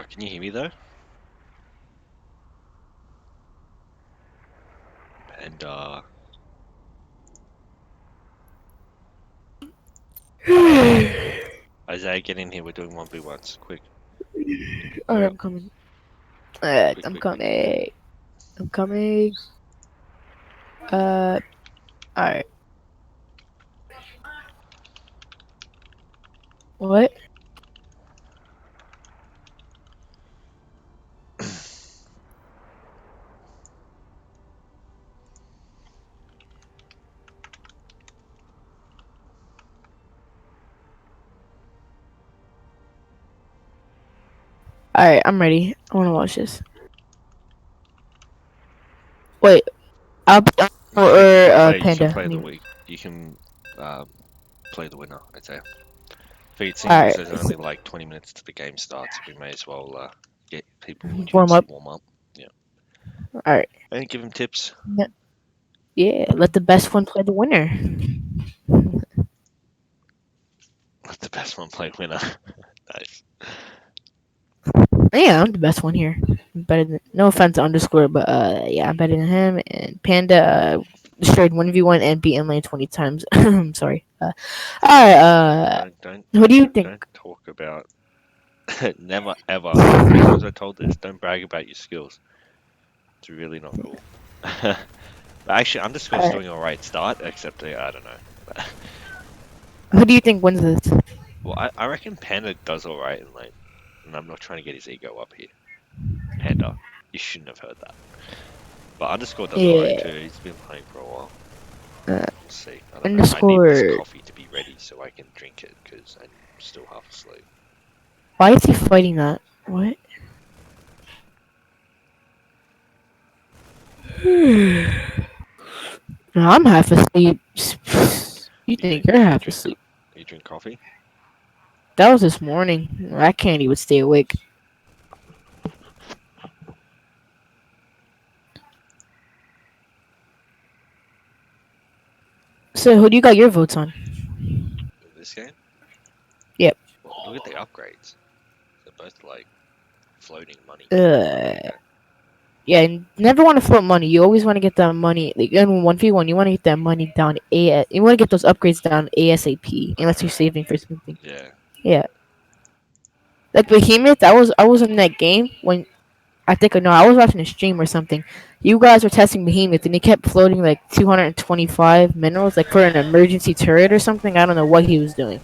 Oh, can you hear me though? And Isaiah, get in here. We're doing 1v1s. Quick. Alright, Hurry I'm up. coming. Quick, I'm quick, quick. coming. I'm coming. Alright. What? Alright, I'm ready. I wanna watch this. Wait, I'll be You can Panda. play I the mean, week. You can play the winner, Isaiah. Figured seeing as alright. there's only like 20 minutes to the game starts, we may as well get people a Warm chance to up. warm up. Yeah. Alright. And give them tips. Yeah, let the best one play the winner. Let the best one play winner. Nice. Yeah, I'm the best one here. I'm better than, no offense to underscore, but yeah, I'm better than him. And Panda destroyed 1v1 and beat him like 20 times. I'm sorry. Alright, what do you think? Don't talk about. Never ever. How many times have I told this? Don't brag about your skills. It's really not cool. But actually, underscore's Alright, doing a right start, except I don't know. who do you think wins this? Well, I reckon Panda does alright, and I'm not trying to get his ego up here. Panda, you shouldn't have heard that. But underscore does alright Yeah, too. He's been playing for a while. uh, We'll see. I don't know. I need this underscore. coffee to be ready so I can drink it because I'm still half asleep. Why is he fighting that? What? No, I'm half asleep. You think you're half asleep? You drink coffee? That was this morning. I can't even stay awake. So, who do you got your votes on? This game? Yep. Well, look at the upgrades. They're both like floating money. Uh, yeah, you never want to float money. You always want to get that money. Like in 1v1, you want to get that money down. You want to get those upgrades down ASAP, unless you're saving for something. Yeah. Yeah. Like Behemoth, I was in that game when I think no, I was watching a stream or something. You guys were testing Behemoth and he kept floating like 225 minerals, like for an emergency turret or something. I don't know what he was doing.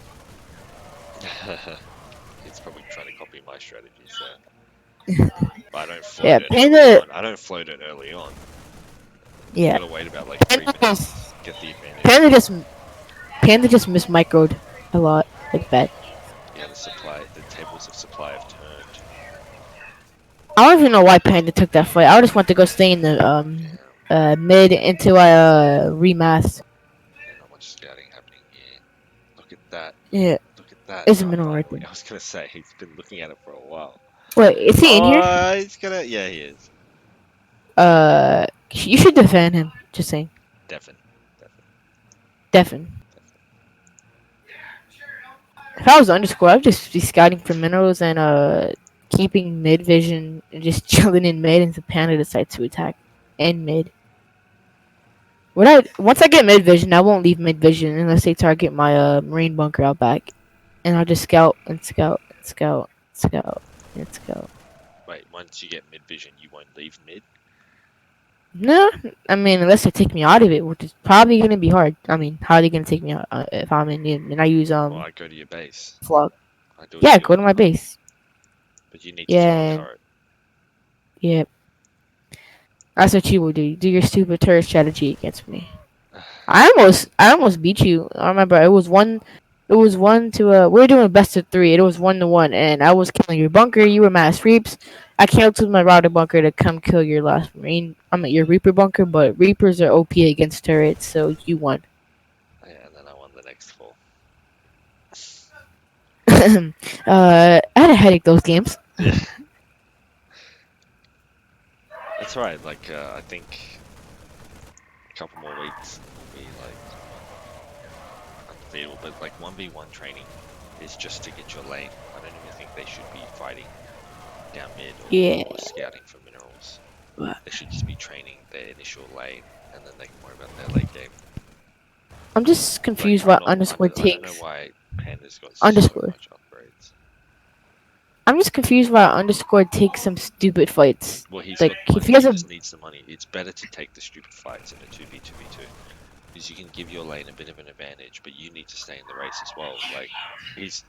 He's probably trying to copy my strategies there. But I don't float Yeah, it early Panda. on. I don't float it early on. You Yeah, gotta wait about like 3 Panda minutes. just Get the advantage. Panda just Panda just mismicroed a lot, like bad. Yeah, the tables of supply have turned. I don't even know why Panda took that fight. I just want to go stay in the mid until I remath. Yeah, not much scouting happening here. Look at that. Yeah, Look at that. it's a Oh, mineral right finally. there. I was gonna say, he's been looking at it for a while. Wait, is he in here? Oh, he's gonna. Yeah, he is. You should defend him. Just saying, Devin. Devin. Devin. Devin. If I was underscore, I'd just be scouting for minerals and keeping mid vision and just chilling in mid until Panda decides to attack in mid. Once I get mid vision, I won't leave mid vision unless they target my marine bunker out back, and I'll just scout and scout and scout, scout and scout. Wait, once you get mid vision, you won't leave mid? No, I mean unless they take me out of it, which is probably gonna be hard. I mean, how are they gonna take me out if I'm in mid and I use Well, I go to your base. flog? I do it Yeah, too. go to my base. But you need to Yeah, throw a and turret. yeah, that's what you will do. Do your stupid turret strategy against me. I almost beat you. I remember it was one to we were doing best of three. It was 1-1, and I was killing your bunker. You were mass reaps. I canceled my router bunker to come kill your last marine. I'm at your reaper bunker, but reapers are OP against turrets, so you won. Yeah, and then I won the next 4. I had a headache those games. Yeah. That's right. Like, I think a couple more weeks will be like undefeatable. But like 1v1 training is just to get your lane. I don't even think they should be fighting. down mid Yeah. or scouting for minerals. But They should just be training their initial lane, and then they can worry about their late game. I'm just Like confused I'm why not, underscore I don't know takes why Panda's got so underscore. much upgrades. I'm just confused why underscore takes some stupid fights. Well, he's Like got if money. he has He a just needs the money. It's better to take the stupid fights in a 2v2v2 because you can give your lane a bit of an advantage, but you need to stay in the race as well. Like he's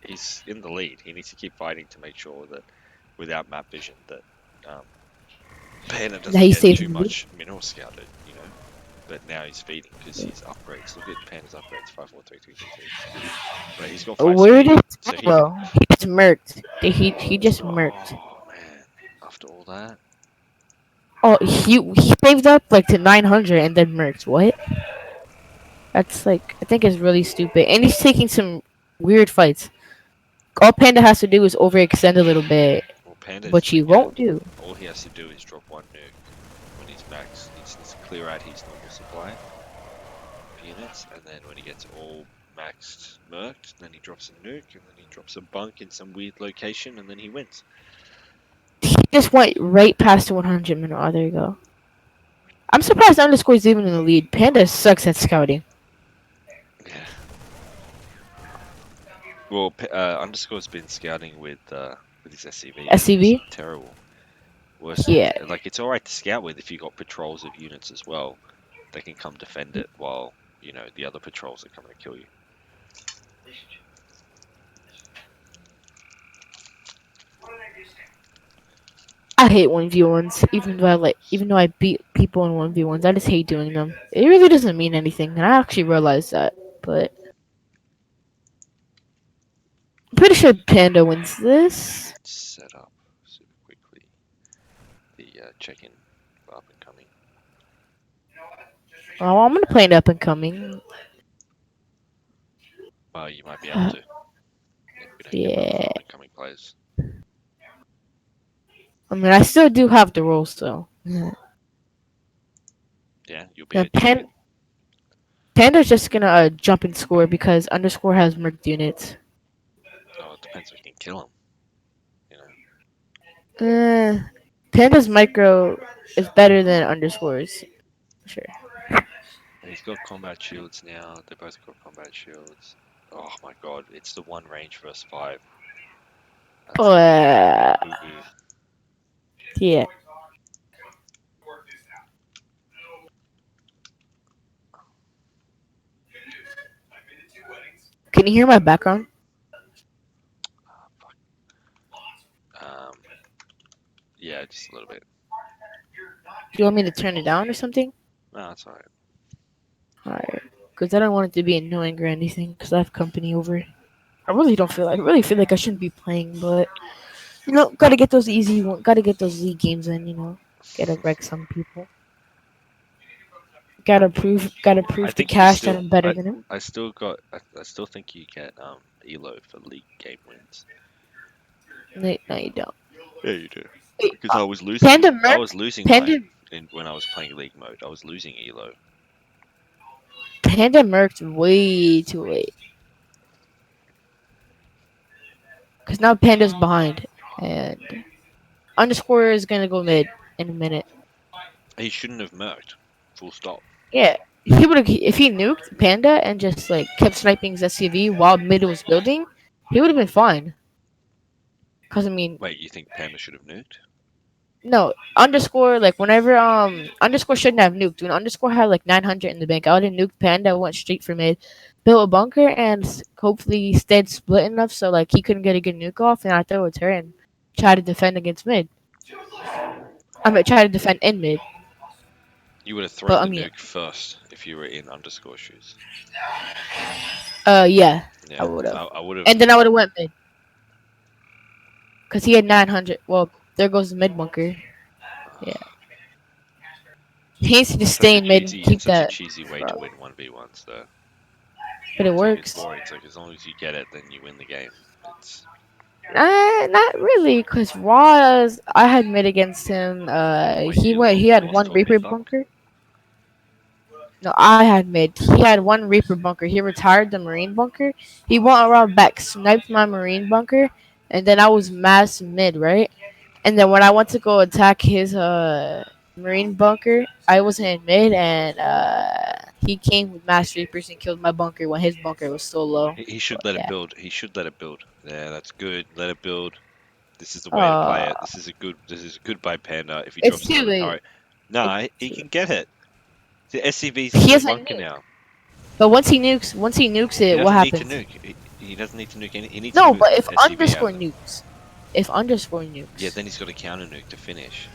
in the lead. He needs to keep fighting to make sure that without map vision that um, Panda that doesn't he get stays too in the lead. much mineral scouted, you know. But now he's feeding because his upgrades. Look at Panda's upgrades: 5, 4, 3, 3, 3, 3. But he's got 5 Where speed, did so he can. well he just murked. He just murked. Oh man! After all that, Oh he saved up like to 900 and then murked. What? That's like I think it's really stupid. And he's taking some weird fights. All Panda has to do is overextend a little bit, well, Panda's which he yeah. won't do. All he has to do is drop one nuke when he's max. He just needs to clear out his normal supply of units, and then when he gets all maxed merked, then he drops a nuke, and then he drops a bunk in some weird location, and then he wins. He just went right past the 100 minute. Oh, there you go. I'm surprised underscore's even in the lead. Panda sucks at scouting. Yeah. Well, underscore's been scouting with his SCV, and it's SCV? terrible. Worse than Yeah. like it's all right to scout with if you got patrols of units as well. They can come defend it while the other patrols are coming to kill you. I hate 1v1s, even though I beat people in 1v1s, I just hate doing them. It really doesn't mean anything, and I actually realize that. But I'm pretty sure Panda wins this. Set up super quickly the check-in for up and coming. Oh, I'm gonna play an up and coming. Well, you might be able to. We don't get enough Yeah. up and coming players. I mean, I still do have the roles, though. Yeah. Yeah, you'll be Now, a check-in. Panda's just gonna jump and score because underscore has merked units. Oh, it depends if you can kill him. You know. Panda's micro is better than underscores. Sure. He's got combat shields now. They both got combat shields. Oh my god, it's the one range versus 5. That's gonna be But boo boo. yeah. Can you hear my background? Ah, fuck. Yeah, just a little bit. Do you want me to turn it down or something? No, that's alright. Alright. Because I don't want it to be annoying or anything. Because I have company over. I really feel like I shouldn't be playing, but gotta get those easy one. Gotta get those league games in. Gotta wreck some people. Gotta I prove to think you Cash that still. I'm better than him. I still got. I still think you get elo for league game wins. No, you don't. Yeah, you do. Wait, Because I was losing. Panda I Merc, was losing Panda, mine when I was playing league mode. I was losing elo. Panda Merc's way too late. Cause now Panda's behind, and underscore is gonna go mid in a minute. He shouldn't have merked. Full stop. Yeah, he would have if he nuked Panda and just like kept sniping his SCV while mid was building. He would have been fine. Cause I mean, Wait, you think Panda should have nuked? no underscore like whenever underscore shouldn't have nuked. When underscore had like 900 in the bank, I would have nuked Panda. Went straight for mid, built a bunker, and hopefully stayed split enough so like he couldn't get a good nuke off, and I throw a turn and try to defend against mid. I mean, try to defend in mid. You would have But thrown I the mean, nuke first if you were in underscore shoes. yeah, I Yeah, would have, I would have. and then I would have went mid because he had 900. Well, there goes the mid bunker. Yeah, he needs to just Such stay a in mid and cheesy. keep It's such a that. cheesy way to Bro. win 1v1s though. But it It's like it's works. boring. It's like as long as you get it, then you win the game. It's Not really, cause Roz, I had mid against him. wait, you He you had lost one to a Reaper beef up? bunker. No, I had mid. He had one Reaper bunker. He retired the Marine bunker. He went around back, sniped my Marine bunker, and then I was mass mid, right? And then when I went to go attack his marine bunker, I wasn't in mid, and he came with mass reapers and killed my bunker when his bunker was still low. He should But let it yeah. build. He should let it build. Yeah, that's good. Let it build. This is the way to play Uh, it. This is a good. This is a good by Panda. If he it's drops too another late. turret, nah, he Too late. can get it. The SCV's He in the doesn't bunker nuke. now. But once he nukes He it, what doesn't need to happens? nuke. He doesn't need to nuke any. He needs to No, move but the if SCV out underscore of there. nukes, if underscore Yeah, nukes, then he's got a counter nuke to finish.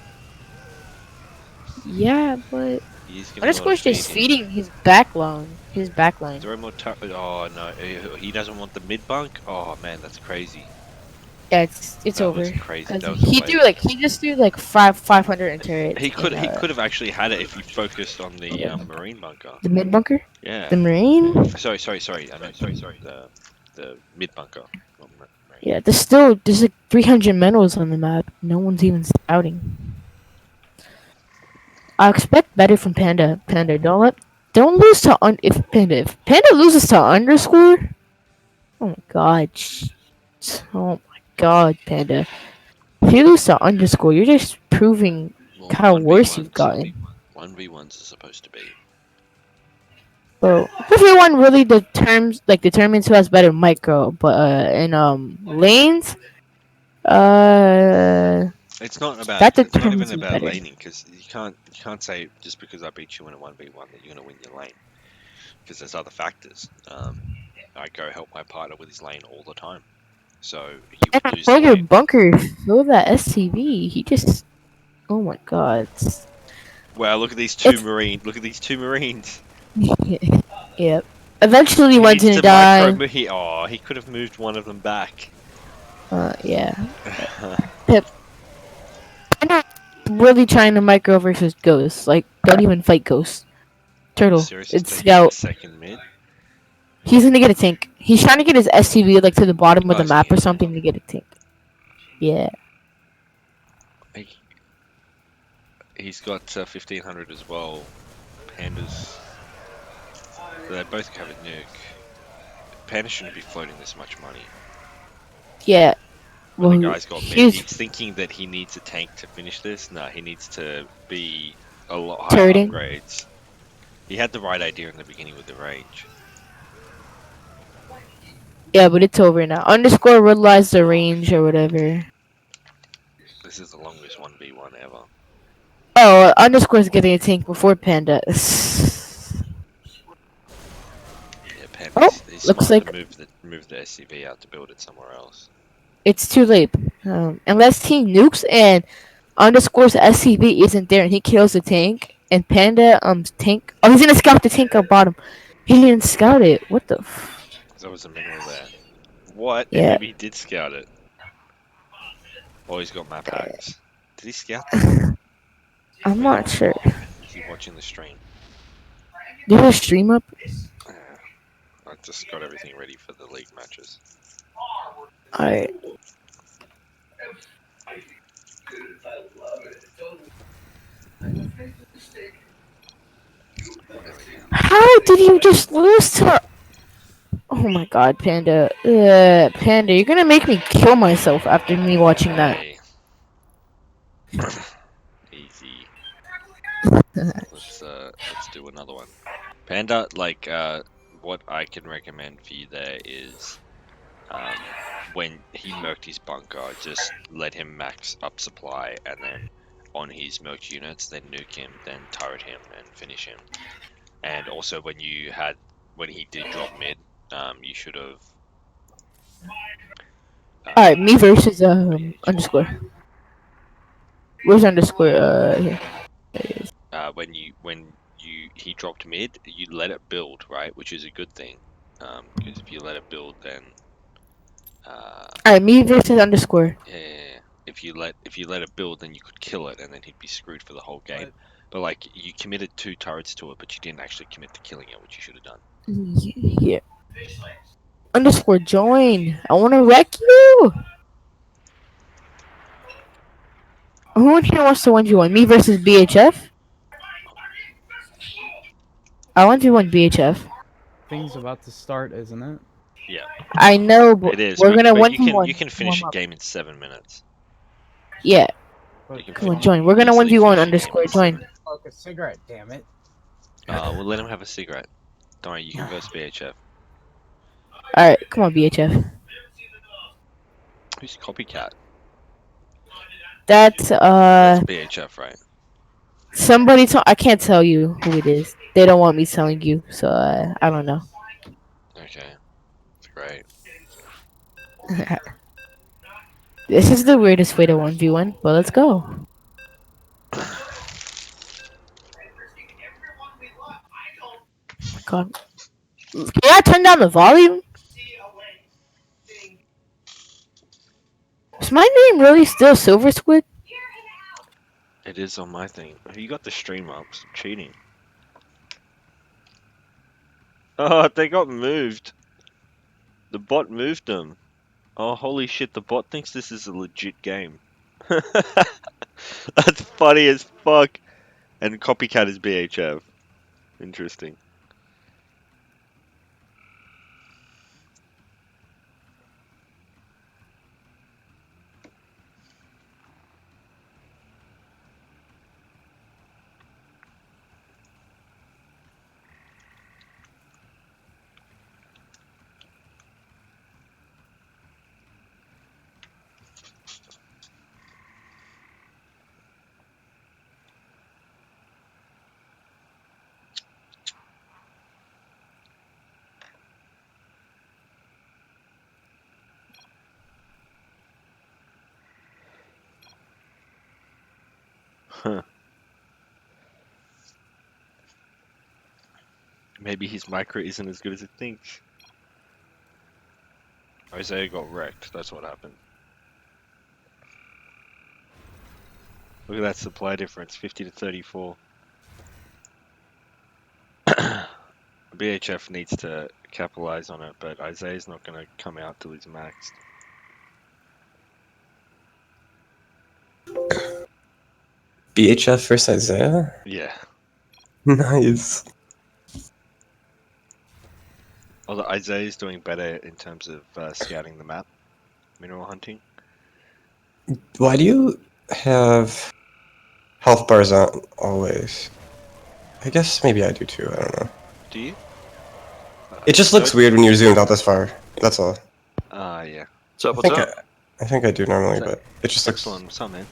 yeah, but He's gonna want to underscore's feed just him. feeding his backline. His backline. Throw more turret. Oh no, he doesn't want the mid bunk. Oh man, that's crazy. Yeah, it's That was over. crazy. Cause That was a he just threw like 500 in turrets in he could have actually had it if he focused on the yeah. marine bunker. The mid bunker, Yeah. the marine. Sorry. I meant the mid bunker. Not marine. Yeah, there's like 300 medals on the map. No one's even scouting. I expect better from Panda. Panda, don't lose to if Panda loses to underscore. Oh my god. Oh my god, Panda. If you lose to underscore, you're just proving Well, how worse you've 1v1s. gotten. 1v1s are supposed to be. Bro, everyone really determines who has better micro, but in lanes, uh, It's not about. that It's not even determines who's about better. laning because you can't say just because I beat you in a 1v1 that you're gonna win your lane because there's other factors. I go help my partner with his lane all the time, so he And would I lose saw the your lane. bunker fill that SCV. He just, oh my god. Wow, look at these two It's marines. Look at these two marines. yep. Eventually, He one's needs gonna to micro. die. He could have moved one of them back. Yeah. Pip, I'm not really trying to micro versus Ghost. Like, don't even fight Ghost. Turtle, Seriously, it's taking a Scout. second mid. He's gonna get a tank. He's trying to get his SCV like to the bottom of Oh, the he's gonna map or get a tank. something to get a tank. Yeah. He, he's got 1500 as well. Pandas. They both have a nuke. Panda shouldn't be floating this much money. Yeah. When the Well, guy's got mid, he's he's thinking that he needs a tank to finish this. No, he needs to be a lot higher turreting. upgrades. He had the right idea in the beginning with the range. Yeah, but it's over now. Underscore realize the range or whatever. This is the longest 1v1 ever. Oh, underscore's getting a tank before Panda. Yeah, Oh, he's looks smart to like move the SCV out to build it somewhere else. it's too late. Unless he nukes and underscore's SCV isn't there and he kills the tank and Panda tank. Oh, he's gonna scout the tank up bottom. He didn't scout it. What the? There was a mineral there. What? Yeah, Maybe he did scout it. Oh, he's got map hacks. Did he scout that? I'm Wait, not sure. is he watching the stream? Do you have a stream up? Uh, I just got everything ready for the league matches. Alright. How did you just lose to? Oh my god, Panda. Panda, you're gonna make me kill myself after me watching that. Hey. Easy. Let's do another one. Panda, like what I can recommend for you there is when he merked his bunker, just let him max up supply and then on his merked units, then nuke him, then turret him and finish him. And also when he did drop mid, you should have Alright, me versus BH1. underscore. Where's underscore? Here. When he dropped mid, you let it build, right? Which is a good thing. Because if you let it build, then uh, Alright, me versus underscore. yeah, if you let it build, then you could kill it, and then he'd be screwed for the whole game. But like you committed 2 turrets to it, but you didn't actually commit to killing it, which you should have done. Yeah. Underscore join. I wanna wreck you. Who in here wants to 1v1? Me versus BHF? I 1v1 BHF. Thing's about to start, isn't it? Yeah, I know, but it is. we're gonna But you 1v1 can finish warm a up. game in 7 minutes. Yeah. But can Come on, fin- join. We're gonna easily 1v1 finish the game underscore in join. smoke a cigarette, damn it. We'll let him have a cigarette. Don't worry, you can verse BHF. All right, come on, BHF. Who's Copycat? That's That's BHF, right? somebody. I can't tell you who it is. They don't want me telling you, so I don't know. Okay, that's great. This is the weirdest way to 1v1, but let's go. Oh my God, can I turn down the volume? Is my name really still Silver Squid? It is on my thing. Oh, you got the stream up. Stop cheating. Oh, they got moved. The bot moved them. Oh, holy shit, the bot thinks this is a legit game. That's funny as fuck. And Copycat is BHF. Interesting. Huh. Maybe his micro isn't as good as it thinks. Isaiah got wrecked. That's what happened. Look at that supply difference, 50 to 34. BHF needs to capitalize on it, but Isaiah's not going to come out till he's maxed. BHF versus Isaiah? Yeah. Nice. Although Isaiah's doing better in terms of scouting the map, mineral hunting. Why do you have health bars on always? I guess maybe I do too, I don't know. Do you? It just looks weird when you're zoomed out this far. That's all. Yeah. What's up? What's up? I think I do normally, So- but it just looks. Excellent. What's up, man?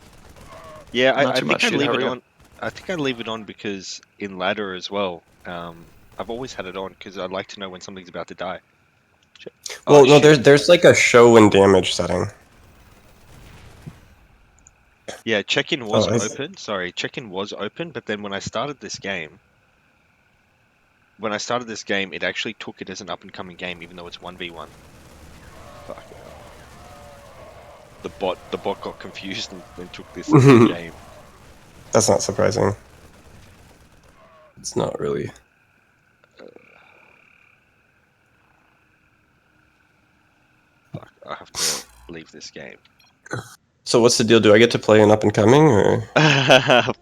Yeah, Not I too think much, I'd dude. leave How it are you? on. I think I'd leave it on because in ladder as well, I've always had it on because I'd like to know when something's about to die. Well, Oh, no, shit. there's like a show and damage setting. Yeah, check-in was Oh, open. Sorry, check-in was open, but then when I started this game, it actually took it as an up-and-coming game, even though it's 1v1. Fuck hell. The bot got confused and took this as a game. That's not surprising. It's not really. Fuck, I have to leave this game. So what's the deal? Do I get to play an up and coming or?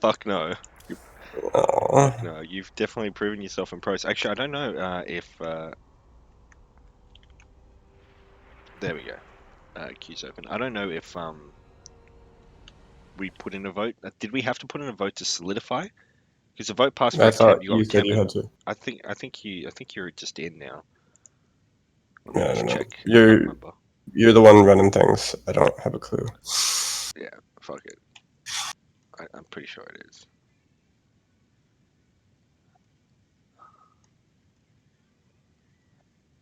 Fuck no. Aw. Fuck no. You've definitely proven yourself in pros. Actually, I don't know if there we go. Queue's open. I don't know if we put in a vote. Did we have to put in a vote to solidify? Because the vote passed for I a temp. thought You got you said you Kevin. had to. I think you're just in now. Let Yeah, me I just don't know. check. I can't remember. You're the one running things. I don't have a clue. Yeah, fuck it. I'm pretty sure it is.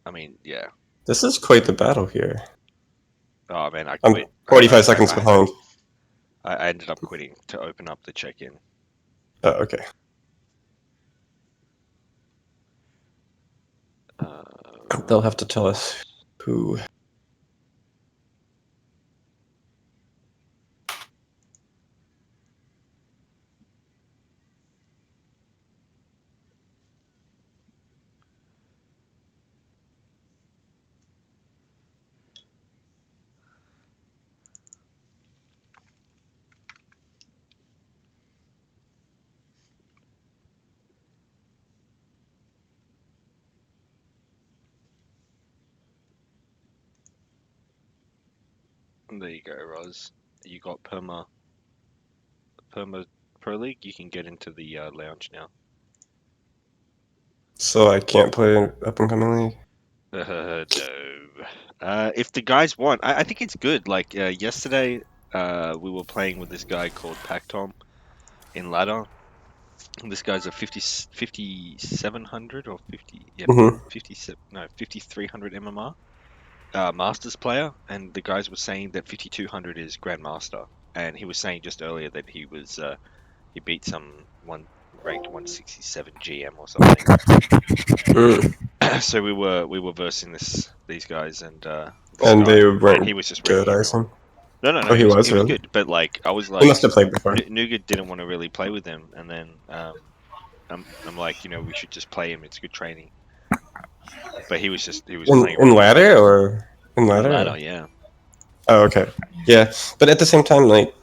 I mean, yeah. This is quite the battle here. Oh man, I I'm quit. 45 seconds behind. I ended up quitting to open up the check-in. Oh, okay. They'll have to tell us who. There you go, Roz. You got perma. Perma Pro League, you can get into the lounge now. So I can't play up and coming league. No. If the guys want, I think it's good. Like yesterday, we were playing with this guy called Pactom in ladder. And this guy's a 5700 or 50, yeah, Mm-hmm. 5300 MMR Masters player, and the guys were saying that 5200 is Grandmaster, and he was saying just earlier that he was he beat some one ranked 167 GM or something. So we were versing these guys, and this And guy, they and weren't he was just good, wrecking I everyone. assume. No, Oh, he was he was really? good, but like I was He like, must have played before. Nuga didn't want to really play with him, and then I'm like, we should just play him. It's good training. But he was playing In really ladder or in well. ladder? Ladder, yeah. Oh, okay. Yeah, but at the same time, like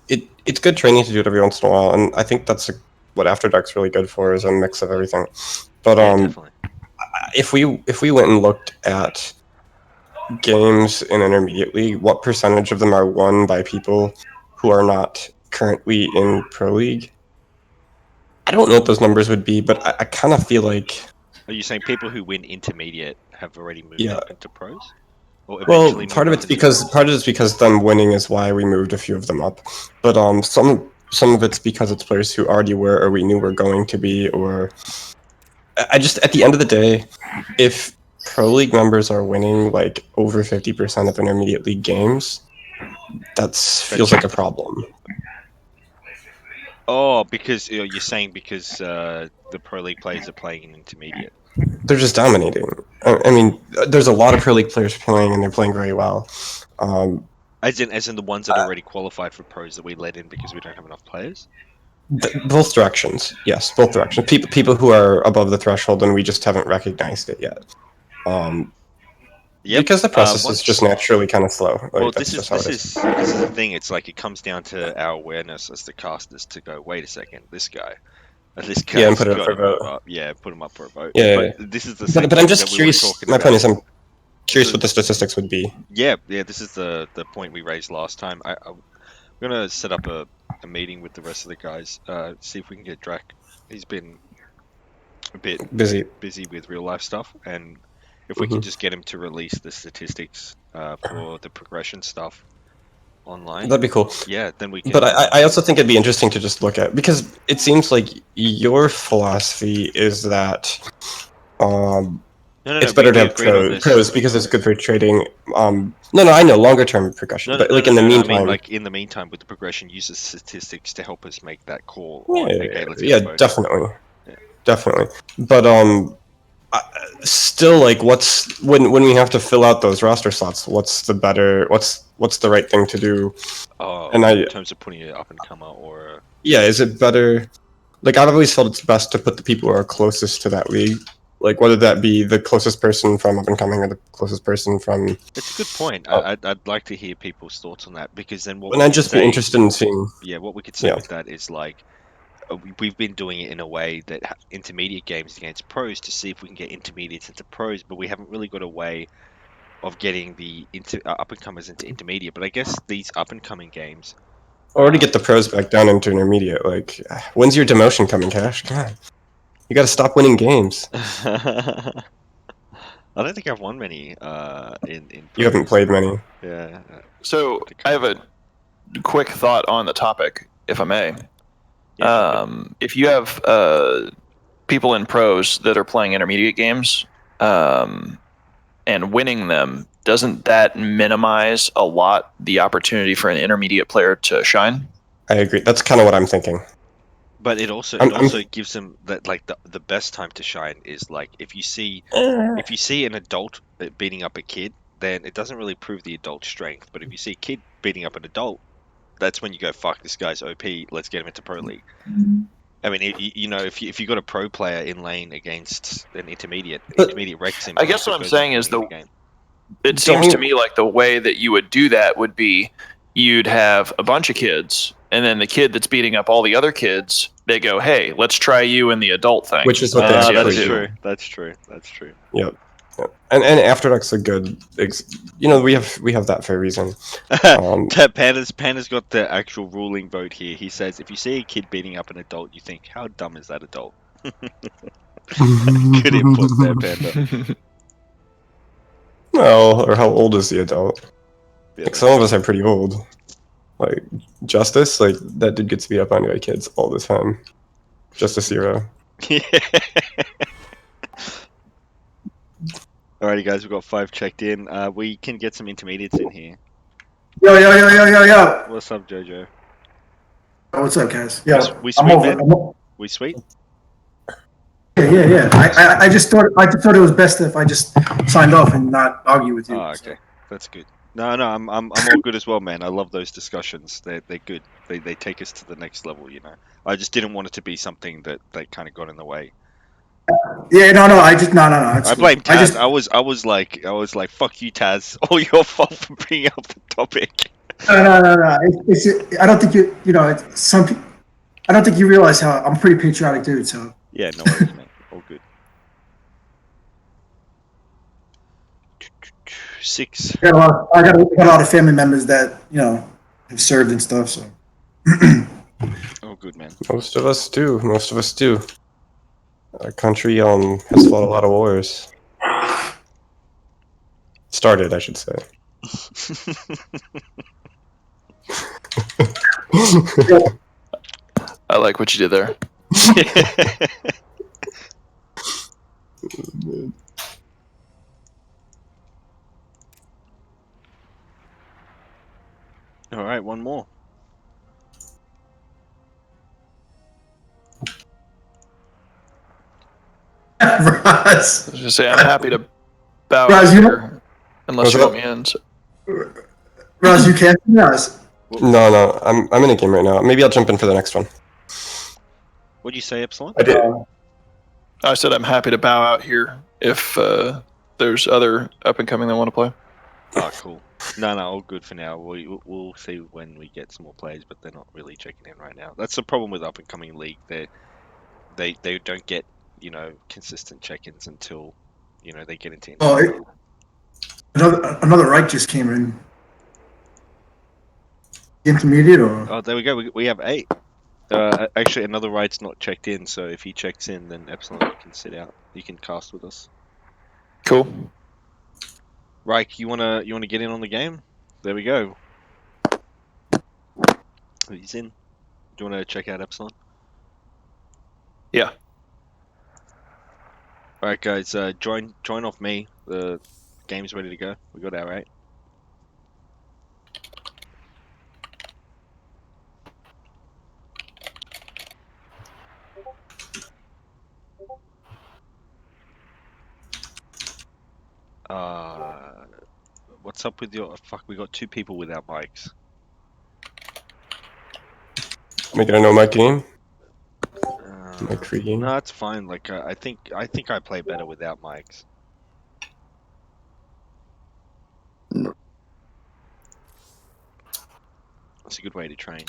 it's good training to do it every once in a while, and I think that's what After Dark's really good for is a mix of everything. But Yeah, definitely. if we went and looked at games in Intermediate League, what percentage of them are won by people who are not currently in Pro League? I don't know what those numbers would be, but I kind of feel like Are you saying people who win intermediate have already moved yeah. up into pros, or Well, eventually move up into pros? part of it's because them winning is why we moved a few of them up, but some of it's because it's players who already were or we knew were going to be, or I just at the end of the day, if Pro League members are winning like over 50% of Intermediate League games, that feels like a problem. Oh, because you're saying because the pro league players are playing in intermediate. They're just dominating. I mean, there's a lot of Pro League players playing, and they're playing very well. As in the ones that are already qualified for pros that we let in because we don't have enough players. Both directions, yes, both directions. People who are above the threshold, and we just haven't recognized it yet. Yep. Because the process is just naturally kind of slow. Like, Well, that's just how it is. this is the thing. It's like it comes down to our awareness as the casters to go. Wait a second, this guy. This guy's Yeah, and put it up got for a to move vote. up. Yeah, put him up for a vote. Yeah, But this is the same but I'm thing just that we curious. were talking My about. point is, I'm curious So- what the statistics would be. Yeah, this is the point we raised last time. I'm gonna set up a meeting with the rest of the guys. See if we can get Drac. He's been a bit Busy. busy with real life stuff, and if we can just get him to release the statistics for the progression stuff online, That'd be cool. yeah, then we can. But I also think it'd be interesting to just look at, because it seems like your philosophy is that No, it's better to have pros because it's good for trading. No, I know longer term progression, but like in the meantime, I mean, like in the meantime, with the progression, use the statistics to help us make that call. yeah, On, okay, let's yeah, get voted. definitely, Yeah. definitely. But still, like, what's when we have to fill out those roster slots? What's the right thing to do? Oh, And in terms of putting it up and comer or yeah, is it better? Like, I've always felt it's best to put the people who are closest to that league. Like, whether that be the closest person from up and coming or the closest person from. it's a good point. Oh. I'd like to hear people's thoughts on that, because then what And we I'd could just be say, interested in seeing. yeah, what we could say Yeah. with that is like we've been doing it in a way that intermediate games against pros to see if we can get intermediates into pros, but we haven't really got a way of getting the up and comers into intermediate. But I guess these up and coming games. Or to get the pros back down into intermediate. Like, when's your demotion coming, Cash? God, you got to stop winning games. I don't think I've won many in You haven't pros. played many. Yeah. So I have a quick thought on the topic, if I may. Yeah, If you have people in pros that are playing intermediate games and winning them, doesn't that minimize a lot the opportunity for an intermediate player to shine? I agree. That's kind of what I'm thinking. but it also gives them that, like, the best time to shine is like if you see an adult beating up a kid, then it doesn't really prove the adult strength. But if you see a kid beating up an adult, that's when you go, fuck, this guy's OP. Let's get him into pro league. I mean, if you got a pro player in lane against an intermediate wrecks him. I guess what I'm saying is game. It seems to me like the way that you would do that would be you'd have a bunch of kids, and then the kid that's beating up all the other kids, they go, hey, let's try you in the adult thing. Which is what they actually That's do. true. That's true. Yep. And After Dark's a good, we have that for a reason. Panda's got the actual ruling vote here. He says if you see a kid beating up an adult, you think, how dumb is that adult? Good input there, Panda. Well, or how old is the adult? Yeah, Like, some of us are pretty old. Like Justice, like that dude gets beat up on by kids all the time. Justice Zero. Yeah. Alrighty, guys, we've got 5 checked in. We can get some intermediates in here. Yo. What's up, Jojo? What's up, guys? Yo, We I'm sweet, over. man? We sweet? Yeah. I just thought it was best if I just signed off and not argue with you. Oh, okay. That's good. No, I'm all good as well, man. I love those discussions. They're good. They take us to the next level, you know. I just didn't want it to be something that kind of got in the way. Yeah, no. I just no. I blame Taz. I was like, fuck you, Taz. All your fault for bringing up the topic. No. I don't think you. You know, some people. I don't think you realize how I'm a pretty patriotic dude. So Yeah, no worries, man. All good. 6. I got a lot of family members that have served and stuff. So Oh, good, man. Most of us do. Our country has fought a lot of wars. Started, I should say. I like what you did there. All right, one more. Ross, I was gonna say I'm happy to bow Ross, out you here, unless you What's want me in. So. Ross, you can't. Ross. No, I'm in a game right now. Maybe I'll jump in for the next one. What'd you say, Epsilon? I did. I said I'm happy to bow out here if there's other up and coming that want to play. Oh, cool. No, all good for now. We'll see when we get some more players, but they're not really checking in right now. That's the problem with up and coming league. They don't get consistent check-ins until they get into. Oh, another right just came in. Intermediate or? Oh, there we go. We have 8. Actually, another right's not checked in, so if he checks in, then Epsilon can sit out. You can cast with us. Cool. Reich, you wanna get in on the game? There we go. He's in. Do you wanna check out Epsilon? Yeah. All right, guys. Join off me. The game's ready to go. We got our 8. What's up with your fuck? We got 2 people without mics. Making a no mic game. Uh, Mic free game. No, it's fine. Like I think I play better without mics. That's a good way to train.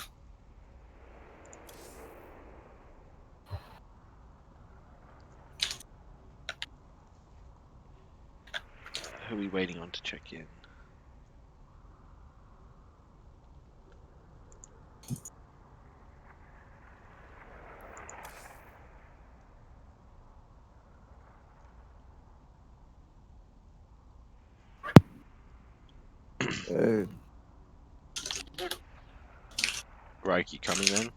Who are we waiting on to check in? Reich, you coming then?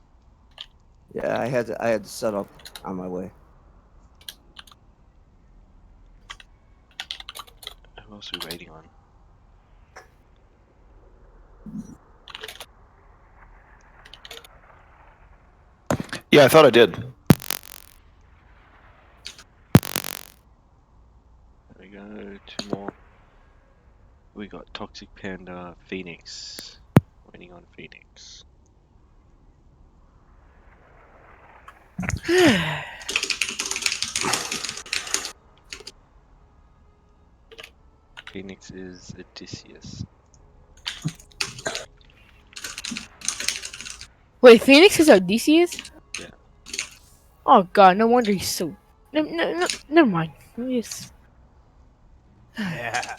Yeah, I had to set up on my way. Who else are we waiting on? Yeah, I thought I did. There we go. 2 more. We got Toxic Panda, Phoenix. Waiting on Phoenix. Phoenix is Odysseus. Wait, Phoenix is Odysseus? Yeah. Oh god, no wonder he's so. No, never mind. Let me just. Yeah.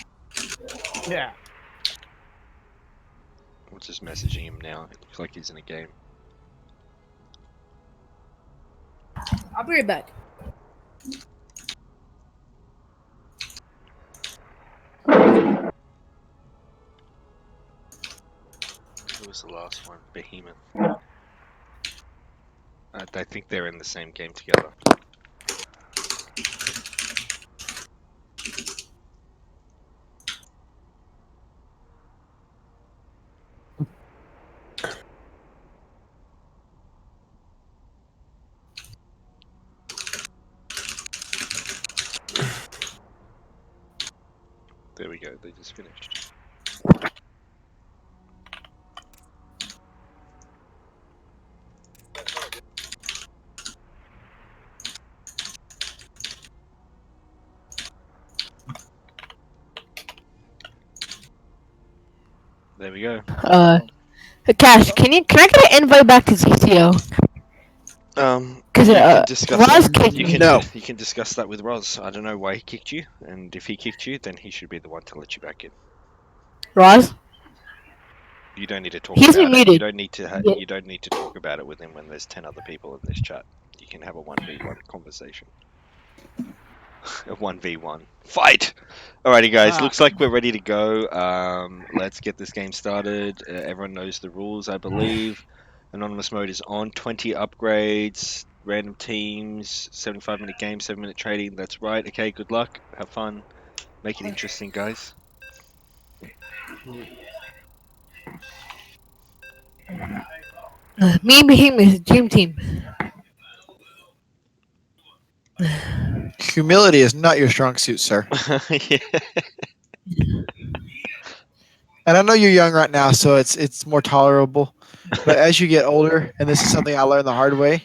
Yeah. I'm just messaging him now. It looks like he's in a game. I'll be right back. Who was the last one? Behemoth. I think they're in the same game together. There we go. They just finished. There we go. Cash, can I get an invite back to ZCL? Because You can discuss Roz that. kicked You me. can you can discuss that with Roz. I don't know why he kicked you, and if he kicked you, then he should be the one to let you back in. Roz? You don't need to talk He's about it. You muted. don't need to. Yeah. You don't need to talk about it with him when there's 10 other people in this chat. You can have a 1v1 conversation. A 1v1 fight. Alrighty, guys. Looks like we're ready to go. Let's get this game started. Everyone knows the rules, I believe. Anonymous mode is on. 20 upgrades. Random teams. 75-minute game. 7-minute trading. That's right. Okay. Good luck. Have fun. Make it interesting, guys. Me and Behemoth, dream team. Humility is not your strong suit, sir. Yeah. And I know you're young right now, so it's more tolerable. But as you get older, and this is something I learned the hard way,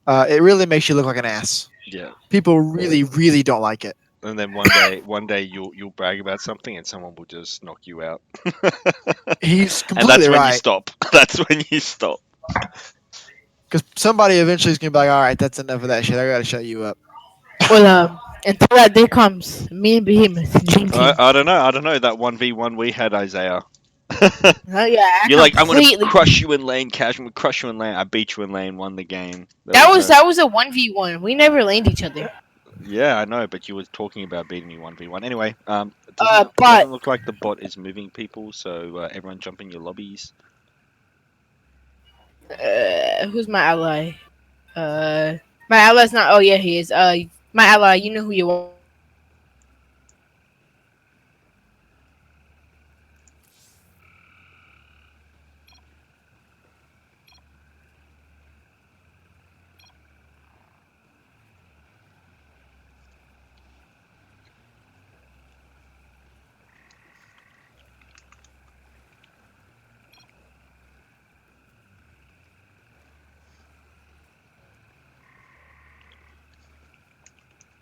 it really makes you look like an ass. Yeah. People really, really don't like it. And then one day you'll brag about something and someone will just knock you out. He's And completely that's when you right. stop. That's when you stop. Because somebody eventually is gonna be like, "All right, that's enough of that shit. I gotta shut you up." Well, until that day comes, me and Behemoth, dream team. I don't know. I don't know. That 1v1 we had, Isaiah. Yeah, You're like, I'm gonna completely- crush you in lane, Cash. I'm gonna crush you in lane. I beat you in lane, won the game. That was a 1v1. We never laned each other. Yeah, I know, but you were talking about beating me 1v1. Anyway, it But- doesn't look like the bot is moving people, so everyone jump in your lobbies. Who's my ally? My ally's not. Oh yeah, he is. My ally. You know who you are.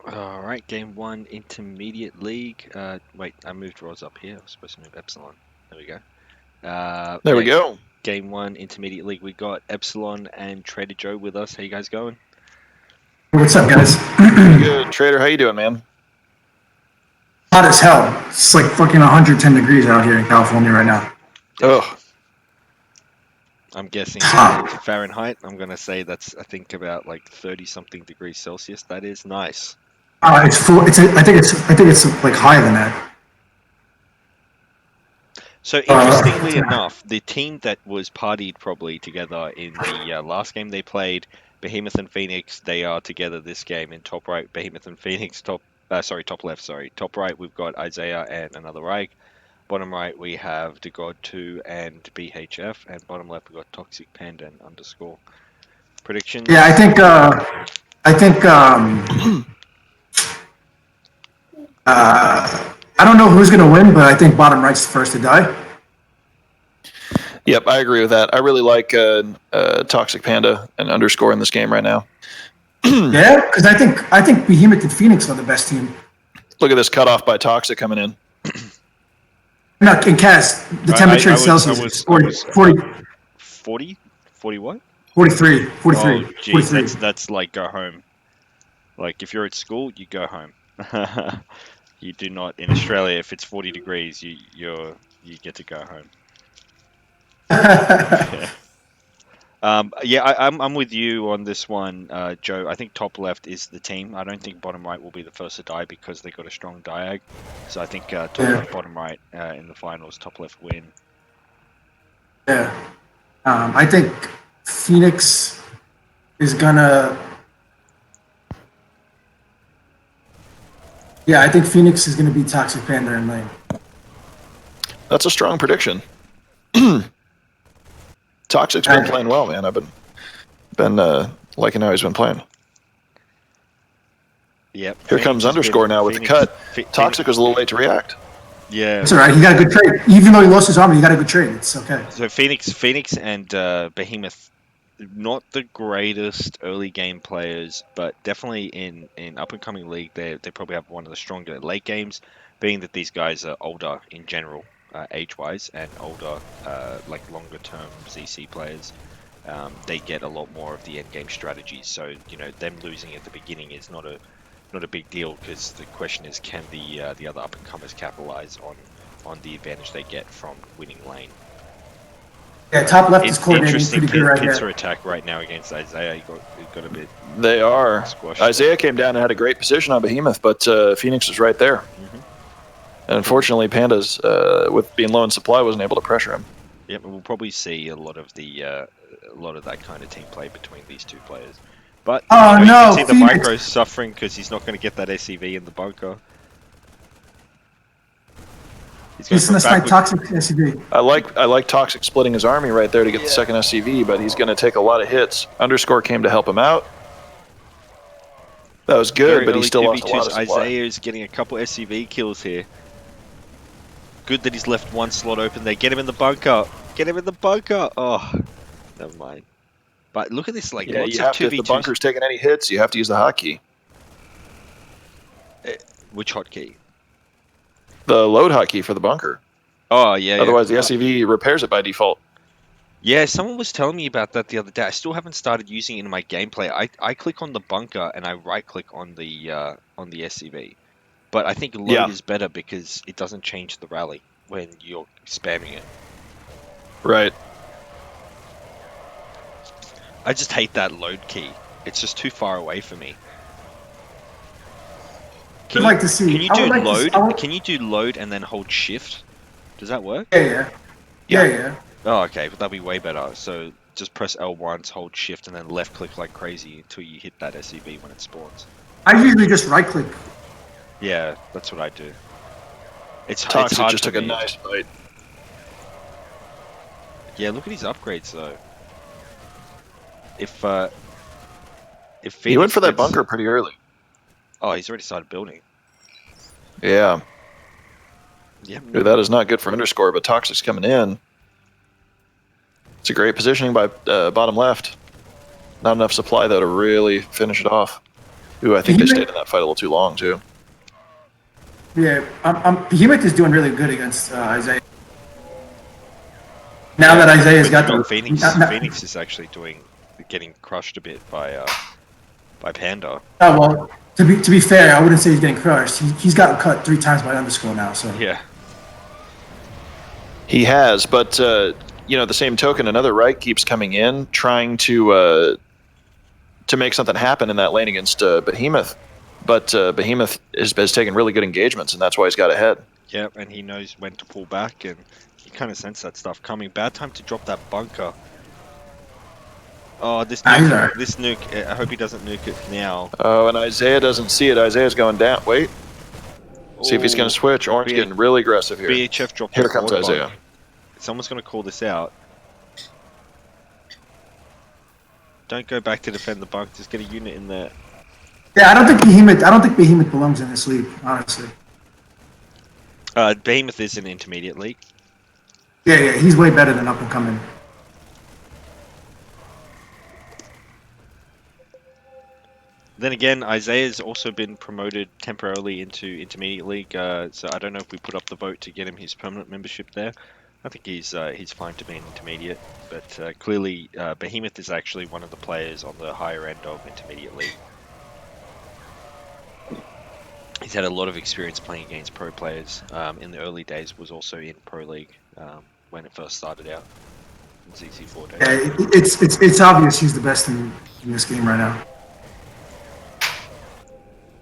Alright, game 1, Intermediate League. Wait, I moved Roz up here. I was supposed to move Epsilon. There we go. There we go. Game 1, Intermediate League. We got Epsilon and Trader Joe with us. How you guys going? What's up, guys? Good, Trader. How you doing, man? Hot as hell. It's like fucking 110 degrees out here in California right now. Oh, I'm guessing Hot. Fahrenheit. I'm gonna say that's, I think, about like 30-something degrees Celsius. That is nice. It's full. I think it's like higher than that. So interestingly enough, the team that was partied probably together in the last game they played, Behemoth and Phoenix, they are together this game in top right. Behemoth and Phoenix, top left. Top right, we've got Isaiah and another Reich. Bottom right, we have the God 2 and BHF, and bottom left, we've got Toxic Panda and underscore. Predictions? Yeah, I don't know who's gonna win, but I think bottom right's the first to die. yep, I agree with that. I really like Toxic Panda and underscore in this game right now. Yeah, because I think Behemoth and Phoenix are the best team. Look at this cutoff by Toxic coming in. No, in Cas, the temperature in Celsius is 40, 40 what? 43, 43, Oh, geez, 43. that's like go home. Like if you're at school, you go home. You do not in Australia. If it's 40 degrees, you get to go home. Yeah, I'm with you on this one, Joe. I think top left is the team. I don't think bottom right will be the first to die because they got a strong diag. So I think top left, bottom right in the finals. Top left win. Yeah. I think Phoenix is gonna. Yeah, I think Phoenix is gonna be Toxic Panda in lane. That's a strong prediction. Toxic's been playing well, man. I've been liking how he's been playing. Yep. Here comes Underscore now with the cut. Toxic was a little late to react. Yeah. It's all right. He got a good trade. Even though he lost his armor, he got a good trade. It's okay. So Phoenix and Behemoth, not the greatest early game players, but definitely in up and coming league, they probably have one of the stronger late games, being that these guys are older in general, age wise, and older, like longer term ZC players. They get a lot more of the end game strategies. So them losing at the beginning is not a big deal, because the question is, can the other up and comers capitalize on the advantage they get from winning lane? Yeah, top left is coordinating pretty good right Pincer here. attack right now against Isaiah. He got a bit. They are. Squashed. Isaiah came down and had a great position on Behemoth, but Phoenix was right there. And unfortunately, Pandas, with being low in supply, wasn't able to pressure him. Yep, we'll probably see a lot of that kind of team play between these two players. But you can see the micro suffering because he's not going to get that SCV in the bunker. He's going to snipe Toxic SCV. I like Toxic splitting his army right there to get the second SCV, but he's going to take a lot of hits. Underscore came to help him out. That was good, but he still lost a lot of supply. Isaiah is getting a couple SCV kills here. Good that he's left one slot open there. Get him in the bunker. Get him in the bunker. Oh, never mind. But look at this, like, yeah, lots you of have to, 2v2s. if the bunker's taking any hits, you have to use the hotkey. Which hotkey? The load hotkey for the bunker. Oh, yeah. Otherwise, the SCV repairs it by default. Yeah, someone was telling me about that the other day. I still haven't started using it in my gameplay. I click on the bunker and I right click on the SCV. But I think load is better because it doesn't change the rally when you're spamming it. Right. I just hate that load key. It's just too far away for me. I'd like to see. Can you do load? Can you do load and then hold shift? Does that work? Yeah. Oh, okay, but that'd be way better. So just press L1, hold shift, and then left click like crazy until you hit that SCV when it spawns. I usually just right click. Yeah, that's what I do. Toxic hard just for took a me. nice bite. Yeah, look at his upgrades though. If Phoenix he went for that bunker pretty early. Oh, he's already started building. Yeah. Yeah. Dude, that is not good for Underscore, but Toxic's coming in. It's a great positioning by bottom left. Not enough supply, though, to really finish it off. Ooh, I think they stayed in that fight a little too long, too. Yeah, Behemoth is doing really good against Isaiah. Now that Isaiah's got the Phoenix is actually getting crushed a bit by Panda. Oh well, to be fair, I wouldn't say he's getting crushed. He's gotten cut 3 times by Underscore now. So yeah, he has. But the same token, another right keeps coming in, trying to make something happen in that lane against Behemoth. But Behemoth has taken really good engagements, and that's why he's got ahead. Yep, and he knows when to pull back, and you kind of sense that stuff coming. Bad time to drop that bunker. Oh, this nuke, I hope he doesn't nuke it now. Oh, and Isaiah doesn't see it. Isaiah's going down. Wait. See if he's going to switch. Orange getting really aggressive here. BHF dropped. Here comes Isaiah. Someone's going to call this out. Don't go back to defend the bunk. Just get a unit in there. Yeah, I don't think Behemoth belongs in this league, honestly. Behemoth is in Intermediate League. Yeah, he's way better than up and coming. Then again, Isaiah's also been promoted temporarily into Intermediate League, so I don't know if we put up the vote to get him his permanent membership there. I think he's fine to be in Intermediate, but clearly Behemoth is actually one of the players on the higher end of Intermediate League. he's had a lot of experience playing against pro players. In the early days, was also in Pro League when it first started out. In ZC4 days. Yeah, it's obvious he's the best in this game right now.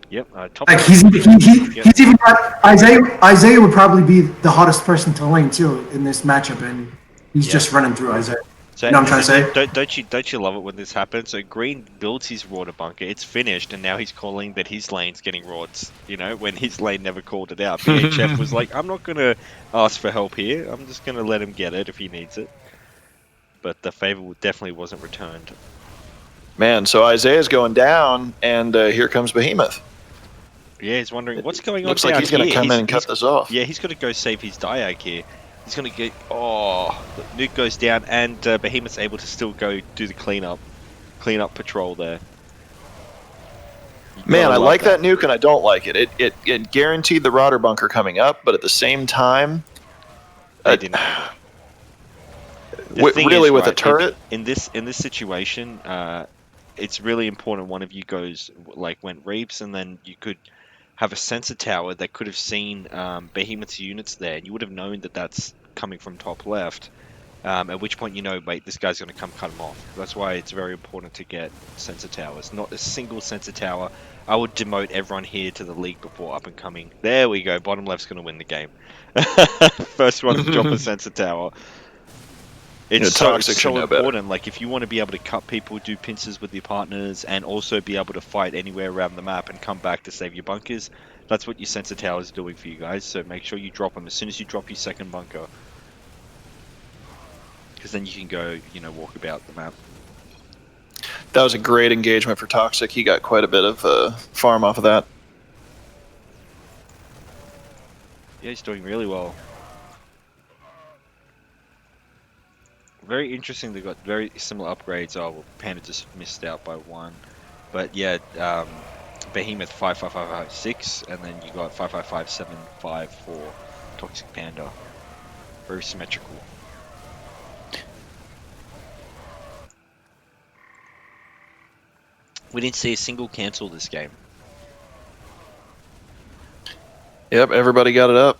Yep. Top Like lane. he's even got Isaiah would probably be the hottest person to lane too in this matchup, and he's just running through Isaiah. So, you know what I'm trying to say? Don't you love it when this happens? So Green builds his water bunker, it's finished, and now he's calling that his lane's getting rorts. You know, when his lane never called it out. BHF was like, I'm not gonna ask for help here. I'm just gonna let him get it if he needs it. But the favor definitely wasn't returned. Man, so Isaiah's going down, and here comes Behemoth. Yeah, he's wondering what's going on. Looks like he's going to come in and cut this off. Yeah, he's got to go save his Diag here. He's going to get... Oh, the nuke goes down, and Behemoth's able to still go do the cleanup patrol there. Man, I like that nuke, and I don't like it. It guaranteed the Rotter bunker coming up, but at the same time... They didn't. Really, with a turret? In this situation, it's really important one of you goes, like, went Reaps, and then you could have a sensor tower that could have seen Behemoth's units there, and you would have known that that's coming from top left, at which point you know, wait, this guy's going to come cut him off. That's why it's very important to get sensor towers. Not a single sensor tower. I would demote everyone here to the league before up and coming. There we go, bottom left's going to win the game. First one to drop a sensor tower. It's so important. Like, if you want to be able to cut people, do pincers with your partners, and also be able to fight anywhere around the map and come back to save your bunkers, that's what your sensor tower is doing for you guys. So make sure you drop them as soon as you drop your second bunker, because then you can go, you know, walk about the map. That was a great engagement for Toxic. He got quite a bit of farm off of that. Yeah, he's doing really well. Very interesting. They got very similar upgrades. Oh, well, Panda just missed out by one, but yeah, Behemoth 55556, and then you got 555755 for Toxic Panda. Very symmetrical. We didn't see a single cancel this game. Yep, everybody got it up.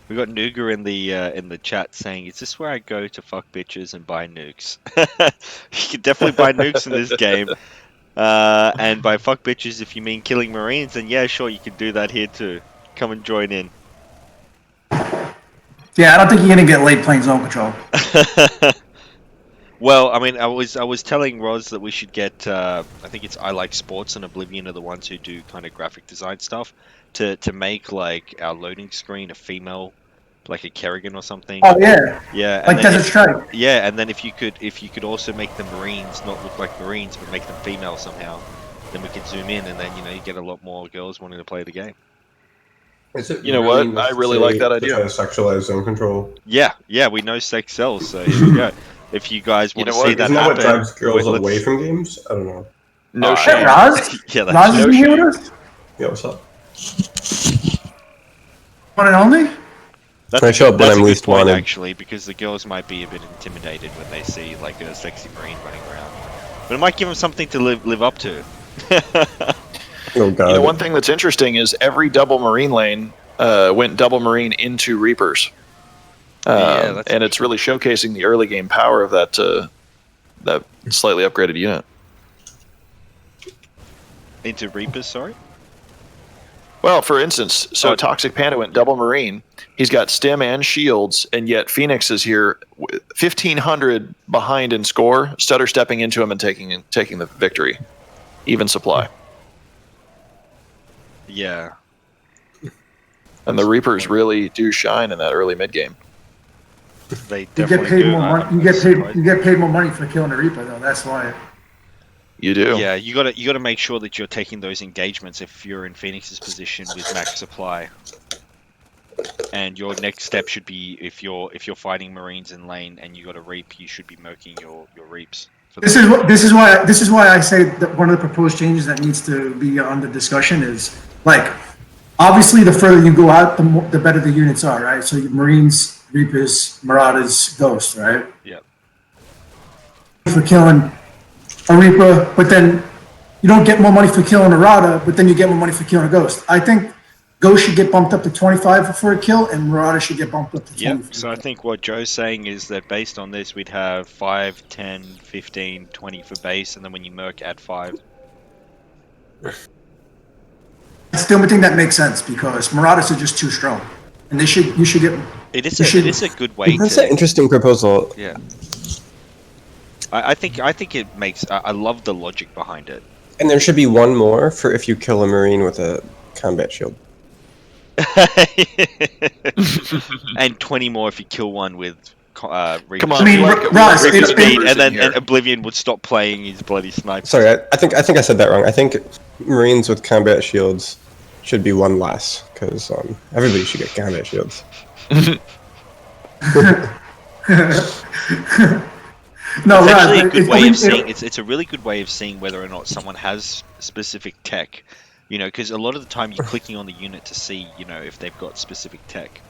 We got Nuga in the chat saying, "Is this where I go to fuck bitches and buy nukes?" You can definitely buy nukes in this game, and by fuck bitches, if you mean killing Marines, then yeah, sure, you can do that here too. Come and join in. Yeah, I don't think you're gonna get late playing zone control. Well, I mean, I was telling Roz that we should get. I think it's I Like Sports and Oblivion are the ones who do kind of graphic design stuff to make like our loading screen a female, like a Kerrigan or something. Oh yeah. Yeah. Like Desert Strike. Yeah, and then if you could also make the Marines not look like Marines but make them female somehow, then we could zoom in and then you get a lot more girls wanting to play the game. You know what? I really like that idea. Sexualized zone control. Yeah, we know sex sells, so here we go. If you guys want to see that happen, happen, what drives girls away from games? I don't know. No shame. Roz? Yeah, that's Roz no is here shame. with us? Yeah, what's up? One and only? That's I show up when that's I'm a good least point, wanted. actually, because the girls might be a bit intimidated when they see like a sexy Marine running around. But it might give them something to live up to. Oh god. You know, one thing that's interesting is every double Marine lane went double Marine into Reapers. Yeah, and it's really showcasing the early game power of that that slightly upgraded unit. Into Reapers, sorry? Well, for instance, so Toxic Panda went double Marine. He's got stim and shields, and yet Phoenix is here 1,500 behind in score, stutter stepping into him and taking the victory. Even supply. Yeah. And the Reapers really do shine in that early mid game. They You definitely get paid do. more money. You get paid more money for killing a Reaper though. That's why. You do. Yeah, you gotta make sure that you're taking those engagements if you're in Phoenix's position with max supply. And your next step should be if you're fighting Marines in lane and you got a Reap, you should be moking your Reaps. This is why I say that one of the proposed changes that needs to be under discussion is like obviously the further you go out, the better the units are, right? So Marines, Reapers, Marauders, Ghosts, right? Yeah. For killing a Reaper, but then you don't get more money for killing a Marauder, but then you get more money for killing a Ghost. I think Ghost should get bumped up to 25 for a kill, and Marauder should get bumped up to 20. Yep. So I think what Joe's saying is that based on this, we'd have 5, 10, 15, 20 for base, and then when you merc, add 5. I still think that makes sense because Marauders are just too strong, and you should get. It is a good way That's to. an interesting proposal. Yeah. I think it makes. I love the logic behind it. And there should be one more for if you kill a Marine with a combat shield. And 20 more if you kill one with Reaper. Come on, I mean, Ross, Reaper it's speed, been- and then Oblivion would stop playing his bloody sniper. Sorry, I think I said that wrong. I think Marines with combat shields should be one less because everybody should get combat shields. No, It's Ross, actually a good way of it- seeing. It's a really good way of seeing whether or not someone has specific tech. You know, because a lot of the time you're clicking on the unit to see, you know, if they've got specific tech.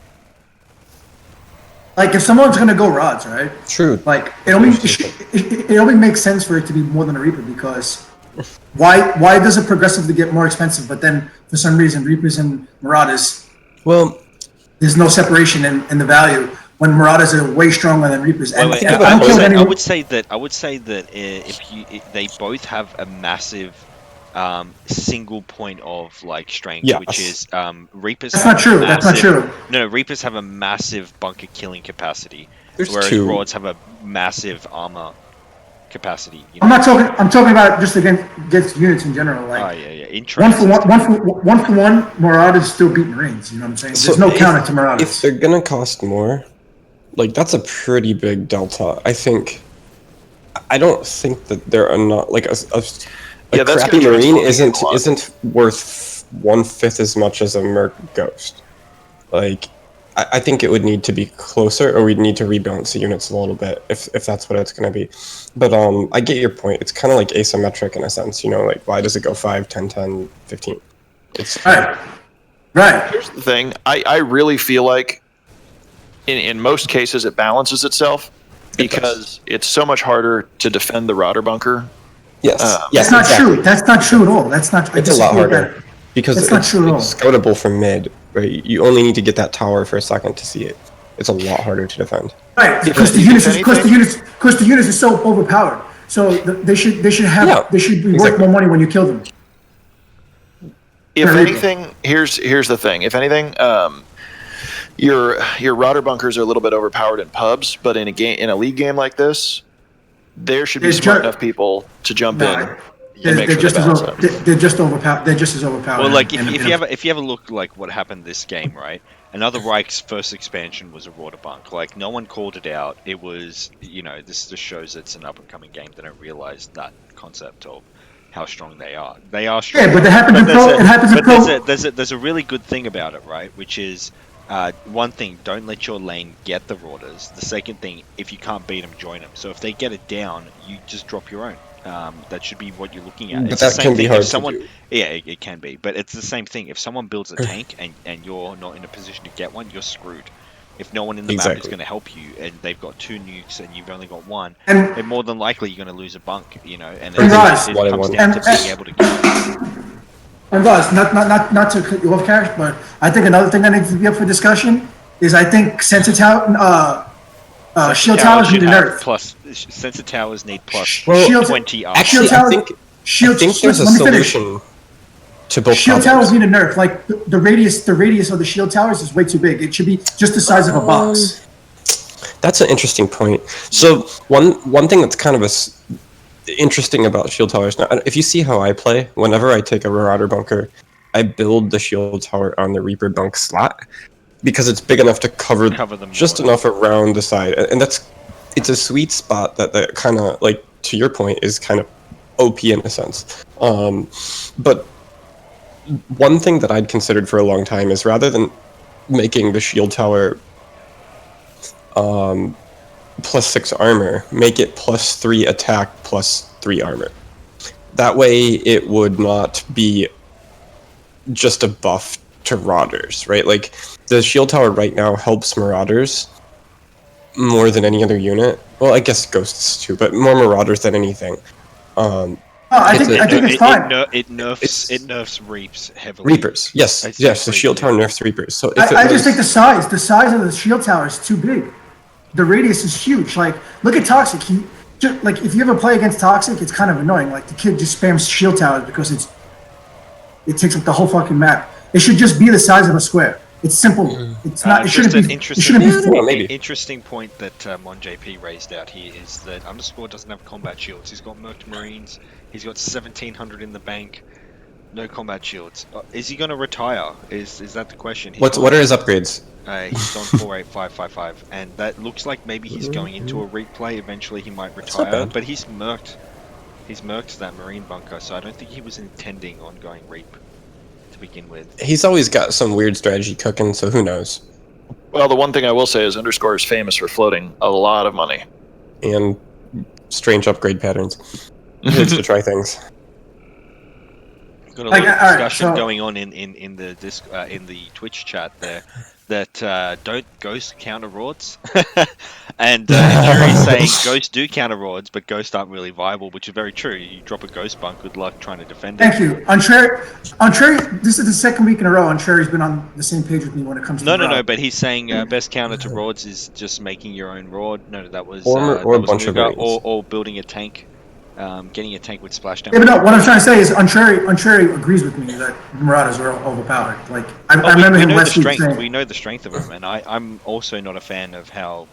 Like if someone's gonna go rods, right? True. Like it only makes sense for it to be more than a Reaper because why does it progressively get more expensive? But then for some reason Reapers and Marauders, Well, there's no separation in the value when Marauders are way stronger than Reapers. And Wait, I I don't would kill say, anyone. I would say that they both have a massive single point of like strength, Yes. which is Reapers. That's have not a true. That's not massive- true. No, Reapers have a massive bunker killing capacity, there's whereas two. Broads have a massive armor capacity. You I'm know? not talking. I'm talking about just against units in general. Like Oh yeah. one for Interesting. one for one, Marauders still beat Marines. You know what I'm saying? There's So no counter to If Marauders. they're gonna cost more, like that's a pretty big delta. I don't think that there are not like a Yeah, that's crappy gonna Marine transform a lot. isn't worth 1/5 as much as a Merc Ghost. Like, I think it would need to be closer, or we'd need to rebalance the units a little bit if that's what it's gonna be. But I get your point. It's kind of like asymmetric in a sense, you know. Like, why does it go 5, 10, 10, 15? It's Right. Here's the thing. I really feel like in most cases it balances itself because it's so much harder to defend the Rauder bunker. yes, yes, That's not exactly. true. That's not true at all. That's not. I It's a lot disagree with harder that. because That's not it's true at all. scoutable from mid. Right, you only need to get that tower for a second to see it. It's a lot harder to defend. Right, If because the anything- units are so overpowered. So they should have Yeah, they should be worth exactly. more money when you kill them. If Very anything, here's the thing. If anything, your Rauder bunkers are a little bit overpowered in pubs, but in a league game like this, there should be They're smart ju- enough people to jump Nah, in and They're, make they're sure just they as balance over, out. they're just overpowered. They're just as overpowered. Well, like in a- if in you a- ever look like what happened this game, right? Another Reich's first expansion was a Rauder bunk. Like no one called it out. It was, you know, this just shows it's an up and coming game. They don't realize that concept of how strong they are. They are strong. Yeah, but it happens in there's pro. a- It happens in But pro. there's a really good thing about it, right? Which is one thing: don't let your lane get the Rauders. The second thing: if you can't beat them, join them. So if they get it down, you just drop your own. That should be what you're looking at. But It's the that same can be thing. hard If to someone, do. yeah, it can be, but it's the same thing. If someone builds a tank and you're not in a position to get one, you're screwed. If no one in the map is Exactly. going to help you, and they've got 2 nukes and you've only got 1, And then more than likely you're going to lose a bunk, you know. And And guys- it One and comes one. down to And- being able to get it. And guys, not to cut you off, Cash, but I think another thing that needs to be up for discussion is I think Sensor Tower, Shield Towers should need a have nerf. plus sensor towers need plus Well, Shield- 20 armor. Actually, Shield Tower- I Shield, think there's a let me finish. solution to both Shield problems. towers need a nerf. Like the radius of the shield towers is way too big. It should be just the size of a box. That's an interesting point. So one thing that's kind of interesting about shield towers now, if you see how I play, whenever I take a Marauder bunker, I build the shield tower on the Reaper bunk slot because it's big enough to cover them just more. enough around the side, and it's a sweet spot that kind of, like, to your point, is kind of OP in a sense. But one thing that I'd considered for a long time is rather than making the shield tower +6 armor, make it +3 attack, +3 armor. That way it would not be just a buff to Marauders, right? Like, the shield tower right now helps Marauders more than any other unit. Well, I guess Ghosts too, but more Marauders than anything. I It's think a- I think it's fine. It nerfs It's- Reaps heavily. Reapers. Yes, I see yes. The Reapers, shield tower yeah. nerfs Reapers. So if I just think the size of the shield tower is too big. The radius is huge. Like, look at Toxic. He just, like, if you ever play against Toxic, it's kind of annoying. Like, the kid just spams shield towers because it takes up the whole fucking map. It should just be the size of a square. It's simple. It's not. It shouldn't be. It shouldn't be full. maybe. Interesting point that Mon JP raised out here is that Underscore doesn't have combat shields. He's got Merc Marines. He's got 1,700 in the bank. No combat shields. Is he going to retire? Is that the question? What are his upgrades? He's on 48555, and that looks like maybe he's going into a replay. Eventually, he might That's not retire, bad. but he's merked. He's merked that Marine bunker, so I don't think he was intending on going Reap to begin with. He's always got some weird strategy cooking, so who knows? Well, the one thing I will say is Underscore is famous for floating a lot of money. And strange upgrade patterns. He likes to try things. Got a Like, lot of alright, discussion so- going on in the Twitch chat there that don't Ghost counter Rords, and Jerry's saying Ghost do counter Rords, but Ghost aren't really viable, which is very true. You drop a Ghost bunk, good luck trying to defend it. Thank you. Ontreri, this is the second week in a row. Ontreri's been on the same page with me when it comes to No, but he's saying best counter to Rords is just making your own Rod. No, that was Or that a was bunch of Nuga, Marines. or building a tank, getting a tank with splashdown. Yeah, but no, what I'm trying to say is Ontreri agrees with me that Marauders are overpowered. Like, I remember him know the last week strength. saying, We know the strength of him, and I'm also not a fan of how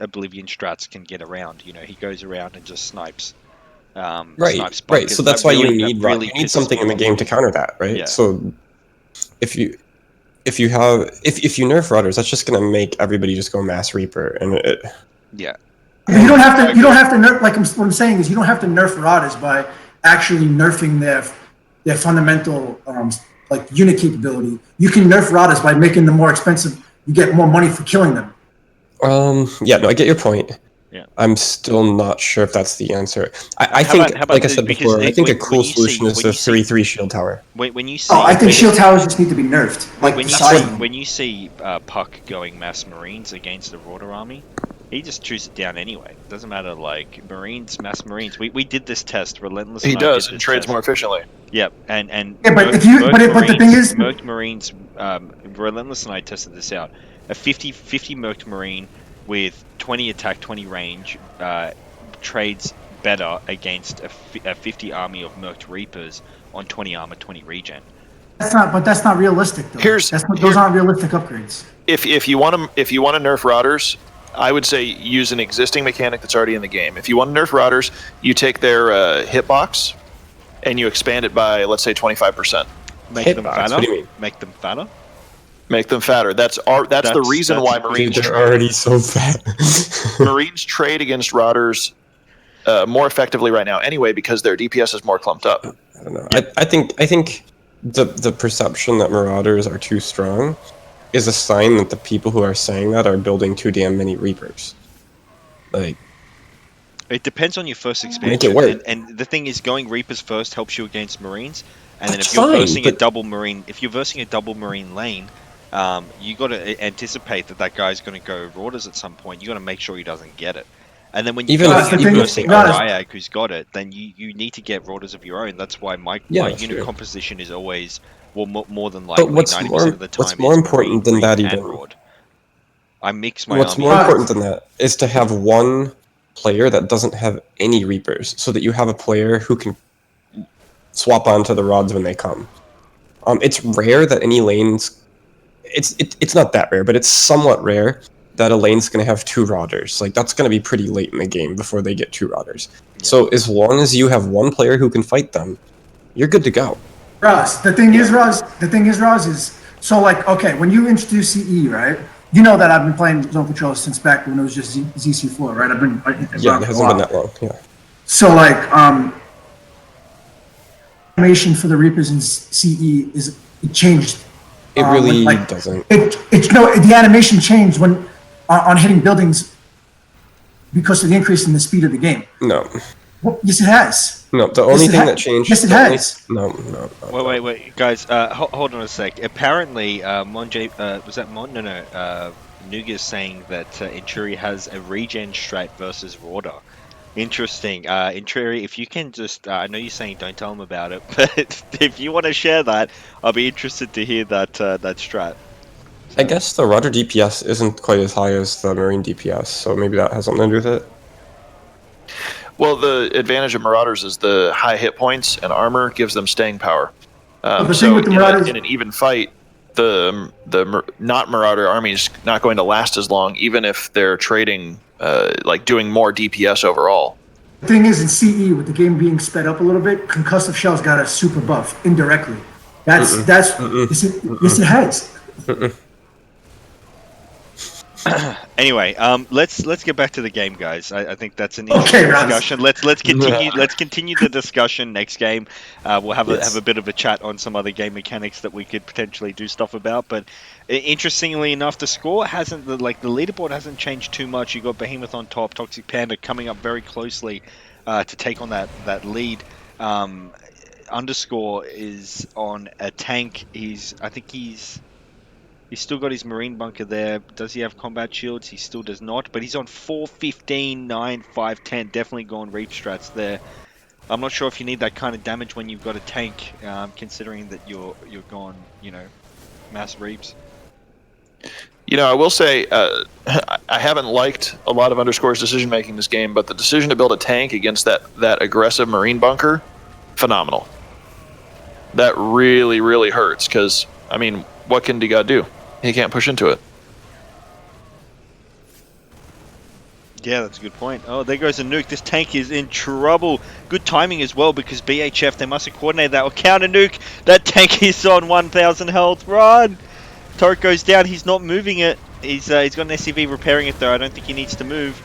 Oblivion strats can get around. You know, he goes around and just snipes. Snipes Right. bunkers. So that's That why really- you that need really you need pisses something me in the off. game to counter that, right? Yeah. So if you nerf Rotters, that's just gonna make everybody just go mass Reaper, and Yeah. you don't have to nerf. Like, what I'm saying is, you don't have to nerf Marauders by actually nerfing their fundamental like unit capability. You can nerf Marauders by making them more expensive. You get more money for killing them. yeah, no, I get your point. Yeah. I'm still not sure if that's the answer. I How think, about like I this? said Because before, I think a when cool you see- solution is when the you see- 3/3 shield tower. When you see, Oh, I think shield towers just need to be nerfed. Like, when you size see them. when you see Puck going mass Marines against the Rorder army, he just chews it down anyway. Doesn't matter, like mass Marines. We did this test. Relentless. He and I does, did and this trades test. more efficiently. Yep, and Yeah, but Merc- if you- Merc but the thing Marines- is- Merc Marines, Relentless and I tested this out. A 50 Merc Marine with 20 attack, 20 range trades better against a 50 army of Merc Reapers on 20 armor, 20 regen. That's not realistic though. Those aren't realistic upgrades. If you want to nerf Rotters, I would say use an existing mechanic that's already in the game. If you want to nerf Rotters, you take their hitbox and you expand it by, let's say, 25%. Make them Hitbox? fatter. What do you mean? Make them fatter. Make them fatter. That's the reason why that's- Marines Dude, they're already so fat. Marines trade against Rotters more effectively right now anyway because their DPS is more clumped up. I don't know. I think the perception that Marauders are too strong is a sign that the people who are saying that are building too damn many Reapers. Like, It depends on your first Make expansion. it work. And the thing is, going Reapers first helps you against Marines. And then That's if you're fine, versing a but- double Marine, lane, you got to anticipate that guy's going to go Rauders at some point. You got to make sure he doesn't get it. And then when you Even go if- and you're the thing versing is- a guys- Ryag who's got it, then you need to get Rauders of your own. That's why my that's unit true. composition is always more than likely but what's 90% more of the time. what's more is important Marine, than that Reap, even? and Raud. I mix my What's army. more important than that is to have one player that doesn't have any Reapers, so that you have a player who can swap onto the rods when they come. It's rare that any lanes. It's not that rare, but it's somewhat rare that a lane's going to have two Rodders. Like, that's going to be pretty late in the game before they get two Rodders. So as long as you have one player who can fight them, you're good to go. Ross, the thing is, Ross, is so, like, okay, when you introduce CE, right? You know that I've been playing Zone Control since back when it was just ZC4, right? I've been Yeah, around it for a hasn't while. been that long. Yeah. So, like, animation for the Reapers in CE it changed. It really like, doesn't. The animation changed when on hitting buildings because of the increase in the speed of the game. No. Well, yes, it has. No, the only it thing ha- that changed. yes, it the only- has. No. Wait, guys. Hold on a sec. Apparently, was that Mon? No. Nuga's saying that Inturi has a regen strat versus Rorder. Interesting. Intrary, if you can just, I know you're saying don't tell them about it, but if you want to share that, I'll be interested to hear that that strat. I guess the Roger DPS isn't quite as high as the Marine DPS, so maybe that has something to do with it. Well, the advantage of Marauders is the high hit points and armor gives them staying power. But the So thing with the Marauders, in an even fight, the not Marauder army is not going to last as long, even if they're trading like doing more DPS overall. the thing is in CE with the game being sped up a little bit, concussive shells got a super buff indirectly. That's yes it has. Anyway, let's get back to the game, guys. I think that's an interesting discussion. Let's continue the discussion next game. We'll have a bit of a chat on some other game mechanics that we could potentially do stuff about. But interestingly enough, the score hasn't the leaderboard hasn't changed too much. You got Behemoth on top, Toxic Panda coming up very closely to take on that lead. Underscore is on a tank. I think he's still got his Marine bunker there. Does he have combat shields? He still does not. But he's on 4, 15, 9, 5, 10. Definitely going reap strats there. I'm not sure if you need that kind of damage when you've got a tank, considering that you're going, mass reaps. I will say I haven't liked a lot of Underscore's decision making this game, but the decision to build a tank against that aggressive Marine bunker, phenomenal. That really, really hurts because, what can D-God do? He can't push into it. Yeah, that's a good point. Oh, there goes a nuke. This tank is in trouble. Good timing as well because BHF, they must have coordinated that. Or counter nuke. That tank is on 1,000 health. Run! Turret goes down. He's not moving it. He's got an SCV repairing it though. I don't think he needs to move.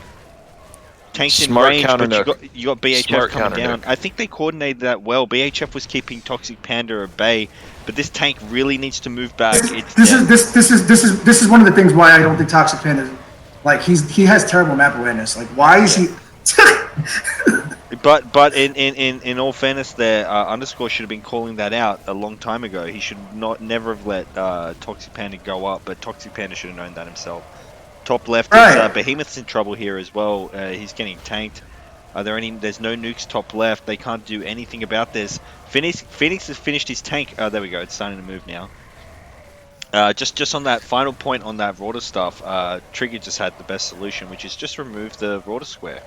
Tank's in range, but you got BHF coming down. I think they coordinated that well. BHF was keeping Toxic Panda at bay, but this tank really needs to move back. This is one of the things why I don't think Toxic Panda, he has terrible map awareness. Like, why is he? But in all fairness, there Underscore should have been calling that out a long time ago. He should never have let Toxic Panda go up, but Toxic Panda should have known that himself. Top left is Behemoth's in trouble here as well. He's getting tanked. There's no nukes top left. They can't do anything about this. Phoenix has finished his tank. Oh, there we go. It's starting to move now. Just on that final point on that Rorder stuff, Trigger just had the best solution, which is just remove the Rorder square.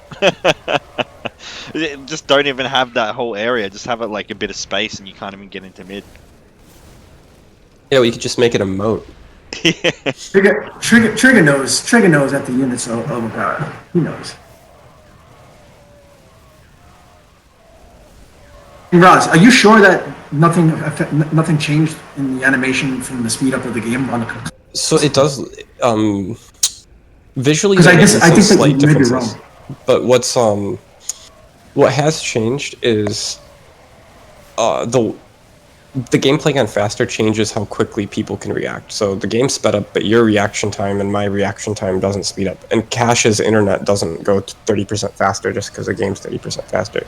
Just don't even have that whole area. Just have it like a bit of space, and you can't even get into mid. Yeah, we could just make it a moat. Trigger knows that the units are overpowered. He knows. Roz, are you sure that nothing changed in the animation from the speed up of the game on the? So it does visually. Because I think that slight you may be wrong. differences. But what has changed is the game playing on faster changes how quickly people can react. So the game sped up, but your reaction time and my reaction time doesn't speed up. And Cash's internet doesn't go 30% faster just because the game's 30% faster.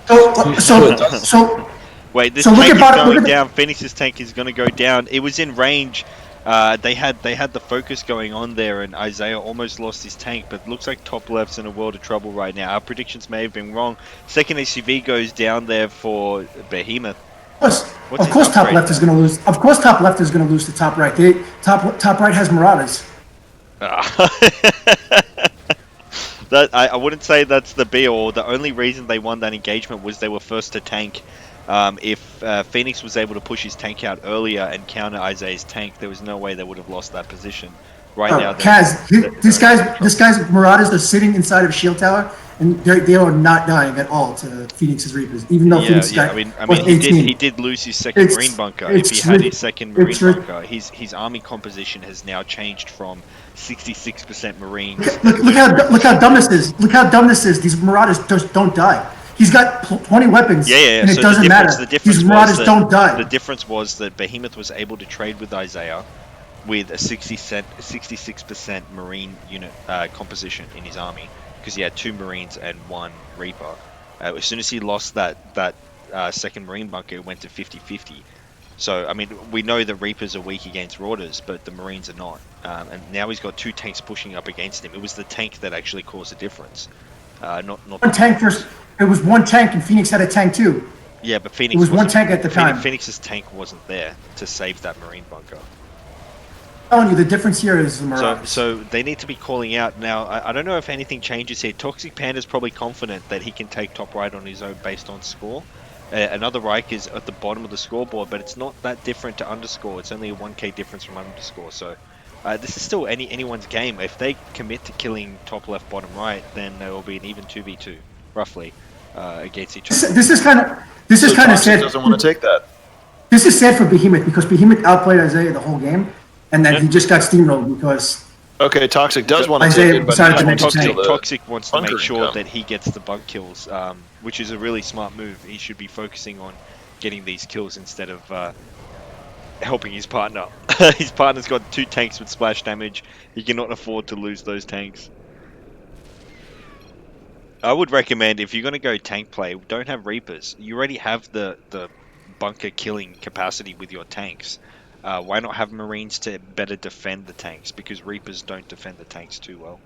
Wait, this tank is going down. Phoenix's tank is going to go down. It was in range. They had the focus going on there, and Isaiah almost lost his tank, but looks like top left's in a world of trouble right now. Our predictions may have been wrong. Second SUV goes down there for Behemoth. Of course, top left is going to lose. Of course, top left is going to lose to top right. Top right has Marauders. I wouldn't say that's the be-all. The only reason they won that engagement was they were first to tank. If Phoenix was able to push his tank out earlier and counter Isaiah's tank, there was no way they would have lost that position. Right now, Kaz, this guy's Marauders are sitting inside of a shield tower, and they are not dying at all to Phoenix's Reapers, even though Phoenix he did lose his second Marine bunker. If he had his second Marine bunker, his army composition has now changed from 66% Marines. Look how dumb this is. Look how dumb this is. These Marauders just don't die. He's got 20 weapons, and it doesn't matter. These Marauders don't die. The difference was that Behemoth was able to trade with Isaiah with a 66% Marine unit composition in his army, because he had 2 Marines and 1 Reaper. As soon as he lost that second Marine bunker, it went to 50-50. So, we know the Reapers are weak against Rauders, but the Marines are not. And now he's got 2 tanks pushing up against him. It was the tank that actually caused the difference. Not one tank It was one tank, and Phoenix had a tank too. Yeah, but Phoenix It was one wasn't- tank at the time. Phoenix's tank wasn't there to save that marine bunker. I'm telling you, the difference here is the Mirage. So they need to be calling out now. I don't know if anything changes here. Toxic Panda's probably confident that he can take top right on his own based on score. Another Reich is at the bottom of the scoreboard, but it's not that different to underscore. It's only a 1k difference from underscore. So this is still anyone's game. If they commit to killing top left, bottom right, then there will be an even 2v2 roughly against each other. This is kind of Toxic sad. doesn't want to take that. This is sad for Behemoth because Behemoth outplayed Isaiah the whole game, and then he just got steamrolled because Okay, Toxic does want to Isaiah take it, but decided to he make a wants tank. to the Toxic wants to bunker make sure income. that he gets the bug kills, which is a really smart move. He should be focusing on getting these kills instead of helping his partner. His partner's got 2 tanks with splash damage. He cannot afford to lose those tanks. I would recommend, if you're going to go tank play, don't have Reapers. You already have the bunker killing capacity with your tanks. Why not have Marines to better defend the tanks? Because Reapers don't defend the tanks too well.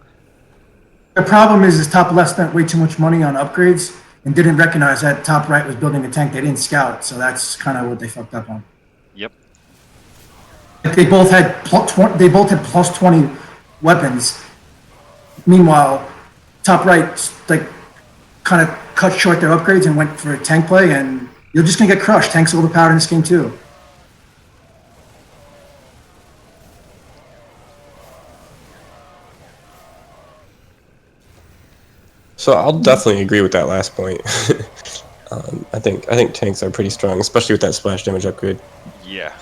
The problem is top left spent way too much money on upgrades and didn't recognize that top right was building a tank. They didn't scout, so that's kind of what they fucked up on. Yep. Like they both had plus 20 weapons. Meanwhile, top right like kind of cut short their upgrades and went for tank play, and you're just gonna get crushed. Tanks are overpowered in this game too. So I'll definitely agree with that last point. I think tanks are pretty strong, especially with that splash damage upgrade. Yeah.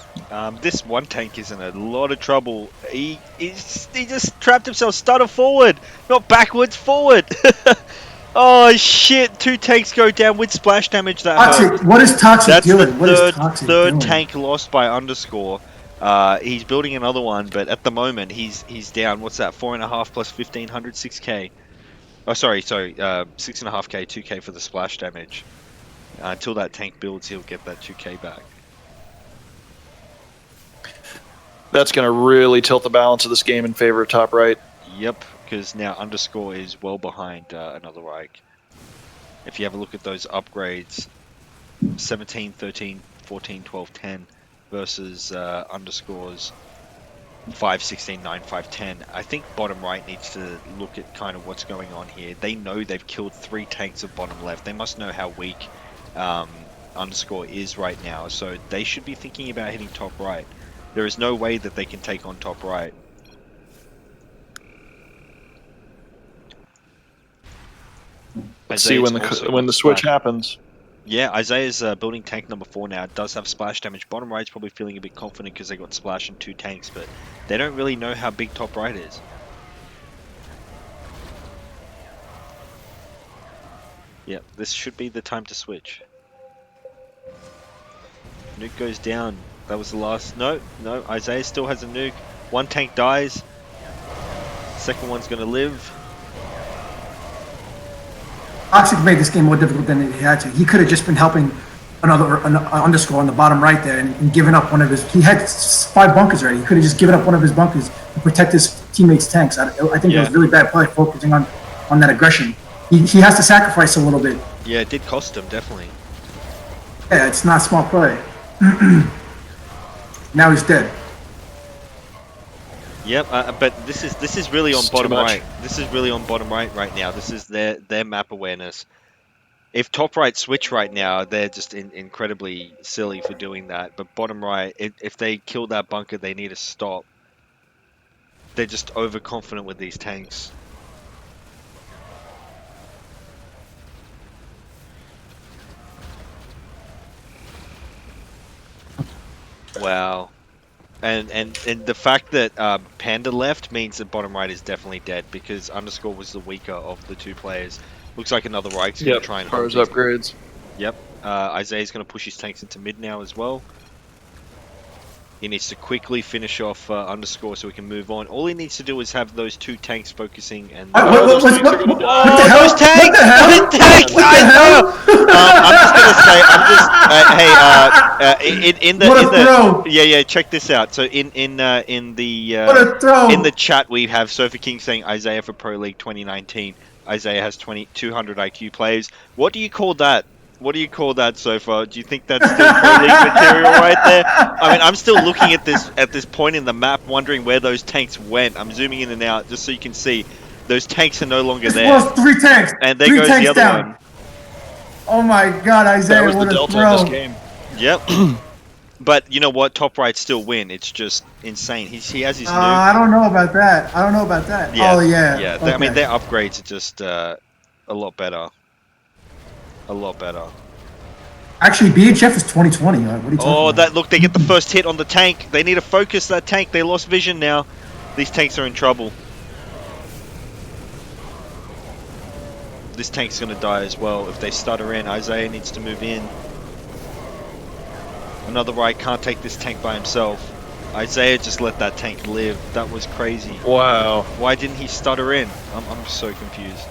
This one tank is in a lot of trouble. He just trapped himself. Started forward, not backwards, forward. Oh shit! 2 tanks go down with splash damage. That hurt. Toxic. What is Toxic That's doing? the What is Toxic third doing? tank lost by underscore. He's building another one, but at the moment he's down. What's that? 4.5 plus 1500, 6k. Oh, sorry, 6.5k, 2k for the splash damage. Until that tank builds, he'll get that 2k back. That's going to really tilt the balance of this game in favor of top right. Yep, because now underscore is well behind another Reich. If you have a look at those upgrades, 17, 13, 14, 12, 10 versus underscores 5, 16, 9, 5, 10. I think bottom right needs to look at kind of what's going on here. They know they've killed 3 tanks of bottom left. They must know how weak underscore is right now, so they should be thinking about hitting top right. There is no way that they can take on top right. Let's see when the switch happens. Yeah, Isaiah's building tank number 4 now. It does have splash damage. Bottom right's probably feeling a bit confident because they got splash and 2 tanks, but they don't really know how big top right is. Yep, this should be the time to switch. Nuke goes down. That was the last. No, Isaiah still has a nuke. 1 tank dies. Second one's gonna live. Toxic made this game more difficult than he had to. He could have just been helping an underscore on the bottom right there and given up one of his. He had 5 bunkers already. He could have just given up one of his bunkers to protect his teammates' tanks. I think it was really bad play focusing on that aggression. He has to sacrifice a little bit. Yeah, it did cost him, definitely. Yeah, it's not smart play. Now he's dead. Yep, but this is really on It's bottom too much. right. This is really on bottom right now. This is their map awareness. If top right switch right now, they're just incredibly silly for doing that. But bottom right, if they kill that bunker, they need to stop. They're just overconfident with these tanks. Wow. And the fact that Panda left means that bottom right is definitely dead because underscore was the weaker of the 2 players. Looks like another Reich's going to try and hold Pros these. upgrades. Yep. Isaiah's going to push his tanks into mid now as well. He needs to quickly finish off underscore so we can move on. All he needs to do is have those 2 tanks focusing and... What the hell? Those tanks! What the hell? Those tanks! I know! I'm just gonna say, in What a the throw! yeah, check this out. So in What a throw! in the chat we have Sofa King saying Isaiah for Pro League 2019. Isaiah has 200 IQ players. What do you call that? What do you call that so far? Do you think that's still pro league material right there? I mean, I'm still looking at this point in the map, wondering where those tanks went. I'm zooming in and out just so you can see those tanks are no longer Just there. lost 3 tanks. And there 3 goes tanks the other down. one. Oh my God, Isaiah! That was the what a delta throw. in this game. Yep. But you know what? Top right still win. It's just insane. He has his nuke. I don't know about that. Yeah, Oh yeah. Yeah. Okay. I mean, their upgrades are just a lot better. A lot better. Actually, BHF is 2020. What are you talking Oh, about? look, they get the first hit on the tank. They need to focus that tank. They lost vision now. These tanks are in trouble. This tank's going to die as well if they stutter in. Isaiah needs to move in. Another right can't take this tank by himself. Isaiah just let that tank live. That was crazy. Wow. Why didn't he stutter in? I'm so confused.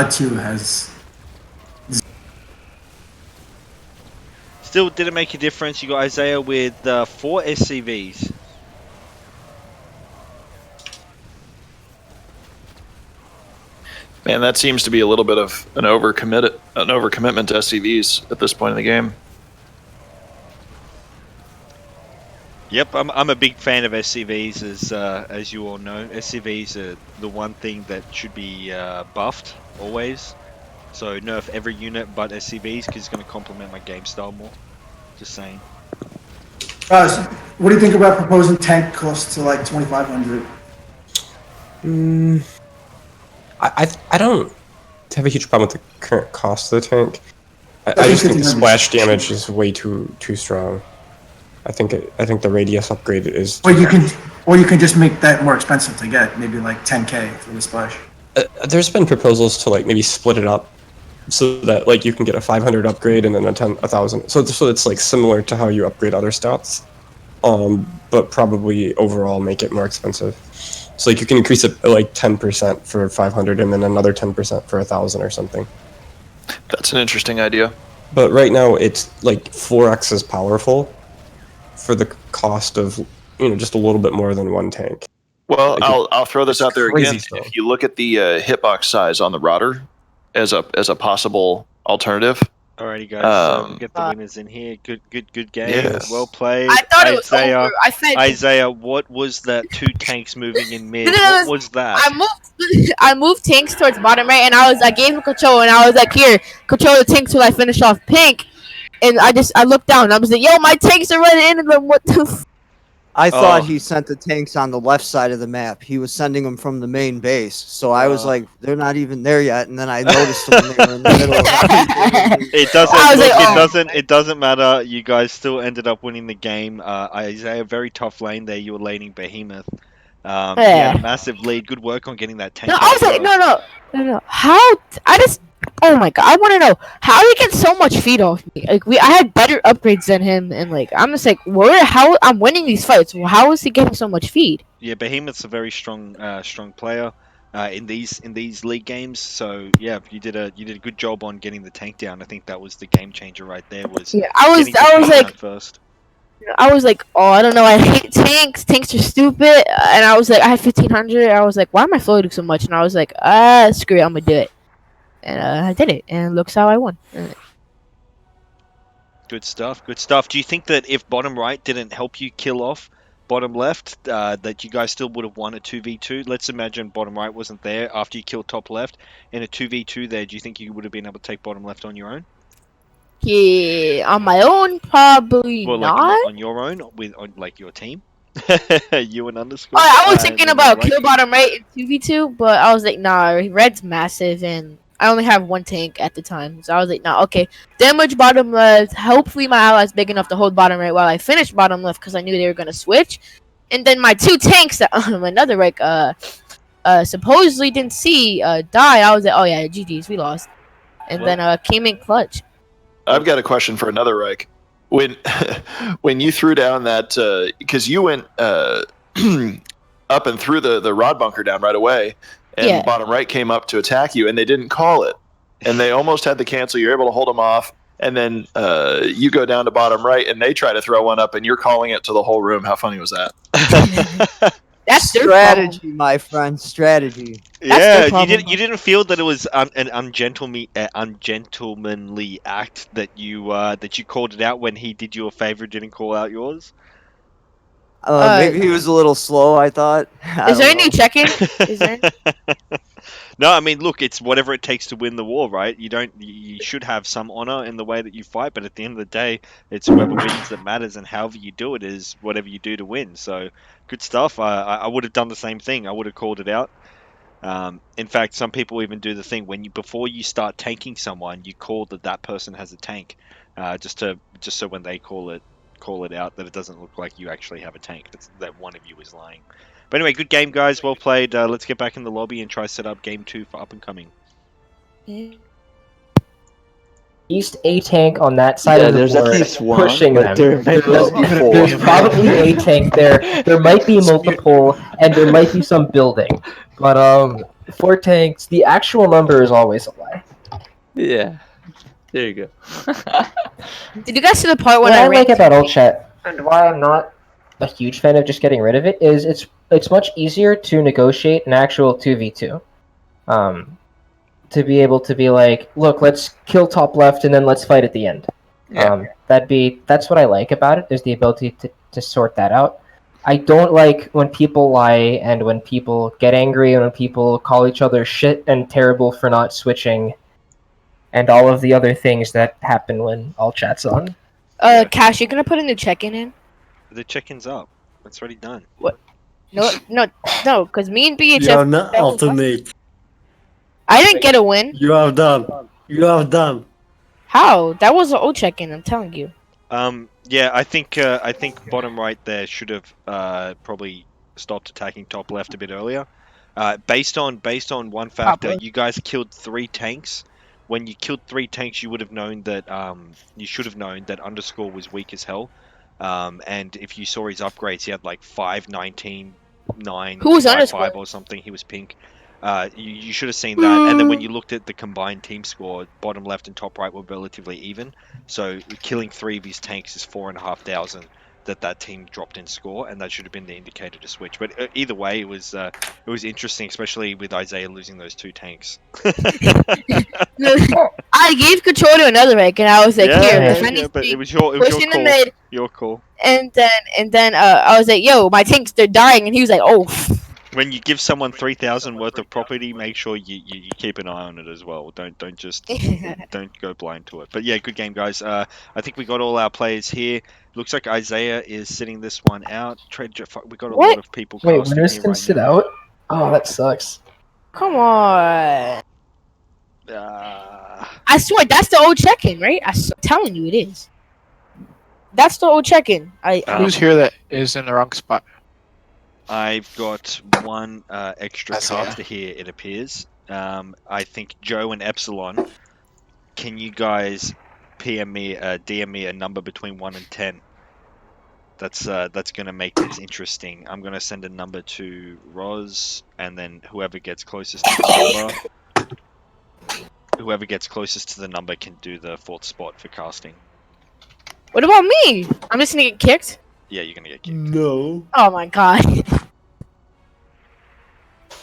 Two has. Still didn't make a difference. You got Isaiah with 4 SCVs. Man, that seems to be a little bit of an overcommitment to SCVs at this point in the game. Yep, I'm a big fan of SCVs, as you all know. SCVs are the one thing that should be buffed always. So nerf every unit but SCVs because it's going to complement my game style more. Just saying. So what do you think about proposing tank costs to like 2,500? I don't have a huge problem with the current cost of the tank. I just think the splash damage is way too strong. I think the radius upgrade is. Or you can just make that more expensive to get, maybe like 10K for the splash. There's been proposals to like maybe split it up, so that like you can get a 500 upgrade and then a 1,000. So it's like similar to how you upgrade other stats, but probably overall make it more expensive. So like you can increase it like 10% for 500 and then another 10% for 1,000 or something. That's an interesting idea. But right now it's like 4x as powerful for the cost of just a little bit more than one tank. Well, Like, I'll throw this out there again. stuff. If you look at the hitbox size on the Rotter as a possible alternative, Alrighty, guys. Get the winners in here. Good game. Yes. Well played. I thought it was Isaiah, over. I said Isaiah, what was that? 2 tanks moving in mid. No, What was that? I moved tanks towards bottom right, and I gave him control, and I was like, here, control the tanks till I finish off pink. And I looked down, and I was like, yo, my tanks are running into them. What the? I thought Oh. he sent the tanks on the left side of the map. He was sending them from the main base. So I was like, they're not even there yet. And then I noticed them when they were in the middle of the It doesn't. I was Look, like, oh. It doesn't matter. You guys still ended up winning the game. Isaiah, very tough lane there. You were laning Behemoth. He had Yeah. a massive lead. Good work on getting that tank. No, out I was like, first. no. How? Oh my god, I want to know how he gets so much feed off me. Like I had better upgrades than him, and like I'm just like, how I'm winning these fights? Well, how is he getting so much feed? Yeah, Behemoth's a very strong player in these league games. So yeah, you did a good job on getting the tank down. I think that was the game changer right there. Yeah, I was like first. oh, I don't know, I hate tanks. Tanks are stupid, and I was like, I had 1,500. I was like, why am I floating so much? And I was like, screw it, I'm gonna do it. And I did it, and looks how I won. Good stuff. Good stuff. Do you think that if bottom right didn't help you kill off bottom left, that you guys still would have won a 2v2? Let's imagine bottom right wasn't there after you killed top left in a 2v2 there. Do you think you would have been able to take bottom left on your own? Yeah, on my own, probably Well, not. like not on your own, on like your team. You and underscore. I was thinking then about like- kill bottom right in 2v2, but I was like, nah, red's massive, and I only have one tank at the time. So I was like, nah, okay. Damage bottom left. Hopefully my ally's big enough to hold bottom right while I finish bottom left, because I knew they were going to switch. And then my 2 tanks that another right supposedly didn't see die. I was like, oh yeah, GG's, we lost. And then came in clutch. I've got a question for another Reich. When you threw down that, because you went up and threw the rod bunker down right away, and Yeah. bottom right came up to attack you, and they didn't call it. and they almost had the cancel. You're able to hold them off, and then you go down to bottom right, and they try to throw one up, and you're calling it to the whole room. How funny was that? That's their problem. Strategy, my friend. Strategy. their Yeah, problem. you didn't feel that it was an ungentlemanly act that you called it out when he did you a favor, didn't call out yours. Maybe he was a little slow. I thought. Is there any check-in? Is there? No, I mean, look, it's whatever it takes to win the war, right? You should have some honor in the way that you fight, but at the end of the day, it's whoever wins that matters, and however you do it is whatever you do to win. So, good stuff. I would have done the same thing. I would have called it out. In fact, some people even do the thing when before you start tanking someone, you call that person has a tank, just so when they call it out that it doesn't look like you actually have a tank. That one of you is lying. But anyway, good game, guys. Well played. Let's get back in the lobby and try set up game 2 for up and coming. Least a tank on that side of the there's board at least one, pushing but them. there might be four. There's probably a tank there. There might be multiple, and there might be some building. But 4 tanks. The actual number is always a lie. Yeah. There you go. Did you guys see the part when What I ran? like about ult chat and why I'm not a huge fan of just getting rid of it is it's much easier to negotiate an actual 2v2. To be able to be like, look, let's kill top left and then let's fight at the end. Yeah. That's what I like about it, is the ability to sort that out. I don't like when people lie and when people get angry and when people call each other shit and terrible for not switching and all of the other things that happen when all chat's on. Cash, you're gonna put a new check-in in? The check-in's up. It's already done. No, because me and BHF. You are not ultimate. I didn't get a win. You are done. You are done. How? That was an old check-in. I'm telling you. Yeah, I think bottom right there should have probably stopped attacking top left a bit earlier. Based on one factor, Probably. you guys killed 3 tanks. When you killed 3 tanks, you would have known that you should have known that underscore was weak as hell. And if you saw his upgrades, he had like 5, 19, 9, Who was 5, underscore? 5 or something. He was pink. You should have seen that. And then when you looked at the combined team score, bottom left and top right were relatively even. So killing 3 of his tanks is 4,500 that team dropped in score, and that should have been the indicator to switch. But either way, it was interesting, especially with Isaiah losing those 2 tanks. I gave control to another egg, and I was like, "Here, defend these but three, it was your push in the call. mid." Your call. And then I was like, "Yo, my tanks, they're dying," and he was like, "Oh." When you give someone 3,000 worth of property, make sure you keep an eye on it as well. Don't just don't go blind to it. But yeah, good game, guys. I think we got all our players here. Looks like Isaiah is sitting this one out. We got a lot of people. Wait, casting winners here can right sit now. out? Oh, that sucks. Come on. Uh, I swear, that's the old check-in, right? I'm telling you, it is. That's the old check-in. Who's here that is in the wrong spot? I've got one extra That's all. caster here, it appears. I think Joe and Epsilon. Can you guys DM me a number between 1 and 10? That's gonna make this interesting. I'm gonna send a number to Roz, and then whoever gets closest to the number can do the 4th spot for casting. What about me? I'm just gonna get kicked? Yeah, you're gonna get kicked. No. Oh my god.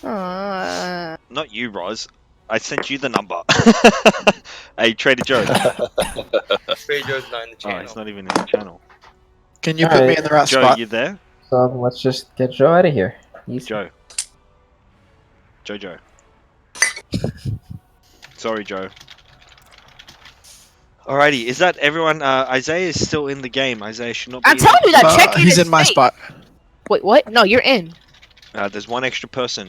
Not you, Roz. I sent you the number. Hey, Trader Joe. Trader Joe's not in the Oh, channel. he's not even in the channel. Can you put me in the right Joe, spot? you there? So let's just get Joe out of here. Easy. Joe. Jojo. Sorry, Joe. Alrighty, is that everyone? Isaiah is still in the game. Isaiah should not be. I'm telling you that check-in He's is in my fake. spot. Wait, what? No, you're in. There's one extra person.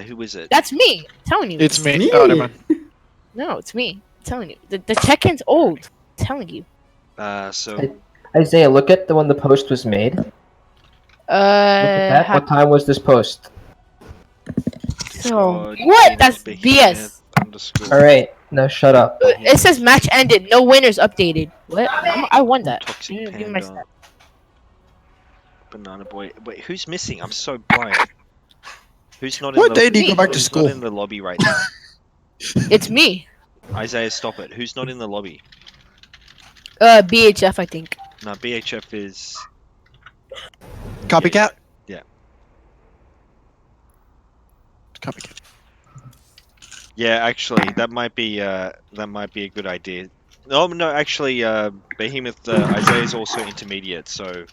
Who is it? That's me. I'm telling you. It's me. Me? Oh, never mind. No, it's me. I'm telling you. The check-in's old. I'm telling you. So Isaiah, look at when the post was made. Look at that. What time was this post? So what? That's BS. Underscore. All right, now shut up. It says match ended. No winners updated. What? I won that. Toxic Give me my Panda. stat. Banana Boy. Wait, who's missing? I'm so blind. Who's not What in the day do you go back to who's school? not in the lobby right now? It's me. Isaiah, stop it. Who's not in the lobby? BHF, I think. No, BHF is Copycat. Yeah. Copycat. Yeah, actually, that might be a good idea. No, no, actually, Behemoth Isaiah is also intermediate, so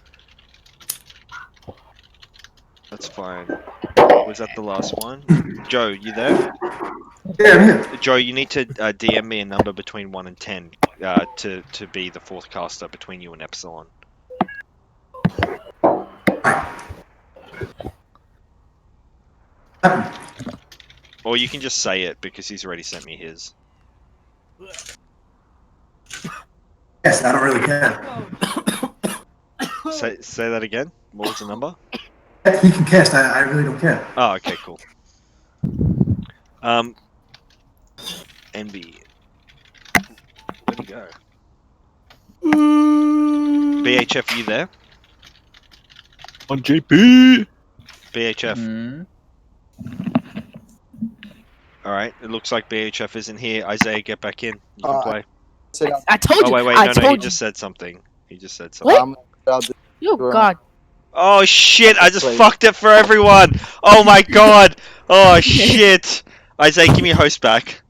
that's fine. Was that the last one? Joe, you there? Yeah, I'm here. Joe, you need to DM me a number between 1 and 10 to be the fourth caster between you and Epsilon. Or you can just say it because he's already sent me his. Yes, I don't really care. Say that again. What was the number? He can cast. I really don't care. Oh, okay, cool. NB. Where'd he go? BHF, you there? On JP. BHF. Alright, it looks like BHF isn't here. Isaiah, get back in. You can play. I told you. Oh, wait, I no, told he you. just said something. He just said something. What? Oh God. Oh shit, I just fucked it for everyone! Oh my god! Oh shit! Isaiah, give me a host back.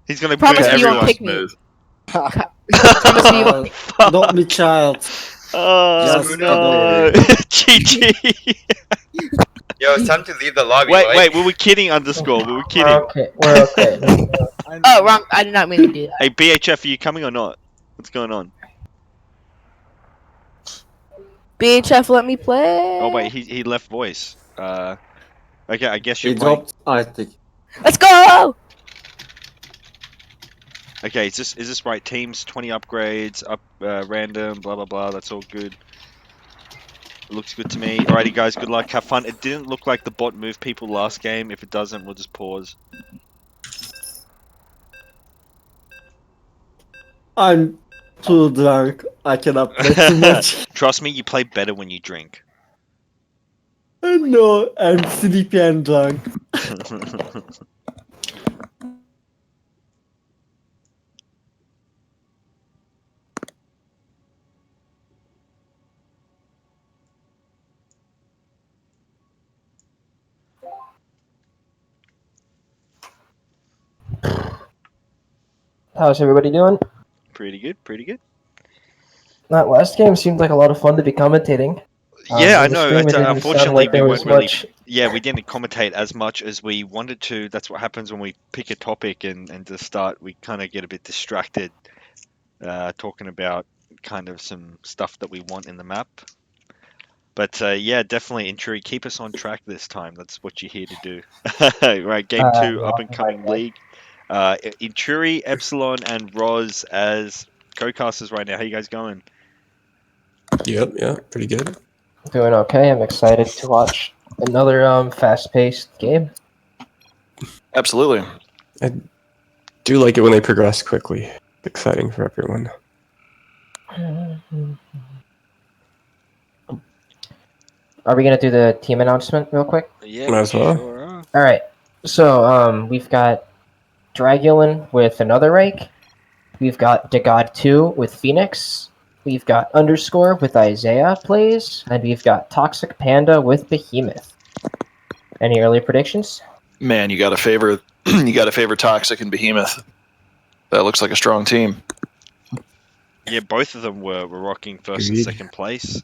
He's gonna boot Promise me you won't everyone. pick me. Promise me you won't. Not me, child. Oh Just no! GG! Yo, it's time to leave the lobby. Wait, like. wait, we were kidding underscore. We were kidding. We're okay. Oh, wrong. I did not mean to do that. Hey, BHF, are you coming or not? What's going on? BHF, let me play. Oh wait, he left voice. Okay, I guess He you're playing. dropped, I think. Let's go. Okay, is this right? Teams, 20 upgrades, up random, blah blah blah. That's all good. It looks good to me. Alrighty, guys, good luck. Have fun. It didn't look like the bot moved people last game. If it doesn't, we'll just pause. I'm too drunk. I cannot play too much. Trust me, you play better when you drink. I know, I'm sleepy and drunk. How's everybody doing? Pretty good, pretty good. That last game seemed like a lot of fun to be commentating. Yeah, I on the know. stream, it didn't sound Unfortunately, like there we was weren't really. much. Yeah, we didn't commentate as much as we wanted to. That's what happens when we pick a topic and to start, we kind of get a bit distracted, talking about kind of some stuff that we want in the map. But yeah, definitely Inturi, keep us on track this time. That's what you're here to do. Right, game 2, up and coming league. Inturi, Epsilon, and Roz as co-casters right now. How you guys going? Yep, yeah, pretty good. Doing okay. I'm excited to watch another fast-paced game. Absolutely. I do like it when they progress quickly. It's exciting for everyone. Are we gonna do the team announcement real quick? Yeah, Might as well. sure are. All right. So we've got Dragulin with another rake. We've got Degod 2 with Phoenix. We've got Underscore with Isaiah plays, and we've got Toxic Panda with Behemoth. Any early predictions? Man, you got to favor Toxic and Behemoth. That looks like a strong team. Yeah, both of them were rocking first and Agreed. second place.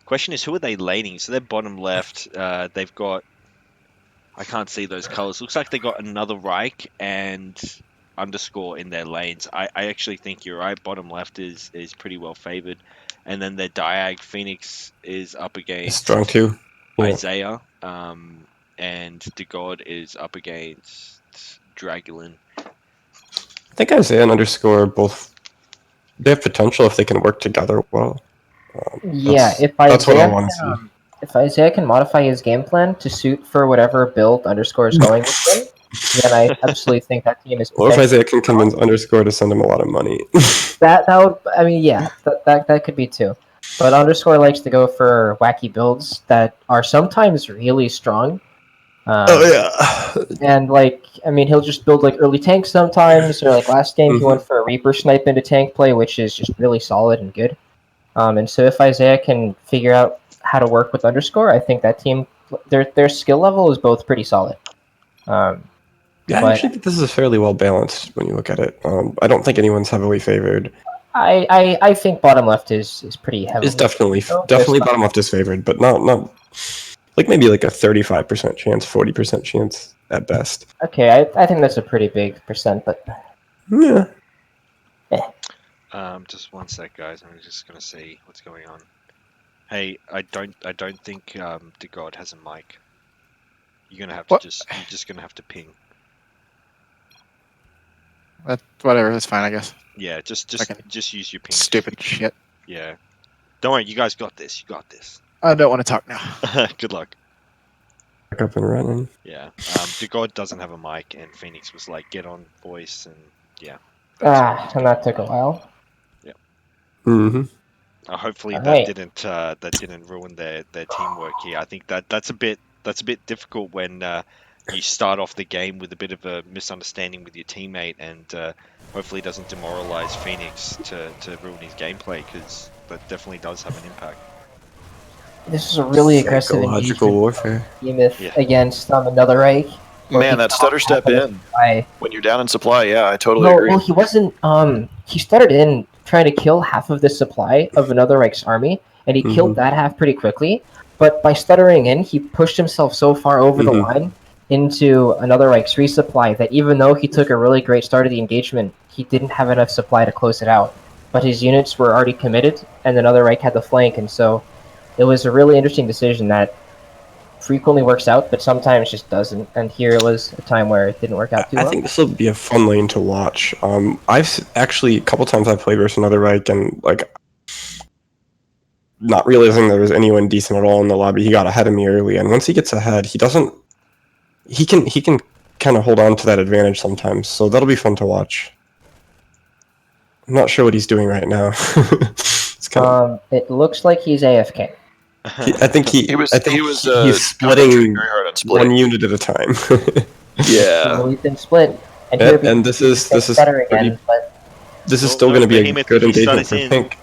Question is, who are they laning? So they're bottom left. They've got... I can't see those colors. Looks like they got another Reich and Underscore in their lanes. I actually think you're right. Bottom left is pretty well favored. And then their Diag Phoenix is up against Strong too. Yeah. Isaiah. And DeGod is up against Dragulin. I think Isaiah and Underscore both, they have potential if they can work together well. Yeah, That's what I want to see. If Isaiah can modify his game plan to suit for whatever build Underscore is going with him, then I absolutely think that team is. Or if Isaiah can convince Underscore to send him a lot of money. That would, I mean, yeah, that could be too. But Underscore likes to go for wacky builds that are sometimes really strong, yeah. And like, I mean, he'll just build like early tanks sometimes, or like last game he went for a Reaper snipe into tank play, which is just really solid and good. And so if Isaiah can figure out how to work with underscore, I think that team, their skill level is both pretty solid. Yeah, I but actually think this is fairly well balanced when you look at it. I don't think anyone's heavily favored. I think bottom left is pretty heavily. It's definitely There's bottom left is favored, but not like maybe like a 35% chance, 40% chance at best. Okay, I think that's a pretty big percent, but Yeah. Just one sec, guys. I'm just gonna see what's going on. Hey, I don't think the God has a mic. You're gonna have to What? you're just gonna have to ping. Whatever, that's fine, I guess. Yeah, just use your ping. Stupid shit. Yeah. Don't worry, you guys got this. You got this. I don't want to talk now. Good luck. Back up and running. Yeah. The God doesn't have a mic, and Phoenix was like, "Get on voice," and yeah. and that took a while. Mm-hmm. Hopefully Alright. that didn't ruin their teamwork here. I think that's a bit difficult when you start off the game with a bit of a misunderstanding with your teammate, and hopefully it doesn't demoralize Phoenix to ruin his gameplay, because that definitely does have an impact. This is a really aggressive Psychological engagement warfare. Behemoth against another Reich. Man, that stutter step in when you're down in supply. Yeah, I totally No, agree. well, he wasn't. He stuttered in trying to kill half of the supply of another Reich's army, and he killed that half pretty quickly. But by stuttering in, he pushed himself so far over the line into another Reich's resupply that even though he took a really great start of the engagement, he didn't have enough supply to close it out. But his units were already committed, and another Reich had the flank, and so it was a really interesting decision that frequently works out, but sometimes just doesn't. And here it was a time where it didn't work out too well. I think this will be a fun lane to watch. I've actually a couple times I've played versus another Reich, and like not realizing there was anyone decent at all in the lobby, he got ahead of me early, and once he gets ahead, he can kind of hold on to that advantage sometimes. So that'll be fun to watch. I'm not sure what he's doing right now. It's kind of, it looks like he's AFK. I think he's splitting very hard on splitting. one unit at a time. Yeah. We've been split. And this is better pretty, again, but this is still going to be a Behemoth, good if he engagement stutters for in- Pink.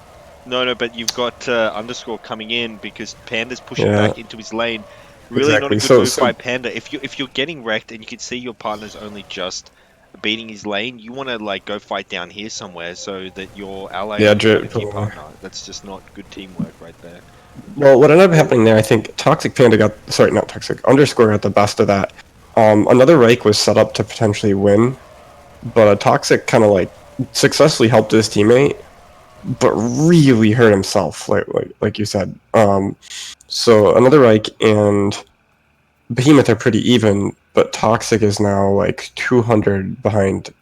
No, but you've got underscore coming in because Panda's pushing Yeah. back into his lane. Really not a Exactly. good move So- by Panda. If you're getting wrecked and you can see your partner's only just beating his lane, you want to like go fight down here somewhere so that your ally Yeah, can pull keep away. partner. That's just not good teamwork right there. Well, what ended up happening there, I think Toxic Panda not Toxic, Underscore got the best of that. Another Reich was set up to potentially win, but Toxic kind of like successfully helped his teammate, but really hurt himself, like you said. So another Reich and Behemoth are pretty even, but Toxic is now like 200 behind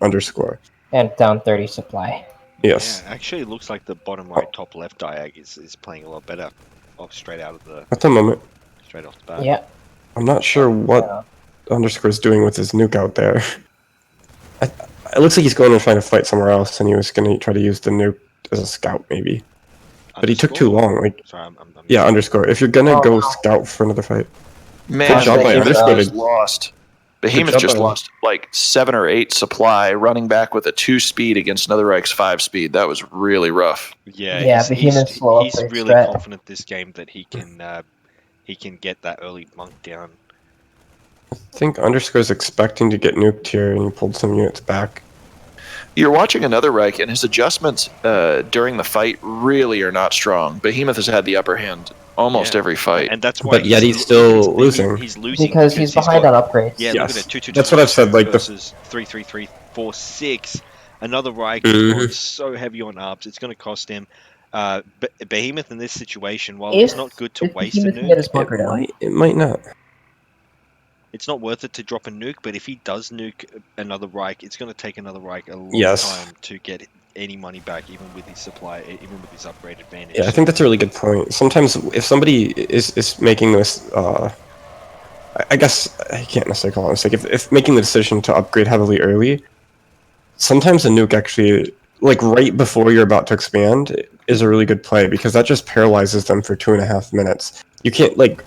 Underscore. and down 30 supply. Yes. Yeah, actually, it looks like the bottom right, top left diag is playing a lot better, straight out of the At the moment, straight off the bat. Yeah. I'm not sure what Underscore's doing with his nuke out there. It looks like he's going to try to fight somewhere else, and he was going to try to use the nuke as a scout, maybe. But he took too long. Like, Sorry, I'm yeah, Underscore. If you're gonna go scout for another fight, Man, good job by Behemoth Underscore. just lost. Behemoth job just by- lost like 7 or 8 supply, running back with a 2 speed against another Reich's 5 speed. That was really rough. Yeah, Behemoth's slow up he's for really strat. confident this game that he can get that early monk down. I think Underscore's expecting to get nuked here, and he pulled some units back. You're watching another Reich, and his adjustments during the fight really are not strong. Behemoth has had the upper hand almost every fight. And that's why But yet he's still losing. He's losing Because he's behind got, on upgrades. Yeah, Yes. look at it. 2-2-2 That's what I've said, like, the- versus 3-3-3-4-6. Another Reich is going so heavy on ups. It's going to cost him. Behemoth in this situation, while it's not good to waste a Behemoth can get nuke, his bunker down. It might not. it's not worth it to drop a nuke. But if he does nuke another Reich, it's going to take another Reich a long Yes. time to get any money back, even with his supply, even with his upgrade advantage. Yeah, I think that's a really good point. Sometimes if somebody is making this, I guess I can't necessarily call it a mistake. If making the decision to upgrade heavily early, sometimes a nuke actually, like right before you're about to expand, is a really good play because that just paralyzes them for 2.5 minutes. You can't like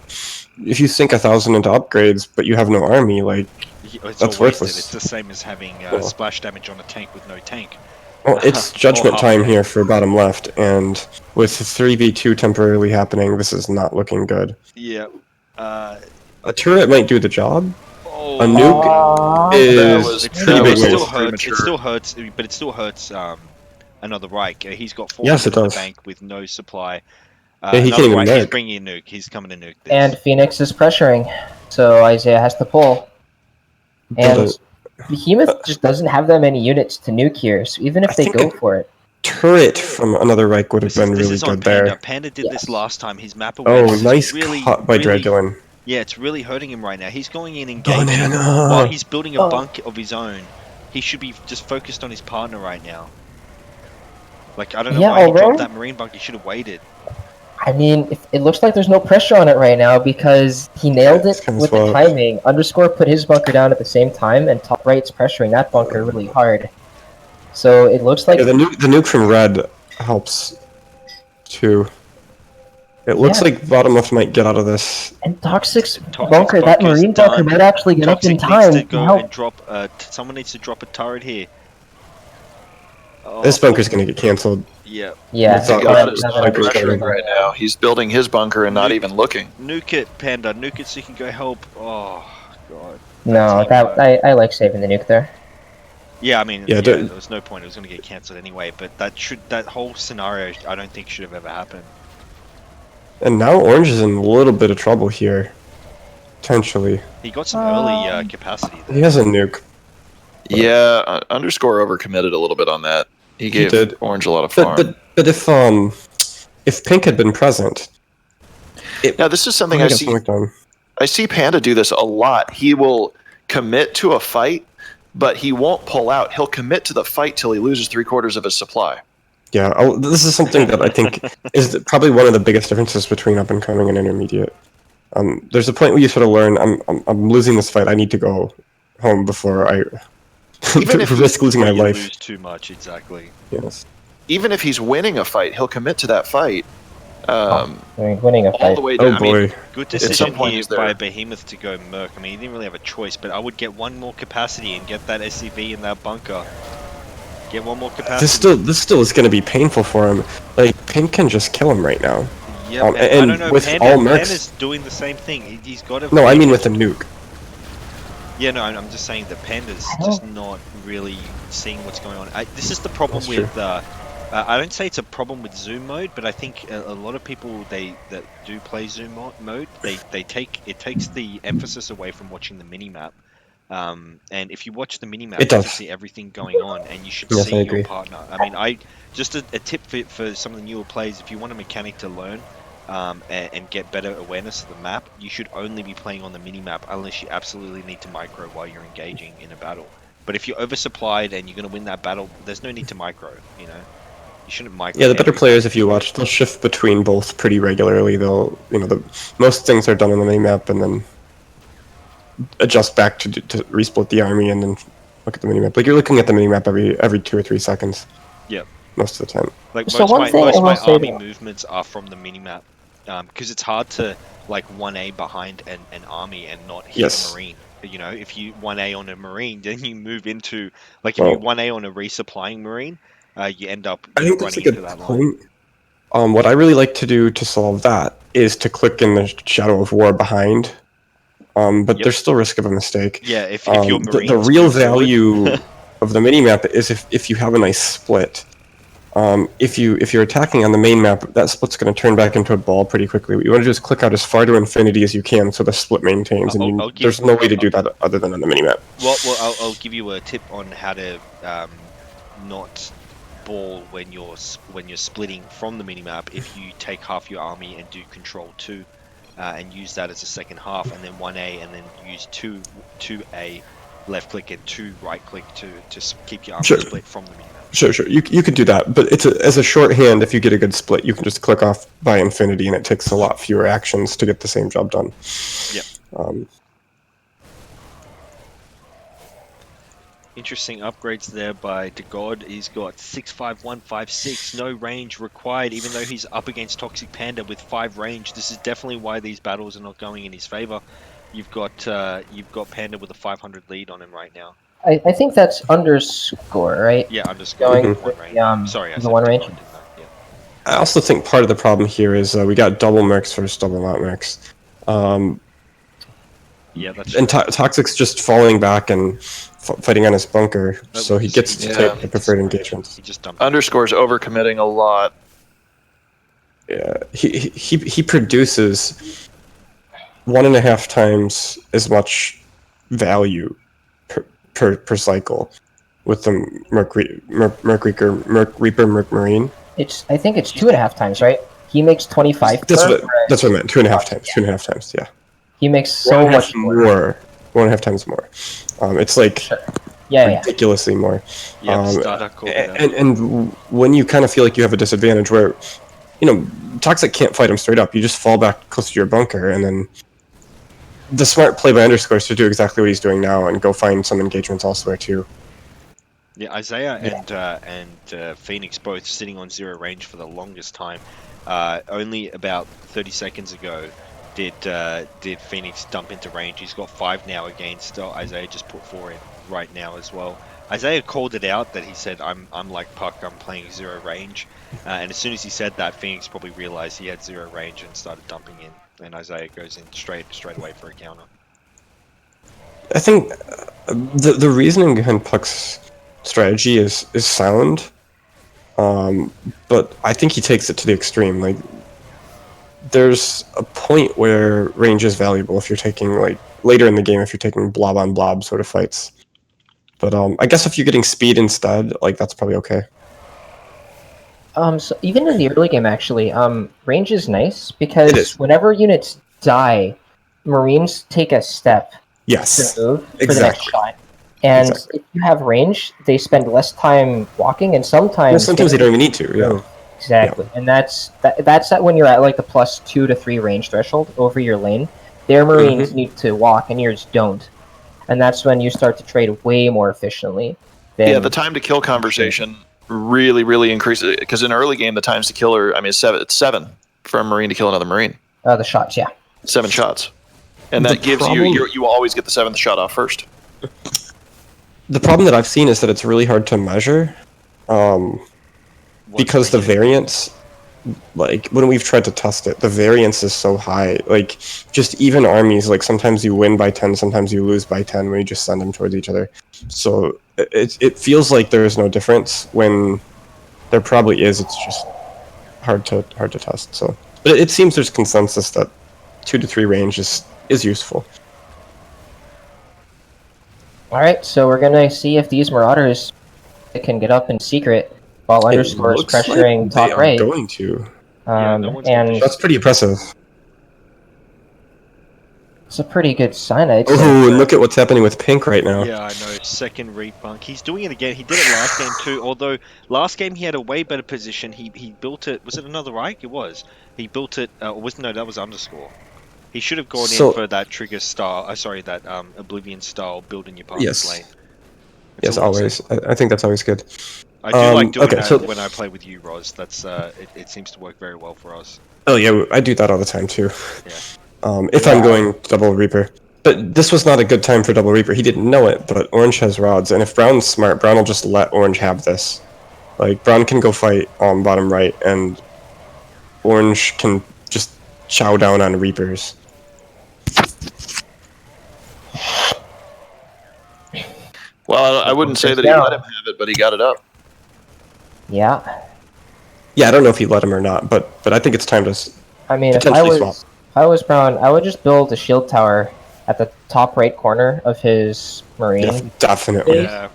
if you sink 1,000 into upgrades, but you have no army, like It's that's all wasted. worthless. It's the same as having splash damage on a tank with no tank. Well, it's Or judgment half time tank. here for bottom left, and with 3v2 temporarily happening, this is not looking good. Yeah. A turret might do the job. Oh, A nuke is pretty big It still waste. hurts. It still hurts, but it still hurts. Another Reich. He's got 400 Yes, it on the does. bank with no supply. Yeah, he can't Another even Reich. He's nuke. bringing a nuke. He's coming to nuke this. And Phoenix is pressuring, so Isaiah has to pull. And Behemoth just doesn't have that many units to nuke here, so even if they go for it. Turret from another Reich would have been This really is on good Panda. there. Panda did this last time. His map Oh, awareness nice is really, cut by really, Dragulin. yeah, it's really hurting him right now. He's going in engaging Banana. while he's building a Oh. bunk of his own. He should be just focused on his partner right now. Like, I don't know Yeah, why he although- dropped that marine bunk. He should have waited. I mean, it looks like there's no pressure on it right now because he nailed it with the timing. Underscore put his bunker down at the same time, and top right's pressuring that bunker really hard. So it looks like Yeah, the nuke from red helps too. It looks like bottom left might get out of this. and Toxic's bunker, that bunker's marine bunker, done. might actually get up in Toxic time needs to to go help. and drop. Someone needs to drop a turret here. Oh, This bunker's gonna get cancelled. Yeah. Yeah, It's not God like is Hyper's pressuring going. right now. He's building his bunker and not even looking. Nuke it, Panda. Nuke it so you can go help. Oh, God. No, I like saving the nuke there. Yeah, I mean, Yeah, there don't- was no point. It was going to get cancelled anyway. But that whole scenario, I don't think should have ever happened. And now Orange is in a little bit of trouble here. Potentially. He got some early capacity there. He has a nuke. Yeah, underscore overcommitted a little bit on that. He gave did. Orange a lot of farm. But if Pink had been present, Now this is something might I have see. worked on. I see Panda do this a lot. He will commit to a fight, but he won't pull out. He'll commit to the fight till he loses 3/4 of his supply. Yeah, this is something that I think is probably one of the biggest differences between up and coming and intermediate. There's a point where you sort of learn, I'm losing this fight. I need to go home before I Even if risk losing my You life. lose too much, exactly. Yes. Even if he's winning a fight, he'll commit to that fight. I mean, winning a All fight. the way Oh down. I mean, boy. Good At some decision point here he's there. by Behemoth to go Merc. I mean, he didn't really have a choice, but I would get one more capacity and get that SCV in that bunker. Get one more capacity. This still is going to be painful for him. Like Pink can just kill him right now. Yeah, and I don't know. with Panda, all mercs. Panda's doing the same thing. He's got to. No, I mean with a nuke. Yeah, no, I'm just saying that Panda's just not really seeing what's going on. This is the problem That's with. I don't say it's a problem with zoom mode, but I think a lot of people that do play zoom mode, it takes the emphasis away from watching the mini map. And if you watch the mini map, It you can does. see everything going on, and you should Yes, see I your agree. partner. I mean, just a tip for some of the newer players: if you want a mechanic to learn. And get better awareness of the map, you should only be playing on the mini-map unless you absolutely need to micro while you're engaging in a battle. But if you're oversupplied and you're going to win that battle, there's no need to micro, you know? You shouldn't micro. Yeah, the better everything. players, if you watch, they'll shift between both pretty regularly. They'll, most things are done on the mini map and then adjust back to resplit the army and then look at the mini map. Like you're looking at the mini map every 2 or 3 seconds. Yep. Most of the time. Like So most one of thing I will my say army though- movements are from the mini-map. Because it's hard to like 1A behind an army and not hit Yes. a marine. You know, if you 1A on a marine, then you move into like if you 1A on a resupplying marine, you end up I think that's a running into good that line. point. What I really like to do to solve that is to click in the shadow of war behind. But there's still risk of a mistake. Yeah, if your the marines real move forward- value of the mini map is if you have a nice split. If you're attacking on the main map, that split's going to turn back into a ball pretty quickly. What you want to do is click out as far to infinity as you can, so the split maintains, and there's no way to do that other than on the mini map. Well, I'll give you a tip on how to not ball when you're splitting from the minimap. If you take half your army and do Control 2, and use that as a second half, and then 1A, and then use 2A left click and 2 right click to keep your army Sure. split from the minimap. Sure. You could do that, but as a shorthand, if you get a good split, you can just click off by infinity, and it takes a lot fewer actions to get the same job done. Yep. Interesting upgrades there by DeGod. He's got 65156, no range required, even though he's up against Toxic Panda with 5 range. This is definitely why these battles are not going in his favor. You've got Panda with a 500 lead on him right now. I think that's underscore, right? Yeah, underscore. Going One for range. Sorry, I the said one DeGod, range. didn't I? Yeah. I also think part of the problem here is we got double mercs versus double not mercs. Yeah, that's and true. Toxic's just falling back and fighting on his bunker, so he gets to take the preferred engagements. He just dumped Underscore's overcommitting a lot. Yeah, he produces 1.5 times as much value per cycle with the Merc Reaper Merc Marine. I think it's 2.5 times, right? He makes 25. That's what I meant. 2.5 times. 2.5 times. Yeah. He makes so much more. 1.5 times more. It's like ridiculously more. Yeah, and when you kind of feel like you have a disadvantage, where Toxic can't fight him straight up, you just fall back close to your bunker, and then the smart play by Underscore is to do exactly what he's doing now and go find some engagements elsewhere too. Yeah, Isaiah and Phoenix both sitting on 0 range for the longest time. Only about 30 seconds ago did Phoenix dump into range. He's got 5 now against Isaiah. Just put 4 in right now as well. Isaiah called it out that he said, "I'm like Puck. I'm playing 0 range," and as soon as he said that, Phoenix probably realized he had 0 range and started dumping in. And Isaiah goes in straight away for a counter. I think the reasoning behind Puck's strategy is sound, but I think he takes it to the extreme. Like, there's a point where range is valuable if you're taking, like, later in the game, if you're taking blob on blob sort of fights. But I guess if you're getting speed instead, like, that's probably okay. So even in the early game, actually, range is nice because whenever units die, Marines take a step to move for the next shot. And if you have range, they spend less time walking, and sometimes they don't even need to. Yeah, exactly. Yeah. And that's when you're at like the +2 to 3 range threshold over your lane. Their Marines need to walk, and yours don't. And that's when you start to trade way more efficiently. Yeah, the time to kill conversation really increases, because in early game the times to kill are, it's 7 for a Marine to kill another Marine. The shots, yeah. 7 shots, and that gives you always get the 7th shot off first. The problem that I've seen is that it's really hard to measure, because the variance, like when we've tried to test it, the variance is so high. Like, just even armies, like sometimes you win by 10, sometimes you lose by 10 when you just send them towards each other. So it feels like there is no difference when there probably is. It's just hard to test. So, but it seems there's consensus that 2 to 3 range is useful. Alright, so we're gonna see if these Marauders can get up in secret while Underscore is pressuring top right. Going to. And that's pretty impressive. It's a pretty good sign, I'd say. Oh, and look at what's happening with Pink right now. Yeah, I know. Second rebunk. He's doing it again. He did it last game too, although last game he had a way better position. He built it. Was it another Reich? It was. He built it. No, that was Underscore. He should have gone in for that trigger style. That Oblivion style build in your partner's lane. Yes, always. I think that's always good. I do like doing that when I play with you, Roz. That's it seems to work very well for us. Oh yeah, I do that all the time too. Yeah. If I'm going double Reaper. But this was not a good time for double Reaper. He didn't know it, but Orange has rods, and if Brown's smart, Brown will just let Orange have this. Like, Brown can go fight on bottom right, and Orange can just chow down on Reapers. Well, I wouldn't say that he let him have it, but he got it up. Yeah. Yeah, I don't know if he let him or not, but I think it's time to potentially swap. If I was Brown, I would just build a shield tower at the top right corner of his Marine. Yeah, definitely. Yeah.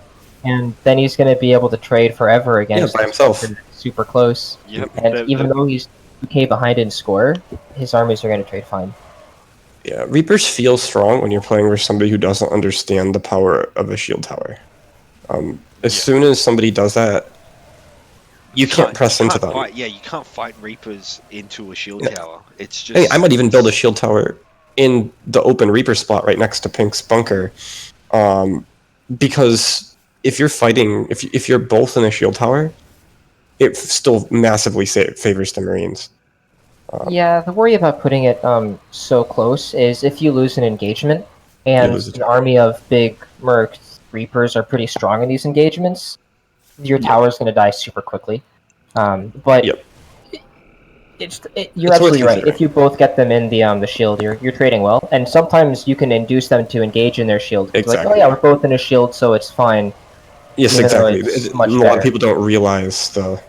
And then he's going to be able to trade forever against by himself. Super close. Yep. And even though he's 2k behind in score, his armies are going to trade fine. Yeah, Reapers feel strong when you're playing with somebody who doesn't understand the power of a shield tower. As soon as somebody does that, you can't press into them. You can't fight Reapers into a shield tower. It's just. Hey, I might even build a shield tower in the open Reaper spot right next to Pink's bunker, because if you're fighting, if you're both in a shield tower, it still massively favors the Marines. Yeah, the worry about putting it so close is if you lose an engagement, and an army of big Merc Reapers are pretty strong in these engagements, your tower is going to die super quickly. But you're absolutely right. If you both get them in the shield, you're trading well, and sometimes you can induce them to engage in their shield. Like, oh yeah, we're both in a shield, so it's fine. Yes, exactly. A lot of people don't realize the.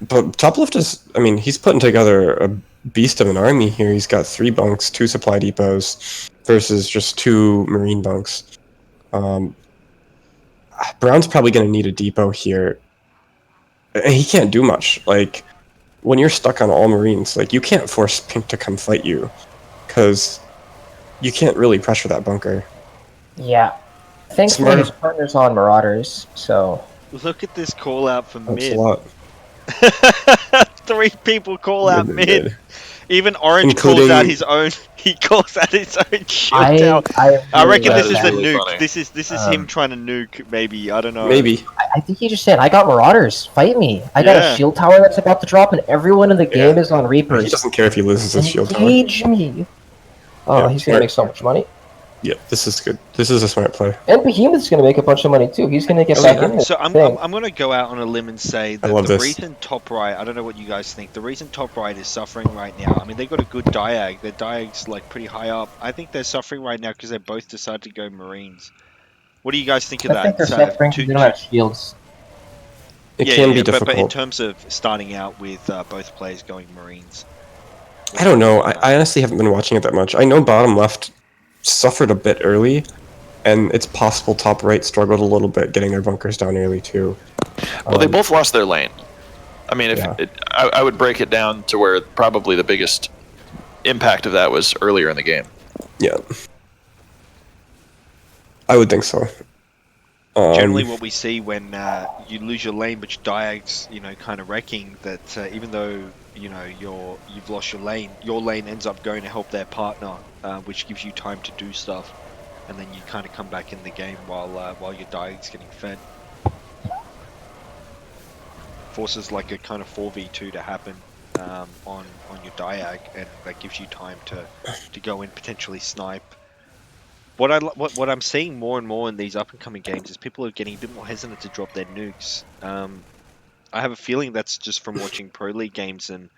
But Top Left is, I mean, he's putting together a beast of an army here. He's got 3 bunks, 2 supply depots, versus just 2 Marine bunks. Brown's probably going to need a depot here. And he can't do much. Like, when you're stuck on all Marines, like, you can't force Pink to come fight you, because you can't really pressure that bunker. Yeah. Thankfully, his partner's on Marauders, so... Look at this call out for That's mid. a lot. 3 people call out mid. Even Orange calls out his own. He calls out his own shield tower. I reckon this is the nuke. Funny. This is him trying to nuke. Maybe, I don't know. Maybe. I think he just said, "I got Marauders. Fight me. I got a shield tower that's about to drop, and everyone in the game is on Reapers. He doesn't care if he loses his shield tower. Engage me. Oh, he's gonna make so much money. Yeah, this is good. This is a smart play. And Behemoth's going to make a bunch of money too. He's going to get back in. So I'm going to go out on a limb and say that the reason top right, I don't know what you guys think, the reason top right is suffering right now, I mean, they got a good diag. Their diag's like pretty high up. I think they're suffering right now because they both decided to go Marines. What do you guys think of that? I think they're suffering because they don't have shields. It can be difficult. But in terms of starting out with both players going Marines. I don't know. I honestly haven't been watching it that much. I know bottom left suffered a bit early, and it's possible top right struggled a little bit getting their bunkers down early too. Well, they both lost their lane. I mean, I would break it down to where probably the biggest impact of that was earlier in the game. Yeah, I would think so. Generally, what we see when you lose your lane, but your diag's, kind of wrecking, that even though you've lost your lane ends up going to help their partner, which gives you time to do stuff, and then you kind of come back in the game while your diag's getting fed. Forces like a kind of 4v2 to happen on your diag, and that gives you time to go in, potentially snipe. What I'm seeing more and more in these up and coming games is people are getting a bit more hesitant to drop their nukes. I have a feeling that's just from watching Pro League games, and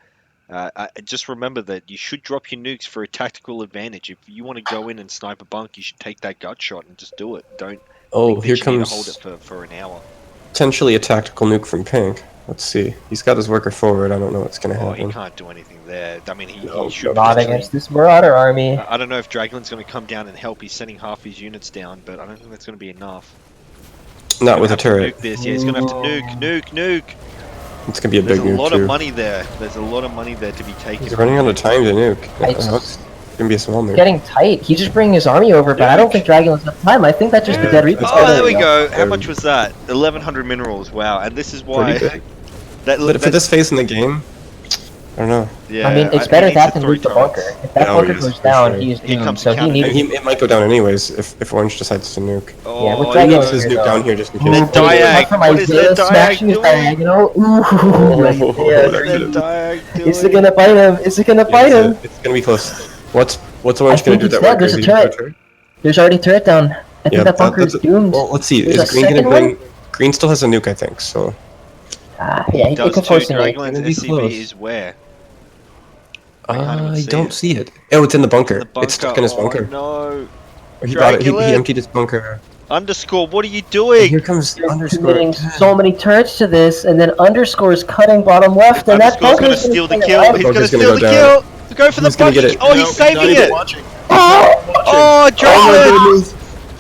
just remember that you should drop your nukes for a tactical advantage. If you want to go in and snipe a bunk, you should take that gut shot and just do it. Don't think here you comes need to hold it for an hour. Potentially a tactical nuke from Pink. Let's see. He's got his worker forward. I don't know what's going to happen. He can't do anything there. I mean, he should not against this Marauder army. I don't know if Dragon's going to come down and help. He's sending half his units down, but I don't think that's going to be enough. Not with a turret. Nuke this. Yeah, he's going to have to nuke. It's going to be a big nuke, There's a lot of money there. There's a lot of money there to be taken. He's running out of time to nuke. It's going to be a small nuke. Getting tight. He's just bringing his army over, but I don't think Dragon has enough time. I think that's just the dead Reapers. Oh, there we go. How much was that? 1,100 minerals. Wow. And this is why... But for this phase in the game, I don't know. Yeah, I mean, it's better that than loot the bunker. If that bunker goes down, he's doomed. So he needs. It might go down anyways if Orange decides to nuke. Oh, yeah, with Dragon his nuke down here just in case. The diag. What is that diag doing? Diagonal. Is it gonna bite him? Is it gonna bite him? It's gonna be close. What's Orange gonna do? That there's a turret. There's already a turret down. I think that bunker is doomed. Well, let's see. Is Green gonna bring? Green still has a nuke, I think. So. Yeah, he could force it. Dragon's SCV is where? I don't see it. Oh, it's in the bunker. It's stuck in his bunker. No. He brought it. He emptied his bunker. Underscore, what are you doing? Here comes You're Underscore. committing so many turrets to this, and then Underscore is cutting bottom left, and that bunker's gonna steal the kill. He's gonna steal the kill. Go for the bunker. Oh, he's saving it. Oh, Dragon.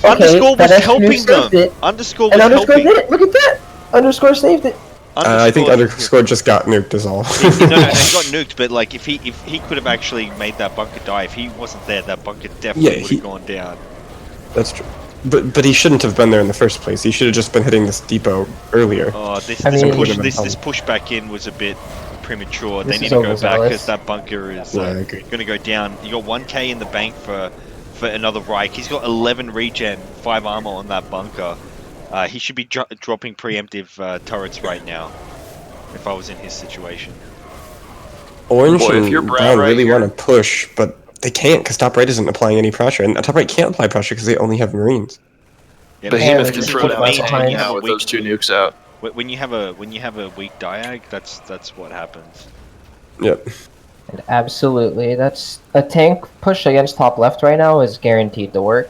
Underscore was helping them. Underscore was helping. Look at that. Underscore saved it. I think Underscore just got nuked is all. No, he got nuked, but like if he could have actually made that bunker die, if he wasn't there, that bunker definitely would have gone down. That's true. But he shouldn't have been there in the first place. He should have just been hitting this depot earlier. Oh, this push back in was a bit premature. They need to go back because that bunker is going to go down. You got 1k in the bank for another Reich. He's got 11 regen, 5 armor on that bunker. He should be dropping preemptive turrets right now. If I was in his situation. Orange Boy, if you're and brown brown right really here- want to push, but they can't because top right isn't applying any pressure, and top right can't apply pressure because they only have Marines. Yeah, Behemoth Yeah, can this throw is down what a I tank mean. now with those 2 nukes out. When you have a weak diag, that's what happens. Yep. And absolutely, that's a tank push against top left right now is guaranteed to work.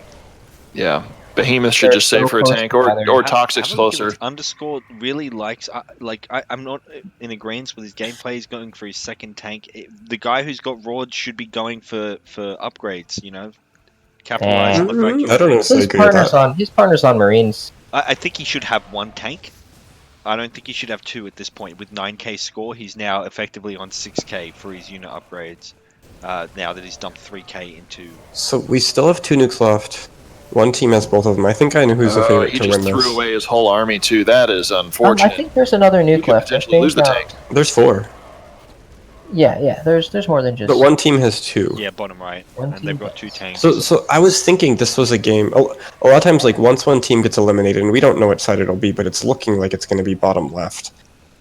Yeah. Behemoth should They're just say so for a close tank, together. or Toxic's Have a look at closer. this. Underscore really likes. I'm not in agreement with his gameplay. He's going for his second tank. The guy who's got Rod should be going for upgrades. You know, capitalize on the fact you're I don't winning. necessarily agree with that. His partner's on Marines. I think he should have 1 tank. I don't think he should have 2 at this point. With 9k score, he's now effectively on 6k for his unit upgrades. Now that he's dumped 3k into. So we still have 2 nukes left. One team has both of them. I think I know who's the favorite He to just win threw this. away his whole army too. That is I unfortunate. think there's another You nuke could left. I potentially lose think, the tank. There's 4, Yeah, there's more than just. but one team has 2. Yeah, bottom right, One and they've team got 2 tanks. So I was thinking this was a game. A lot of times, like once one team gets eliminated, and we don't know which side it'll be, but it's looking like it's going to be bottom left.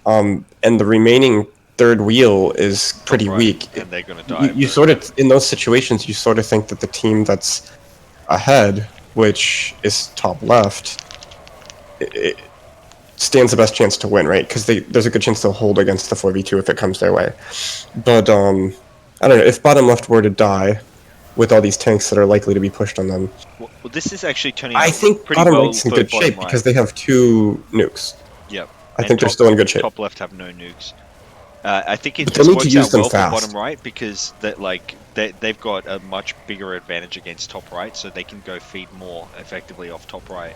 And the remaining third wheel is pretty right, weak. and they're gonna die. You sort of, in those situations, you sort of think that the team that's ahead, which is top left, it stands the best chance to win, right? Because there's a good chance they'll hold against the 4v2 if it comes their way. But I don't know, if bottom left were to die with all these tanks that are likely to be pushed on them, Well, this is actually turning out I think pretty bottom well right's in for good bottom shape right. because they have 2 nukes. Yep. I And think they're top- still in good shape. Top left have no nukes. I think it But just they'll need to works use out them well fast. for bottom right because they've got a much bigger advantage against top right, so they can go feed more effectively off top right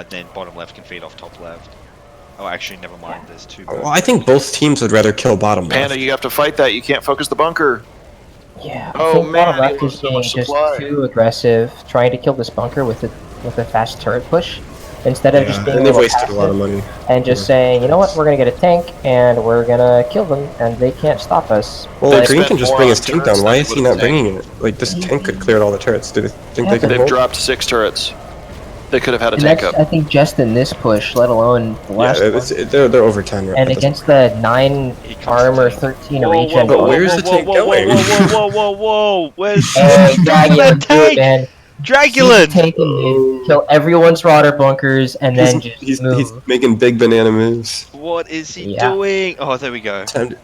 than bottom left can feed off top left. Oh, actually, never mind. There's 2. Well, I think both teams would rather kill bottom left. Panda, you have to fight that. You can't focus the bunker. Yeah, I Oh, think bottom man, left he is lost so being much just supply. too aggressive, trying to kill this bunker with a fast turret push, instead of just being and a they've little wasted a lot of passive money. and just saying, you know what, we're gonna get a tank and we're gonna kill them, and they can't stop us. Well, But- Green can just more bring on his tank turrets down. Why than is they he would not a tank. bringing it? Like, this tank could clear all the turrets. Do they think they can They've hold? dropped 6 turrets. They could have had a and tank that's, up. I think, just in this push, let alone the Yeah, last they're over 10 right one. And at this against the 9 He comes armor, to- 13 Whoa, regen. But where's the tank going? Whoa! Where's Hey, that Dragulin, do it, tank? man. Dragulin! Tank in mid, kill everyone's rotter bunkers, and then just He's move. making big banana moves. What is he Yeah. doing? Oh, there we go. Time to-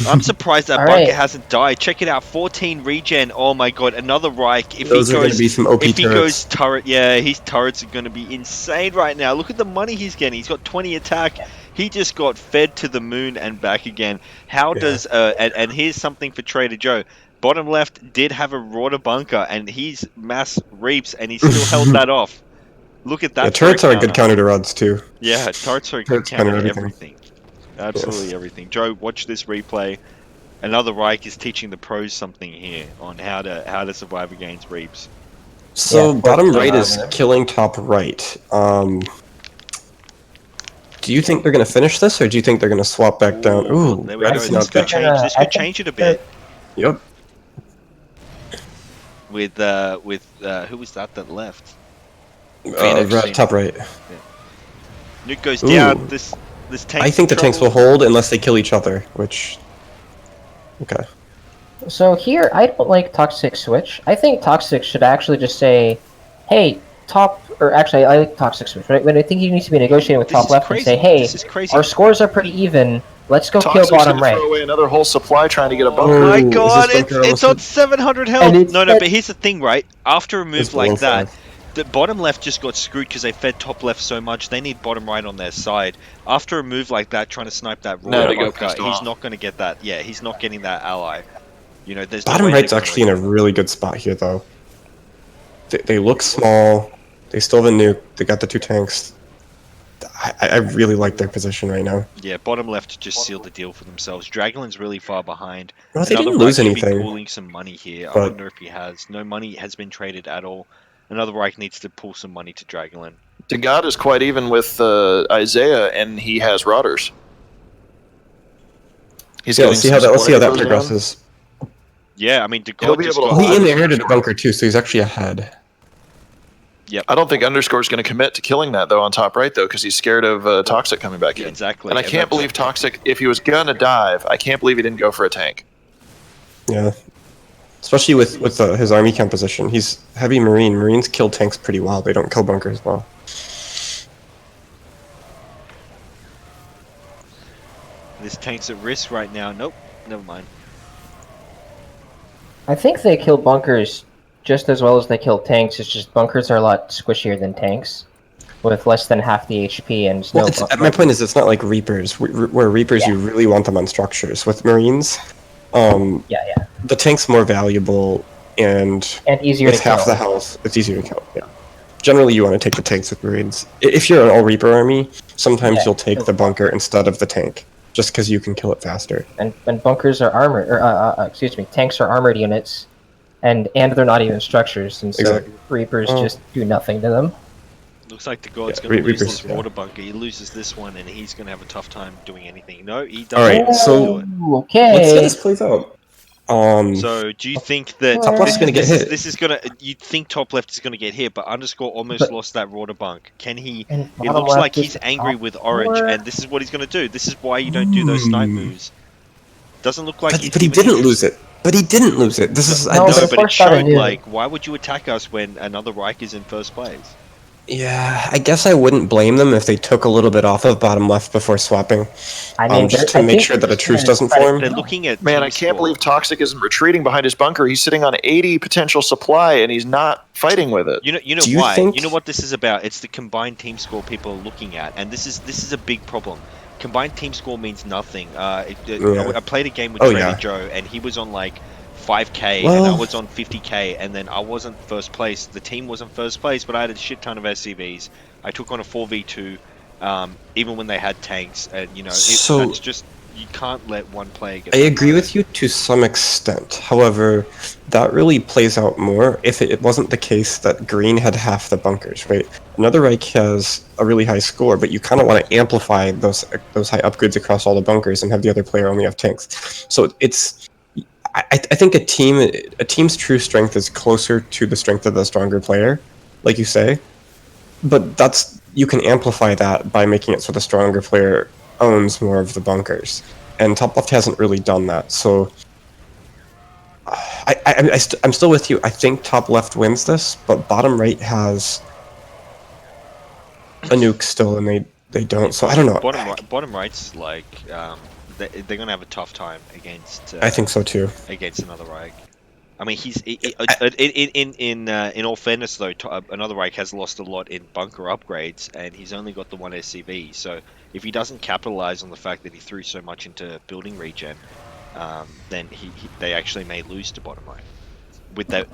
I'm surprised that All bunker right. hasn't died. Check it out, 14 regen. Oh my god, another Reich. If Those he are going goes, to be some OP if he turrets. goes turret, yeah, his turrets are going to be insane right now. Look at the money he's getting. He's got 20 attack. He just got fed to the moon and back again. How does and here's something for Trader Joe. Bottom left did have a Rorter bunker, and he's mass reaps, and he still held that off. Look at that. Yeah, turrets are a good counter. counter to rods, too. Yeah, turrets are a good Turrets counter counter to everything. everything. Absolutely everything. Joe, watch this replay. Another Reich is teaching the pros something here on how to survive against reaps. So Yeah, bottom but, right is killing top right. Do you think they're going to finish this, or do you think they're going to swap back down? Ooh, there we go. red's This not could bad. change. This could change it a bit. Yep. With who was that left? Top right. Nuke goes down. Ooh. This tank. I think the tanks will hold unless they kill each other, which... Okay. So here, I don't like Toxic Switch. I think Toxic should actually just say, hey, top... Or actually, I like Toxic Switch, right? But I think he needs to be negotiating with This top is left crazy. and say, hey, This is crazy. our scores are pretty even. Let's go Toxic's kill bottom gonna right. throw away another whole supply trying to get a Oh bunker. my Ooh, is god, this it's bunker on almost- 700 health. And it's No, that- but here's the thing, right? After a move It's like below that, 5. the bottom left just got screwed because they fed top left so much. They need bottom right on their side. After a move like that, trying to snipe that No, raw they go bunker, custom he's off. not going to get that. Yeah, he's not getting that ally. You know, there's no Bottom way right's they're actually gonna in a really good spot here, though. They look small. They still have a nuke. They got the 2 tanks. I really like their position right now. Yeah, bottom left just sealed the deal for themselves. Dragolin's really far behind. Well, they Another didn't lose Reich should be anything. pooling some money here. I but- wonder if he has. No money has been traded at all. Another Reich needs to pull some money to Dragolin. Degod is quite even with Isaiah, and he has rotters. He's Yeah, getting let's see how some that supply goes down. progresses. Oh, Oh, He'll be able to Yeah, I mean, DeGod just hold got... he inherited a bunker too, so he's actually ahead. Yep. I don't think Underscore's going to commit to killing that though on top right though, because he's scared of Toxic coming back in. Exactly. And I can't believe Toxic, if he was gonna dive, I can't believe he didn't go for a tank. Yeah. Especially with his army composition. He's heavy marine. Marines kill tanks pretty well. They don't kill bunkers well. This tank's at risk right now. Nope. Never mind. I think they kill bunkers just as well as they kill tanks. It's just bunkers are a lot squishier than tanks, with less than half the HP and Well, my point is, it's not like Reapers, where Reapers you really want them on structures. With Marines, the tank's more valuable and easier it's to kill. half the health. It's easier to kill. Yeah. Generally, you want to take the tanks with Marines. If you're an all Reaper army, sometimes you'll take the bunker instead of the tank, just because you can kill it faster. And bunkers are armored, or tanks are armored units, and they're not even structures, and so Exactly. Reapers just do nothing to them. Looks like the god's going to lose Reapers, this water bunker. He loses this one, and he's going to have a tough time doing anything. No, he doesn't. Alright, so let's see how this plays out. So, do you think that Top left's gonna get hit. This is gonna? You think top left is gonna get hit, but Underscore almost lost that water bunk. Can he? It bottom looks like left is he's angry top with orange, left. and this is what he's gonna do. This is why you don't do those snipe moves. Doesn't look like. But he didn't lose it. But he didn't lose it. This is. No, this but is- it showed like, why would you attack us when another Reich is in first place? Yeah, I guess I wouldn't blame them if they took a little bit off of bottom left before swapping, I mean, just to make sure that a truce doesn't form. They're looking at. Man, I can't believe Toxic isn't retreating behind his bunker. He's sitting on 80 potential supply, and he's not fighting with it. You know Do you why? think- You know what this is about? It's the combined team score people are looking at, and this is a big problem. Combined team score means nothing. I played a game with Trader Joe, and he was on like 5k, and I was on 50k, and then I wasn't first place. The team wasn't first place, but I had a shit ton of SCVs. I took on a 4v2, even when they had tanks, and it's just you can't let one player get. I agree with you to some extent. However, that really plays out more if it wasn't the case that Green had half the bunkers, right? Another Reich has a really high score, but you kind of want to amplify those high upgrades across all the bunkers and have the other player only have tanks. So it's. I think a team's true strength is closer to the strength of the stronger player, like you say. But you can amplify that by making it so the stronger player owns more of the bunkers, and top left hasn't really done that. So I'm still with you. I think top left wins this, but bottom right has a nuke still, and they don't. So I don't know. Bottom right's like they're gonna have a tough time against. I think so too. Against another Reich. I mean, in all fairness though, another Reich has lost a lot in bunker upgrades, and he's only got the one SCV. So if he doesn't capitalize on the fact that he threw so much into building regen, then they actually may lose to bottom right. With that,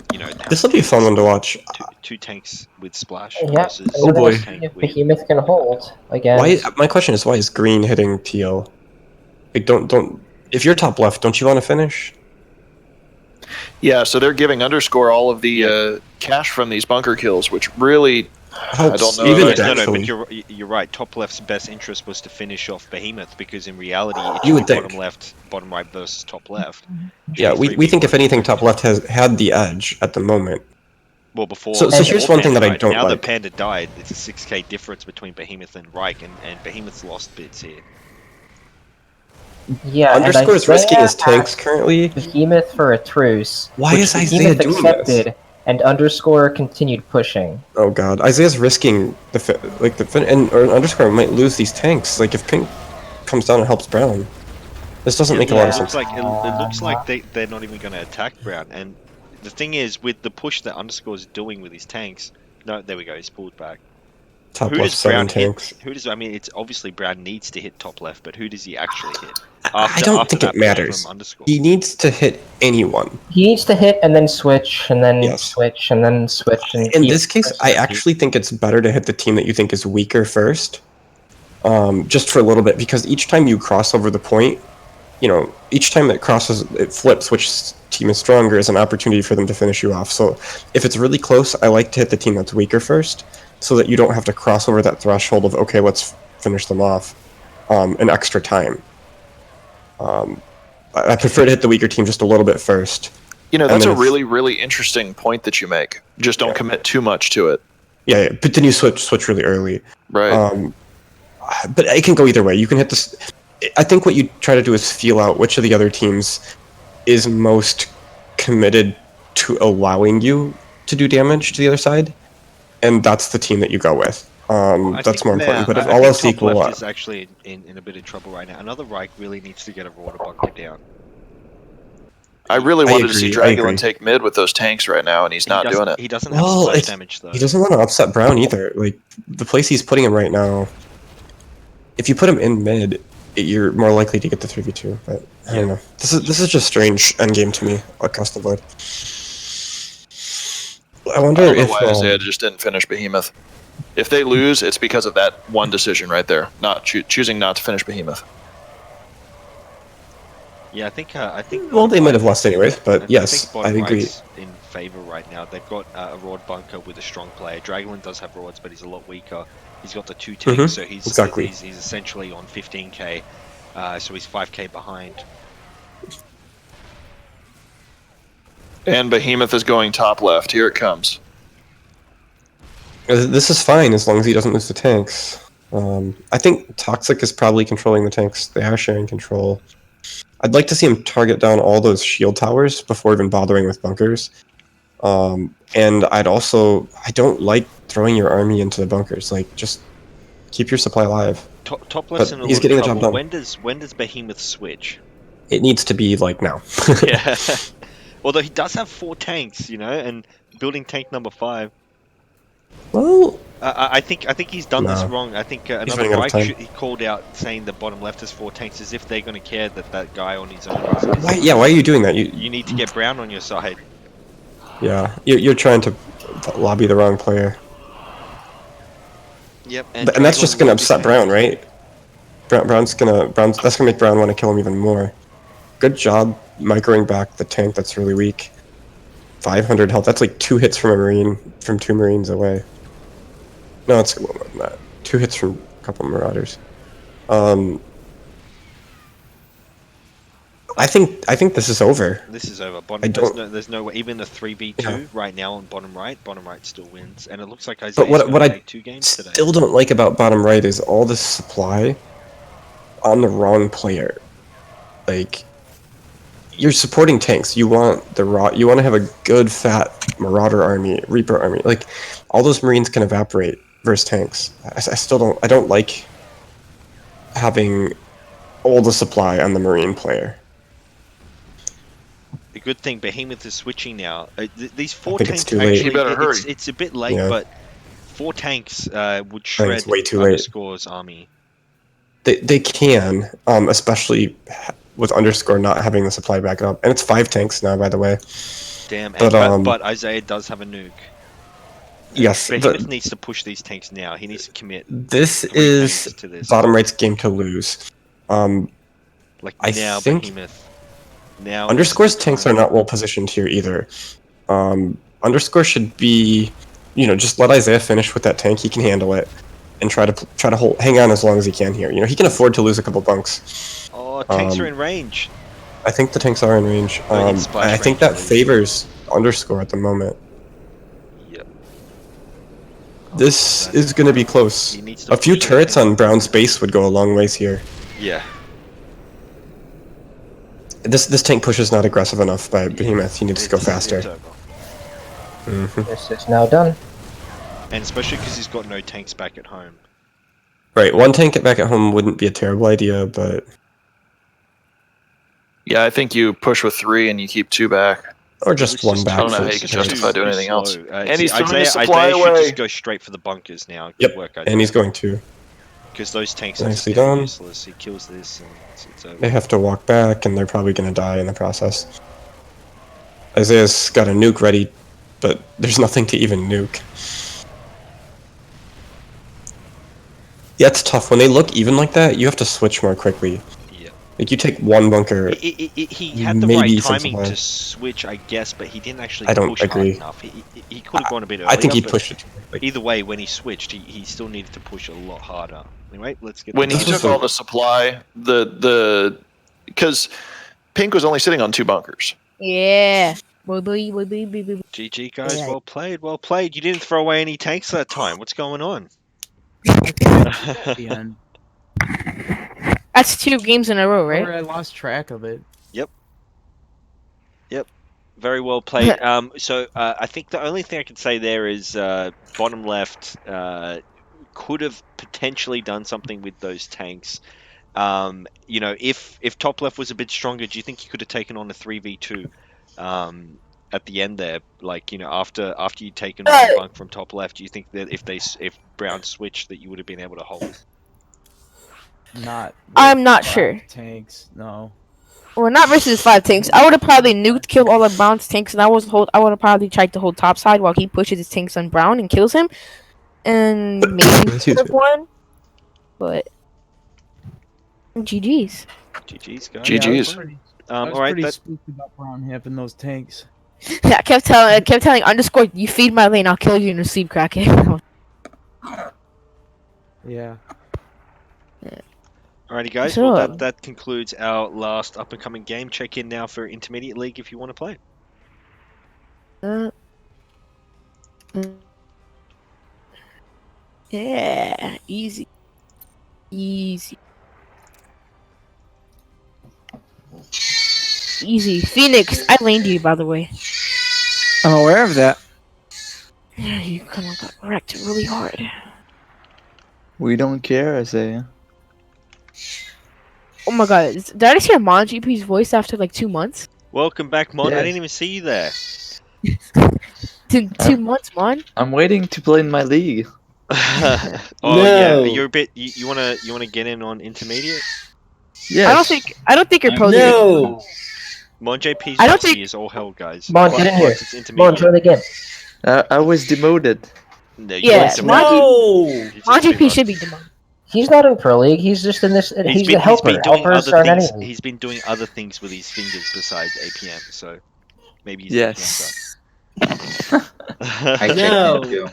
this will be a fun one to watch. Two tanks with splash. Yeah, Versus oh boy. If Behemoth can hold again. My question is, why is Green hitting TL? Like, don't. If you're top left, don't you want to finish? Yeah, so they're giving Underscore all of the cash from these bunker kills, which really I don't know. No, but you're right. Top left's best interest was to finish off Behemoth, because in reality, it should be bottom left, bottom right versus top left. Yeah, we think if anything, top left has had the edge at the moment. Well, before. So here's one thing that I don't like. Now like. that Panda died, it's a 6k difference between Behemoth and Reich, and Behemoth's lost bits here. Yeah, Underscore is risking his tanks currently. Behemoth for a truce. Why is Isaiah doing accepted, this? And Underscore continued pushing. Oh god, Isaiah's risking or Underscore might lose these tanks. Like if Pink comes down and helps Brown, this doesn't make a lot of sense. It looks like they're not even going to attack Brown. And the thing is, with the push that Underscore is doing with his tanks, no, there we go, he's pulled back. Top left 7 tanks. I mean, it's obviously Brown needs to hit top left, but who does he actually hit? I don't think it matters. He needs to hit anyone. He needs to hit and then switch and then switch and then switch. And in this case, I actually think it's better to hit the team that you think is weaker first, just for a little bit, because each time you cross over the point, each time it crosses, it flips which team is stronger is an opportunity for them to finish you off. So if it's really close, I like to hit the team that's weaker first, so that you don't have to cross over that threshold of, okay, let's finish them off an extra time. I prefer to hit the weaker team just a little bit first. That's a really, really interesting point that you make. Just don't commit too much to it. Yeah, but then you switch really early. Right. But it can go either way. You can hit this. I think what you try to do is feel out which of the other teams is most committed to allowing you to do damage to the other side, and that's the team that you go with. That's more important. But if all else top equal, left is actually in a bit of trouble right now. Another Reich really needs to get a Rorder bunker down. I really wanted to see I agree. Dragulin take mid with those tanks right now, and he's not doing it. He doesn't have splash damage though. he doesn't want to upset Brown either. Like the place he's putting him right now, if you put him in mid, you're more likely to get the 3v2. But I don't know. This is just strange endgame to me across the board. I wonder don't know if why Isaiah just didn't finish Behemoth. If they lose, it's because of that one decision right there, not choosing not to finish Behemoth. Yeah, I think. Well, they might have lost anyways, but yes, I agree. Right's in favor right now. They've got a Rord bunker with a strong player. Dragulin does have Rods, but he's a lot weaker. He's got the 2 tanks, so he's essentially on 15k. So he's 5k behind. And Behemoth is going top left. Here it comes. This is fine as long as he doesn't lose the tanks. I think Toxic is probably controlling the tanks. They are sharing control. I'd like to see him target down all those shield towers before even bothering with bunkers. And I don't like throwing your army into the bunkers. Like, just keep your supply alive. Top left's in a lot of trouble. When does Behemoth switch? It needs to be like now. Yeah. Although he does have 4 tanks, and building tank number 5. Well, I think he's done this wrong. I think another guy he called out saying the bottom left has 4 tanks, as if they're going to care that guy on his own. Why are you doing that? You need to get Brown on your side. Yeah, you're trying to lobby the wrong player. Yep, and that's just gonna upset Brown, right? That's gonna make Brown want to kill him even more. Good job microing back the tank that's really weak. 500 health. That's like 2 hits from from 2 Marines away. No, it's more than that. 2 hits from a couple of Marauders. I think this is over. This is over. There's no way. Even the 3v2 right now on bottom right still wins, and it looks like Isaiah's going to take 2 games today. Still don't like about bottom right is all this supply on the wrong player. Like, you're supporting tanks. You want you want to have a good fat Marauder army, Reaper army. Like, all those Marines can evaporate versus tanks. I don't like having all the supply on the Marine player. The good thing, Behemoth is switching now. These 4 tanks actually, better hurry. It's a bit late, but 4 tanks would shred Underscore's army. They can, especially with Underscore not having the supply back up, and it's 5 tanks now, by the way. Damn, but Isaiah does have a nuke. Yes, Behemoth needs to push these tanks now. He needs to commit. This is bottom right's game to lose. I think Behemoth. Now Underscore's tanks are not well positioned here either. Underscore should be, just let Isaiah finish with that tank. He can handle it, and try to hang on as long as he can here. He can afford to lose a couple bunks. Oh, tanks are in range. I think the tanks are in range. I think that favors Underscore at the moment. Yep. This is going to be close. A few turrets on Brown's base would go a long ways here. Yeah. This tank push is not aggressive enough by Behemoth. He needs to go faster. This is now done. And especially because he's got no tanks back at home. Right, 1 tank back at home wouldn't be a terrible idea, but... Yeah, I think you push with 3 and you keep 2 back. Or just 1 back. I don't know how you can justify doing anything else. And he's throwing his supply away. Should just go straight for the bunkers now. Good work, and he's going to. Because those tanks are useless. He kills this and it's over. They have to walk back, and they're probably going to die in the process. Isaiah's got a nuke ready, but there's nothing to even nuke. Yeah, it's tough. When they look even like that, you have to switch more quickly. Yeah. Like, you take 1 bunker. He had the right timing to switch, I guess, but he didn't actually push hard enough. He could have gone a bit earlier. I think he pushed it too quickly. Either way, when he switched, he still needed to push a lot harder. Anyway, let's get. When he took all the supply, because Pink was only sitting on 2 bunkers. Yeah. GG guys, Yeah. well played, well played. You didn't throw away any tanks that time. What's going on? At the end. That's 2 games in a row, Or right? I lost track of it. Yep. Very well played. So I think the only thing I can say there is bottom left could have potentially done something with those tanks. You know, if top left was a bit stronger, do you think he could have taken on a 3v2 at the end there? Like, you know, after you'd taken one bunk from top left, do you think that if Brown switched that you would have been able to hold? Not. I'm not with sure. Tanks, no. Well, not versus 5 tanks. I would have probably nuked, killed all the Brown's tanks, and I would have probably tried to hold top side while he pushes his tanks on Brown and kills him, and maybe would have won. But GG's. GG's guys. GG's. I was all right, pretty spooked about Brown having those tanks. I kept telling underscore, you feed my lane, I'll kill you in your sleep, crackhead. Yeah. Alrighty guys, Sure. well that concludes our last up and coming game. Check in now for Intermediate League if you want to play. Yeah, easy. Easy. Phoenix, I laned you, by the way. I'm aware of that. Yeah, you kind of got wrecked really hard. We don't care, I say. Oh my god, did I just hear Mon GP's voice after like 2 months? Welcome back, Mon. I Yes. didn't even see you there. 2 months, Mon? I'm waiting to play in my league. Oh No. yeah, you're a bit. You wanna get in on Intermediate? Yes. I don't think you're pro. No. Mon JP's I don't Rossi think- is all hell, guys. Mon, get in here. Once it's Come on, join Intermediate. the game. I was demoted. No, you Yeah, weren't demoted. No. You just Mon been GP lost. should be demoted. He's not in Pro League. He's just in this. He's a helper. He's been doing Helpers other aren't things. anything. He's been doing other things with his fingers besides APM. So maybe he's Yes. I checked No. in too.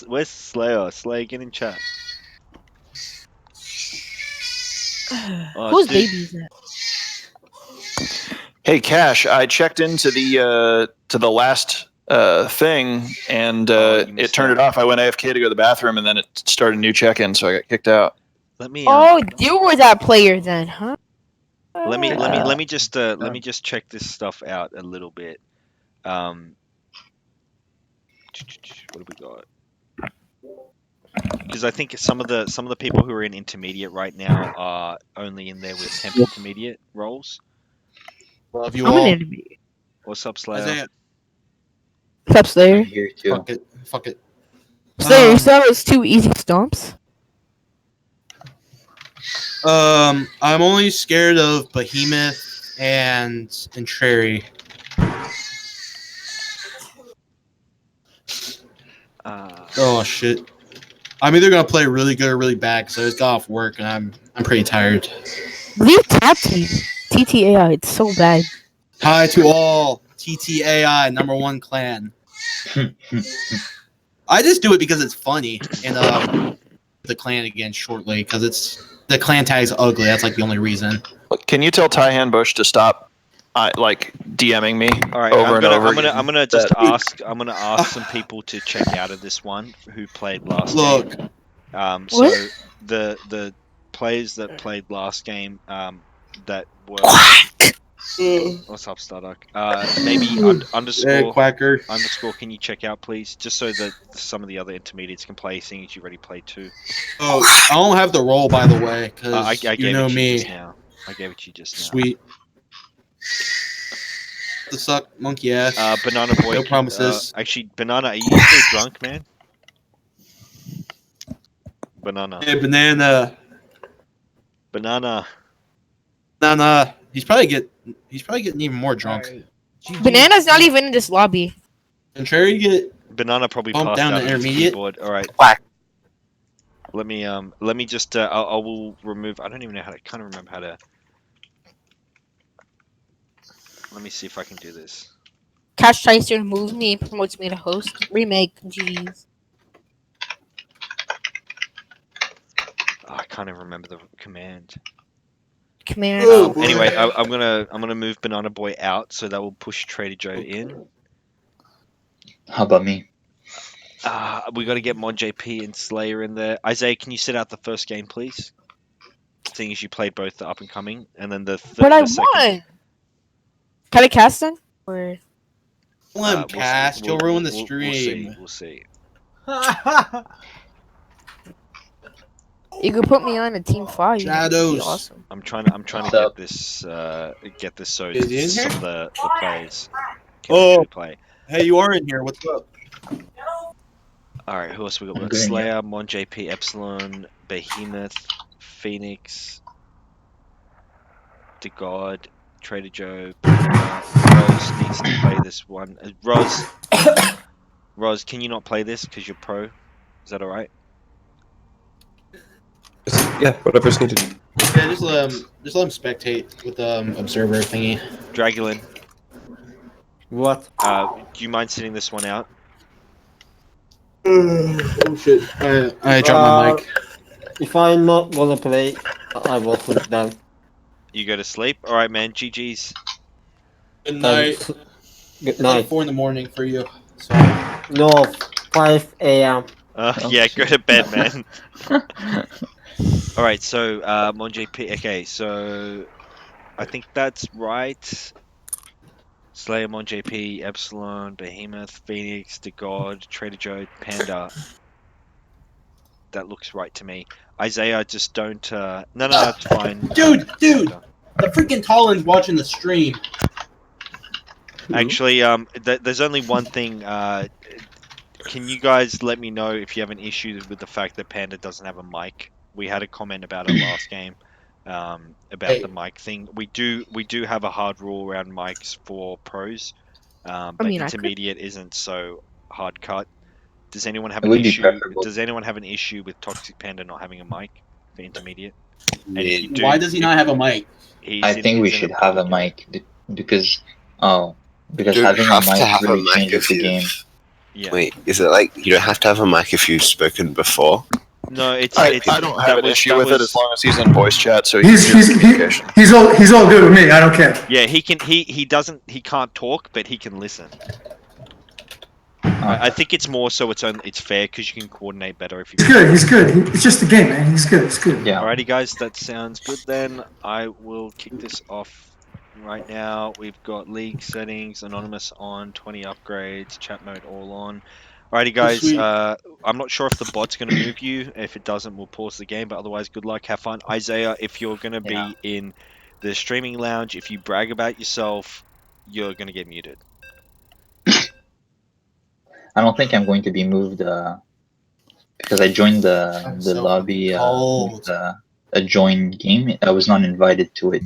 where's Slayer? Slayer, get in chat. Oh, Whose dude. baby is that? Hey, Cash, I checked into the last thing, and Oh, you it missed turned that. it off. I went AFK to go to the bathroom, and then it started a new check-in, so I got kicked out. Let me. Oh, you were that player then, huh? Let me just check this stuff out a little bit. What have we got? Because I think some of the people who are in intermediate right now are only in there with temp intermediate roles. Love you I'm all. an intermediate. What's up, Slayer? Isaiah, What's up, Slayer? I'm here too. fuck it. Slayer, you said it was 2 easy stomps? I'm only scared of Behemoth and Trary. Oh shit! I'm either gonna play really good or really bad because I just got off work and I'm pretty tired. Leave tap team. TTAI, it's so bad. Hi to all TTAI #1 clan. I just do it because it's funny and the clan again shortly because it's the clan tag's ugly. That's like the only reason. Can you tell Tyhan Bush to stop, DMing me All right, over and over I'm again? gonna just ask. I'm gonna ask some people to check out of this one who played last Look, game. What? So the players that played last game, that were. What's up, Starduck? Maybe underscore Quacker. underscore. Can you check out, please, just so that some of the other intermediates can play, seeing as you already played 2. Oh, I don't have the roll by the way because I gave you know it to you me. just now. I gave it to you just now. Sweet. The suck monkey ass. Banana boy. No promises. Actually, Banana, are you still drunk, man? Banana. Hey, banana. Banana. Nah. He's probably getting even more drunk. Banana's not even in this lobby. And Trary get Banana probably bumped passed down out to on his intermediate. keyboard. All right. Quack. Let me just. I will remove. I don't even know how to. Kind of remember how to. Let me see if I can do this. Cash tries to remove me and promotes me to host. Remake, jeez. Oh, I can't even remember the command. Command. Oh, boy. Anyway, I'm gonna move Banana Boy out, so that will push Trader Joe in. How about me? We got to get Mon JP and Slayer in there. Isaiah, can you set out the first game, please? Seeing as you played both the up and coming, and then the But I second. won. Can I cast then? Or Let him we'll see. cast. You'll ruin the stream. We'll see. you could put me on a team 5. That'd be Shadows. awesome. I'm trying to get this so Is he in some here? of the players can Oh. actually play. Hey, you are in here. What's up? All right, who else we got? We I'm got good, yeah. Slayer, Mon JP, Epsilon, Behemoth, Phoenix, The God, Trader Joe. Rose needs to play this one. Roz, can you not play this because you're pro? Is that all right? Yeah, whatever's needed. Yeah, just let him spectate with observer thingy. Dragulin, What? do you mind sitting this one out? Oh shit! I dropped my mic. If I'm not gonna play, I will put down. You go to sleep. All right, man. GG's. Good night. Good It's like night. 4 a.m. for you. So. No, 5 a.m. Yeah, go to bed, man. All right, so Mon JP. Okay, so I think that's right. Slayer, Mon JP, Epsilon, Behemoth, Phoenix, The God, Trader Joe, Panda. That looks right to me. Isaiah, just don't. No, it's fine. Dude, the freaking Talon's watching the stream. Actually, there's only one thing. Can you guys let me know if you have an issue with the fact that Panda doesn't have a mic? We had a comment about it last game, about the mic thing. We do have a hard rule around mics for pros, but mean, intermediate isn't so hard cut. Does anyone have It an would be issue? preferable. Does anyone have an issue with Toxic Panda not having a mic for intermediate? And if you do, Why does he not have a mic? I think we should have a mic because because You don't having a have to mic have a really mic changes if the you. game. Yeah. Wait, is it like you don't have to have a mic if you've spoken before? No, it's. I don't have an issue with it as long as he's in voice chat, so He's communication. he's all good with me. I don't care. Yeah, he can't talk, but he can listen. I think it's more so it's fair because you can coordinate better if you. He's good. It's just a game, man. He's good. It's good. Yeah. Alrighty, guys, that sounds good. Then I will kick this off right now. We've got league settings, anonymous on, 20 upgrades, chat mode all on. Alrighty, guys. Sweet. I'm not sure if the bot's going to move you. If it doesn't, we'll pause the game. But otherwise, good luck. Have fun. Isaiah, if you're going to be in the streaming lounge, if you brag about yourself, you're going to get muted. I don't think I'm going to be moved because I joined the so lobby cold. with a join game. I was not invited to it.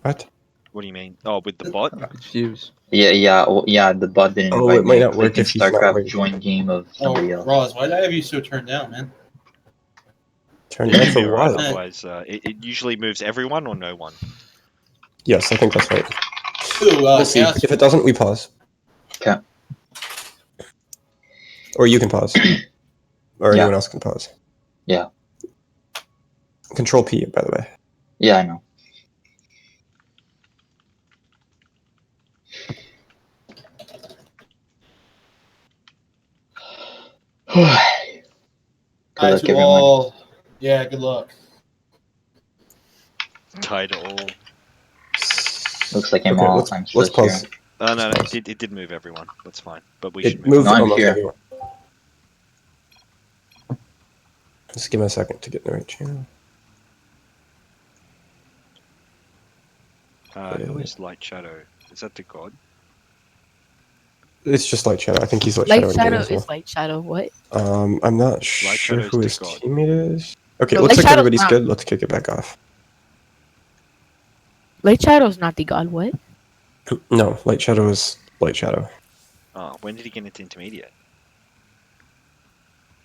What? What do you mean? Oh, with the bot? I'm confused. Yeah. The bot didn't Oh, invite it might me. I not work clicked in if he's not StarCraft wearing- join game of somebody else. Roz, why did I have you so turned down, man? Turned down for Alright, what? otherwise, it usually moves everyone or no one. Yes, I think that's right. Ooh, We'll see. Chaos- If it doesn't, we pause. Okay. Or you can pause. Or Yeah. anyone else can pause. Yeah. Control P, by the way. Yeah, I know. Good Hi luck, to everyone. all. Yeah, good luck. Tied all. Looks like I'm Okay, all. let's I'm pause. supposed to. No, it did move everyone. That's fine. But we should It move. moved No, I'm almost here. everyone. Just give me a second to get in the right channel. Who is Light Shadow? Is that the god? It's just Light Shadow. I think he's Light Light Shadow in game Shadow as well. is Light Shadow. What? I'm not sure Shadow's who the his god. teammate is. Okay, No, looks Light like Shadow's everybody's not. good. Let's kick it back off. Light Shadow's not the god. What? No, Light Shadow is Light Shadow. Oh, when did he get into intermediate?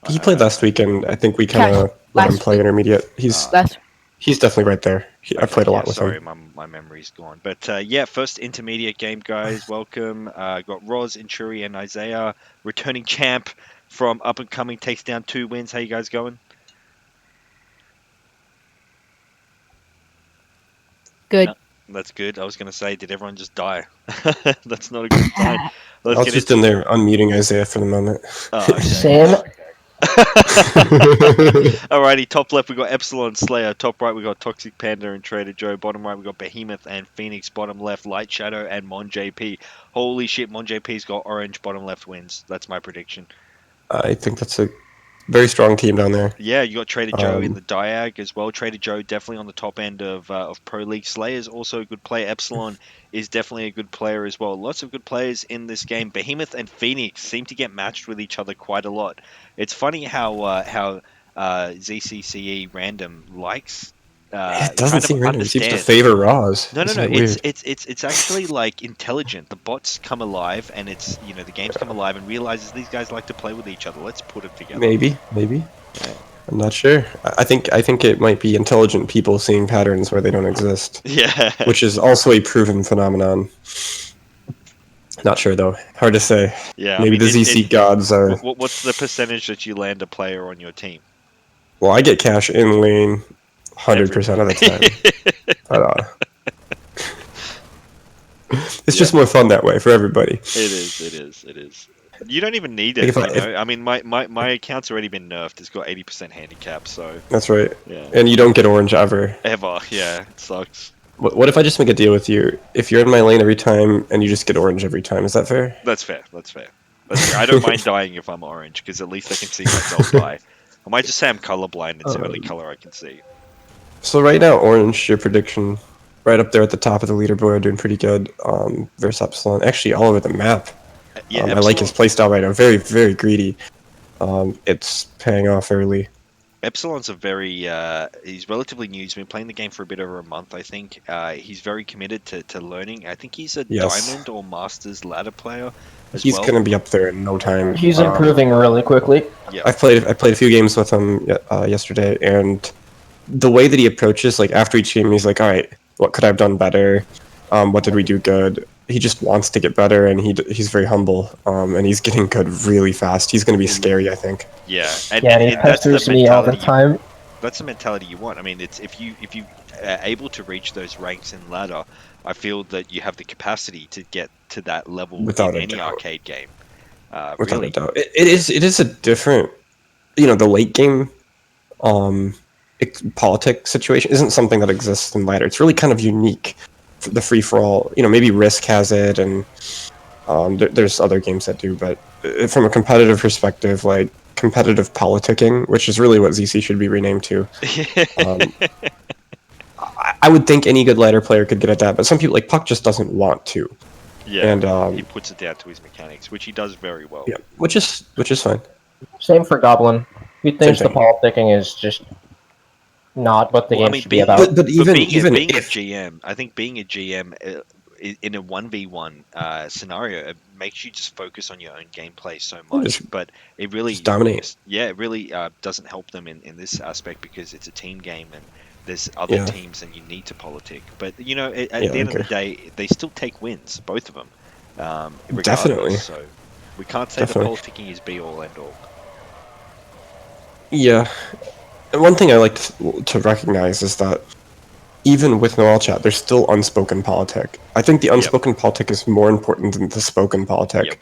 He played last week, and I think we kind of let him last play week. intermediate. Last. He's definitely right there. I played a lot with sorry, him. my memory's gone. But yeah, first intermediate game, guys. Welcome. Got Roz, Inturi, and Isaiah. Returning champ from up and coming, takes down 2 wins. How you guys going? Good. That's good. I was going to say, did everyone just die? That's not a good sign. I Let's was get just into in there unmuting Isaiah for the moment. Oh, okay. Same. Alrighty, top left we got Epsilon Slayer, top right we got Toxic Panda and Trader Joe, bottom right we got Behemoth and Phoenix, bottom left Light Shadow and Mon JP. Holy shit, Mon JP's got orange, bottom left wins. That's my prediction. I think that's a very strong team down there. Yeah, you got Trader Joe in the Diag as well. Trader Joe definitely on the top end of Pro League. Slayer's also a good player. Epsilon is definitely a good player as well. Lots of good players in this game. Behemoth and Phoenix seem to get matched with each other quite a lot. It's funny how ZCCE random likes. It doesn't kind of seem random. It seems to understand. favor Raws. No. Isn't it weird? It's actually like intelligent. The bots come alive, and it's the games come alive and realizes these guys like to play with each other. Let's put them together. Maybe. I'm not sure. I think it might be intelligent people seeing patterns where they don't exist. Yeah. Which is also a proven phenomenon. Not sure though. Hard to say. Yeah. Maybe the ZC gods are. What's the percentage that you land a player on your team? Well, I get cash in lane 100% of the time. But, it's just more fun that way for everybody. It is. You don't even need it. I mean, my account's already been nerfed. It's got 80% handicap, so. That's right. Yeah. And you don't get orange ever. Ever, yeah. It sucks. What if I just make a deal with you? If you're in my lane every time and you just get orange every time, is that fair? That's fair. I don't mind dying if I'm orange, because at least I can see myself die. I might just say I'm colorblind. It's the only color I can see. So right now, orange, your prediction, right up there at the top of the leaderboard, doing pretty good. Versus Epsilon, actually all over the map. Yeah, I like his playstyle right now. Very, very greedy. It's paying off early. Epsilon's he's relatively new. He's been playing the game for a bit over a month, I think. He's very committed to learning. I think he's a Diamond or Masters ladder player as He's well. gonna be up there in no time. He's improving really quickly. Yeah. I played a few games with him yesterday, and the way that he approaches, like after each game, he's like, "All right, what could I have done better? What did we do good?" He just wants to get better, and he's very humble, and he's getting good really fast. He's going to be scary, I think. Yeah, and he pesters me all the time. That's the mentality you want. I mean, it's if you are able to reach those ranks in ladder, I feel that you have the capacity to get to that level Without in a any doubt. arcade game. Without Really. a doubt, it is a different, the late game, politic situation isn't something that exists in ladder. It's really kind of unique. The free for all, maybe Risk has it, and there's other games that do, but from a competitive perspective, like competitive politicking, which is really what ZC should be renamed to. I would think any good ladder player could get at that, but some people like Puck just doesn't want to. Yeah, and he puts it down to his mechanics, which he does very well. Yeah, which is fine. Same for Goblin. He thinks the politicking is just not what the game should be about. But even being if a GM, I think being a GM in a 1v1 scenario, it makes you just focus on your own gameplay so much. But it really dominate. Yeah, it really doesn't help them in this aspect, because it's a team game and there's other teams and you need to politic. But at the end of the day, they still take wins, both of them. Regardless. Definitely. So we can't say the politicking is be all end all. Yeah. And one thing I like to recognize is that even with no all chat, there's still unspoken politic. I think the unspoken politic is more important than the spoken politic.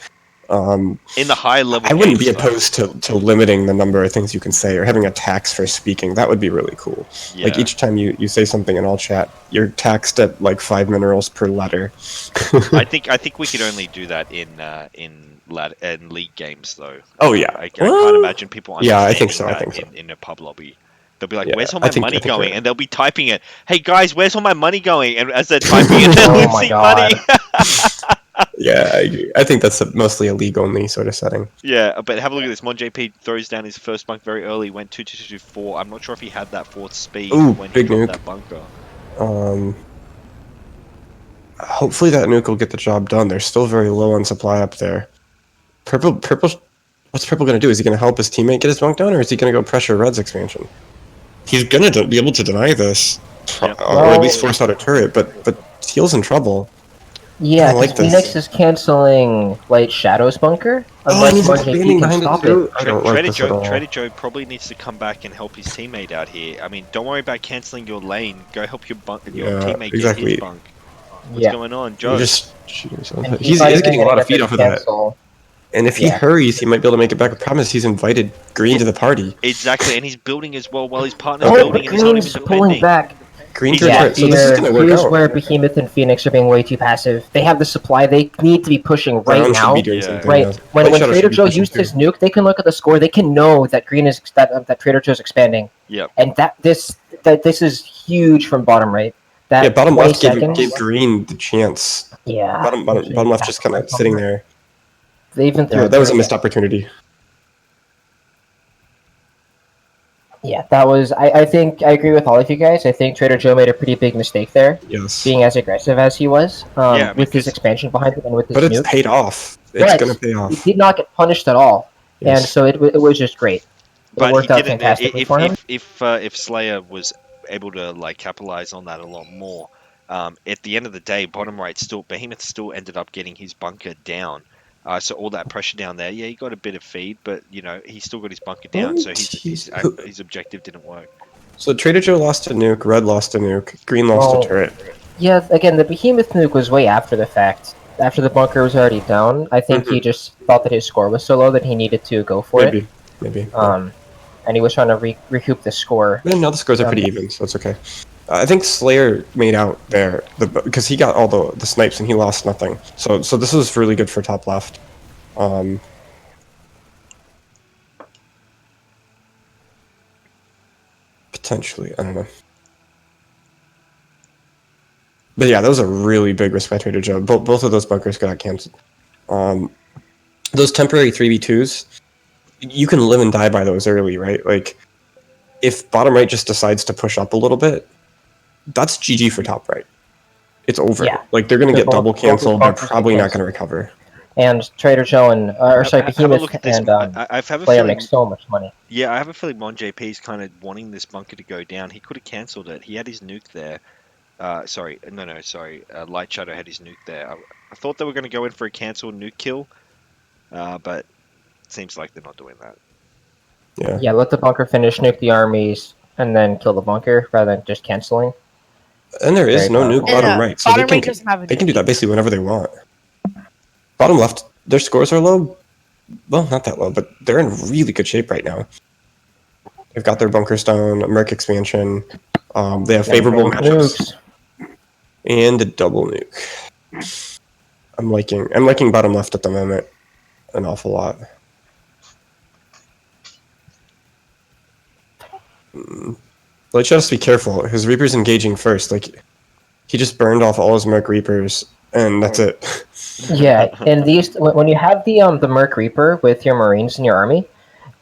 In the high level, I wouldn't be opposed to limiting the number of things you can say or having a tax for speaking. That would be really cool. Yeah. Like each time you say something in all chat, you're taxed at like 5 minerals per letter. I think we could only do that in league games though. Oh yeah. I can't imagine people. Yeah, I think so. In a pub lobby. They'll be like, Yeah, "Where's all my money I think going?" right. And they'll be typing it. "Hey guys, where's all my money going?" And as they're typing it, they're losing money. Yeah, I agree. I think that's mostly a league only sort of setting. Yeah, but have a look at this. Mon JP throws down his first bunk very early. Went 2-2-2-4. I'm not sure if he had that fourth speed when he big dropped nuke. that bunker. Hopefully that nuke will get the job done. They're still very low on supply up there. Purple. What's Purple gonna do? Is he gonna help his teammate get his bunk down, or is he gonna go pressure Red's expansion? He's gonna be able to deny this, or at least force out a turret. But Teal's in trouble. Yeah, I like because Phoenix is canceling Light Shadow's bunker. unless he's Mon JP standing can behind it stop too. it. I don't like this at all. Trader Joe probably needs to come back and help his teammate out here. I mean, don't worry about canceling your lane. Go help your teammate get his bunk. What's Yeah. going on, You're Joe? just shooting yourself. And He's not even getting a gonna lot of get feed the off of that. cancel. And if he Yeah. hurries, he might be able to make it back. The problem is he's invited Green to the party. Exactly, and he's building as well while his partner's Oh, building, but and he's not even Green's pulling defending. back. Green He's turns Yeah, right, so this is going to work here's out. where Behemoth and Phoenix are being way too passive. They have the supply. They need to be pushing right Brown should now. be doing something Right. now. When Light Shadow should Trader be Joe pushing used too. his nuke, they can look at the score. They can know that Green is that Trader Joe's expanding. Yep. And that this is huge from bottom right. That Yeah, bottom 20 left gave seconds. Green the chance. Yeah. Bottom left just kind of sitting there. They even threw Yeah, a that was a turret. missed opportunity. Yeah, that was. I think I agree with all of you guys. I think Trader Joe made a pretty big mistake there. Yes. Being as aggressive as he was, with his expansion behind him and with his But it's nuke. paid off. It's Right. going to pay He off. did not get punished at all, Yes. and so it was just great. It But he worked out didn't. fantastically for him. If Slayer was able to like capitalize on that a lot more, at the end of the day, bottom right Behemoth still ended up getting his bunker down. So all that pressure down there, yeah, he got a bit of feed, but he still got his bunker down. So his objective didn't work. So Trader Joe lost a nuke, Red lost a nuke, Green lost Well, a turret. Yeah, again, the Behemoth nuke was way after the fact. After the bunker was already down, I think he just thought that his score was so low that he needed to go for it. Maybe. And he was trying to recoup the score. But now the scores are pretty even, so it's okay. I think Slayer made out there because he got all the snipes and he lost nothing. So this was really good for top left. Potentially, I don't know. But yeah, that was a really big risk by Trader Joe. Both of those bunkers got canceled. Those temporary 3v2s, you can live and die by those early, right? Like, if bottom right just decides to push up a little bit, that's GG for top right. It's over. Yeah. Like, they're going to They're get double both canceled. They're bunkers get probably not canceled. going to recover. And Trader Joe and Have a look Behemoth at this. and I have a Slayer feeling. make so much money. Yeah, I have a feeling Mon JP's kind of wanting this bunker to go down. He could have cancelled it. He had his nuke there. Sorry. Light Shadow had his nuke there. I thought they were going to go in for a cancelled nuke kill, but it seems like they're not doing that. Yeah, let the bunker finish, nuke the armies, and then kill the bunker rather than just canceling. And there is Very no powerful. nuke bottom right, so bottom right doesn't have a they can nuke. do that basically whenever they want. Bottom left, their scores are low. Well, not that low, but they're in really good shape right now. They've got their bunker stone, a Merc expansion. They have favorable matchups. And a double nuke. I'm liking bottom left at the moment an awful lot. Light Shadow has to be careful. His Reaper's engaging first. Like, he just burned off all his Merc Reapers, and that's it. Yeah, and when you have the Merc Reaper with your Marines in your army,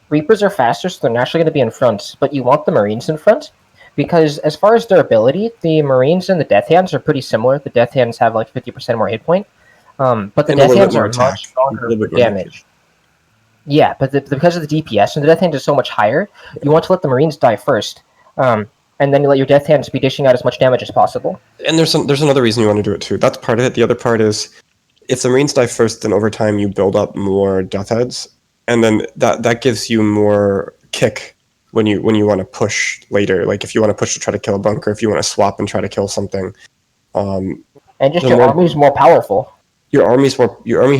Reapers are faster, so they're naturally going to be in front. But you want the Marines in front because, as far as durability, the Marines and the Death Hands are pretty similar. The Death Hands have like 50% more hit point, but the And a Death little bit Hands more are attack. much stronger A little for bit more damage. Yeah, but because of the DPS and the Death Hand is so much higher, you want to let the Marines die first, and then you let your Death Hands be dishing out as much damage as possible. And there's another reason you want to do it too. That's part of it. The other part is, if the Marines die first, then over time you build up more Death Heads, and then that gives you more kick when you want to push later. Like if you want to push to try to kill a bunker, if you want to swap and try to kill something. And just your army is more powerful. Your army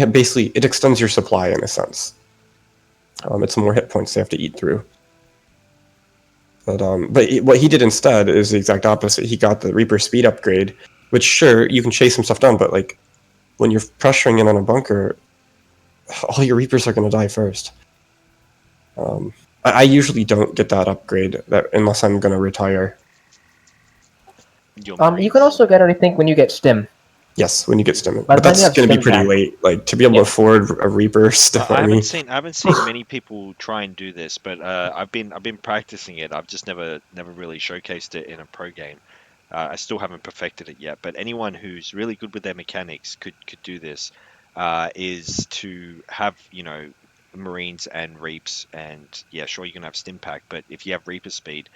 basically it extends your supply in a sense. It's more hit points they have to eat through. But what he did instead is the exact opposite. He got the Reaper speed upgrade, which sure you can chase some stuff down, but like when you're pressuring in on a bunker, all your Reapers are going to die first. I usually don't get that upgrade unless I'm going to retire. You can also get it, I think, when you get Stim. Yes, when you get Stim. By the But time you that's have going to be Stim pretty back- late. Like to be able to afford a Reaper Stim I army. haven't seen many people try and do this, but I've been practicing it. I've just never really showcased it in a pro game. I still haven't perfected it yet, but anyone who's really good with their mechanics could do this. Is to have Marines and Reaps, and yeah, sure you can have Stim Pack, but if you have Reaper speed,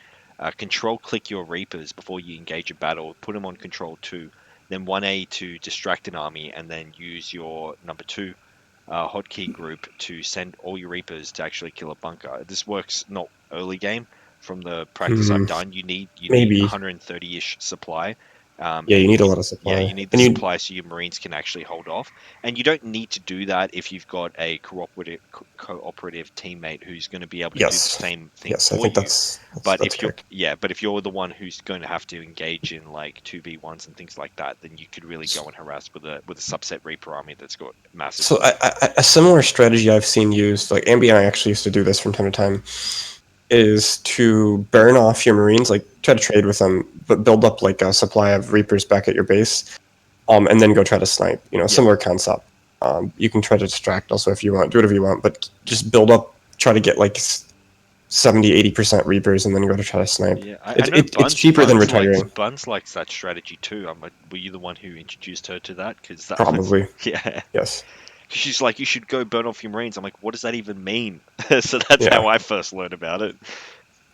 control click your Reapers before you engage a battle. Put them on control 2, then 1A to distract an army, and then use your number 2 hotkey group to send all your Reapers to actually kill a bunker. This works not early game. From the practice I've done, you need Maybe. 130-ish supply. Yeah, you and need a lot of supply. Yeah, you need the supply so your Marines can actually hold off. And you don't need to do that if you've got a cooperative teammate who's going to be able to do the same thing Yes, for I think you. that's But that's if you're correct. but if you're the one who's going to have to engage in like 2v1s and things like that, then you could really go and harass with a subset Reaper army that's got massive. So a similar strategy I've seen used, like Ambi and I actually used to do this from time to time, is to burn off your Marines, like try to trade with them, but build up like a supply of Reapers back at your base, and then go try to snipe. You know, similar concept. You can try to distract also if you want, do whatever you want, but just build up, try to get like 70-80% Reapers, and then go to try to snipe. Yeah, It's cheaper than retiring. Buns likes that strategy too. Were you the one who introduced her to that? Because Probably. Yeah. Yes. She's like, you should go burn off your Marines. I'm like, what does that even mean? So that's how I first learned about it.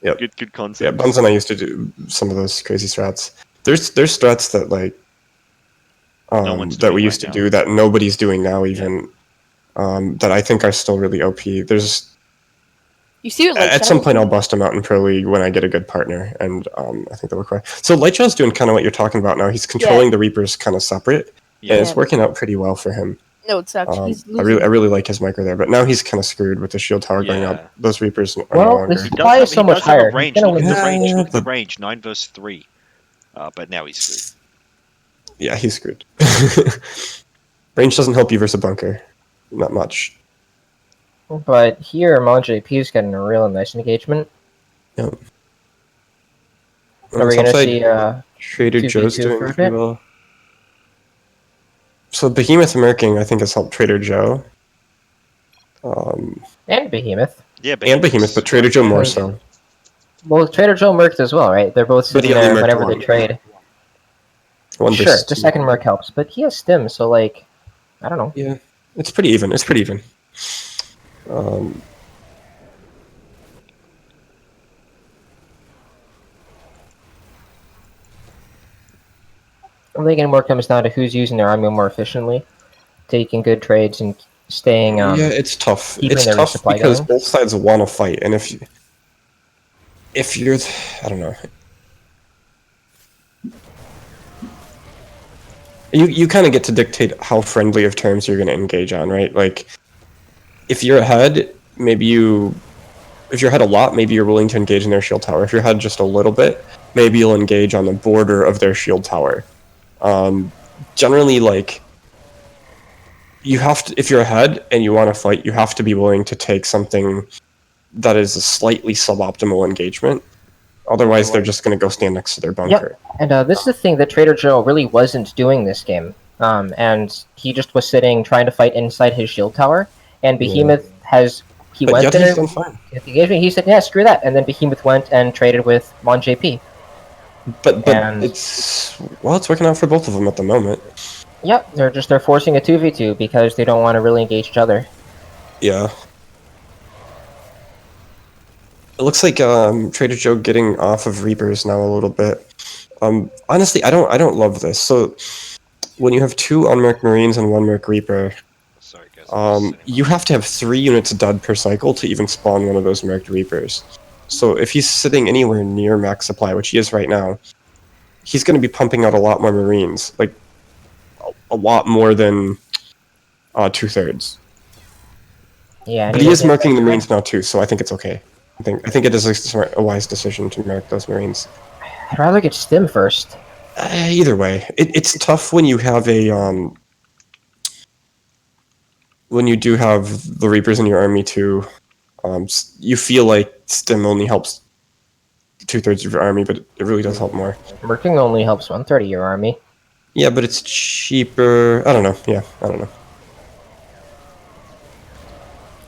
Yep. Good concept. Yeah, Buns and I used to do some of those crazy strats. There's strats that like that we used to do that nobody's doing now even. That I think are still really OP. There's You see what at some point I'll bust them out in Pro League when I get a good partner, and I think they'll work well. So Lightshaw's doing kind of what you're talking about now. He's controlling the Reapers kind of separate, and it's working out pretty well for him. No, it sucks. He's I really like his micro there, but now he's kind of screwed with the shield tower going up. Those Reapers are no longer. the supply is so much higher. Range. Look at the range. Look at the range. 9 versus 3. But now he's screwed. Yeah, he's screwed. Range doesn't help you versus a bunker. Not much. But here, MonJP is getting a real nice engagement. Yep. Are we going to see Trader 2v2 Joe's doing for a pretty bit? well. So Behemoth Merking, I think, has helped Trader Joe. And Behemoth. Yeah, and Behemoth, but Trader Joe more so. Well, Trader Joe merked as well, right? They're both But sitting he only there merked whenever one. they trade. One Sure, versus the two. second merc helps, but he has stim, so like, I don't know. Yeah, it's pretty even. It's pretty even. I think it more comes down to who's using their army more efficiently, taking good trades and staying. Yeah, it's tough. keeping It's their tough resupply because going. both sides want to fight, and if you're, I don't know. You kind of get to dictate how friendly of terms you're going to engage on, right? Like, if you're ahead, if you're ahead a lot, maybe you're willing to engage in their shield tower. If you're ahead just a little bit, maybe you'll engage on the border of their shield tower. Generally, like, you have to, if you're ahead and you want to fight, you have to be willing to take something that is a slightly suboptimal engagement. Otherwise, they're just going to go stand next to their bunker. Yep, and this is the thing that Trader Joe really wasn't doing this game. And he just was sitting trying to fight inside his shield tower, and Behemoth But went yet there. he's done fine. At the engagement, he said, "Yeah, screw that," and then Behemoth went and traded with MonJP. But it's working out for both of them at the moment. Yep, they're forcing a 2v2 because they don't want to really engage each other. Yeah. It looks like Trader Joe getting off of Reapers now a little bit. Honestly, I don't love this. So when you have 2 unmarked Marines and 1 Merc Reaper, you have to have 3 units dead per cycle to even spawn one of those marked Reapers. So if he's sitting anywhere near max supply, which he is right now, he's going to be pumping out a lot more Marines, like a lot more than 2/3. Yeah, But he is marking the Marines now too, so I think it's okay. I think it is a wise decision to mark those Marines. I'd rather get stim first. Either way, it's tough when you have a when you do have the Reapers in your army too. You feel like stim only helps 2/3 of your army, but it really does help more. Merking only helps 1/3 of your army. Yeah, but it's cheaper. I don't know. Yeah, I don't know.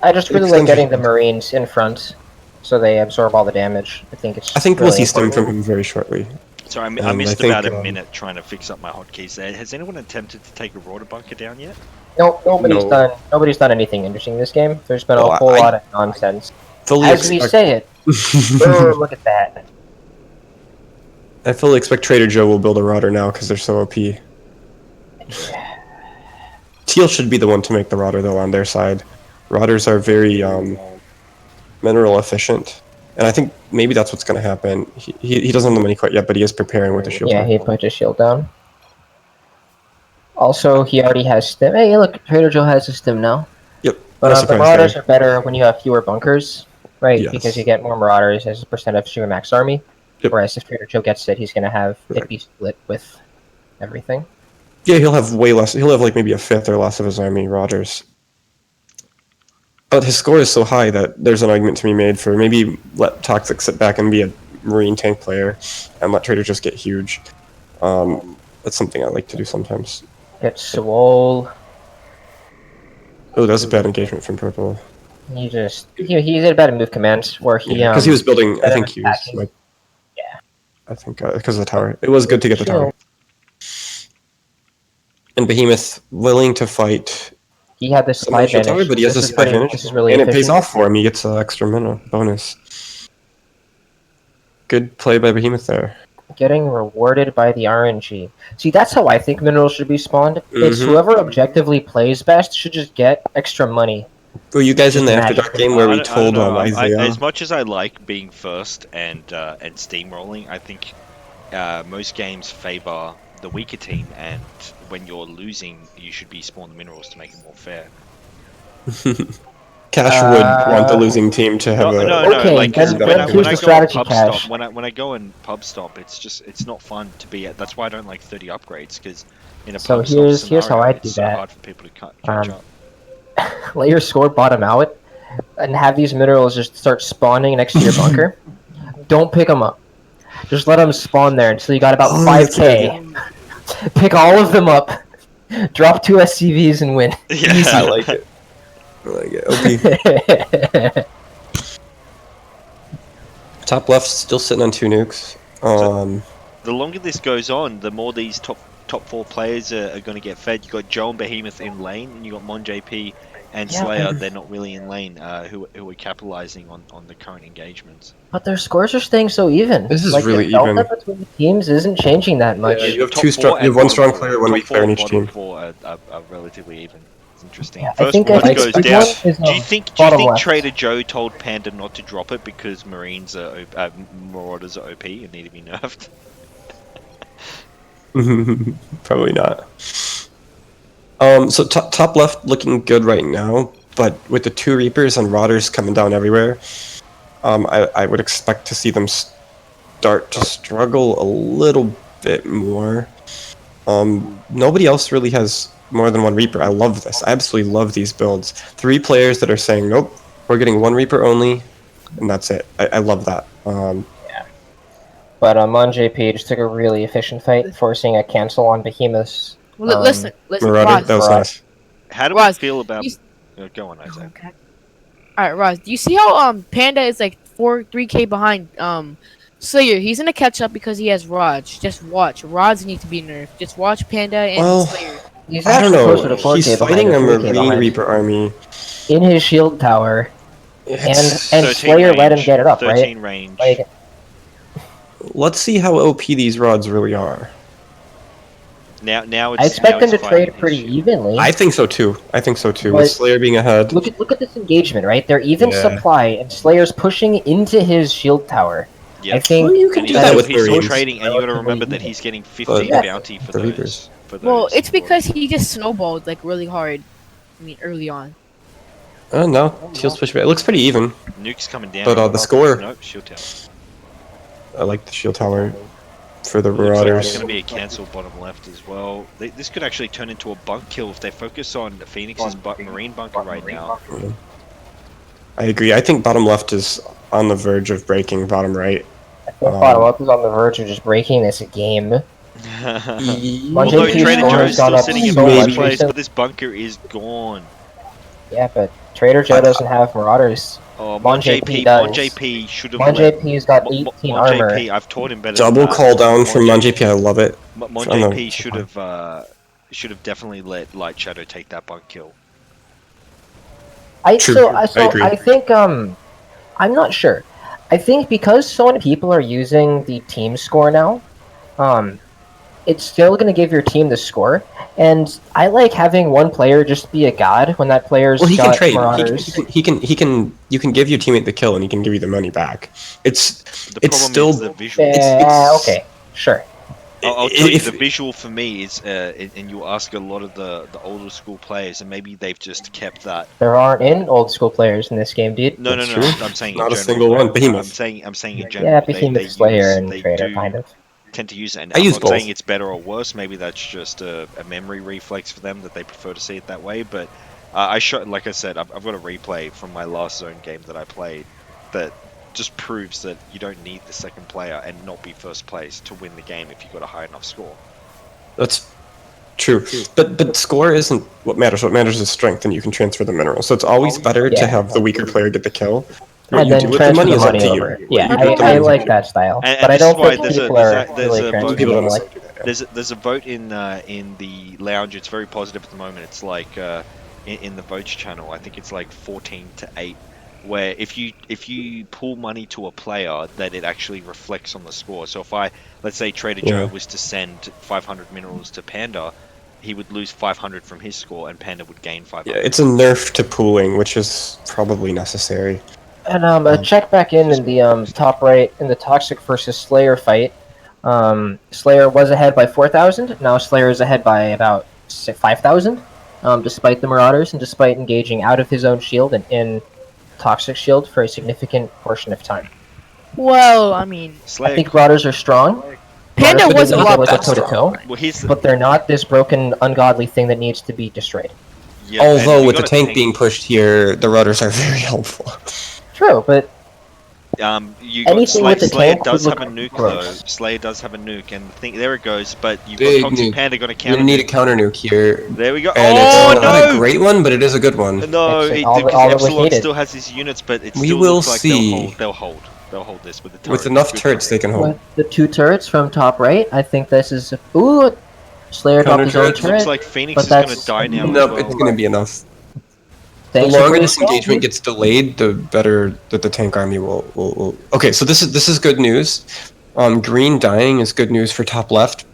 I just really like Extends- getting the Marines in front, so they absorb all the damage. I think we'll really see stim important. from him very shortly. Sorry, I And missed I think, about a minute trying to fix up my hotkeys there. Has anyone attempted to take a Rorder bunker down yet? No, nobody's No. done anything interesting in this game. There's been Oh, a whole I- lot of nonsense. Fully As we expect- say it. Oh, look at that. I fully expect Trader Joe will build a Rudder now because they're so OP. Teal should be the one to make the Rotter though on their side. Rotters are very mineral efficient, and I think maybe that's what's going to happen. He doesn't have the money quite yet, but he is preparing with the shield. Yeah, he put his shield down. Also, he already has stim. Hey, look, Trader Joe has a stim now. Yep. But No the surprise Marauders there. are better when you have fewer bunkers, right? Yes. Because you get more Marauders as a percent of your max army. Yep. Whereas if Trader Joe gets it, he's going to have it be split with everything. Yeah, he'll have way less. He'll have like maybe a fifth or less of his army, Rogers. But his score is so high that there's an argument to be made for maybe let Toxic sit back and be a Marine tank player, and let Trader just get huge. That's something I like to do sometimes. Get Swole. Oh, that's a bad engagement from Purple. He did a bad move command where he Because he was building. I think he was attacking. like. Yeah. I think because of the tower. It was good to get the tower. And Behemoth willing to fight. He had this slide tower, advantage. but he has This this is pretty- advantage, this is really and it pays efficient. off for him. He gets an extra mana bonus. Good play by Behemoth there. Getting rewarded by the RNG. See, that's how I think minerals should be spawned. It's Mhm. whoever objectively plays best should just get extra money. Were you guys in the After Just Dark game where we I don't told know. Isaiah? As much as I like being first and steamrolling, I think most games favor the weaker team, and when you're losing, you should be spawning the minerals to make it more fair. Cash would want the losing team to have a. No, Okay, like then when I here's go the on strategy, pub Cash. stop, when I go on pub stop, it's not fun to be at. That's why I don't like 30 upgrades, because in a So pub here's stop how I do it's so that. hard for people to catch up. Let your score bottom out, and have these minerals just start spawning next to your bunker. Don't pick them up. Just let them spawn there until you got about 5k. Pick all of them up. Drop 2 SCVs and win. Yeah. Easy. I like it. I like it. OP. Top left still sitting on 2 nukes. The longer this goes on, the more these top 4 players are going to get fed. You got Joe and Behemoth in lane, and you got Mon JP and Yeah, Slayer. but- They're not really in lane. Who are capitalizing on the current engagements. But their scores are staying so even. This is like, really the delta even. between the teams isn't changing that much. Yeah, you have Top two strong. four You have and one strong bottom player, four- one top weak four player in and each bottom team. 4 are relatively even. It's interesting. Yeah, I First think one big goes one down. is, Do you think bottom left. Trader Joe told Panda not to drop it because Marines are Marauders are OP and need to be nerfed? Probably not. So top left looking good right now, but with the 2 Reapers and Rotters coming down everywhere, I would expect to see them start to struggle a little bit more. Nobody else really has more than 1 Reaper. I love this. I absolutely love these builds. 3 players that are saying, nope, we're getting 1 Reaper only, and that's it. I love that. But Mon JP just took a really efficient fight, forcing a cancel on Behemoths. Well, listen, Marauder, Roz. that was nice. How do Roz, we feel about? you- Go on, Isaac. Okay. All right, Roz. Do you see how Panda is like 3K behind Slayer? He's gonna catch up because he has Raj. Just watch. Raj needs to be nerfed. Just watch Panda and Well, Slayer. He's I don't actually closer know. to 4K He's behind fighting or a 3K Marine behind. Reaper army. In his shield tower, and 13 Slayer let him range, get it up, 13 right? range. Like, Let's see how OP these rods really are. Now it's. I expect now them to it's fighting trade his pretty shield. evenly. I think so too. With But- Slayer being ahead. Look at this engagement, right? They're even Yeah. supply, and Slayer's pushing into his shield tower. Yep. I think Well, you can And do he's, that still, with he's still Marines. trading, and you got to remember that Relatively he's getting 15 Yeah. bounty for The those. Reapers. For those Well, it's Marauders. because he just snowballed like really hard. I mean, early on. Oh no, Teal's pushing back. It looks pretty even. Nuke's coming down. But, the score- Nope, shield tower. I like the shield tower for the Looks like there's Marauders. going to be a cancel bottom left as well. This could actually turn into a bunk kill if they focus on Phoenix's Marine bunker right now. I agree. I think bottom left is on the verge of breaking bottom right. bottom left is on the verge of just breaking this game. Although JP's Trader score Joe's has gone still up sitting in so first much place, recently. but this bunker is gone. Yeah, but Trader Joe doesn't have Marauders. Oh, Mon Mon JP JP, does. Mon JP should have Mon let... JP's got Mon 18 armor. JP, I've taught him better Double than call that. down from Mon JP. I love it. Mon I don't know. JP should have definitely let Light Shadow take that bunk kill. True. I agree. I think I'm not sure. I think because so many people are using the team score now, it's still going to give your team the score. And I like having one player just be a god when that player's Well, he can got trade. Marauders. He can. You can give your teammate the kill, and he can give you the money back. It's still is the visual. Okay, sure. I'll tell you, the visual for me is, and you ask a lot of the older school players, and maybe they've just kept that. There aren't any old school players in this game, dude. No. I'm saying not in a general. single one. Behemoth. I'm saying in general. Yeah, Behemoth, Slayer, and Trader, kind of. Tend to use it, and I I'm use not both. saying it's better or worse. Maybe that's just a memory reflex for them that they prefer to see it that way. But like I said, I've got a replay from my last zone game that I played that just proves that you don't need the second player and not be first place to win the game if you got a high enough score. That's true. But score isn't what matters. What matters is strength, and you can transfer the minerals. So it's always better to have the weaker player get the kill. What And you then do with the transfer money the is up money to over. you. Yeah, What you do with the I money is up like to that style. And But I this is don't why think there's people are really a currently vote. doing like. There's a vote in the lounge. It's very positive at the moment. It's like in the votes channel. I think it's like 14-8, where if you pull money to a player, that it actually reflects on the score. So if let's say Trader Joe was to send 500 minerals to Panda, he would lose 500 from his score, and Panda would gain 500. Yeah, it's a nerf to pooling, which is probably necessary. And a check back in the top right in the Toxic versus Slayer fight. Slayer was ahead by 4,000. Now Slayer is ahead by about 5,000, despite the Marauders and despite engaging out of his own shield and in Toxic shield for a significant portion of time. Well, I mean, I think Marauders are strong. Panda Marauders was a can lot go like a better. toe-to-toe, but they're not this broken, ungodly thing that needs to be destroyed. Yeah, although with the tank being pushed here, the rudders are very helpful. True, but you got anything with the Slayer tank does would have a look nuke gross. though. Slayer does have a nuke, and there it goes. But you've Big got Toxic nuke. Panda going to You're counter. gonna need a counter nuke here. There we go. And Oh it's no! not a great one, but it is a good one. No, It's because all that was Epsilon needed. still has his units, but it We still will looks like see. they'll hold this with the turret. With enough Good turrets, for they can hold. With the two turrets from top right, I think this is ooh. Slayer dropped his own Counter turret. Looks like Phoenix but is going to that's die now. No, as well. it's gonna be enough. Thanks The for longer your this call, engagement dude. gets delayed, the better that the tank army will. Okay, so this is good news. Green dying is good news for top left.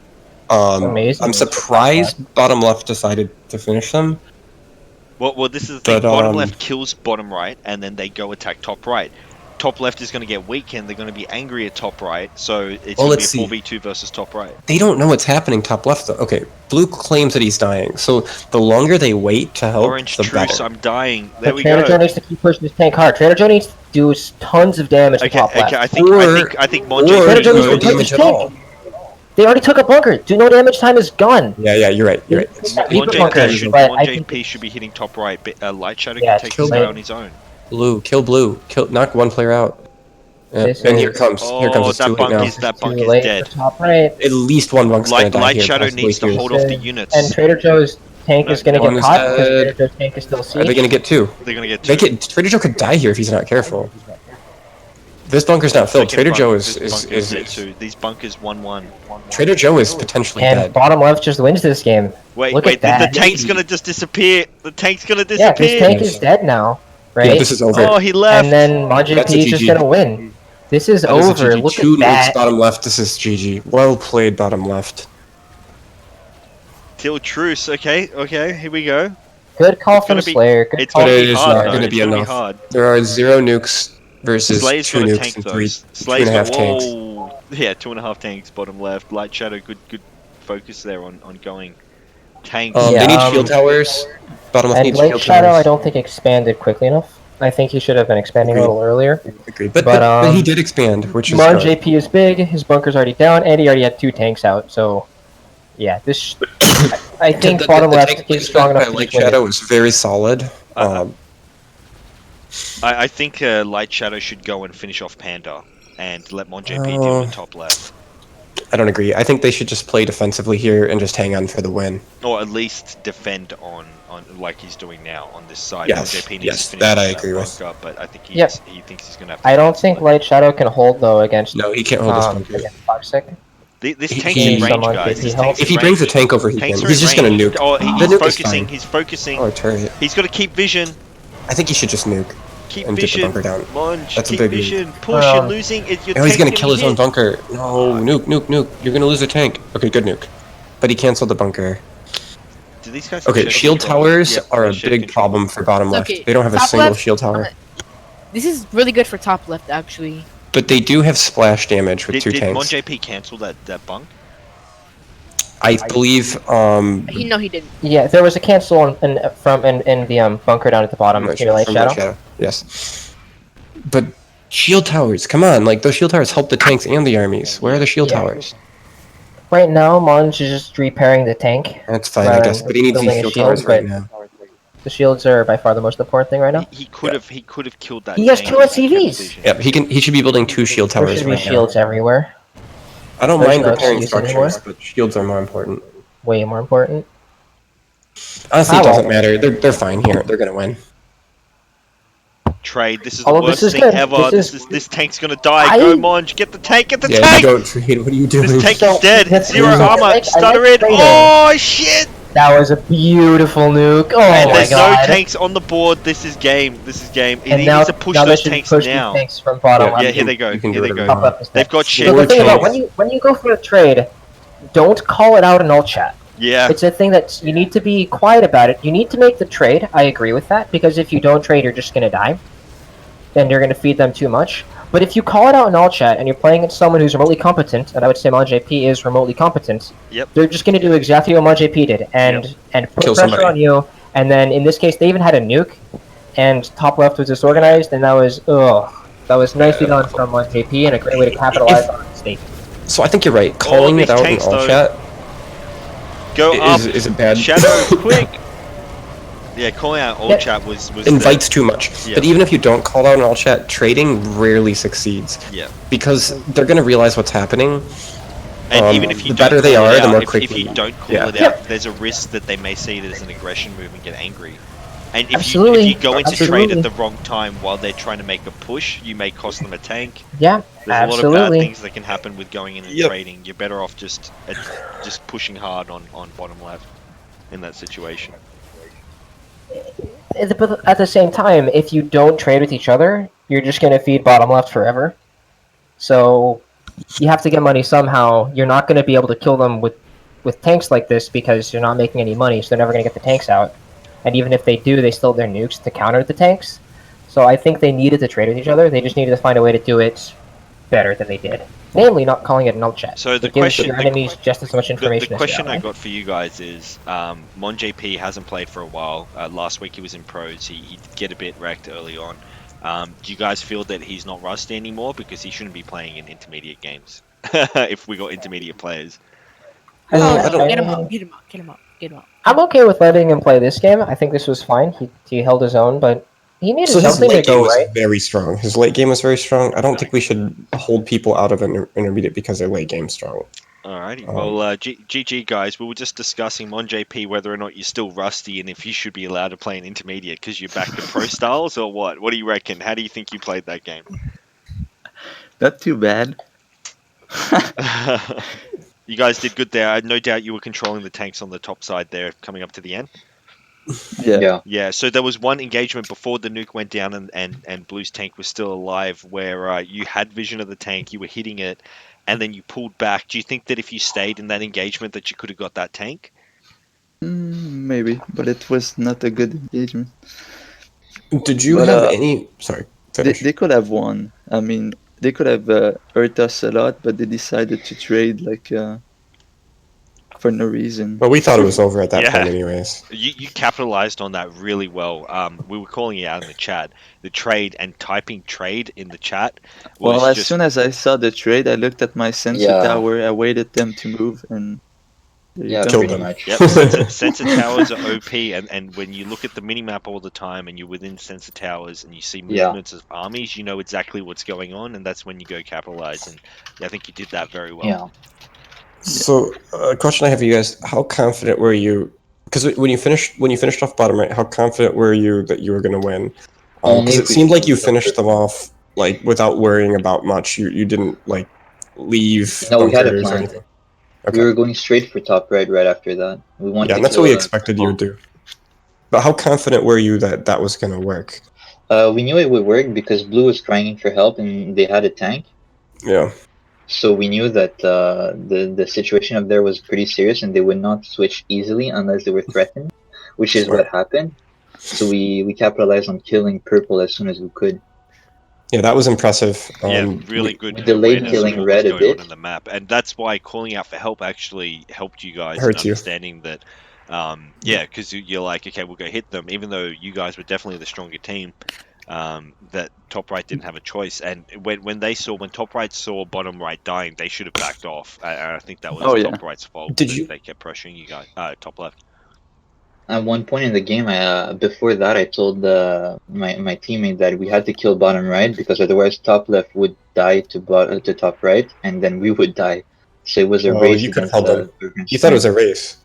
Amazing I'm news for top surprised bottom left decided to finish them. Well, this is the thing. But, Bottom left kills bottom right, and then they go attack top right. Top left is going to get weak, and they're going to be angry at top right. So it's Well, going let's to be see. a 4v2 versus top right. They don't know what's happening top left though. Okay, blue claims that he's dying. So the longer they wait to help, Orange the truce, better. I'm dying. There But we Trader go. Joe needs to keep pushing his tank hard. Trader Joe needs to do tons of damage to top left. Okay, I think Monjay Trader Joe needs no to push his damage at all. tank. They already took a bunker. Do no damage time is gone. Yeah, you're right. You're right. Monjay P should be hitting top right, but Light Shadow Yeah, can take this kill guy on his own. Blue, knock one player out. Yeah, This and here is- comes it's that too late bunk now. is that bunk Too is late dead. for top right. At least one bunk's gonna die Light here. Shadow possibly needs to two. hold off the units. And Trader Joe's tank is going to one get is caught because dead. Trader Joe's tank is still siege. Are they gonna get two? They're gonna get They two. Trader Joe could die here if he's not careful. This bunker's not filled. Second Trader bunk, Joe this is bunk dead too. These bunkers 1-1. Trader Joe is potentially And dead. bottom left just wins this game. Wait, Look wait, at that. the tank's gonna just disappear. The tank's gonna Yeah, disappear. his tank is dead now, right? Yeah, this is over. Oh, he left. And then Monjay That's a P is just GG. going to win. This is That is a over. GG. Look Two at nukes that. bottom left. This is GG. Well played, bottom left. Till truce. Okay, here we go. Good call It's from gonna be- Slayer. Good it's call But gonna it be is hard, not though. going to It's be gonna be enough. hard. There are 0 nukes versus Slayer's 2 got a nukes tank and though. 3, Slayer's 2.5 got, tanks. whoa. Yeah, 2.5 tanks bottom left. Light Shadow, good focus there on going tanks. They need shield towers. Bottom left And needs Late shield Shadow, towers. I don't think expanded quickly enough. I think he should have been expanding a little earlier. Agreed. But he did expand, which is Mon good. JP is big. His bunker's already down, and he already had 2 tanks out. So, yeah, this. I think The bottom left tank is strong enough by to Light just win it. Shadow is very solid. I think Light Shadow should go and finish off Panda and let Monjay P deal with top left. I don't agree. I think they should just play defensively here and just hang on for the win. Or at least defend on like he's doing now on this side. Yes, Monjay P needs yes, to finish that off I agree with. bunker, but I think Yep. he thinks he's going to have to. I don't think Light Shadow can hold, though, against. No, he can't hold this bunker. Against Toxic. This He- tank's he- in range, Someone guys. could This help. tank's If in he brings a range. tank over, he Tanks can. are He's in just going to range. nuke. Oh, The he's nuke is focusing. fine. He's focusing. Or a turret. He's got to keep vision. I think he should just nuke Keep and vision. get the bunker down. Monj, That's a keep big vision. Push. You're losing. You're Oh, he's going to taking kill his own hit. bunker. No, nuke. You're going to lose a tank. Okay, good nuke. but he canceled the bunker. Do these guys? Okay, have shield control? towers Yep, are they a should big control. problem for bottom left. Okay, They don't have a top single left, shield tower. This is really good for top left, actually. But they do have splash damage with two Did tanks. MonJP cancel that bunk? I believe. No, he didn't. Yeah, there was a cancel in the bunker down at the bottom. Can you relay Shadow? Yes. But shield towers, come on! Like those shield towers help the tanks and the armies. Where are the shield towers? Right now, Monj is just repairing the tank. That's fine, I guess. But he needs these shield towers right now. The shields are by far the most important thing right now. He could have killed that. He has tank 2 if he kept SCVs. vision. Yep, he should be building 2 shield There towers should be right shields now. everywhere. I don't There's mind no repairing excuse anymore. structures, but shields are more important. Way more important. Honestly, it doesn't matter. They're fine here. They're gonna win. Trade. This is the Oh, worst this is thing good. ever. This tank's gonna die. Go Monj, get the tank, get the Yeah, tank! you don't trade. What are you doing? This tank is dead. That's- Zero I armor. like Stutter in. trading. Oh shit! That was a beautiful nuke. Oh And my there's god. no tanks on the board. This is game. This is game. And He now, needs to push now those they should tanks push now. these tanks from bottom Yeah, up. here they go. You can Here do they whatever go. you want. They've got shit. So the thing about tanks. when you go for a trade, don't call it out in all chat. Yeah. It's a thing that you need to be quiet about it. You need to make the trade. I agree with that because if you don't trade, you're just gonna die, and you're gonna feed them too much. But if you call it out in all chat and you're playing against someone who's remotely competent, and I would say MonJP is remotely competent, Yep. they're just gonna do exactly what MonJP did and put Kill pressure somebody. on you. And then in this case, they even had a nuke, and top left was disorganized, and that was nicely done from MonJP and a great way to capitalize on the stake. So I think you're right. Calling these it out in tanks, all though. chat Go up. is a bad. Shadow, quick. Yeah, calling out all chat was Invites too much. Yeah. But even if you don't call out in all chat, trading rarely succeeds. Yeah. Because they're gonna realize what's happening. And even if you the don't better they call are, it the out, more if quickly. you don't call Yeah. it out, there's a risk that they may see it as an aggression move and get angry. And if Absolutely. you go into trade Absolutely. at the wrong time while they're trying to make a push, you may cost them a tank. Yeah, There's a lot of absolutely. bad things that can happen with going in and trading. You're better off just pushing hard on bottom left in that situation. But at the same time, if you don't trade with each other, you're just going to feed bottom left forever. So you have to get money somehow. You're not going to be able to kill them with tanks like this because you're not making any money, so they're never going to get the tanks out. And even if they do, they still have their nukes to counter the tanks. So I think they needed to trade with each other. They just needed to find a way to do it better than they did. Namely, not calling it an alt chat. So the It gives question- your the- enemies just as much information The as question you I have. got for you guys is, MonJP hasn't played for a while. Last week he was in pros. He did get a bit wrecked early on. Do you guys feel that he's not rusty anymore because he shouldn't be playing in intermediate games? If we got intermediate players. Get him up, get him up, get him up, get him up. I'm okay with letting him play this game. I think this was fine. He held his own, but he needed So his something to late game go was right. very strong. His late game was very strong. I don't think we should hold people out of an intermediate because their late game's strong. Alrighty. Well, GG guys, we were just discussing MonJP whether or not you're still rusty and if you should be allowed to play an intermediate because you're back to pro styles or what? What do you reckon? How do you think you played that game? Not too bad. You guys did good there. I no doubt you were controlling the tanks on the top side there coming up to the end. Yeah. Yeah, so there was one engagement before the nuke went down and Blue's tank was still alive where you had vision of the tank, you were hitting it, and then you pulled back. Do you think that if you stayed in that engagement that you could have got that tank? Maybe, but it was not a good engagement. Did you But, have any... Sorry. They could have won. I mean, they could have hurt us a lot, but they decided to trade for no reason. Well, we thought it was over at that Yeah. point anyways. You capitalized on that really well. We were calling it out in the chat. The trade and typing trade in the chat was Well, as just... soon as I saw the trade, I looked at my sensor Yeah. tower, I waited them to move, and there you Yeah, go. Killed pretty them. much. Yep, sensor towers are OP, and when you look at the minimap all the time and you're within sensor towers and you see Yeah. movements of armies, you know exactly what's going on, and that's when you go capitalize. And I think you did that very well. Yeah. So, a question I have for you guys: how confident were you? Because when you finished off bottom right, how confident were you that you were going to win? Only Because if it we seemed like you finished finished them off like without worrying about much. You didn't like leave No, we had a bunkers or plan. anything. Okay. We were going straight for top right after that. We wanted Yeah, and that's to what we kill, expected you would do. But how confident were you that that was going to work? We knew it would work because Blue was crying for help and they had a tank. Yeah. So we knew that the situation up there was pretty serious, and they would not switch easily unless they were threatened, which is what happened. So we capitalized on killing purple as soon as we could. Yeah, that was impressive. Yeah, really good delayed awareness killing of what red was a going bit. on in the map, and that's why calling out for help actually helped you guys in Hurts you. understanding that. Yeah, because you're like, okay, we'll go hit them, even though you guys were definitely the stronger team. That top right didn't have a choice, and when top right saw bottom right dying, they should have backed off. And I think that was Oh, yeah. top right's fault. Did that you- They kept pressuring you guys. Top left. At one point in the game, before that, I told my teammate that we had to kill bottom right because otherwise top left would die to top right, and then we would die. So it was a Oh, race you could have against held them. Bergman's You thought it was a strength. race.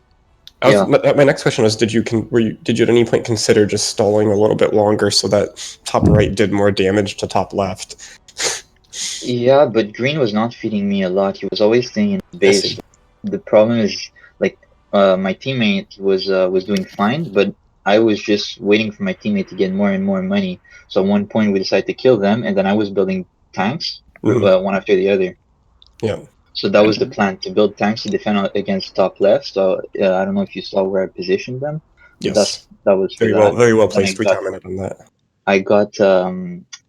Yeah. My next question was: Did you at any point consider just stalling a little bit longer so that top right did more damage to top left? Yeah, but Green was not feeding me a lot. He was always staying in I base. see. The problem is, like, my teammate was doing fine, but I was just waiting for my teammate to get more and more money. So at one point we decided to kill them, and then I was building tanks, one after the other. Yeah. So that was the plan, to build tanks to defend against top left. So I don't know if you saw where I positioned them. But Yes. that was for Very well Then placed. We commented on that. I got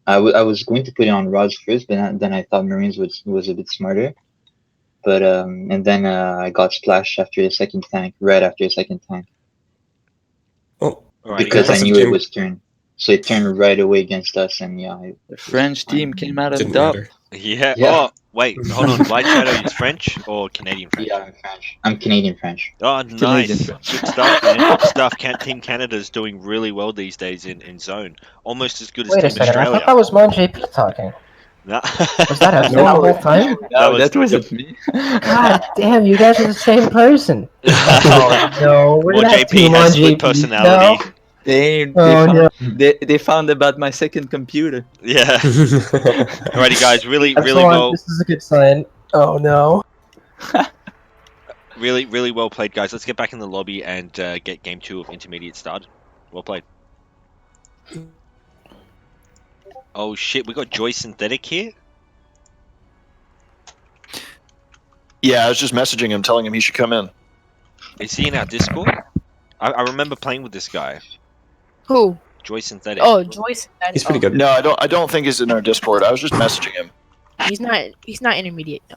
I was going to put it on rods first, but then I thought Marines was a bit smarter. But and then I got splashed after the second tank, red after the second tank. Oh, because I knew it was turned. So it turned right away against us, and yeah. The French team came out on Didn't top. matter. Yeah. Yeah. Oh, wait, hold on. Light Shadow is French or Canadian French? Yeah, I'm French. I'm Canadian French. Oh, Canadian nice. French. Good stuff, man. Good stuff. Team Canada's doing really well these days in zone. Almost as good as Wait a Team second, I Australia. thought that was Mon JP talking. No. Was that Epsilon the whole time? No, that wasn't me. God damn, you guys are the same person. Oh no, we're Well, gonna have JP two Mon has split JPs personality. now. They found about my second computer. Yeah. Alrighty, guys. Really Epsilon, well. this is a good sign. Oh no. Really well played, guys. Let's get back in the lobby and get game 2 of Intermediate started. Well played. Oh shit, we got Joy Synthetic here? Yeah, I was just messaging him, telling him he should come in. Is he in our Discord? I remember playing with this guy. Who? Joy Synthetic. Oh, Joyce. He's pretty good. No, I don't think he's in our Discord. I was just messaging him. He's not intermediate. No.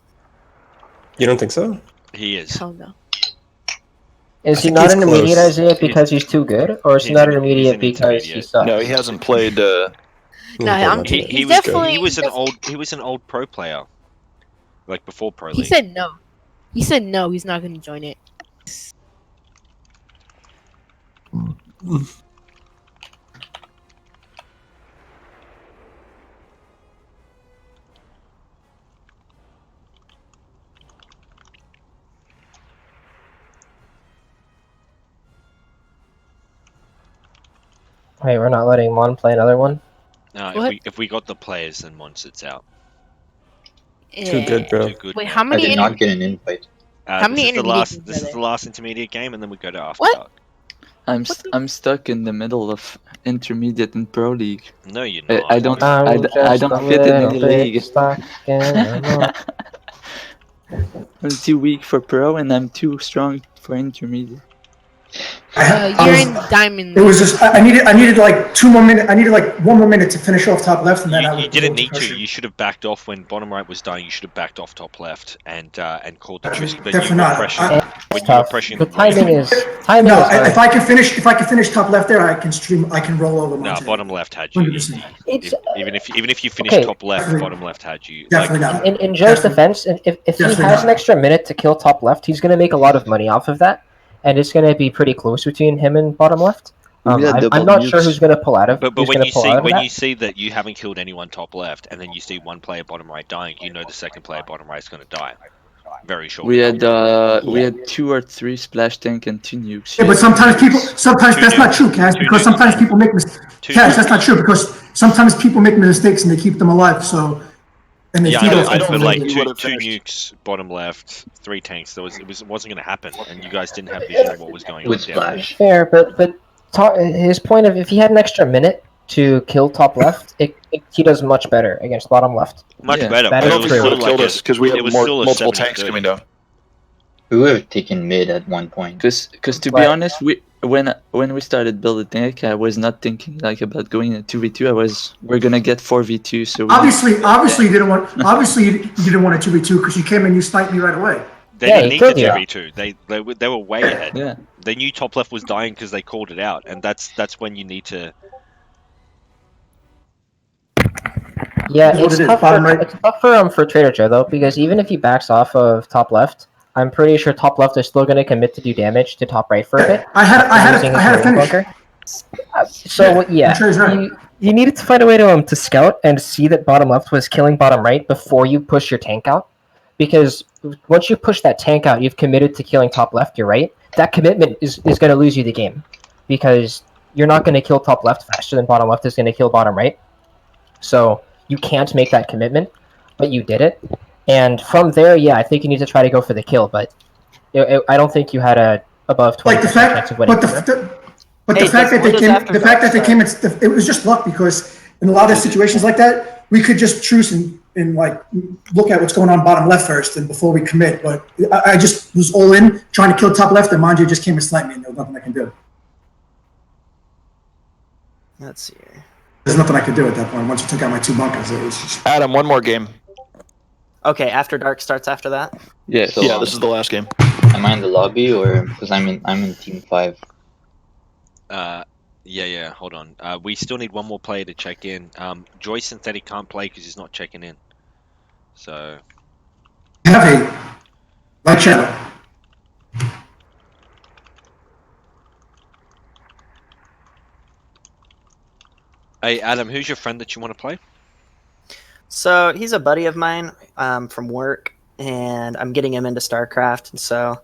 You don't think so? He is. Hell no. Is he think not he's intermediate, close. Isaiah, because he's too good, or is he He's not an intermediate because he intermediate. sucks? No, he hasn't played. No, I'm kidding. He He's was definitely. he was an old pro player. Like before Pro League. He said no. He said no. He's not going to join it. Wait, we're not letting Mon play another one? No, What? if we got the players, then Mon sits out. Too good, bro. Too good. Wait, man. how I many? did not get an invite. How many intermediate games This are is the there? last intermediate game, and then we go to After What? Dark. I'm stuck in the middle of intermediate and pro league. No, you're I- not. I don't- I'm I just don't a fit in little any bit league. stuck in a mo- I'm too weak for pro and I'm too strong for intermediate. You're in diamond. It was just I needed like 2 more minutes. I needed like 1 more minute to finish off top left, and then I would You didn't go to need to. pressure. You should have backed off when bottom right was dying. You should have backed off top left and called the Definitely- truce. But definitely you were not. pressuring I- when you were Tough. pressuring The the right. timing is No, hard. if I can finish top left there, I can stream. I can roll over. No, Monte. bottom left had you 100%. easy. It's- Even if you finished okay. top left, Definitely- bottom left had you. Definitely not. In Joe's defense, if he Definitely has not. an extra minute to kill top left, he's going to make a lot of money off of that, and it's going to be pretty close between him and bottom left. We had double I'm not sure nukes. who's going to pull out of. But who's when gonna you pull see out of that. you see that you haven't killed anyone top left, and then you see one player bottom right dying, you know the second player bottom right is going to die. Very short. We had 2 or 3 splash tank and 2 nukes. Yeah, but sometimes Two that's not nukes. true, Cash, Two because nukes. sometimes people make mistakes. Two Cash, nukes. that's not true because sometimes people make mistakes and they keep them alive. So, and they Yeah, feed I off don't them but for like later. two nukes, bottom left, 3 tanks. It wasn't going to happen, and you guys didn't have vision of what was going on With down there. splash. Fair, but his point of if he had an extra minute to kill top left, he does much better against bottom left. Much Yeah. better. That but is it was true. still Would have killed like us because we it have was still a multiple 70-30. tanks coming down. We would have taken mid at one point. Because to be Right. honest, when we started building tank, I was not thinking like about going in 2v2. We're gonna get 4v2. So Obviously, you didn't want a 2v2 because you came and you sniped me right away. They Yeah, didn't he need the killed you. 2v2. They were way ahead. yeah. They knew top left was dying because they called it out, and that's when you need to. Yeah, That's what it's it is, tough bottom for right. for Trader Joe though, because even if he backs off of top left, I'm pretty sure top left is still going to commit to do damage to top right for a bit. I had using his a marine finish. bunker. So yeah, Trey's right. you needed to find a way to scout and see that bottom left was killing bottom right before you push your tank out, because once you push that tank out, you've committed to killing top left. You're right. That commitment is going to lose you the game, because you're not going to kill top left faster than bottom left is going to kill bottom right. So you can't make that commitment, but you did it. And from there, yeah, I think you need to try to go for the kill, but I don't think you had a above 20% Like the fact, chance of winning. the fact that they came, it was just luck, because in a lot of situations like that, we could just choose and like look at what's going on bottom left first and before we commit. But I just was all in trying to kill top left, and Manji just came and sniped me, and there was nothing I can do. Let's see here. There's nothing I could do at that point. Once you took out my 2 bunkers, it was just. Adam, one more game. Okay, After Dark starts after that. Yeah. So, Yeah, this is the last game. Am I in the lobby or because I'm in team 5? Yeah. Hold on. We still need one more player to check in. Joyce Synthetic can't play because he's not checking in. So. Have a light channel. Hey Adam, who's your friend that you want to play? So he's a buddy of mine from work, and I'm getting him into StarCraft, and so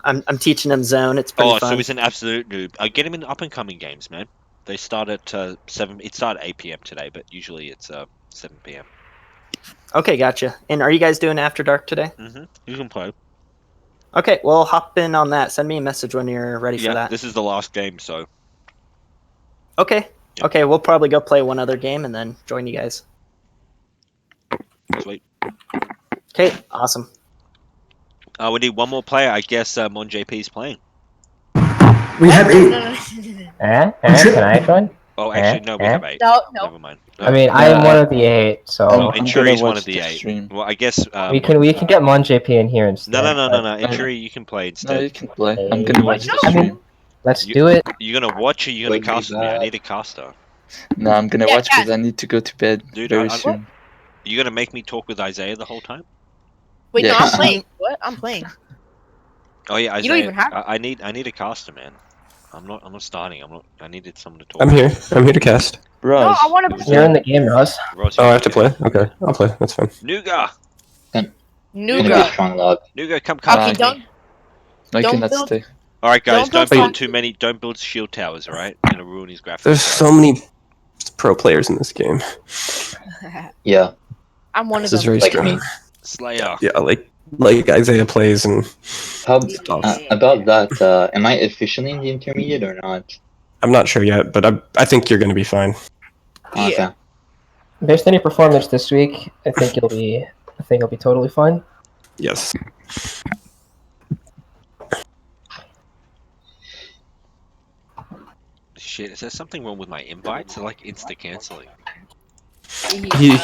I'm teaching him Zone. It's pretty fun. So he's an absolute noob. Get him in up and coming games, man. They start at 7. It started 8 p.m. today, but usually it's 7 p.m. Okay, gotcha. And are you guys doing After Dark today? Mm-hmm. You can play. Okay, well, hop in on that. Send me a message when you're ready for that. This is the last game, so. Okay. Yeah. Okay, we'll probably go play one other game and then join you guys. Sweet. Okay, awesome. We need one more player. I guess Mon JP's playing. We have 8. Can I join? Oh, actually, no, we have 8. No. Never mind. I mean, I am one of the 8, so. Inchuri's one of the 8. Well, I guess. we can get Mon JP in here instead. No. Inchuri, you can play instead. No, you can play. I'm gonna watch the stream. Let's do it. You gonna watch or you gonna cast with me? I need a caster. No, I'm gonna watch because I need to go to bed very soon. You gonna make me talk with Isaiah the whole time? Wait, Yeah. no, I'm playing. What? I'm playing. Oh yeah, Isaiah. You don't even have. I need a caster, man. I'm not starting. I needed someone to talk. I'm here to cast. No, I want to. You're in the game, Ross. Oh, I have to play? Okay, I'll play. That's fine. Nuga! Strong lob. Nuga, come. Okay, don't. I Don't cannot build- stay. Alright guys, Don't don't build build too many, don't build shield towers, alright? You're gonna ruin his graphics. There's so many pro players in this game. Yeah. I'm one This of is them. very strong. Slayer. Yeah, like Isaiah plays and. How about that? Am I officially in the intermediate or not? I'm not sure yet, but I think you're going to be fine. Okay. Based on your performance this week, I think you'll be totally fine. Yes. Shit, is there something wrong with my invites? They're like insta cancelling.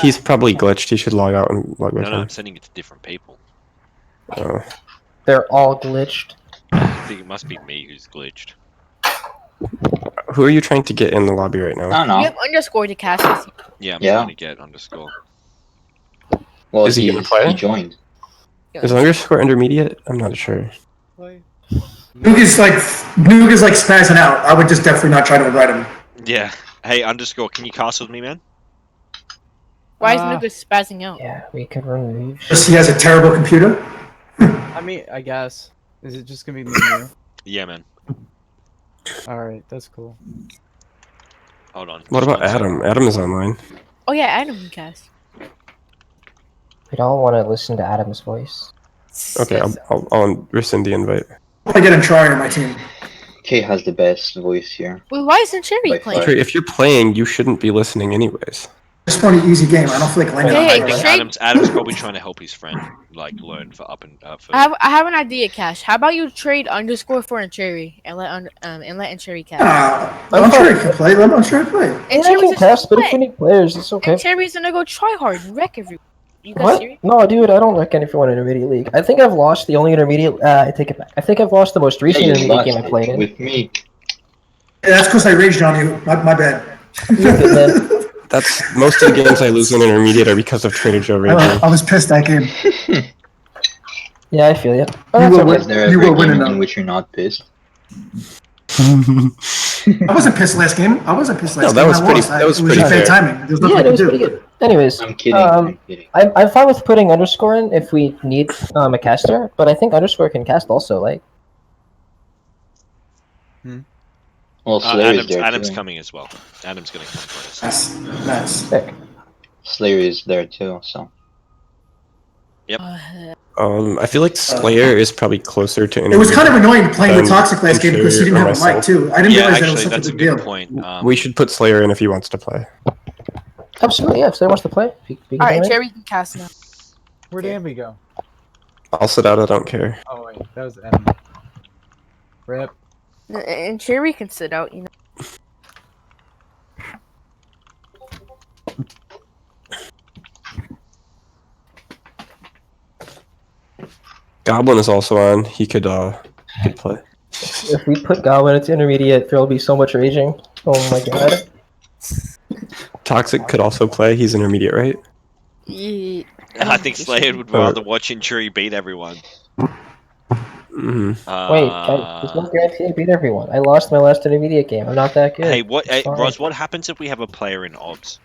He's probably glitched. He should log out and log back No, in. I'm sending it to different people. Oh. They're all glitched. I think it must be me who's glitched. Who are you trying to get in the lobby right now? I don't know. You have underscore to cast this. Yeah, I'm Yeah. trying to get underscore. Well, Is he gonna play? He joined. Is underscore intermediate? I'm not sure. Noog is like spazzing out. I would just definitely not try to invite him. Yeah. Hey, underscore, can you cast with me, man? Why is Nuga spazzing out? Yeah, we could remove. Just he has a terrible computer. I mean, I guess. Is it just gonna be me and you? Yeah, man. Alright, that's cool. Hold on. What about Adam? Adam is online. Oh yeah, Adam can cast. We don't want to listen to Adam's voice. Okay, I'll rescind the invite. I get him trying on my team. Kay has the best voice here. Well, why isn't Cherry By playing? far. If you're playing, you shouldn't be listening anyways. Just want an easy game. I don't feel like landing. Hey, I think Trade- Adam's probably trying to help his friend like learn for up and for. I have an idea, Cash. How about you trade underscore for Cherry and let Cherry cast? I'm sure he can play. I'm sure he play. And Yeah, I Cherry's can just cast, but if play. we need players, it's okay. And Cherry's gonna go try hard and wreck everyone. You guys What? serious? No, dude, I don't wreck anyone in Intermediate League. I think I've lost the only Intermediate. I take it back. I think I've lost the most recent you Intermediate lost game I it played in. with me. Yeah, that's because I raged on you. My bad. You're good, man. That's most of the games I lose in Intermediate are because of Trader Joe raging. I was pissed that game. Yeah, I feel you. Is there ever a game in which you're not pissed? I wasn't pissed last game. I wasn't pissed last No, that game. was I pretty- lost. that was It pretty just bad fair. timing. There's nothing Yeah, I it could was do. pretty good. Anyways, I'm kidding. I'm kidding. I'm fine with putting underscore in if we need a caster, but I think underscore can cast also. Like, Well, Slayer is there Adam's too. coming as well. Adam's gonna come for us. Nice. sick. Slayer is there too, so. Yep. I feel like Slayer is probably closer to. It was kind of annoying playing with than Toxic last game because he didn't have a mic too. I didn't realize that was such a big deal. We should put Slayer in if he wants to play. Absolutely, yeah. If someone wants to play, we can All right, do it. Cherry can cast now. Where'd Amby go? I'll sit out. I don't care. Oh wait, that was Amby. Rip. And Cherry can sit out, you know. Goblin is also on. He could play. If we put Goblin into Intermediate, there'll be so much raging. Oh my god. Toxic could also play. He's intermediate, right? Yeah. I think Slayer would rather watch Injury beat everyone. Mm-hmm. Wait, there's no guarantee I beat everyone. I lost my last Intermediate game. I'm not that good. Hey, what, It's fine. Roz? What happens if we have a player in obs?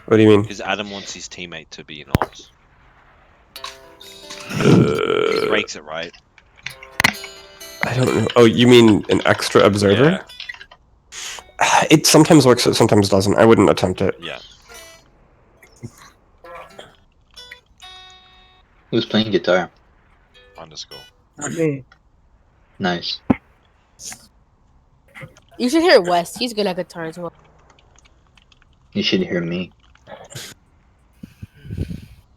What do you mean? Because Adam wants his teammate to be in obs. He breaks it, right? I don't know. Oh, you mean an extra observer? It sometimes works, it sometimes doesn't. I wouldn't attempt it. Yeah. Who's playing guitar? Underscore. Okay. Nice. You should hear West. He's good at guitar as well. You should hear me.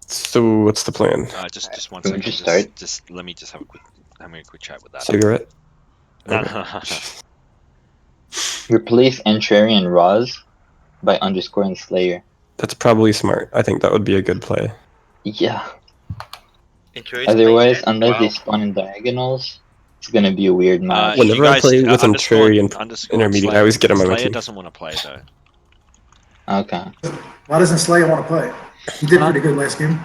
So what's the plan? Just one Can we second. just start? Just let me just have a quick chat with that. Cigarette? Replace Entreri and Roz by underscore and Slayer. That's probably smart. I think that would be a good play. Yeah. Otherwise, unless they spawn in diagonals, it's gonna be a weird match. Whenever I play with Entreri and underscore intermediate, Slayer- I always get him on my Slayer team. doesn't want to play though. Okay. Why doesn't Slayer want to play? He did pretty good last game.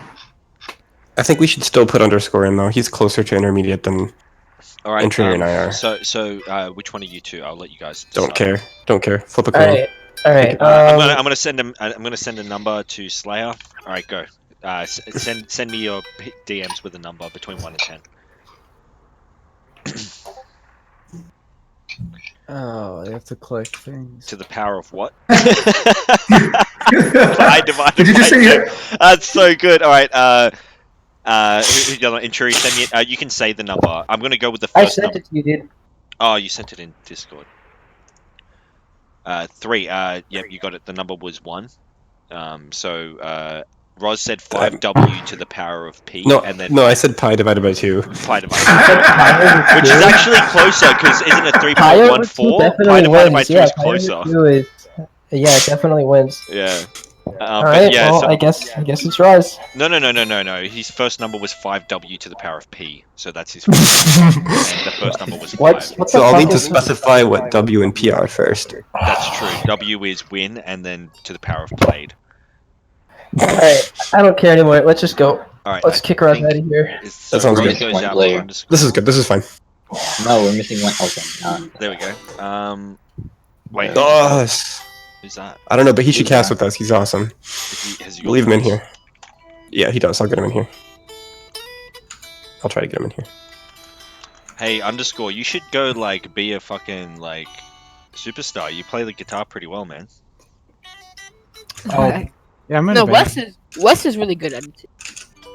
I think we should still put underscore in though. He's closer to intermediate than All right. Entreri and I are. So, which one are you two? I'll let you guys. Don't care. Don't care. Flip a All coin. right. All right. I'm gonna send him. I'm gonna send a number to Slayer. All right, go. Send me your DMs with a number between 1 and 10. Oh, I have to click things. To the power of what? I divided Did you just by say two. That's so good. All right. Injury, send me. You can say the number. I'm gonna go with the I first sent number. it to you, dude. Oh, you sent it in Discord. 3. Yep, you got it. The number was 1. Roz said 5W to the power of P. No, and then no, I said pi divided by 2. pi divided by 2. Which is actually closer, because isn't it Pi over 2 3.14? Pi definitely divided by wins. 2 Yeah, is pi over closer. 2 is. Yeah, it definitely wins. Yeah. All But right. yeah, Well, so- I guess it's Roz. No. His first number was 5W to the power of P. So that's his first number. And the first number was 5. What's So the I'll fuck need to is- specify what W and P are first. That's true. W is win, and then to the power of played. All right. I don't care anymore. Let's just go. All right. Let's kick Roz out of here. That sounds good. Goes One out player. for underscore. This is good. This is fine. No, we're missing one. Okay. There we go. Wait. Oh, Who's that? I don't know, but he should cast with us. He's awesome. Has he We'll leave him in got here. Yeah, he does. I'll get him in here. I'll try to get him in here. Hey, underscore, you should go, like, be a fucking, like, superstar. You play the guitar pretty well, man. Oh, yeah, I'm in No, a band. Wes is really good at it.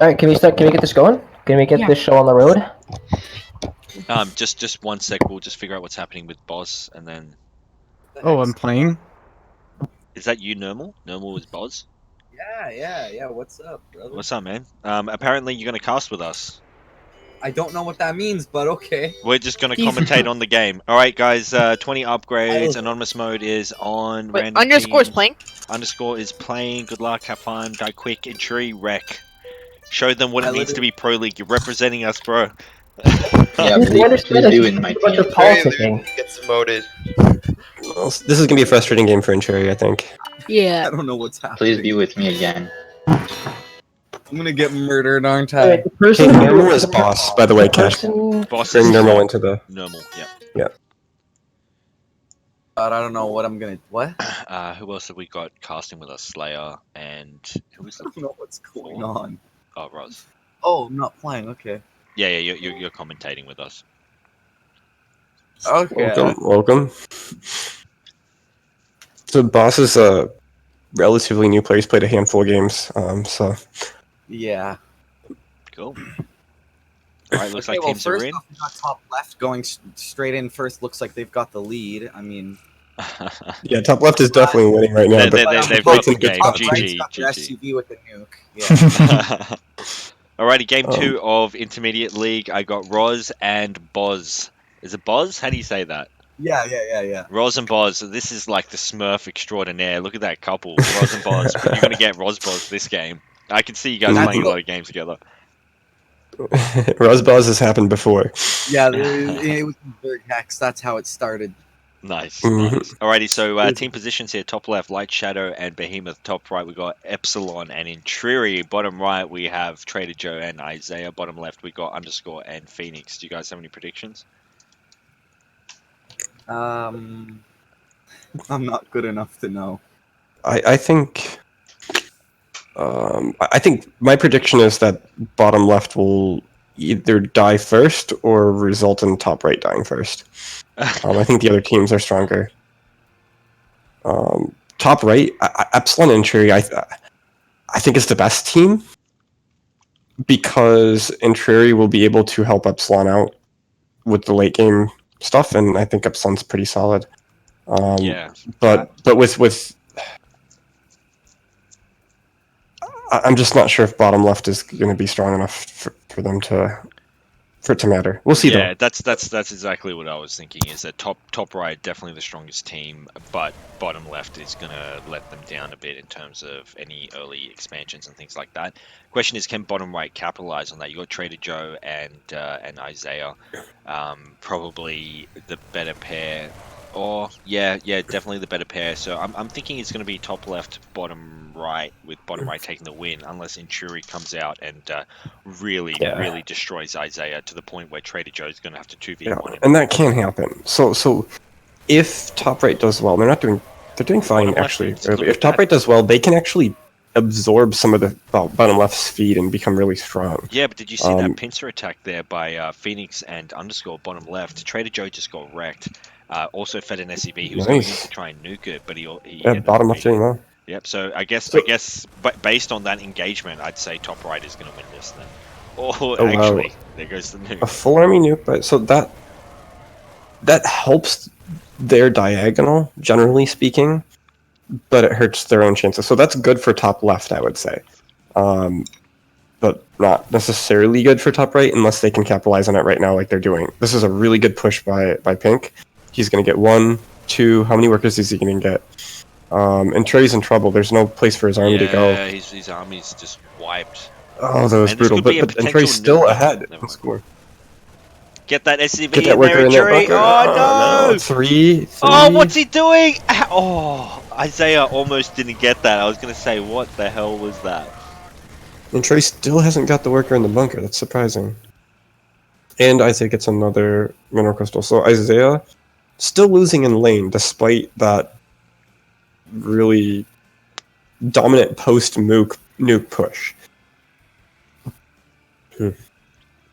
All right. Can we start? Can we get this going? Can we get Yeah. this show on the road? Just 1 sec. We'll just figure out what's happening with Boz, and then Oh, I'm playing. is that you, Normal? Normal is Boz. Yeah. What's up, brother? What's up, man? Apparently you're gonna cast with us. I don't know what that means, but okay. We're just gonna He's- commentate on the game. All right, guys. 20 upgrades. Anonymous mode is on. Wait, Random underscore's teams. playing? Underscore is playing. Good luck. Have fun. Die quick. Entry. Wreck. Show them what it means to be pro league. You're representing us, bro. Yeah, Please please understand do it's in my a bunch team. of politicking. Gets voted. Well, this is gonna be a frustrating game for Inchuri, I think. Yeah. I don't know what's happening. Please be with me again. I'm gonna get murdered, aren't I? Wait, the person Hey, who- Normal is boss, by the way, Cash. Boss Bring is Normal into the. Normal. Yeah. Yeah. God, I don't know what I'm gonna. What? Who else have we got casting with us? Slayer and who was I the? don't know what's going on. Oh, Roz. Oh, I'm not playing. Okay. Yeah, you're commentating with us. Okay. Welcome. So boss is a relatively new player. He's played a handful of games. So Yeah. Cool. All right, looks Okay, like well, teams are first in. off, we got top left going straight in first. Looks like they've got the lead. I mean, yeah, top left is definitely winning right now. They've got the game. top GG. right's got their GG. SUV with the nuke. Yeah. Alrighty, game 2 of Intermediate League. I got Roz and Boz. Is it Boz? How do you say that? Yeah. Roz and Boz. This is like the Smurf extraordinaire. Look at that couple, Roz and Boz. But you're gonna get Roz Boz this game. I can see you guys playing a lot of games together. Rosbuzz has happened before. Yeah, it was Berg Hex. That's how it started. Nice, Mhm. nice. Alrighty, so team positions here: top left, Light Shadow and Behemoth. Top right, we got Epsilon and Intriri. Bottom right, we have Trader Joe and Isaiah. Bottom left, we got Underscore and Phoenix. Do you guys have any predictions? I'm not good enough to know. I think. I think my prediction is that bottom left will either die first or result in top right dying first. I think the other teams are stronger. Top right, Epsilon and Intriri, I think is the best team because Intriri will be able to help Epsilon out with the late game stuff, and I think Epsilon's pretty solid. Yeah. But with I'm just not sure if bottom left is going to be strong enough for them for it to matter. We'll see though. Yeah, that's exactly what I was thinking. Is that top right definitely the strongest team, but bottom left is gonna let them down a bit in terms of any early expansions and things like that. Question is, can bottom right capitalize on that? You got Trader Joe and Isaiah, probably the better pair. Or yeah, definitely the better pair. So I'm thinking it's going to be top left, bottom right, with bottom right taking the win, unless Inchuri comes out and really destroys Isaiah to the point where Trader Joe's going to have to 2v1 him. And that can happen. So if top right does well, they're doing fine actually. If top right does well, they can actually absorb some of the bottom left's speed and become really strong. Yeah, but did you see that pincer attack there by Phoenix and Underscore bottom left? Trader Joe just got wrecked. Also fed an SCV. He was going in to try and nuke it, but he bottom left doing well. Yep. So I guess, but based on that engagement, I'd say top right is going to win this then. Oh, actually, wow. There goes the nuke. A full army nuke, but so that helps their diagonal, generally speaking, but it hurts their own chances. So that's good for top left, I would say, but not necessarily good for top right unless they can capitalize on it right now, like they're doing. This is a really good push by Pink. He's going to get 1, 2. How many workers is he going to get? And Trey's in trouble. There's no place for his army to go. Yeah, his army's just wiped. Oh, that was brutal. But Trey's still ahead in score. Get that SCV Get that in worker there, in that Trey. bunker. Oh no! 3. Oh, what's he doing? Oh, Isaiah almost didn't get that. I was going to say, what the hell was that? And Trey still hasn't got the worker in the bunker. That's surprising. And Isaiah gets another mineral crystal. So Isaiah still losing in lane despite that really dominant post nuke push.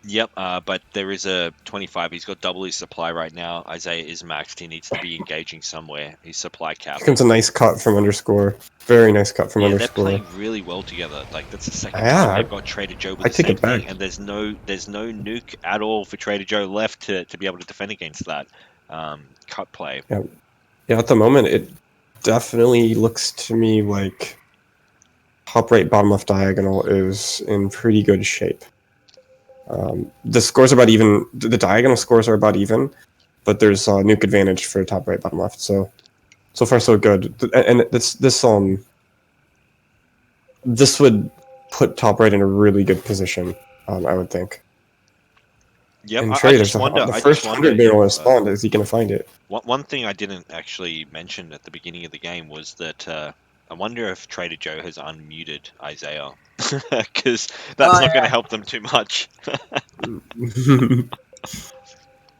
Yep, but there is a 25. He's got double his supply right now. Isaiah is maxed. He needs to be engaging somewhere. His supply cap. Here comes a nice cut from underscore. Very nice cut from Yeah, they're underscore. playing really well together. Like that's the second Yeah, time they've got Trader Joe with I the take same it back. thing, and there's no nuke at all for Trader Joe left to be able to defend against that cut play. Yeah, yeah. At the moment, it definitely looks to me like top right, bottom left diagonal is in pretty good shape. The scores are about even. The diagonal scores are about even, but there's a nuke advantage for top right, bottom left. So far so good. And this would put top right in a really good position. I would think. Yep, And I Trey, just there's wonder. the I first just wonder 100 barrel spawned. Is he going to find it? One thing I didn't actually mention at the beginning of the game was that I wonder if Trader Joe has unmuted Isaiah, because that's not going to help them too much.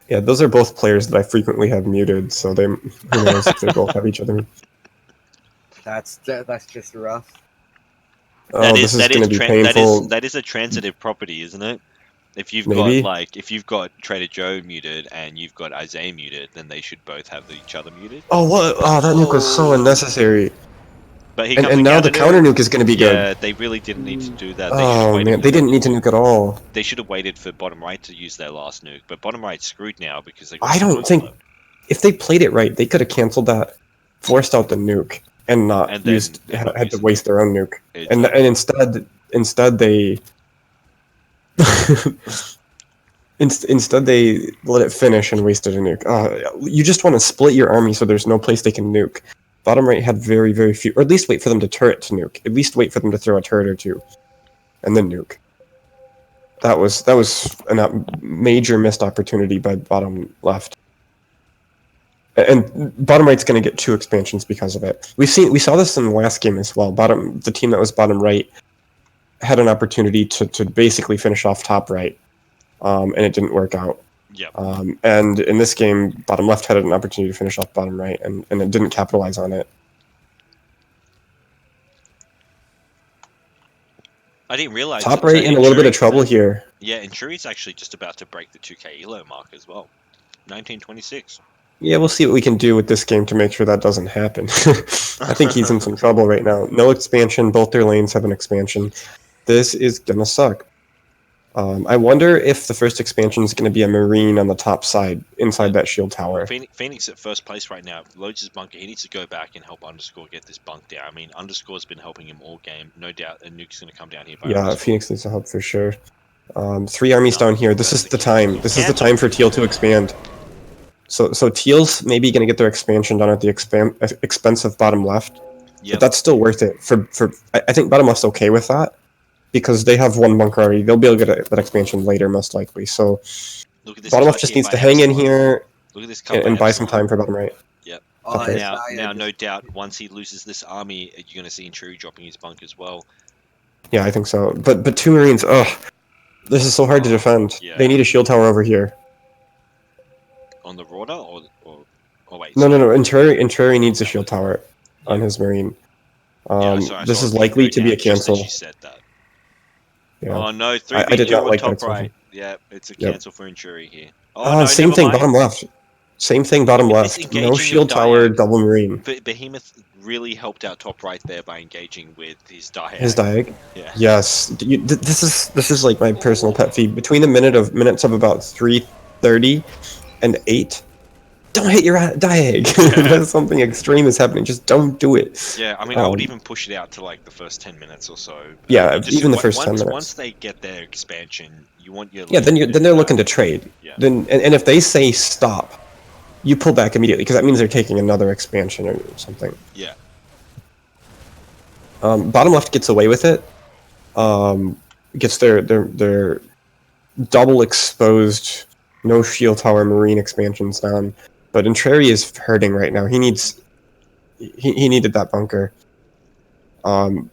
Yeah, those are both players that I frequently have muted, so who knows if they both have each other. That's just rough. Oh, this is going to be painful. That is a transitive property, isn't it? If you've Maybe. got if you've got Trader Joe muted and you've got Isaiah muted, then they should both have each other muted. Oh, what? Oh, that nuke was so unnecessary. But he And now the counter nuke is going to be good. Yeah, they really didn't need to do that. Oh man, they didn't need to nuke at all. They should have waited for bottom right to use their last nuke, but bottom right's screwed now because they got I don't think if they played it right, they could have canceled that, forced out the nuke, and not And then had to waste their own nuke. And instead they instead they let it finish and wasted a nuke. You just want to split your army so there's no place they can nuke. Bottom right had very, very few, or at least wait for them to turret to nuke. At least wait for them to throw a turret or two, and then nuke. That was a major missed opportunity by bottom left. And bottom right's going to get 2 expansions because of it. We saw this in the last game as well. The team that was bottom right had an opportunity to basically finish off top right, and it didn't work out. Yep. And in this game, bottom left had an opportunity to finish off bottom right, and it didn't capitalize on it. I didn't realize top right in a little bit of trouble here. Yeah, and Shuri's actually just about to break the 2K elo mark as well. 1926. Yeah, we'll see what we can do with this game to make sure that doesn't happen. I think he's in some trouble right now. No expansion. Both their lanes have an expansion. This is gonna suck. I wonder if the first expansion is going to be a Marine on the top side, inside that shield tower. Phoenix at first place right now. Loads his bunker. He needs to go back and help Underscore get this bunk down. I mean, Underscore's been helping him all game. No doubt a nuke's going to come down here. Yeah, Phoenix needs to help for sure. 3 armies down here. This is the time. This is the time for Teal to expand. So Teal's maybe going to get their expansion done at the expense of bottom left. Yep. But that's still worth it. I think bottom left's okay with that, because they have 1 bunker already. They'll be able to get that expansion later, most likely. So bottom left just needs to hang in here and buy some time for bottom right. Yep. Okay. Now, no doubt, once he loses this army, you're going to see Intrury dropping his bunk as well. Yeah, I think so. But 2 Marines, ugh. This is so hard to defend. Yeah. They need a shield tower over here. On the Rorder or wait? No. Intrury needs a shield tower on his Marine. This is likely to be a cancel. You said that. Yeah. Oh no, 3v2 I did not like top that right. Yeah, it's a cancel for Intrury here. Oh, no, same thing, bottom left. Same thing, bottom left. No shield tower, double Marine. Behemoth really helped out top right there by engaging with his diag. His diag? Yeah. Yes. This is like my personal pet peeve. Between the minutes of about 3:30 and 8, don't hit your diag. That's something extreme is happening. Just don't do it. Yeah, I mean, I would even push it out to like the first 10 minutes or so. Yeah, even the first 10 minutes. Once they get their expansion, you want your... Yeah, then they're looking to trade. Yeah. Then and if they say stop, you pull back immediately, because that means they're taking another expansion or something. Yeah. Bottom left gets away with it. Gets their double exposed, no shield tower Marine expansions down. But Intrury is hurting right now. He needed that bunker. And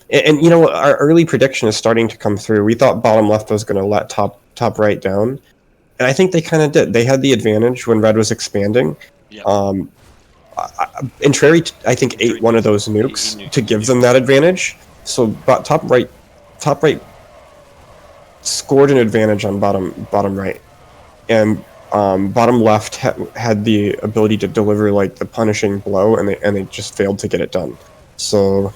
you know, our early prediction is starting to come through. We thought bottom left was going to let top right down, and I think they kind of did. They had the advantage when red was expanding. Yeah. Intrury, I think, ate one of those nukes to give them that advantage. So, but top right scored an advantage on bottom right, and bottom left had the ability to deliver like the punishing blow, and they just failed to get it done. So,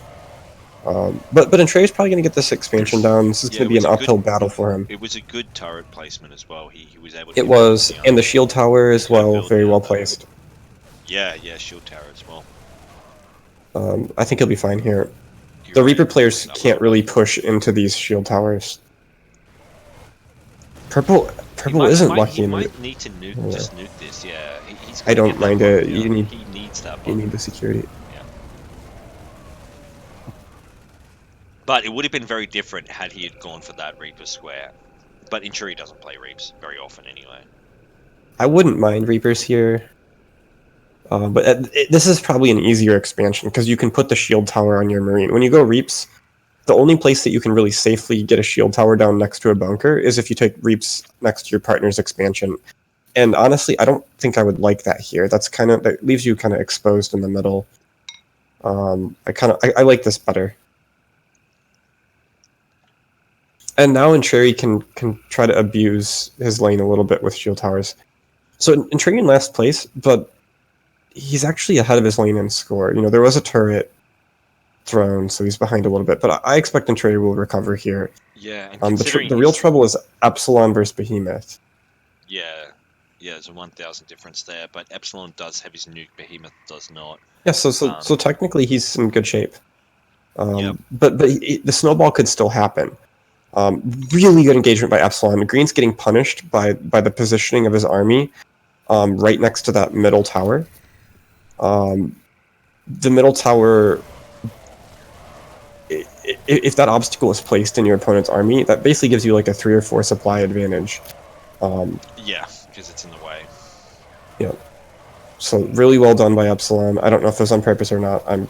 but Entre's probably going to get this expansion down. This is going to be an uphill battle for him. It was a good turret placement as well. He was able to. It was, and the shield tower as well, very well placed. Yeah, shield tower as well. I think he'll be fine here. The Reaper players can't really push into these shield towers. Purple isn't lucky. He might need to just nuke this. Yeah, he's I don't mind it. He needs that. You need the security. Yeah. But it would have been very different had he had gone for that Reaper square. But Inturi doesn't play Reaps very often anyway. I wouldn't mind Reapers here. But this is probably an easier expansion because you can put the shield tower on your Marine. When you go Reaps, the only place that you can really safely get a shield tower down next to a bunker is if you take Reaps next to your partner's expansion. And honestly, I don't think I would like that here. That leaves you kind of exposed in the middle. I like this better. And now Entreri can try to abuse his lane a little bit with shield towers. So Entreri in last place, but he's actually ahead of his lane in score. You know, there was a turret thrown, so he's behind a little bit. But I expect Entreri will recover here. Yeah. And the real trouble is Epsilon versus Behemoth. Yeah, there's a 1,000 difference there. But Epsilon does have his nuke, Behemoth does not. Yeah, so technically he's in good shape. But the snowball could still happen. Really good engagement by Epsilon. Green's getting punished by the positioning of his army right next to that middle tower. The middle tower, if that obstacle is placed in your opponent's army, that basically gives you like a 3 or 4 supply advantage. Yeah, because it's in the way. Yeah. So really well done by Epsilon. I don't know if it was on purpose or not. I'm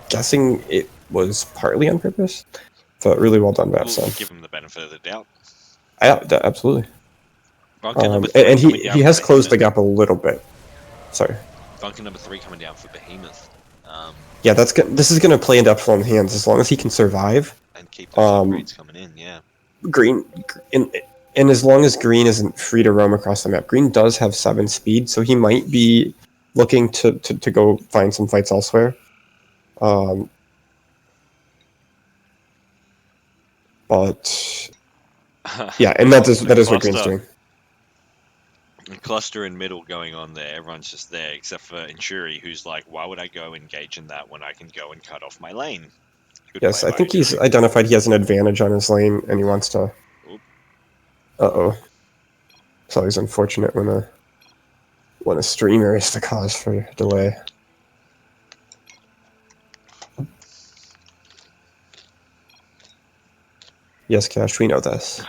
guessing it was partly on purpose, but really well done by Epsilon. We'll give him the benefit of the doubt. Absolutely. Bunker number 3 and coming down he has for closed the Behemoth. gap a little bit. Sorry. Bunker number 3 coming down for Behemoth. Yeah, this is going to play into Epsilon's hands as long as he can survive. And keep those upgrades coming in, yeah. Green, and as long as Green isn't free to roam across the map, Green does have 7 speed, so he might be looking to go find some fights elsewhere. But yeah, and that is what Green's doing. And cluster in middle going on there. Everyone's just there except for Inturi, who's like, why would I go engage in that when I can go and cut off my lane? Good Yes, play I by think he's Inturi. identified he has an advantage on his lane, and he wants to. Uh-oh. It's always unfortunate when a streamer is the cause for delay. Yes, Cash, we know this.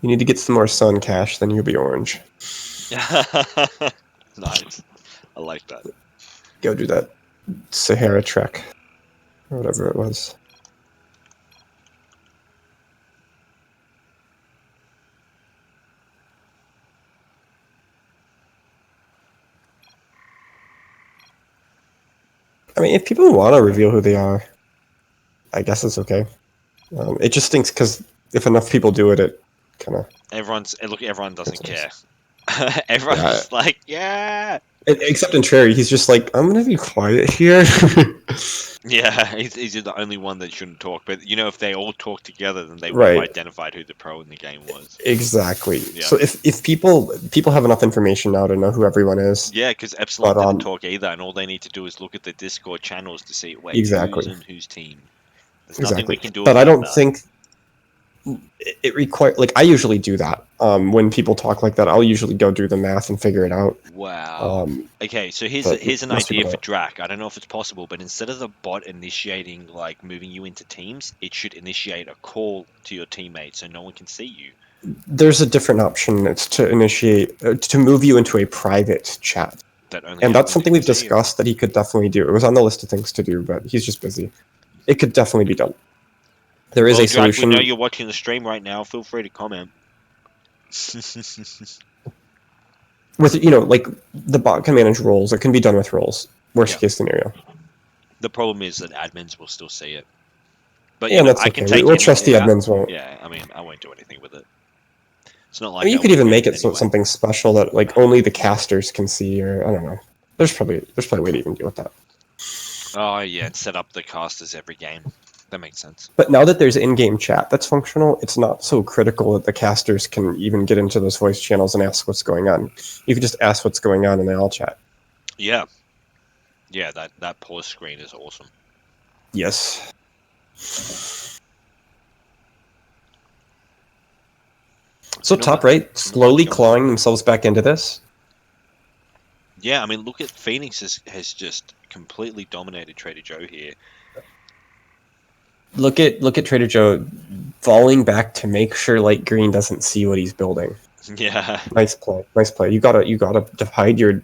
You need to get some more sun, Cash, then you'll be orange. Nice. I like that. Go do that Sahara trek, or whatever it was. I mean, if people want to reveal who they are, I guess it's okay. It just stinks because if enough people do it, it kind of... Everyone doesn't care. Everyone's like, yeah! Except in Cherry, he's just like, I'm gonna be quiet here. Yeah, he's the only one that shouldn't talk. But, you know, if they all talk together, then they would Right. have identified who the pro in the game was. Exactly. Yeah. So if people have enough information now to know who everyone is. Yeah, because Epsilon But, didn't talk either, and all they need to do is look at the Discord channels to see Exactly. who's in whose team. There's nothing we can do But I about don't that. think it requires, like, I usually do that. When people talk like that, I'll usually go do the math and figure it out. Wow. Okay, so here's but an most idea people for don't. Drac. I don't know if it's possible, but instead of the bot initiating, like, moving you into teams, it should initiate a call to your teammates so no one can see you. There's a different option. It's to initiate, to move you into a private chat. That only And that's happens something if we've you see it. discussed that he could definitely do. It was on the list of things to do, but he's just busy. It could definitely be done. There is Well, a Drac, solution. we know you're watching the stream right now. Feel free to comment. With, you know, like, the bot can manage roles. It can be done with roles. Worst case scenario. The problem is that admins will still see it. But Yeah, you know, that's I okay. can take We'll any- trust the yeah, admins won't. Yeah, I mean, I won't do anything with it. It's not I like mean, you I could win even make it games so anyway. something special that like only the casters can see, or I don't know. There's probably a way to even deal with that. Oh yeah, and set up the casters every game. That makes sense. But now that there's in-game chat that's functional, it's not so critical that the casters can even get into those voice channels and ask what's going on. You can just ask what's going on and they all chat. Yeah. Yeah, that pause screen is awesome. Yes. So top right, slowly clawing themselves back into this. Yeah, I mean, look at Phoenix has just completely dominated Trader Joe here. Look at Trader Joe falling back to make sure light green doesn't see what he's building. Yeah. Nice play. Nice play. You gotta hide your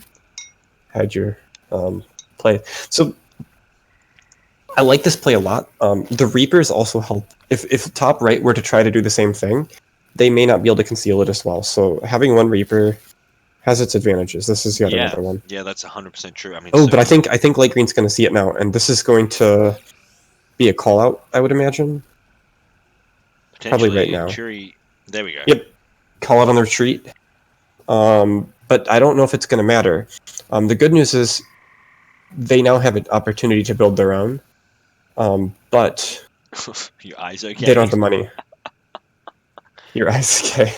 play. So I like this play a lot. The Reapers also help. If top right were to try to do the same thing, they may not be able to conceal it as well. So having one Reaper has its advantages. This is yet another one. Yeah, that's 100% true. I mean, Oh, so but I think light green's going to see it now, and this is going to be a call out, I would imagine. Probably right now. Churi, there we go. Yep. Call out on the retreat. But I don't know if it's going to matter. The good news is they now have an opportunity to build their own. But your eyes okay? They don't have the money. Your eyes okay.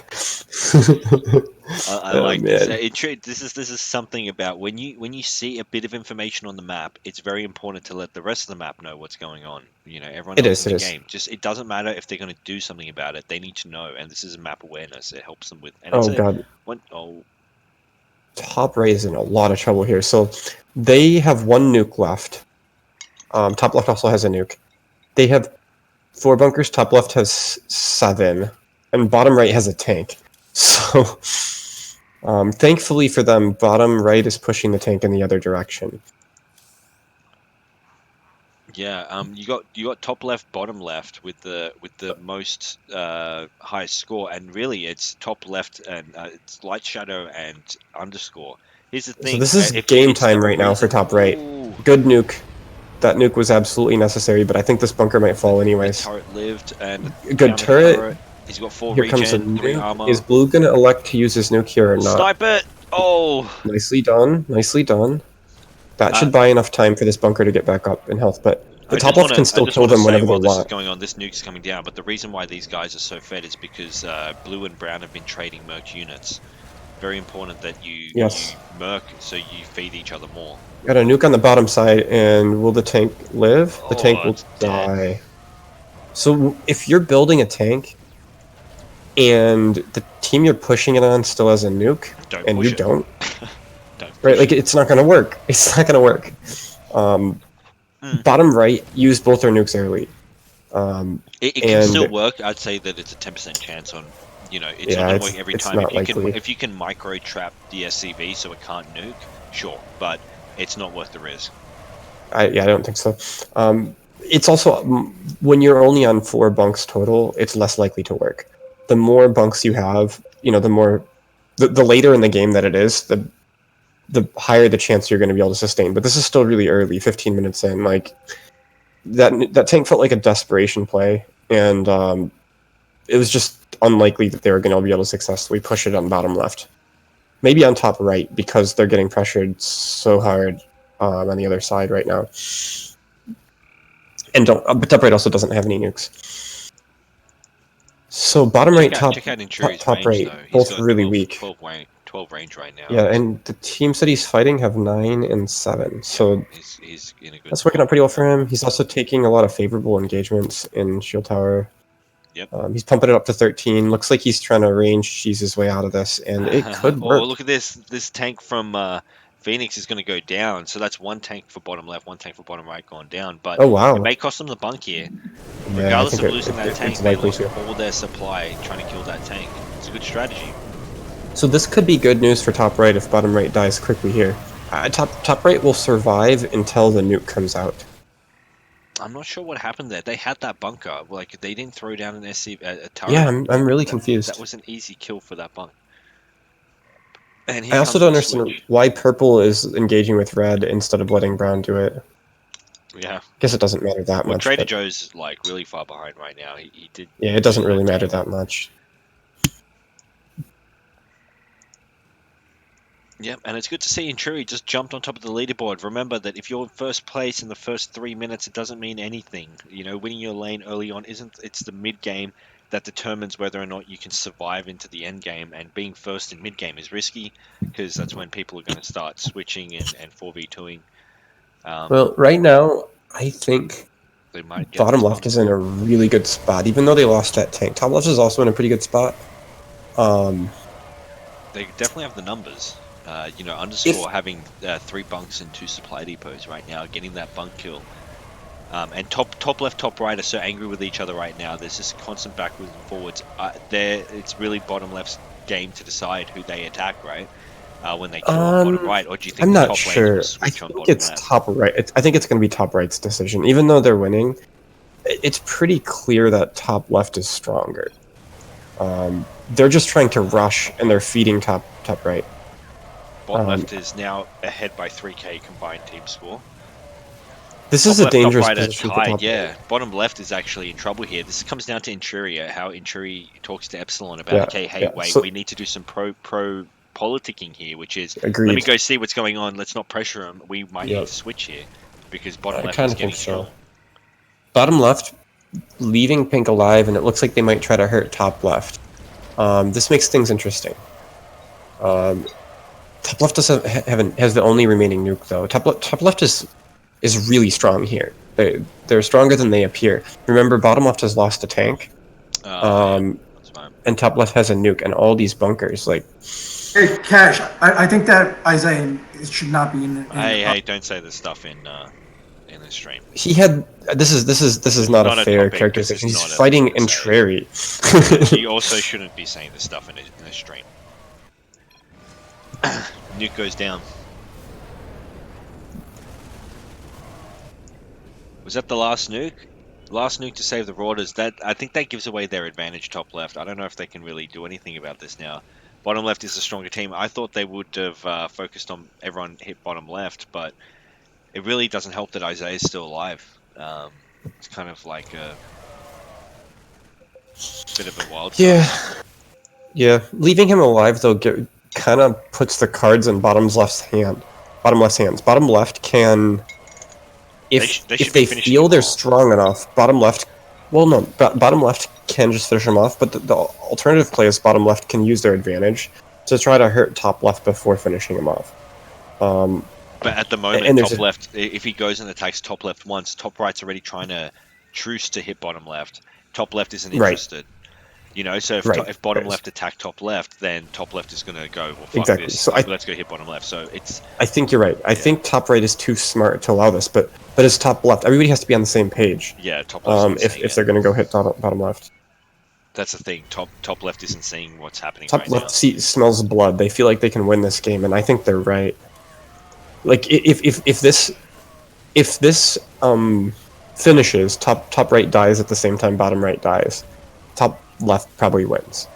I Oh, like this. man. This is something about when you see a bit of information on the map, it's very important to let the rest of the map know what's going on. You know, everyone It else is, in it the is. game. Just it doesn't matter if they're going to do something about it. They need to know, and this is map awareness. It helps them with. And Oh, God. Top right is in a lot of trouble here. So they have one nuke left. Top left also has a nuke. They have 4 bunkers. Top left has 7, and bottom right has a tank. So thankfully for them, bottom right is pushing the tank in the other direction. Yeah, you got top left, bottom left with the most highest score, and really it's top left and it's light shadow and underscore. Here's the thing. So this is if game it's time the right now for reason- top right. Ooh, Good nuke. That nuke was absolutely necessary, but I think this bunker might fall anyways. turret lived and Good down the turret. He's got 4 Here comes a regen, 3 nuke. armor. Is blue gonna elect to use his nuke here or not? Snipe it! Oh, Nicely done. Nicely done. That should buy enough time for this bunker to get back up in health, but the top left can still kill them whenever they while this is want. going on, this nuke's coming down, but the reason why these guys are so fed is because blue and brown have been trading merc units. Very important that you merc so you feed each other more. Got a nuke on the bottom side, and will the tank live? The tank Oh, will it's dead. die. So if you're building a tank, and the team you're pushing it on still has a nuke, Don't and push you it. don't, Don't right? Like it's not gonna work. It's not gonna work. Bottom right, use both their nukes early. It can still work. I'd say that it's a 10% chance on, it's not going to work every it's time. not If likely. you can micro trap the SCV so it can't nuke, sure, but it's not worth the risk. I don't think so. It's also when you're only on 4 bunks total, it's less likely to work. The more bunks you have, the more the later in the game that it is, the higher the chance you're going to be able to sustain. But this is still really early, 15 minutes in. Like that tank felt like a desperation play, and it was just unlikely that they were going to be able to successfully push it on bottom left. Maybe on top right because they're getting pressured so hard on the other side right now. And but top right also doesn't have any nukes. So bottom right, top right, though. He's both got really weak. 12 range right now. Yeah, and the teams that he's fighting have 9 and 7. So he's in a good that's working out pretty well for him. He's also taking a lot of favorable engagements in Shield Tower. Yep. He's pumping it up to 13. Looks like he's trying to range cheese his way out of this, and it could work. Oh, look at this! This tank from Phoenix is going to go down. So that's one tank for bottom left, one tank for bottom right going down. But Oh, wow. it may cost them the bunk here. Yeah, Regardless I of think losing that tank, it's they likely lost to. all their supply trying to kill that tank. It's a good strategy. So this could be good news for top right if bottom right dies quickly here. Top right will survive until the nuke comes out. I'm not sure what happened there. They had that bunker. Like they didn't throw down an SC a turret. Yeah, I'm really confused. That was an easy kill for that bunk. And I also don't understand why purple is engaging with red instead of letting brown do it. Yeah. Guess it doesn't matter that Well, much. Trader but- Joe's like really far behind right now. He did. Yeah, it doesn't really matter that much. Yep, and it's good to see Intrury just jumped on top of the leaderboard. Remember that if you're in first place in the first 3 minutes, it doesn't mean anything. You know, winning your lane early on it's the mid game that determines whether or not you can survive into the end game. And being first in mid game is risky because that's when people are going to start switching and 4v2ing. Well, right now, I think They might get bottom this left is in a really good spot, even though they lost that tank. Top left is also in a pretty good spot. They definitely have the numbers. You know, Underscore having 3 bunks and 2 supply depots right now, getting that bunk kill. And top left, top right are so angry with each other right now. There's just constant backwards and forwards. It's really bottom left's game to decide who they attack, right? When they kill bottom right, or do you think I'm the not top sure. lane's gonna I switch on think bottom it's left? top right. I think it's going to be top right's decision, even though they're winning. It's pretty clear that top left is stronger. They're just trying to rush, and they're feeding top right. Bottom left is now ahead by 3k combined team score. This Top is a left, top dangerous right are position for tied, top yeah. right. Bottom left is actually in trouble here. This comes down to Intruria, how Intruria talks to Epsilon about, Yeah, okay, hey, yeah. wait, So- we need to do some pro politicking here, which is, let me Agreed. go see what's going on. Let's not pressure them. We might need Yep. to switch here because bottom I left kind is of getting think so. strong. Bottom left, leaving pink alive, and it looks like they might try to hurt top left. This makes things interesting. Top left doesn't has the only remaining nuke though. Top left is really strong here. They're stronger than they appear. Remember, bottom left has lost a tank, and top left has a nuke, and all these bunkers. Like, Hey, Cash, I think that Isaiah should not be in the. Hey, don't say this stuff in the stream. he had this is not a fair topic, characterization. this is He's not a fighting thing to say. Intrari. You also shouldn't be saying this stuff in a stream. Nuke goes down. Was that the last nuke? Last nuke to save the Rauders. I think that gives away their advantage top left. I don't know if they can really do anything about this now. Bottom left is a stronger team. I thought they would have focused on everyone hit bottom left, but it really doesn't help that Isaiah's still alive. It's kind of like a bit of a wild card. Yeah. Leaving him alive though kind of puts the cards in bottom left's hands. Bottom left can, if they feel they're strong enough, bottom left. Well, no, bottom left can just finish him off, but the alternative play is bottom left can use their advantage to try to hurt top left before finishing him off. But at the moment, and there's top left, if he goes and attacks top left once, top right's already trying to truce to hit bottom left. Top left isn't Right. interested. You know, so if, Right. if bottom Right. left attack top left, then top left is going to go, well, fuck Exactly. this. So Let's go hit bottom left. So it's... I think you're right. I think top right is too smart to allow this, but as top left, everybody has to be on the same page. Yeah, top left's not seeing if they're going to go hit bottom left. That's the thing. Top left isn't seeing what's happening Top right left now. smells blood. They feel like they can win this game, and I think they're right. Like if this finishes, top right dies at the same time bottom right dies, top left probably wins.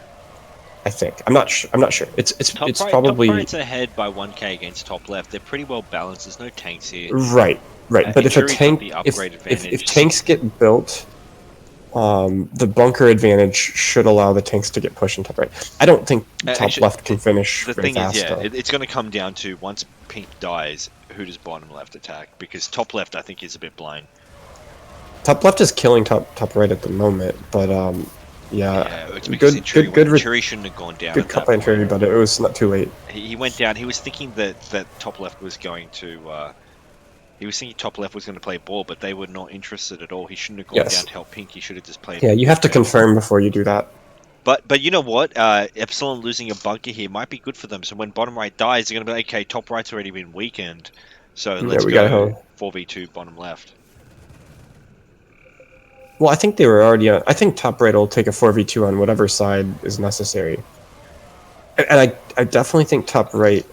I think. I'm not sure. It's probably Top right's ahead by 1k against top left. They're pretty well balanced. There's no tanks here. right. But if a Injury's got tank, the upgrade advantage. if tanks get built, the bunker advantage should allow the tanks to get pushed in top right. I don't think top Actually, left can finish The very thing fast. is, yeah, though. it's going to come down to once pink dies, who does bottom left attack? Because top left, I think, is a bit blind. Top left is killing top right at the moment, but Yeah, it's because Intrury shouldn't have gone down. Good at cut that by Intrury, point. but it was not too late. He went down. He was thinking that top left was going to. He was thinking top left was going to play ball, but they were not interested at all. He shouldn't have gone Yes. down to help pink. He should have just played. Yeah, you have to confirm before you do that. But you know what? Epsilon losing a bunker here might be good for them. So when bottom right dies, they're going to be like, okay, top right's already been weakened. So Yeah, let's we gotta go help. 4v2 bottom left. Well, I think they were already on. I think top right will take a 4v2 on whatever side is necessary. And I definitely think top right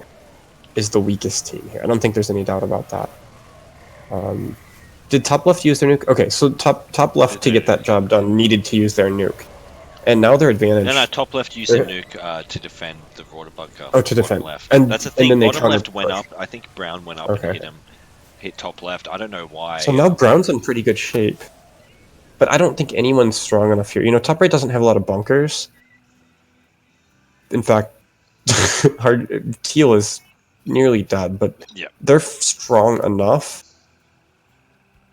is the weakest team here. I don't think there's any doubt about that. Did top left use their nuke? Okay, so top left to get that job done needed to use their nuke. And now their advantage... No, top left used their nuke to defend the Rauder bunker. Oh, to bottom defend. Left. And- That's the and thing. then they Bottom left counter went push. up. I think Brown went up Okay. and hit him. hit top left. I don't know why. So now brown's in pretty good shape. But I don't think anyone's strong enough here. You know, top right doesn't have a lot of bunkers. In fact, teal is nearly dead, but yeah. they're strong enough.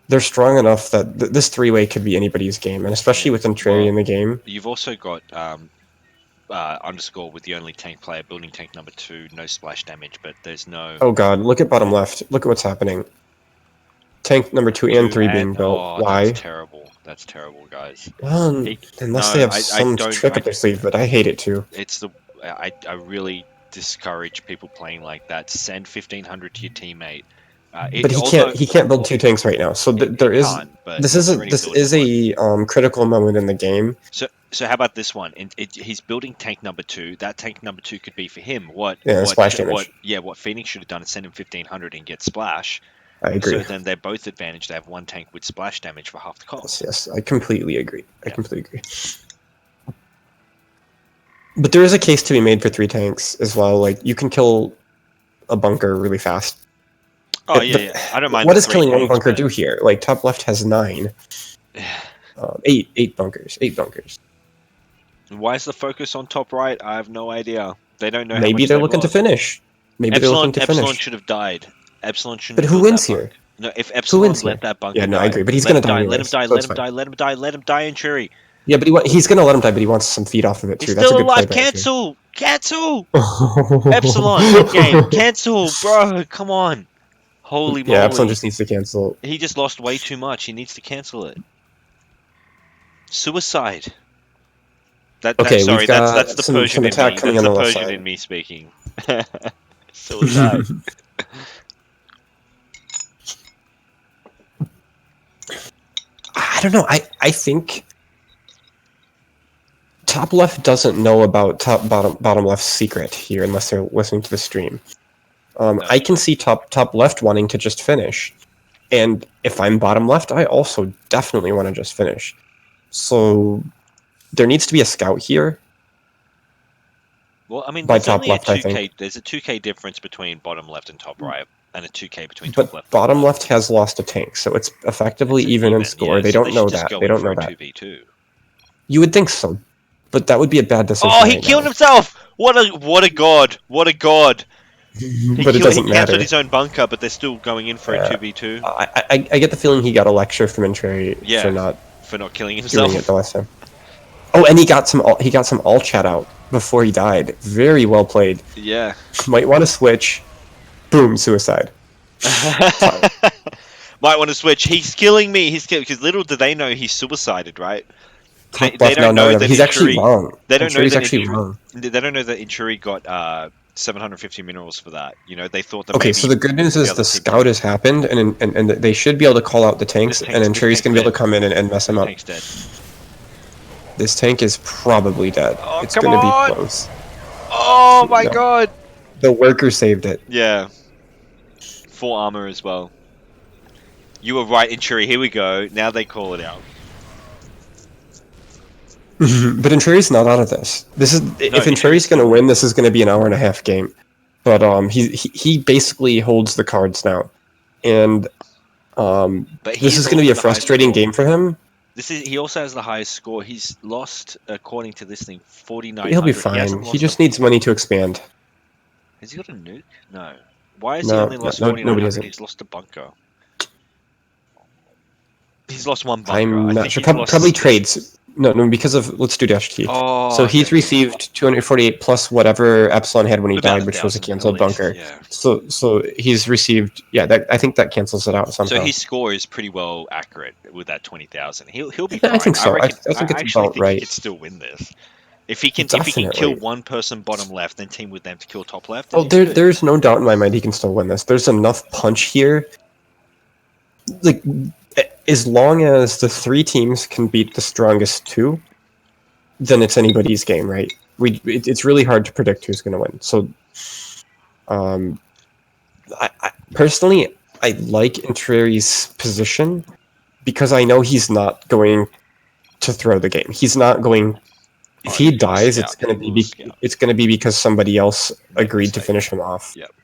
They're strong enough that this three-way could be anybody's game, and especially with Entreri in the game. You've also got underscore with the only tank player building tank number 2, no splash damage, but there's no. Oh god, look at bottom left. Look at what's happening. Tank number 2 and 3 being built. Why? That's terrible. That's terrible, guys. Well, unless they have some trick up their sleeve, but I hate it too. It's I really discourage people playing like that. Send 1500 to your teammate. But he can't build 2 tanks right now. So there is this is a critical moment in the game. So how about this one? He's building tank number 2. That tank number 2 could be for him. Splash damage. What Phoenix should have done is send him 1500 and get splash. I agree. So then they're both advantaged. They have one tank with splash damage for half the cost. Yes, I completely agree. I completely agree. But there is a case to be made for 3 tanks as well. Like, you can kill a bunker really fast. Oh, yeah. I don't mind. What does killing one bunker do here? Like, top left has 9. 8 bunkers. 8 bunkers. Why is the focus on top right? I have no idea. They don't know. Maybe they're looking to finish. Maybe they're looking to finish. Epsilon should have died. Epsilon shouldn't. But who wins here? No, if Epsilon let that bunker. Yeah, no, die, I agree. But he's gonna die. Let him die. Let him die. Let him die. Let him die in Shuri. Yeah, but he's gonna let him die. But he wants some feed off of it too. He's That's still a good alive. play Cancel. Cancel. Epsilon. Good game. Cancel, bro. Come on. Holy moly. Yeah, Epsilon just needs to cancel. He just lost way too much. He needs to cancel it. Suicide. Sorry, that's the Persian in me. That's the Persian in me speaking. Suicide. I don't know. I think top left doesn't know about bottom left's secret here unless they're listening to the stream. I can see top left wanting to just finish, and if I'm bottom left, I also definitely want to just finish. So there needs to be a scout here. Well, I mean, by there's top only left, a 2K, I think. There's a 2K difference between bottom left and top right, and a 2K between top But left. bottom left has lost a tank, so it's effectively even in score. Yeah, they so don't know should just that. go They in don't for know a that. 2v2. You would think so, but that would be a bad decision. Oh, he right killed now. himself! What a god! What a god! But it doesn't He matter. cancelled his own bunker, but they're still going in for a 2v2. I get the feeling he got a lecture from Entreri for not killing doing himself. it the last time. Oh, and he got some all chat out before he died. Very well played. Yeah. Might want to switch. Boom, suicide. Might want to switch. He's killing me. Because little do they know he's suicided, right? They don't know that he's actually wrong. They don't know Entreri's that actually wrong. They don't know that Inchuri got 750 minerals for that. You know, they thought that. Okay, so the good news is the scout has happened, and they should be able to call out the tanks, and Entreri's going to be able to come in and mess him up. Tank's dead. This tank is probably dead. Oh, it's come going to on! be close. Oh my No. god! The worker saved it. Yeah. Full armor as well. You were right, Inchuri. Here we go. Now they call it out. But Entreri's not out of this. If Entreri's going to win, this is going to be an hour-and-a-half game. But he basically holds the cards now, and this is going to be a frustrating game for him. He also has the highest score. He's lost, according to this thing, 49. He'll be fine. He just needs money to expand. Has he got a nuke? No. Why has he No, only lost no, 4900? nobody has it. He's lost a bunker. He's lost one bunker. I'm I not think sure. he's lost- Probably trades. No, because of let's do dash key. Oh, so he's received 248 plus whatever Epsilon had when he died, which was a 1,000 canceled at least, bunker. yeah. So he's received. Yeah, I think that cancels it out somehow. So his score is pretty well accurate with that 20,000. He'll be fine. I think so. I think it's actually about think right. he could still win this. If he can Definitely. kill one person bottom left, then team with them to kill top left. Oh, there's no doubt in my mind he can still win this. There's enough punch here. Like, as long as the 3 teams can beat the strongest 2, then it's anybody's game, right? It's really hard to predict who's going to win. So, I personally, I like Entreri's position because I know he's not going to throw the game. He's not going. If he dies, it's going to be because somebody else agreed to finish him off. Yep.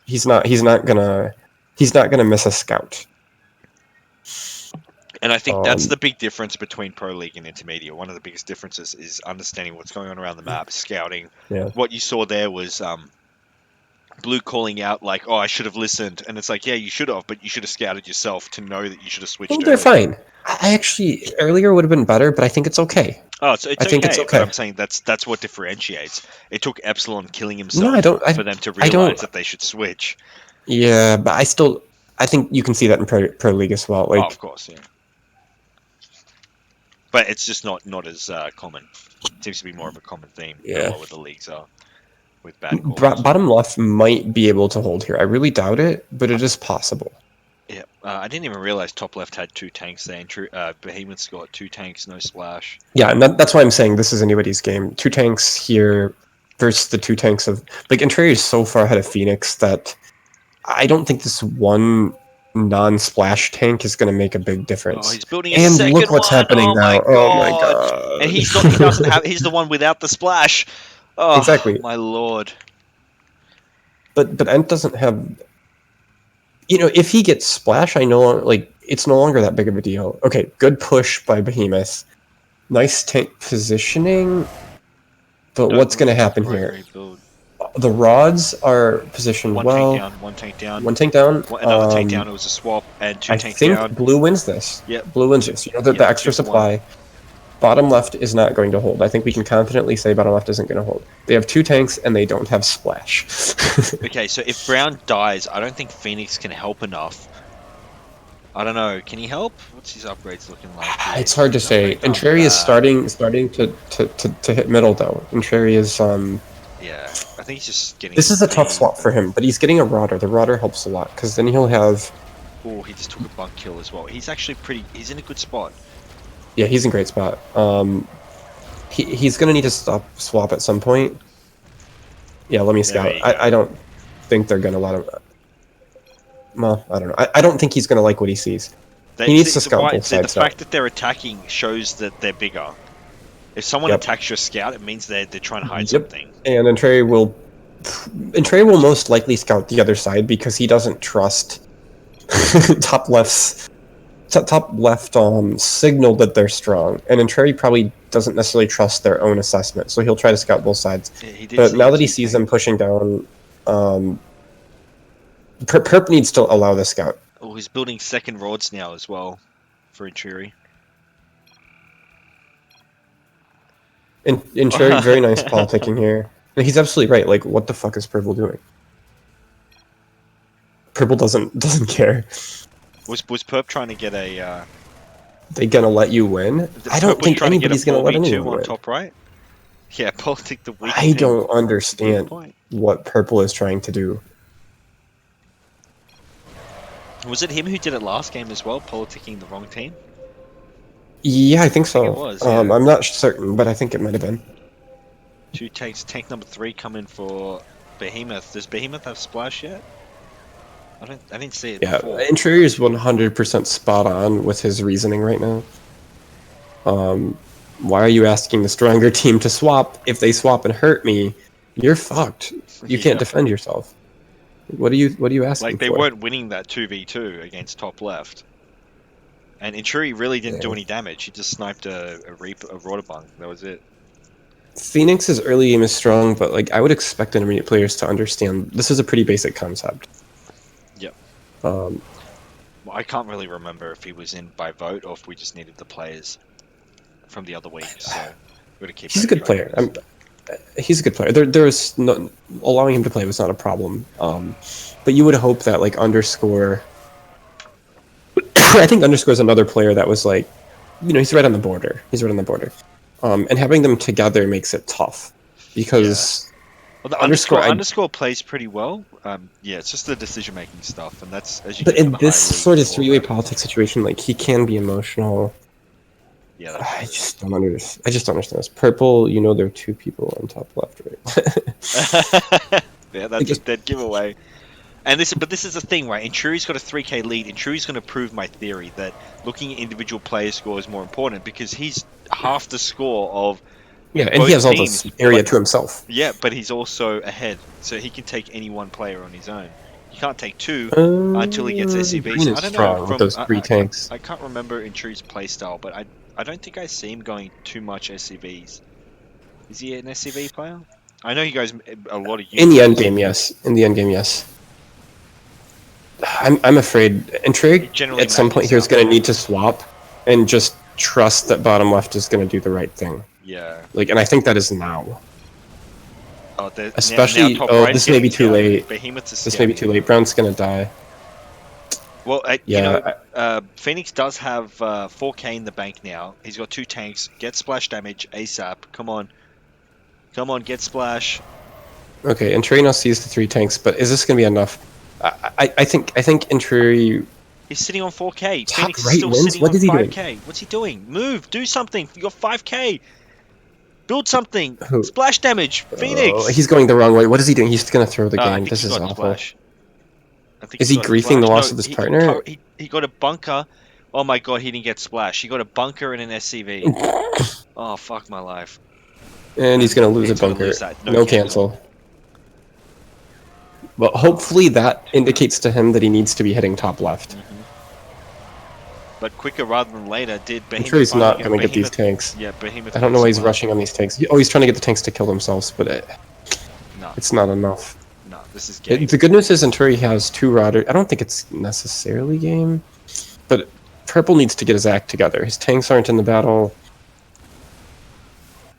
He's not gonna he's not going to miss a scout. And I think that's the big difference between Pro League and Intermediate. One of the biggest differences is understanding what's going on around the map, scouting. Yeah. What you saw there was Blue calling out like, "Oh, I should have listened," and it's like, yeah, you should have, but you should have scouted yourself to know that you should have switched. Oh, they're fine. I actually earlier would have been better, but I think it's okay. Oh, so I think it's okay. But I'm saying that's what differentiates. It took Epsilon killing himself for them to I don't- realize that they should switch. Yeah, but I think you can see that in Pro League as well. Like, Oh, of course, yeah. But it's just not as common. It seems to be more of a common theme. Yeah. A lot of the leagues are with bad calls. bottom left might be able to hold here. I really doubt it, but it is possible. Yeah, I didn't even realize top left had 2 tanks there. And Behemoth's got 2 tanks, no splash. Yeah, and that's why I'm saying this is anybody's game. 2 tanks here versus the 2 tanks of... Like, Interior is so far ahead of Phoenix that I don't think this one non-splash tank is going to make a big difference. Oh, he's building a and second look what's one. happening Oh now. my Oh my God. god. And he doesn't have... He's the one without the splash. Oh, Exactly. my lord. But Ent doesn't have... You know, if he gets splash, I know, like, it's no longer that big of a deal. Okay, good push by Behemoth. Nice tank positioning. But what's going to happen here? The rods are positioned well. One tank down. One tank down. Another tank down. It was a swap and 2 I tanks think down. blue wins this. Yep. Blue wins this. You know, the extra 2 for 1. supply. Bottom left is not going to hold. I think we can confidently say bottom left isn't going to hold. They have 2 tanks and they don't have splash. Okay, so if Brown dies, I don't think Phoenix can help enough. I don't know. Can he help? What's his upgrades looking like? It's hard to say. And Cherry is starting to hit middle though. And Cherry is Yeah, I think he's just getting... This is a tough swap for him, but he's getting a Rodder. The Rodder helps a lot because then he'll have... Oh, he just took a bunk kill as well. He's actually pretty... He's in a good spot. Yeah, he's in a great spot. He's going to need to swap at some point. Yeah, let me scout. I don't think they're going to let him... Well, I don't know. I don't think he's going to like what he sees. He needs to scout both sides. The fact that they're attacking shows that they're bigger. If someone attacks your scout, it means they're trying to hide something. And Entree will most likely scout the other side because he doesn't trust top left signal that they're strong, and Entree probably doesn't necessarily trust their own assessment, so he'll try to scout both sides. Yeah, but now that he sees them pushing down, Perp needs to allow the scout. Oh, he's building second rods now as well for Inchuri. Inchuri, very nice politicking here. He's absolutely right. Like, what the fuck is Purple doing? Purple doesn't care. Was Perp trying to get a? They gonna let you win? I don't think anybody's gonna let anyone on win. top right. Yeah, politic the weak. I don't understand what Purple is trying to do. Was it him who did it last game as well, politicking the wrong team? Yeah, I think so. I think it was, yeah. I'm not certain, but I think it might have been. 2 tanks. Tank number 3 coming for Behemoth. Does Behemoth have splash yet? I didn't see it before. Yeah, Interior is 100% spot on with his reasoning right now. Why are you asking the stronger team to swap? If they swap and hurt me, you're fucked. You can't defend yourself. What are you asking Like, they for? weren't winning that 2v2 against top left. And Inchuri really didn't do any damage. He just sniped a Rotobunk. That was it. Phoenix's early game is strong, but like I would expect intermediate players to understand this is a pretty basic concept. Yep. Um, Well, I can't really remember if he was in by vote or if we just needed the players from the other week. So we're gonna keep. he's a good player. He's a good player. There's no allowing him to play was not a problem. But you would hope that like Underscore. I think Underscore is another player that was like, he's right on the border. And having them together makes it tough because Well, the underscore plays pretty well. Yeah, it's just the decision-making stuff, and that's as you. But get to in the this higher sort of leagues, three-way politics situation, like he can be emotional. Yeah, I just don't understand. I just don't understand this. Purple, there are 2 people on top left, right? Yeah, that's a dead giveaway. And this is the thing, right? Inchuri's got a 3k lead. Inchuri's going to prove my theory that looking at individual player score is more important because he's half the score of. Yeah, and he has all this area to himself. Yeah, but he's also ahead, so he can take any one player on his own. You can't take 2 until he gets SCVs. Green is I don't strong know. with From those 3 tanks. I can't remember Intru's playstyle, but I don't think I see him going too much SCVs. Is he an SCV player? I know he goes a lot of In the end units. game, yes. In the end game, yes. I'm afraid Intrigue generally at some point maxes here is out. going to need to swap and just trust that bottom left is going to do the right thing. Yeah. Like, and I think that is now. Oh, Especially, now top oh, right this may be too scouting. late. Behemoth's is This may be scouting. too late. Brown's going to die. Well, Yeah, Phoenix does have 4k in the bank now. He's got 2 tanks. Get splash damage ASAP. Come on. Come on, get splash. Okay, Intrury now sees the 3 tanks, but is this going to be enough? I think Intrury. He's sitting on 4k. Top Phoenix is right still wins? sitting What on is he doing? 5k. What's he doing? Move. Do something. You got 5k. Build something. Who? Splash damage. Phoenix. Oh, he's going the wrong way. What is he doing? He's going to throw the I game. think This he is got awful. splash. I think Is he got a griefing the splash. loss No, of his he partner? He got a bunker. Oh my god, he didn't get splash. He got a bunker and an SCV. Oh, fuck my life. And he's going to lose a He's gonna bunker. lose that. No cancel. But hopefully that indicates to him that he needs to be hitting top left. But quicker rather than later, did Behemoth... I'm sure he's finally not going to get these tanks. Yeah, Behemoth... I don't know why he's splash. rushing on these tanks. Oh, he's trying to get the tanks to kill themselves, but No. it's not enough. No, this is game. The good news is Inturi has 2 Rodder. I don't think it's necessarily game, but Purple needs to get his act together. His tanks aren't in the battle.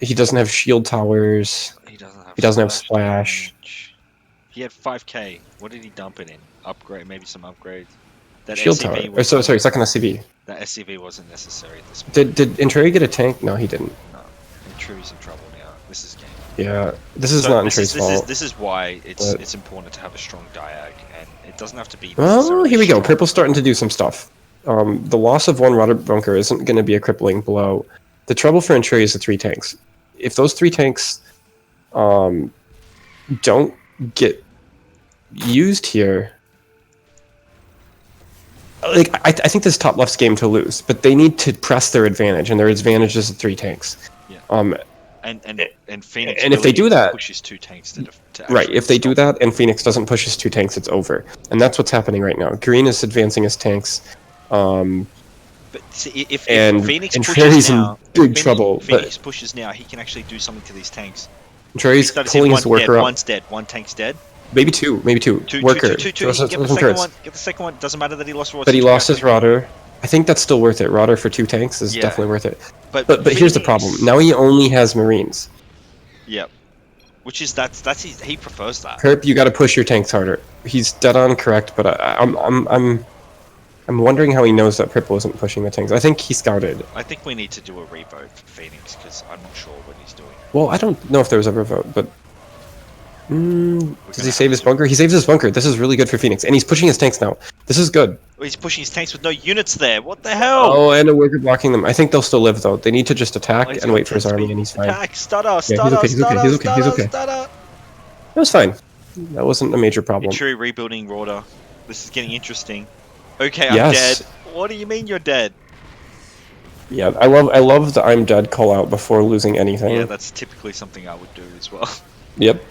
He doesn't have shield towers. He doesn't have splash. He had 5k. What did he dump it in? Upgrade, maybe some upgrades. That Shield SCV tower. Or was sorry, second SCV. That SCV wasn't necessary at this point. Did Inturi get a tank? No, he didn't. No, Intru's in trouble now. This is game. Yeah, this is not Inturi's fault. This is why but- it's important to have a strong diag, and it doesn't have to be. Well, necessarily here we go. strong. Purple's starting to do some stuff. The loss of 1 Rodder bunker isn't going to be a crippling blow. The trouble for Inturi is the 3 tanks. If those 3 tanks don't get used here, like I think this is top left's game to lose, but they need to press their advantage, and their advantage is the 3 tanks. Yeah. And Phoenix. and if they do that, pushes 2 tanks to right, actually if they do that and Phoenix doesn't push his 2 tanks, it's over. And that's what's happening right now. Green is advancing his tanks. But see, if And Phoenix Intrury's pushes in now, big trouble, but- Phoenix pushes now, he can actually do something to these tanks. Intrury's Started pulling seeing his one worker dead, up. One's dead. 1 tank's dead. Maybe 2. Worker. Two. Throw some Get the turrets. second one. Get the second one. Doesn't matter that he lost. But he lost his Rodder. I think that's still worth it. Rodder for 2 tanks is Yeah. definitely worth it. But But here's the Phoenix- problem. Now he only has Marines. Yep. Which is that's he prefers that. Perp, you got to push your tanks harder. He's dead on correct, but I'm wondering how he knows that Purple isn't pushing the tanks. I think he scouted. I think we need to do a revote for Phoenix because I'm not sure what he's doing. Well, I don't know if there was ever a vote, but does he save his bunker? He saves his bunker. This is really good for Phoenix, and he's pushing his tanks now. This is good. Oh, he's pushing his tanks with no units there. What the hell? Oh, and a worker blocking them. I think they'll still live though. They need to just attack he's and got wait for his 10 army, speed. and he's fine. Attack! Stutter! Yeah, Stutter! he's okay. He's okay. He's okay. Stutter! It was fine. That wasn't a major problem. True rebuilding Rorder. This is getting interesting. Okay, I'm Yes. dead. What do you mean you're dead? Yeah, I love the I'm dead call out before losing anything. Yeah, that's typically something I would do as well. Yep.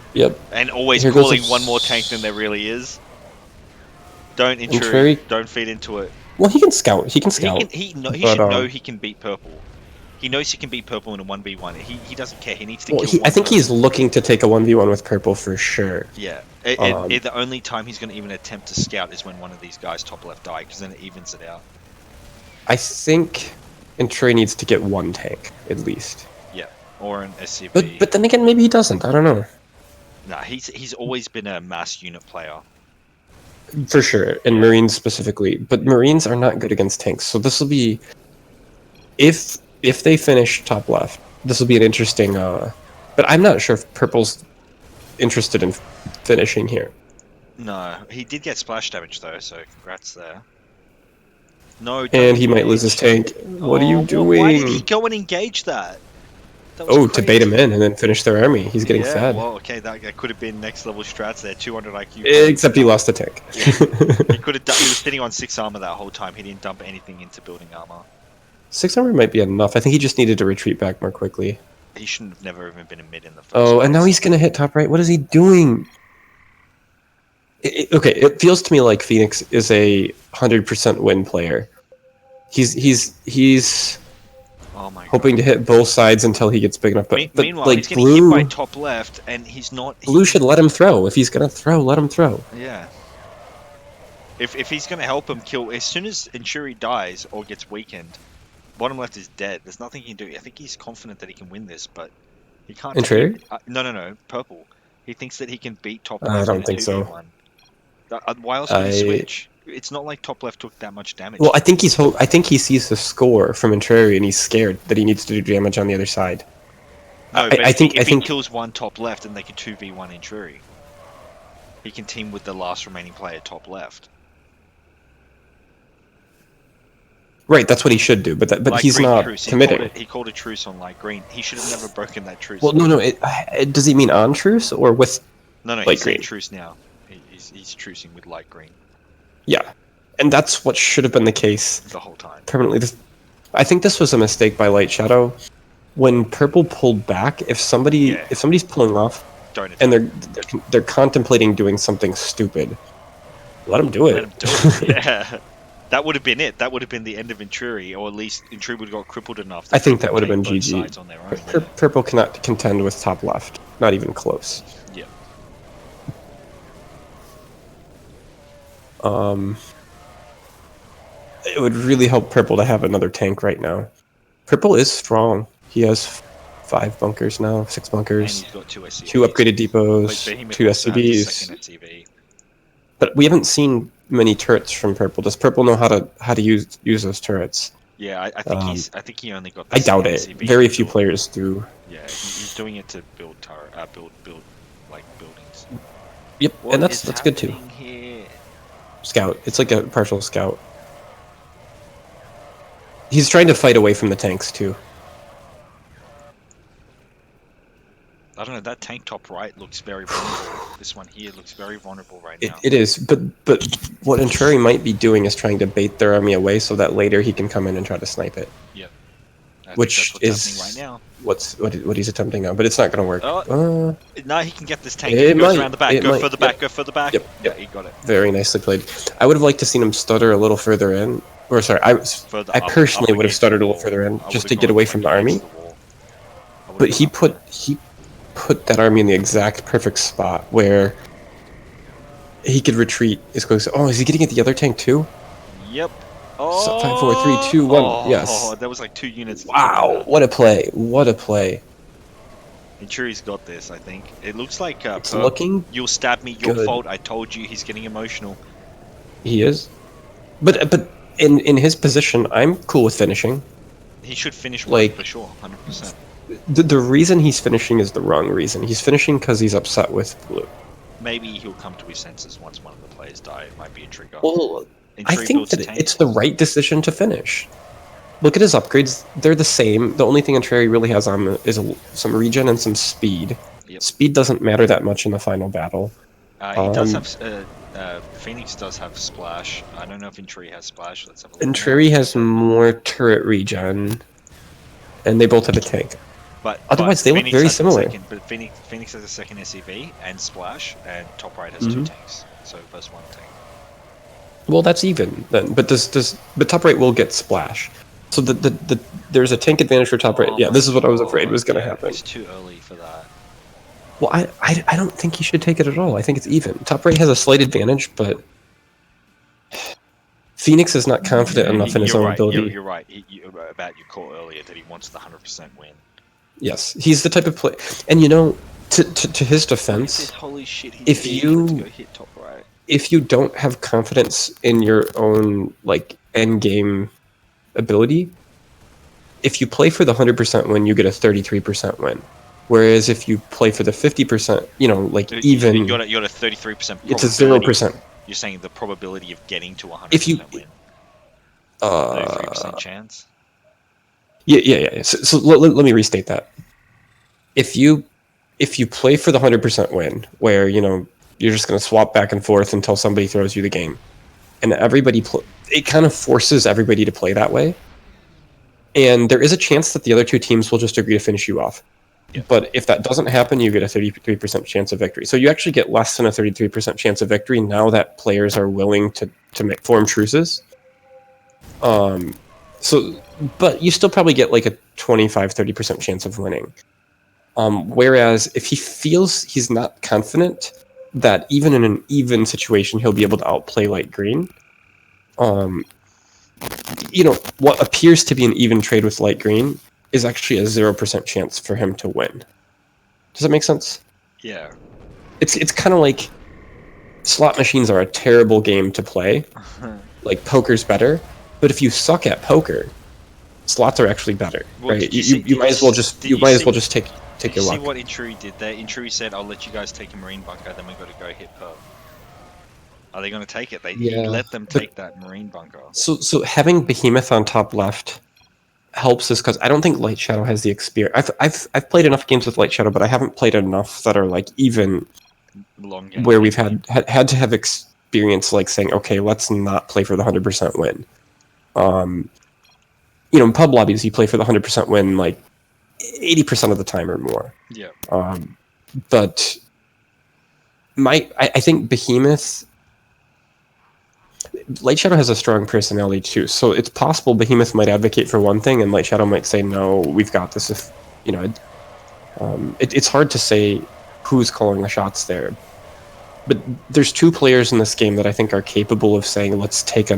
And always Here goes calling a- one more tank than there really is. Don't Intrury. intrude. Don't feed into it. Well, he can scout. He can scout. He but, should know he can beat purple. He knows he can beat purple in a 1v1. He doesn't care. He needs to Well, kill one I think person. he's looking to take a 1v1 with purple for sure. Yeah. The only time he's going to even attempt to scout is when one of these guys top left die, because then it evens it out. I think Intrury needs to get 1 tank at least. Yeah. Or an SCV. But then again, maybe he doesn't. I don't know. Nah, he's always been a mass unit player. For sure, and Marines specifically. But Marines are not good against tanks, so this will be... If they finish top left, this will be an interesting... But I'm not sure if Purple's interested in finishing here. No, he did get splash damage though, so congrats there. No, And he might lose his tank. What are you doing? Why did he go and engage that? That was Oh, to bait him crazy. in and then finish their army. He's getting Yeah, fed. well, okay, that could have been next level strats there. 200 IQ. Except he lost the tank. He could have. He was sitting on 6 armor that whole time. He didn't dump anything into building armor. 6 armor might be enough. I think he just needed to retreat back more quickly. He shouldn't have never even been a mid in the first. Oh, and now he's gonna hit top right. What is he doing? Okay, it feels to me like Phoenix is a 100% win player. He's Oh my hoping God. to hit both sides until he gets big enough. But Meanwhile, like he's getting hit Blue, by top left, and he's not. Blue should let him throw. If he's gonna throw, let him throw. Yeah. If he's gonna help him kill, as soon as Inchuri dies or gets weakened, bottom left is dead. There's nothing he can do. I think he's confident that he can win this, but he can't. Inchuri? No, purple. He thinks that he can beat top I left don't in a think so. 2v1. Why else would he switch? It's not like top left took that much damage. Well, I think I think he sees the score from Intrari and he's scared that he needs to do damage on the other side. No, but if I he think kills one top left and they can 2v1 Inchuri, he can team with the last remaining player top left. right. That's what he should do, but Light he's green not truce. committing. He called a truce on light green. He should have never broken that truce. Well, no. Does he mean on truce or with? No, light he's saying green? truce now. He's trucing with light green Yeah, and that's what should have been the case the whole time. permanently. I think this was a mistake by Light Shadow. When purple pulled back, if somebody's pulling off, and they're contemplating doing something stupid, let them do it. Let him do it. Yeah, that would have been it. That would have been the end of Inchuri, or at least Inchuri would have got crippled enough. I think that would have been both GG. sides on their own. Purple cannot contend with top left, not even close. Yeah. It would really help Purple to have another tank right now. Purple is strong. He has 5 bunkers now, 6 bunkers, And he's got 2 SCVs. 2 upgraded depots, Like, Behemoth 2 also has his SCVs. second SCV. But we haven't seen many turrets from Purple. Does Purple know how to use those turrets? Yeah, I think I think he only got. I doubt it. SCV Very to few build. players do. Yeah, he's doing it to build build like buildings. Yep, What and that's is good too. happening here? Scout. It's like a partial scout. He's trying to fight away from the tanks too. I don't know. That tank top right looks very vulnerable. This one here looks very vulnerable right now. It is, but what Intrari might be doing is trying to bait their army away so that later he can come in and try to snipe it. Yep. Which is happening right now. what he's attempting now, but it's not going to work. No, he can get this tank. It He goes might, around the back. it Go might, further back. yep. Go further back. Yep, Yeah, he got it. Very nicely played. I would have liked to seen him stutter a little further in. Or sorry, I personally would have stuttered a little further in just to get away from the army. But he put that army in the exact perfect spot where he could retreat as close. Oh, is he getting at the other tank too? Yep. So 5, 4, 3, 2, 1. Yes. There was like 2 units. Wow! What a play! What a play! Inchuri's got this, I think. It looks like It's looking you'll stab me, your good. fault. I told you. He's getting emotional. He is, but in his position, I'm cool with finishing. He should finish Like- for sure, 100%. The reason he's finishing is the wrong reason. He's finishing because he's upset with Blue. Maybe he'll come to his senses once one of the players die. It might be a trigger. Well, I Inchuri think builds a that tank. it's the right decision to finish. Look at his upgrades; they're the same. The only thing Intrari really has on him is some regen and some speed. Yep. Speed doesn't matter that much in the final battle. He does have. Phoenix does have splash. I don't know if Inchuri has splash. Let's have a look. Intrari has more turret regen, and they both have a tank. But Otherwise, they look Phoenix very has a similar. Second, but Phoenix has a second SCV and splash, and top right has 2 Mhm. tanks. So versus 1 tank. Well, that's even then. But but top right will get splash. So there's a tank advantage for top right. Yeah, this is what I was afraid was going to happen. It's too early for that. Well, I don't think he should take it at all. I think it's even. Top right has a slight advantage, but Phoenix is not confident enough in his You're own right. ability. You're right. About your call earlier that he wants the 100% win. Yes, he's the type of play. And you know, to his defense, Holy shit! He's if big. you Let's go hit top right. if you don't have confidence in your own like end game ability, if you play for the 100% win, you get a 33% win. Whereas if you play for the 50%, you know, like even You got a 33%. it's a 0%. You're saying the probability of getting to 100% If you win. 33% chance. Yeah. So let me restate that. If you play for the 100% win, where you know you're just going to swap back and forth until somebody throws you the game, and it kind of forces everybody to play that way, and there is a chance that the other two teams will just agree to finish you off. But if that doesn't happen, you get a 33% chance of victory. So you actually get less than a 33% chance of victory now that players are willing to form truces. But you still probably get like a 25-30% chance of winning. Whereas if he feels he's not confident that even in an even situation he'll be able to outplay light green, what appears to be an even trade with light green is actually a 0% chance for him to win. Does that make sense? Yeah. It's kind of like slot machines are a terrible game to play. Like poker's better, but if you suck at poker, slots are actually better, Well, right? You might as well just take Did you your see luck. what Intrui did there? Intrui said, "I'll let you guys take a marine bunker, then we got to go hit perp." Are they going to take it? He let them take that marine bunker. So having Behemoth on top left helps us because I don't think Light Shadow has the experience. I've played enough games with Light Shadow, but I haven't played enough that are like even long game where we've had to have experience like saying, okay, let's not play for the 100% win. In pub lobbies, you play for the 100% win like 80% of the time or more. Yeah. But I think Behemoth. Light Shadow has a strong personality too, so it's possible Behemoth might advocate for one thing and Light Shadow might say, no, we've got this. If it's hard to say who's calling the shots there. But there's two players in this game that I think are capable of saying, let's take a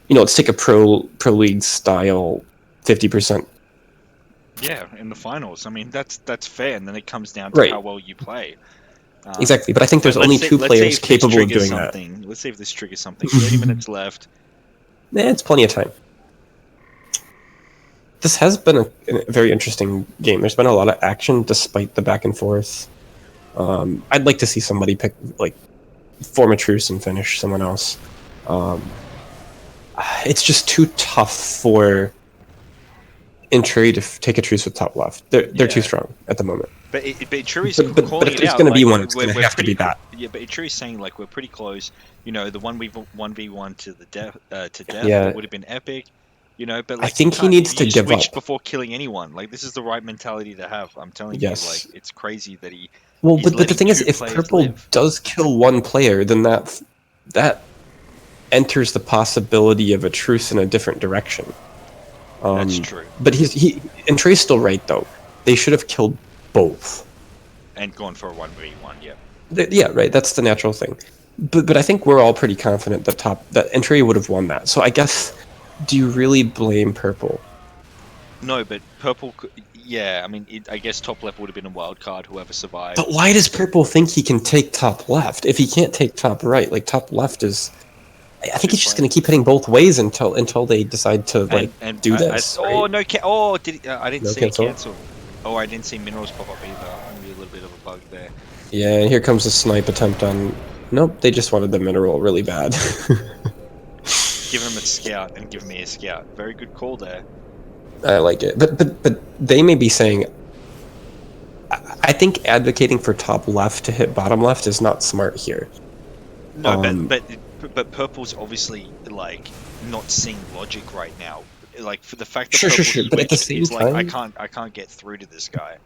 let's take a pro league style 50%. Yeah, in the finals. I mean, that's fair, and then it comes down to how well you play. Exactly, but I think there's only two players capable of doing that. Let's see if this triggers something. 30 minutes left. It's plenty of time. This has been a very interesting game. There's been a lot of action despite the back and forth. I'd like to see somebody form a truce and finish someone else. It's just too tough for Intrui to take a truce with top left. They're too strong at the moment. But Intrui's but if there's going to be one, it's going to have to be that. Yeah, but Intrui's saying we're pretty close. The 1v1 to the death Yeah. would have been epic. But I think he needs to give up before killing anyone. This is the right mentality to have. I'm telling you, it's crazy that he. Well, but the thing is, if purple does kill one player, then that enters the possibility of a truce in a different direction. That's true. But Intruy's still right though. They should have killed both. And gone for a 1v1, yeah. Yeah, right. That's the natural thing. But I think we're all pretty confident that Intrui would have won that. So I guess, do you really blame purple? No, but purple. Yeah, I mean, I guess top left would have been a wild card. Whoever survived. But why does purple think he can take top left if he can't take top right? Like top left is. I think he's just going to keep hitting both ways until they decide to do this. Oh no! I didn't No see cancel? it cancel. Oh, I didn't see minerals pop up either. Maybe a little bit of a bug there. Yeah, and here comes a snipe attempt on. Nope, they just wanted the mineral really bad. Give him a scout and give me a scout. Very good call there. I like it, but they may be saying. I think advocating for top left to hit bottom left is not smart here. No, but purple's obviously not seeing logic right now. For the fact that Sure. But at the same time, I can't get through to this guy.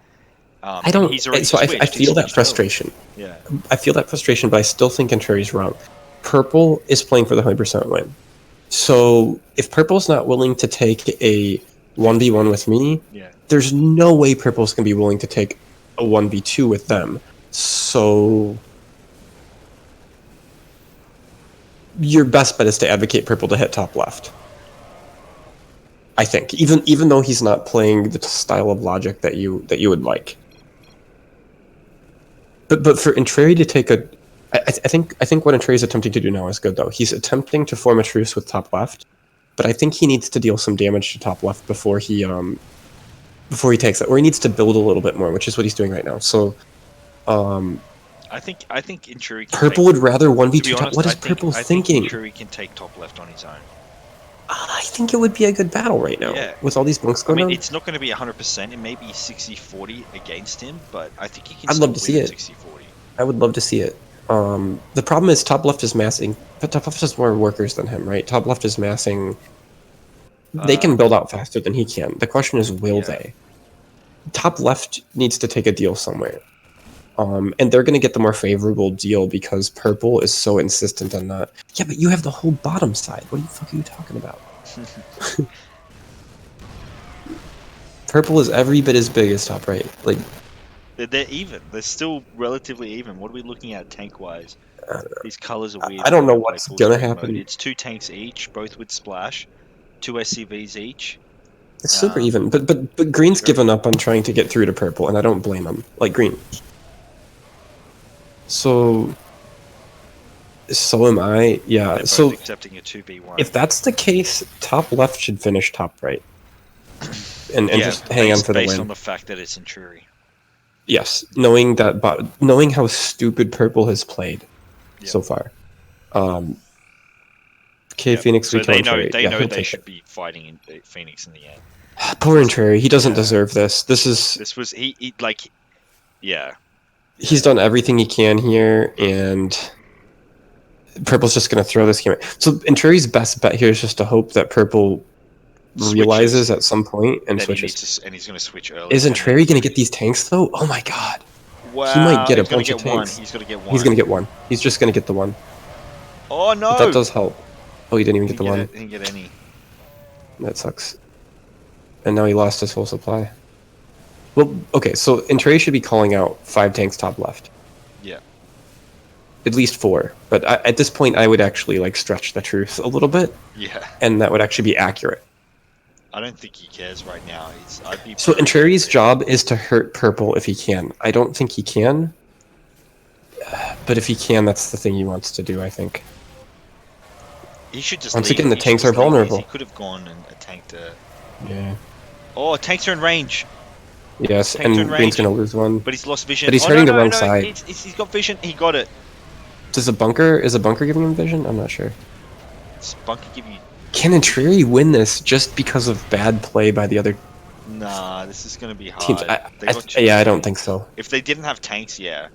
I don't. So I feel that frustration. Yeah. I feel that frustration, but I still think Intruri's wrong. Purple is playing for the 100% win. So if Purple's not willing to take a 1v1 with me, there's no way Purple's going to be willing to take a 1v2 with them. So your best bet is to advocate Purple to hit top left. I think, even though he's not playing the style of logic that you would like. But for Intrui to take I think what Intrui is attempting to do now is good though. He's attempting to form a truce with top left, but I think he needs to deal some damage to top left before he takes it, or he needs to build a little bit more, which is what he's doing right now. So, I think Intrui. Purple would rather 1v2 top. What is Purple thinking? I think Intrui can take top left on his own. I think it would be a good battle right now with all these bunks going on. It's not going to be 100%. It may be 60-40 against him, but I think he can. I'd love to see it. 60-40. I would love to see it. The problem is top left is massing, but top left has more workers than him, right? Top left is massing. They can build out faster than he can. The question is, will they? top left needs to take a deal somewhere. And they're going to get the more favorable deal because purple is so insistent on that. Yeah, but you have the whole bottom side. What the fuck are you talking about? Purple is every bit as big as top right. Like, they're even. They're still relatively even. What are we looking at tank-wise? These colors are weird. I don't when know we play what's full gonna screen happen. mode. It's 2 tanks each, both with splash, 2 SCVs each. It's super even. But green's given up on trying to get through to purple, and I don't blame him. Like, green. So am I. Yeah. They're So both accepting a 2v1. if that's the case, top left should finish top right, and yeah, just hang on for the based win. on the fact that it's Intrury. Yes, knowing how stupid purple has played so far. Phoenix, So we kill they know Intrury. Yeah, he'll they take should it. be fighting in Phoenix in the end. Poor Intrury, he doesn't deserve this. This was he like, yeah. He's done everything he can here, and purple's just going to throw this game. So Intrury's best bet here is just to hope that purple realizes at some point and switches. And he's going to switch early. Is Intrury going to get these tanks though? Oh my god. Wow, he might get a he's gonna bunch of get one. tanks. He's going to get one. He's going to get one. He's just going to get the one. Oh no! But that does help. Oh, he didn't even get the one. He didn't get any. That sucks. And now he lost his whole supply. Well, okay, so Intrury should be calling out 5 tanks top left. Yeah. At least 4. But at this point, I would actually like stretch the truth a little bit. Yeah. And that would actually be accurate. I don't think he cares right now. I'd be So Intrury's job is to hurt purple if he can. I don't think he can. But if he can, that's the thing he wants to do, I think. He should just Once leave. again, the He tanks should are just leave these. vulnerable. He could have gone and attacked a... Yeah. Oh, tanks are in range. Yes, Tanks are in and Green's range. going to lose one. But he's lost vision. But he's oh, hurting no, the wrong no, side. He's got vision. He got it. Is a bunker giving him vision? I'm not sure. Does bunker give you... Can Intrury win this just because of bad play by the other Nah, this is going to be hard. teams? I don't think so. If they didn't have tanks, yeah.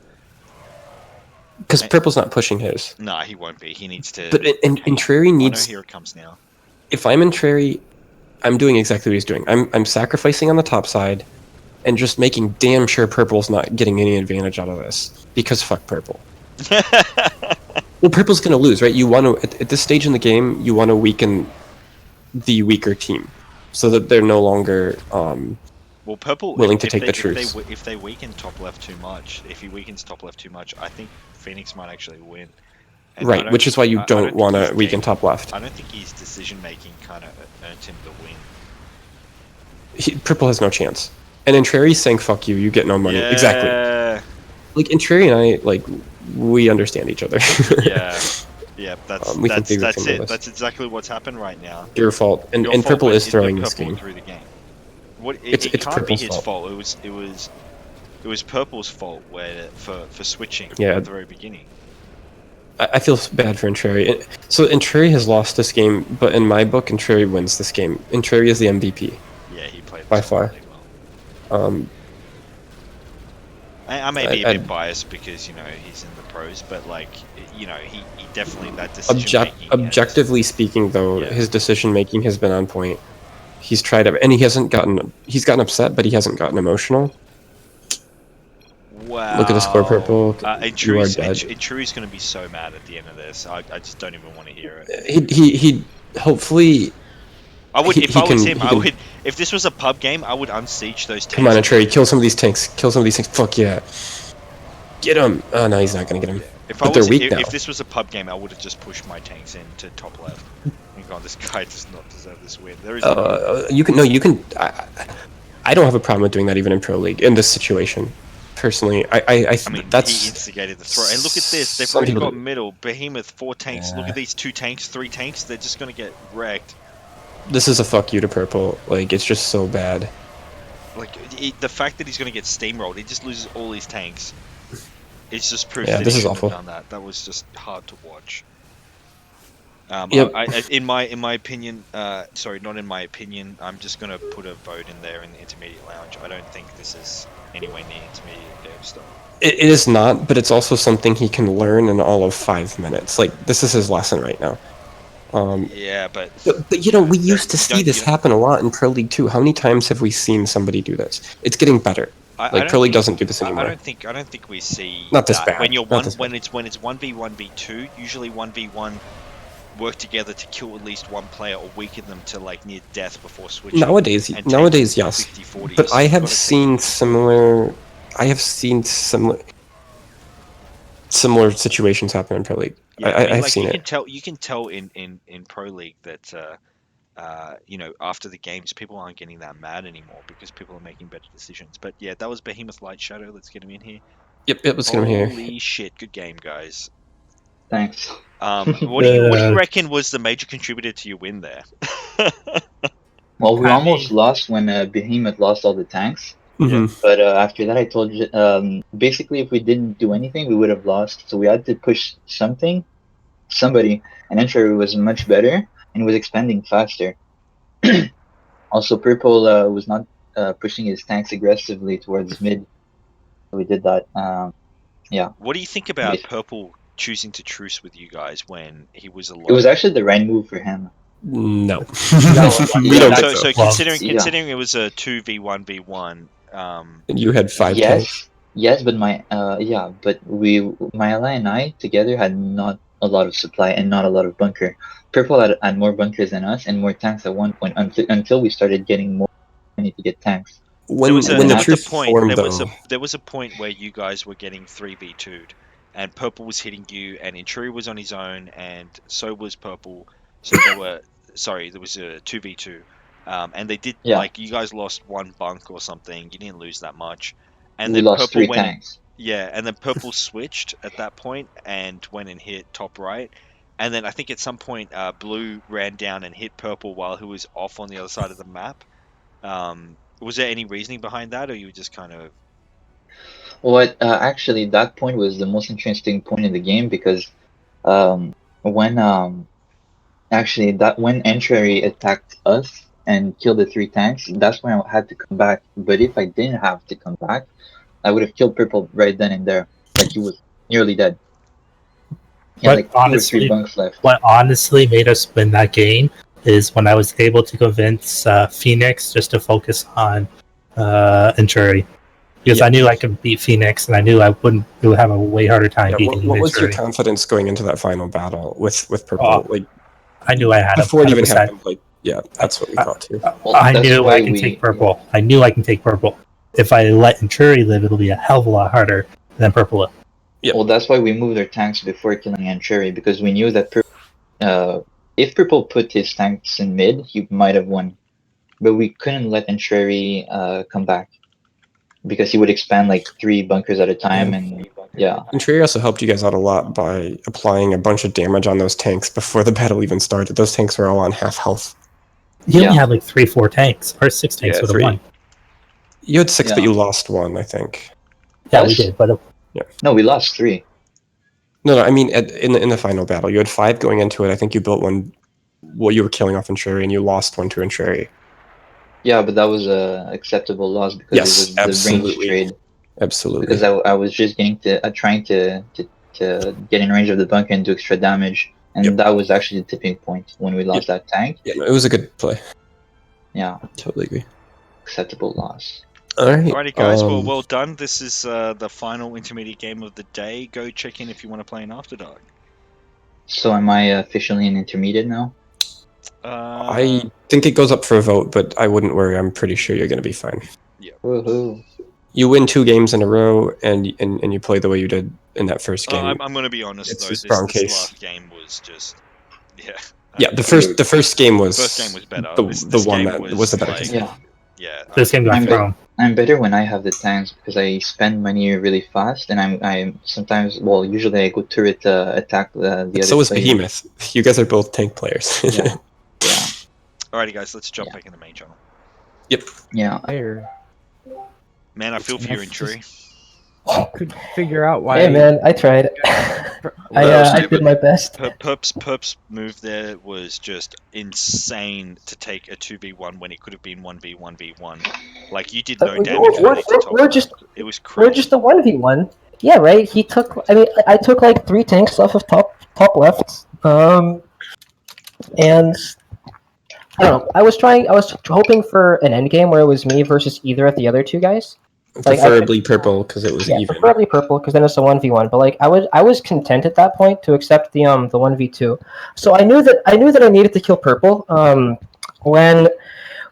Because purple's not pushing his. Nah, he won't be. He needs to... But Intrury needs... Oh, no, here it comes now. If I'm Intrury, I'm doing exactly what he's doing. I'm sacrificing on the top side and just making damn sure purple's not getting any advantage out of this. Because fuck purple. Well, purple's going to lose, right? You want to... At this stage in the game, you want to weaken the weaker team. So that they're no longer Well, purple willing to take the truth. If they weaken top left too much, if he weakens top left too much, I think Phoenix might actually win. And Right, which is why you don't want to weaken top left. I don't think his decision making kind of earned him the win. Purple has no chance. And Intrury's saying "fuck you," you get no money. Yeah. Exactly. Like Intrury and I, like we understand each other. Yeah, yeah, that's that's it. That's exactly what's happened right now. Your fault, and Your fault, purple but is throwing this Purple game. through the game. What? It's It can't be Purple's his fault. fault. It was Purple's fault for switching Yeah. at the very beginning. I feel bad for Intrury. So Intrury has lost this game, but in my book, Intrury wins this game. Intrury is the MVP. Yeah, he played by this far. really well. I may be a I- bit biased because he's in the pros, but like he definitely that decision making. Objectively speaking, though, his decision making has been on point. He's tried it, and he's gotten upset, but he hasn't gotten emotional. Wow. Look at the score, purple. You are dead. Intrury's going to be so mad at the end of this. I just don't even want to hear it. He hopefully. I would, he- if he I was can- him, he I can- would. If this was a pub game, I would unsiege those tanks. Come on, Intrury, kill some of these tanks. Kill some of these tanks. Fuck yeah. Get him. Oh no, he's not gonna get him. But they're weak now. If this was a pub game, I would have just pushed my tanks into top left. And gone, this guy does not deserve this win. There is. You can. I don't have a problem with doing that even in Pro League in this situation. Personally, I mean, that's he instigated the throw. And look at this. They've some already people got middle. Behemoth, 4 tanks. Look at these 2 tanks, 3 tanks. They're just going to get wrecked. this is a fuck you to purple. Like it's just so bad. Like, the fact that he's going to get steamrolled, he just loses all his tanks. It's just proof Yeah, that this he is shouldn't awful. have done that. That was just hard to watch. Yep. In my opinion, sorry, not in my opinion, I'm just going to put a vote in there in the intermediate lounge. I don't think this is anywhere near intermediate dev stuff. It is not, but it's also something he can learn in all of 5 minutes. Like this is his lesson right now. Yeah, but But we used to see this happen a lot in Pro League too. How many times have we seen somebody do this? It's getting better. Pro League doesn't do this anymore. I don't think we see Not this that. bad. When you're Not this bad. when it's 1v1v2, usually 1v1 work together to kill at least one player or weaken them to like near death before switching. Nowadays, and yes. 50-40s. But I have seen similar. I have seen similar situations happen in Pro League. Yeah, I mean, I've seen you it. can tell. You can tell in Pro League that after the games, people aren't getting that mad anymore because people are making better decisions. But yeah, that was Behemoth Light Shadow. Let's get him in here. Yep, let's get him here. Holy shit, good game, guys. Thanks. What do you reckon was the major contributor to your win there? Well, we almost lost when Behemoth lost all the tanks. But after that, I told you, basically, if we didn't do anything, we would have lost. So we had to push somebody, and Entry was much better and was expanding faster. Also, Purple was not pushing his tanks aggressively towards mid. So we did that. Yeah. What do you think about Purple choosing to truce with you guys when he was alone? It was actually the right move for him. No. We don't think so. Considering it was a 2v1v1, you had 5 tanks. Yes, but my ally and I together had not a lot of supply and not a lot of bunker. Purple had more bunkers than us and more tanks at one point until we started getting more money to get tanks. There was a point where you guys were getting 3v2'd and Purple was hitting you and Intruder was on his own and so was Purple. So there was a 2v2. And they did, like, you guys lost 1 bunk or something. You didn't lose that much. And we then lost Purple 3 tanks. Yeah, and then Purple switched at that point and went and hit top right. And then I think at some point Blue ran down and hit Purple while he was off on the other side of the map. Was there any reasoning behind that, or you were just kind of... Well, actually, that point was the most interesting point in the game because when Entry attacked us and killed the 3 tanks, that's when I had to come back. But if I didn't have to come back, I would have killed Purple right then and there. Like, he was nearly dead. He had like 2 or 3 bunks left. What honestly made us win that game is when I was able to convince Phoenix just to focus on Inturi. Because I knew I could beat Phoenix, and I knew I would have a way harder time beating Inturi. What was your confidence going into that final battle with Purple? I knew I had before it even happened. That's what we thought too. I knew I can take Purple. I knew I can take Purple. If I let Inturi live, it'll be a hell of a lot harder than Purple. Yep. Well, that's why we moved our tanks before killing Entry, because we knew that if Purple put his tanks in mid, he might have won. But we couldn't let Entry come back, because he would expand like 3 bunkers at a time, and yeah. Entry also helped you guys out a lot by applying a bunch of damage on those tanks before the battle even started. Those tanks were all on half health. You only had like 3-4 tanks, or 6 tanks with a 1. You had 6, but you lost 1, I think. Yeah, we did, but no, we lost 3. No, I mean in the final battle, you had 5 going into it. I think you built 1. Well, you were killing off Intrury, and you lost 1 to Intrury. Yeah, but that was a acceptable loss because it was the range trade. Absolutely. Because I was just getting trying to get in range of the bunker and do extra damage, and that was actually the tipping point when we lost that tank. Yeah, it was a good play. Yeah, totally agree. Acceptable loss. Alrighty, guys. Well done. This is the final intermediate game of the day. Go check in if you want to play an After Dark. So am I officially an intermediate now? I think it goes up for a vote, but I wouldn't worry. I'm pretty sure you're going to be fine. Yeah. Woohoo! You win 2 games in a row, and you play the way you did in that first game. I'm going to be honest, it's though. a strong this case. last game was just, Yeah, the first game was better. The one that was the better case. Yeah. This game got thrown. I'm better when I have the tanks because I spend money really fast, and I'm sometimes, usually I go turret attack the other. So is Behemoth. You guys are both tank players. Yeah. Alrighty, guys, let's jump back in the main channel. Yep. Yeah. Man, I feel for you, Intrury. Could figure out why. Hey man, I tried. I did my best. Perp's move there was just insane to take a 2v1 when it could have been 1v1v1. Like, you did no damage. It was crazy. We're just a 1v1. Yeah, right. He took. I mean, I took like 3 tanks off of top left. and I don't know. I was hoping for an end game where it was me versus either of the other two guys. Like, Preferably purple because it was yeah, even. preferably purple because then it's a 1v1. But like I was content at that point to accept the 1v2. So I knew that I needed to kill purple. When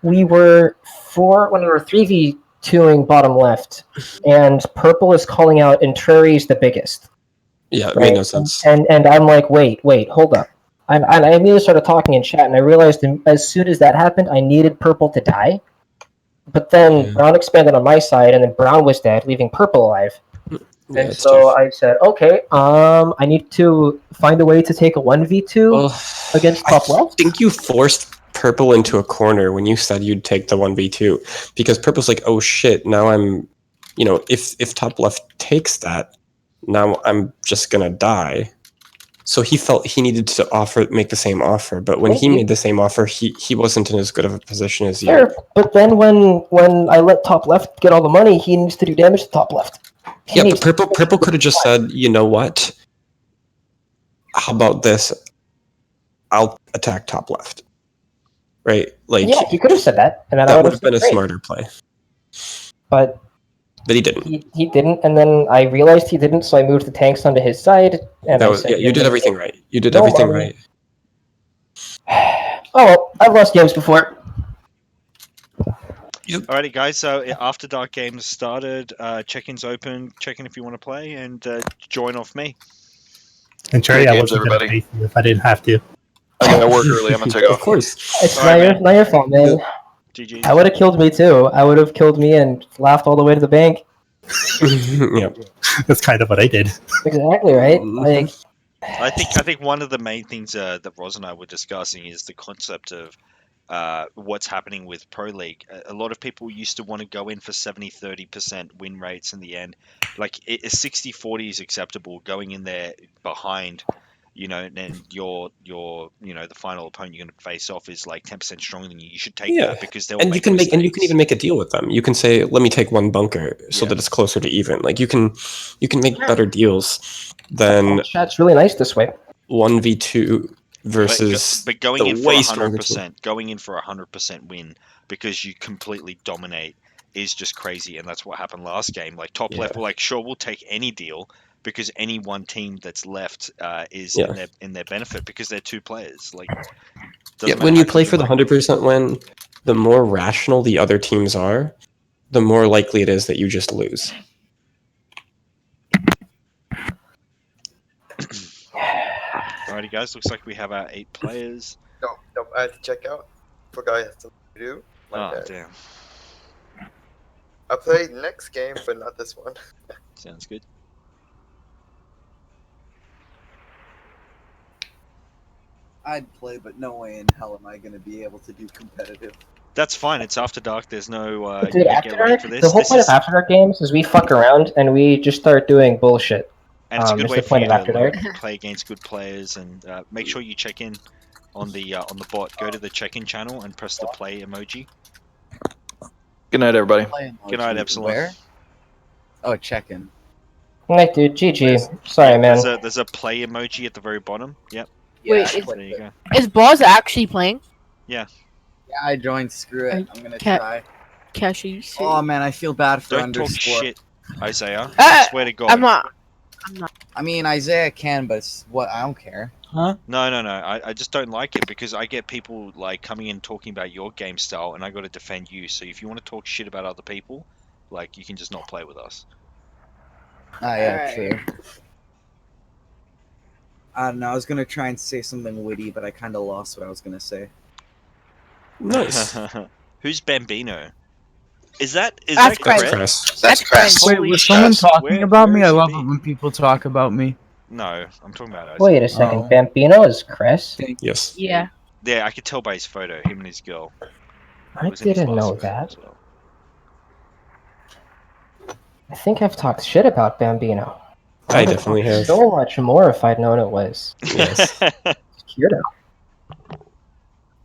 we were 3v2ing bottom left, and purple is calling out Entreri's the biggest. Yeah, it made no sense. And I'm like, wait, hold up. And I immediately started talking in chat, and I realized as soon as that happened, I needed purple to die. But then brown expanded on my side, and then brown was dead, leaving purple alive. And so I said, okay, I need to find a way to take a 1v2 against top left. I think you forced purple into a corner when you said you'd take the 1v2, because purple's like, oh shit, now I'm, if top left takes that, now I'm just gonna die. So he felt he needed to make the same offer, but when he made the same offer, he wasn't in as good of a position as you. Sure, but then when I let top left get all the money, he needs to do damage to top left. But purple could have just said, you know what? How about this? I'll attack top left. Right? Like, yeah, he could have said that, and then that I would have been a smarter play. But he didn't. He didn't, and then I realized he didn't, so I moved the tanks onto his side. And you did everything right. You did everything right. Oh well, I've lost games before. Alrighty, guys. So after dark games started, check-ins open. Check in if you want to play, and join off me. And Cherry, I wasn't going to pay you if I didn't have to. I gotta work early. I'm gonna take off. Of course. It's not your fault, man. GG. I would have killed me too. I would have killed me and laughed all the way to the bank. Yeah, that's kind of what I did. Exactly right. Like, I think one of the main things that Roz and I were discussing is the concept of what's happening with Pro League. A lot of people used to want to go in for 70-30% win rates in the end. Like, 60-40 is acceptable. Going in there behind, and your the final opponent you're going to face off is like 10% stronger than you. You should take that because they'll and you can even make a deal with them. You can say, let me take one bunker so that it's closer to even. Like, you can make better deals than chat's really nice this way. 1v2 versus but going in for way stronger 100%, going in for 100% win because you completely dominate is just crazy, and that's what happened last game. Like, top left, like, sure, we'll take any deal because any one team that's left is in their benefit because they're two players. Like, when you play for the 100% win, the more rational the other teams are, the more likely it is that you just lose. Alrighty, guys. Looks like we have our 8 players. No, I have to check out. Forgot I have to do. Damn. I played next game, but not this one. Sounds good. I'd play, but no way in hell am I going to be able to do competitive. That's fine. It's after dark. There's no. Dude, after dark, the whole point of after dark games is we fuck around and we just start doing bullshit. And it's a good way the for you point of to after dark. play against good players, and make sure you check in on the bot. Go to the check-in channel and press the play emoji. Good night, everybody. Good night, Epsilon. Where? Oh, check-in. Good night, dude. GG. Sorry, man. There's a play emoji at the very bottom. Yep. Wait, there you go. is Boz actually playing? Yeah. Yeah, I joined. Screw it. I'm gonna try. Cashy. Oh man, I feel bad for Don't talk underscore. shit, Isaiah. I swear to God. I'm not. I mean, Isaiah can, but it's what I don't care. Huh? No. I just don't like it because I get people like coming in talking about your game style, and I got to defend you. So if you want to talk shit about other people, like, you can just not play with us. Ah, yeah, true. I don't know. I was gonna try and say something witty, but I kind of lost what I was gonna say. Nice. Who's Bambino? Is that That's Cress? That's Cress. Wait, was someone talking about me? I love it when people talk about me. No, I'm talking about Isaac. Wait a second. Bambino is Cress? Yes. Yeah. Yeah, I could tell by his photo, him and his girl. I didn't know that. I think I've talked shit about Bambino. I definitely have. So much more if I'd known it was. Yes. Kyoto.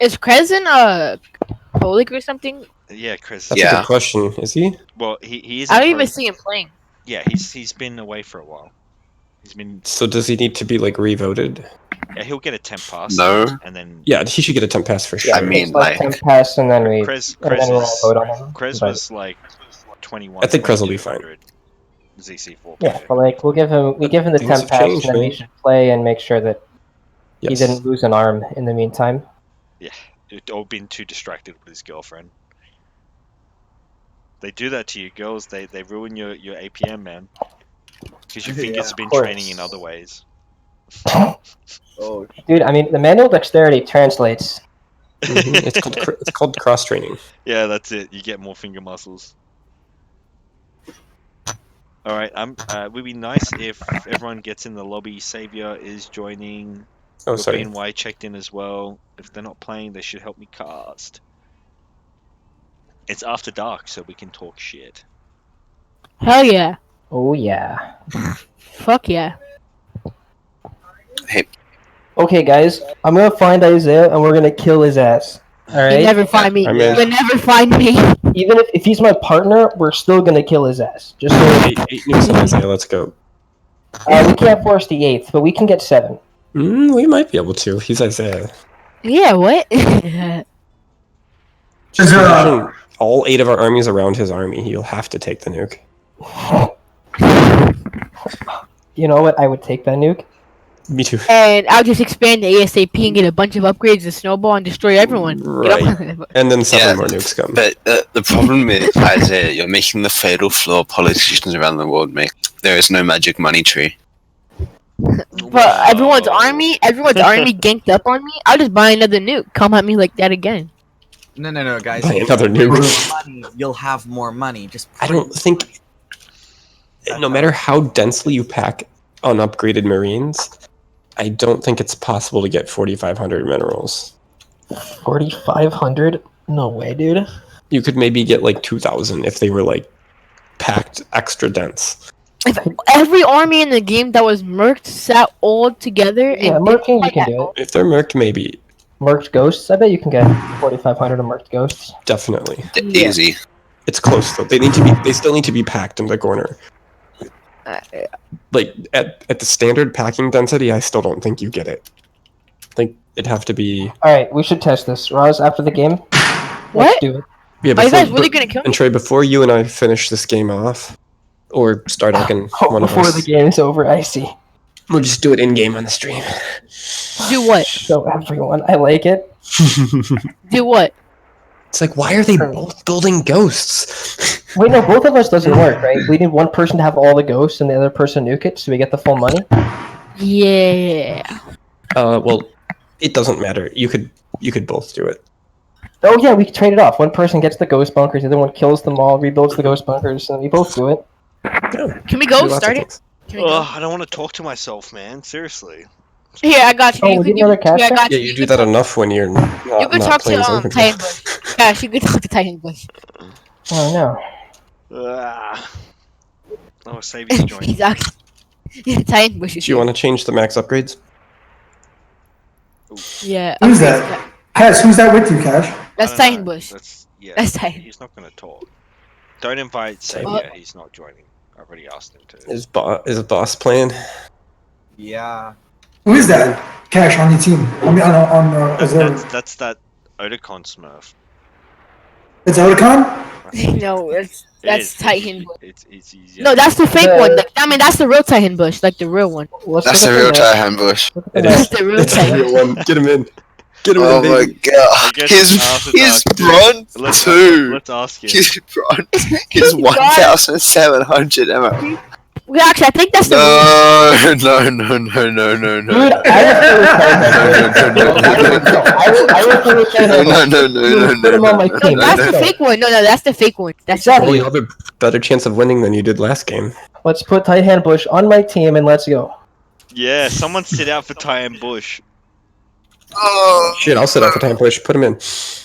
Is Krez in Pro League or something? Yeah, Chris. That's a good question. Is he? Well, he is. I don't even see him playing. Yeah, he's been away for a while. He's been. So does he need to be like revoted? Yeah, he'll get a temp pass. No. And then Yeah, he should get a temp pass for sure. I mean, like temp pass, and then we Krez vote on him. Krez but- was like 21. I think Krez will be fine. 2200 ZC4. Yeah, but like we give him the Things temp have pass, changed, and then we man. should play and make sure that he Yes. didn't lose an arm in the meantime. Yeah, or been too distracted with his girlfriend. They do that to you girls. They ruin your APM, man. Because your fingers have been training in other ways. Oh, Dude, I mean the manual dexterity translates. It's called cross training. Yeah, that's it. You get more finger muscles. All right. Would be nice if everyone gets in the lobby. Savior is joining. Oh, sorry. BNY checked in as well. If they're not playing, they should help me cast. It's after dark, so we can talk shit. Hell yeah. Oh yeah. Fuck yeah. Hey. Okay, guys, I'm gonna find Isaiah and we're gonna kill his ass. All right. You never find me. I mean- You will never find me. Even if he's my partner, we're still gonna kill his ass. Just so Eight nukes on Isaiah, let's go. we can't force the 8th, but we can get 7. We might be able to. He's Isaiah. Yeah, what? Just imagine all 8 of our armies around his army. He'll have to take the nuke. You know what? I would take that nuke. Me too. And I'll just expand the ASAP and get a bunch of upgrades to snowball and destroy everyone. Right. And then 7 more nukes come. But the problem is, Isaiah, you're making the fatal flaw politicians around the world make. There is no magic money tree. But everyone's army ganked up on me. I'll just buy another nuke. Come at me like that again. No, guys. Buy If another you have nuke. more money, you'll have more money. Just I don't think, no matter how densely you pack unupgraded Marines, I don't think it's possible to get 4,500 minerals. 4,500? No way, dude. You could maybe get like 2,000 if they were like packed extra dense. If every army in the game that was merked sat all together Yeah, and merking, you can do it. If they're merked, maybe. Merked ghosts? I bet you can get 4,500 of merked ghosts. Definitely. Easy. It's close though. They still need to be packed in the corner. Like at the standard packing density, I still don't think you get it. I think it'd have to be. Alright, we should test this. Roz, after the game, What? let's do it. Yeah, Are you guys really gonna kill me? And Trey, before you and I finish this game off, or start again, one of Before us, the game's over, I see. we'll just do it in game on the stream. Do what? So everyone, I like it. Do what? It's like, why are they both building ghosts? Wait, no, both of us doesn't work, right? We need one person to have all the ghosts and the other person nuke it, so we get the full money. Yeah. Well, it doesn't matter. You could both do it. Oh yeah, we can trade it off. One person gets the ghost bunkers, the other one kills them all, rebuilds the ghost bunkers, and we both do it. Yeah. Can we go? Start it? Can we go? I don't want to talk to myself, man. Seriously. Here, I got you. Oh, You we could get another cash I back? got Yeah, you. you do that enough when you're not, You could not talk playing to zone control. Titan Bush. Cash, you could talk to Titan Bush. Oh no. Oh, Saviour's joining. He's actually Titan Bush. Do you want to change the max upgrades? Yeah. Who's upgrades that? Cash, who's that with you, Cash? That's Titan Bush. Yeah, That's Titan. he's not going to talk. Don't invite Savior. He's not joining. I already asked him to. Is boss playing? Yeah. Who is that? Cash on your team. I mean, on That's that Oticon Smurf. It's Oticon? No, that's Titan Bush. It's No, that's the fake one. I mean, that's the real Titan Bush, like the real one. That's the real Titan Bush. It That's is. the real It's the Titan. real one. Get him in. Get him Oh in, my baby. god. His bronze too. Let's ask him. His bronze. His 1,700 ammo. Well, actually, I think that's the No. Dude, No. Put him on my No, team. that's the fake one. No, that's the fake one. That's Well, you have a better chance of winning than you did last game. Let's put Titan Bush on my team and let's go. Yeah, someone sit out for Titan Bush. Shit, I'll sit out for time push. Put him in.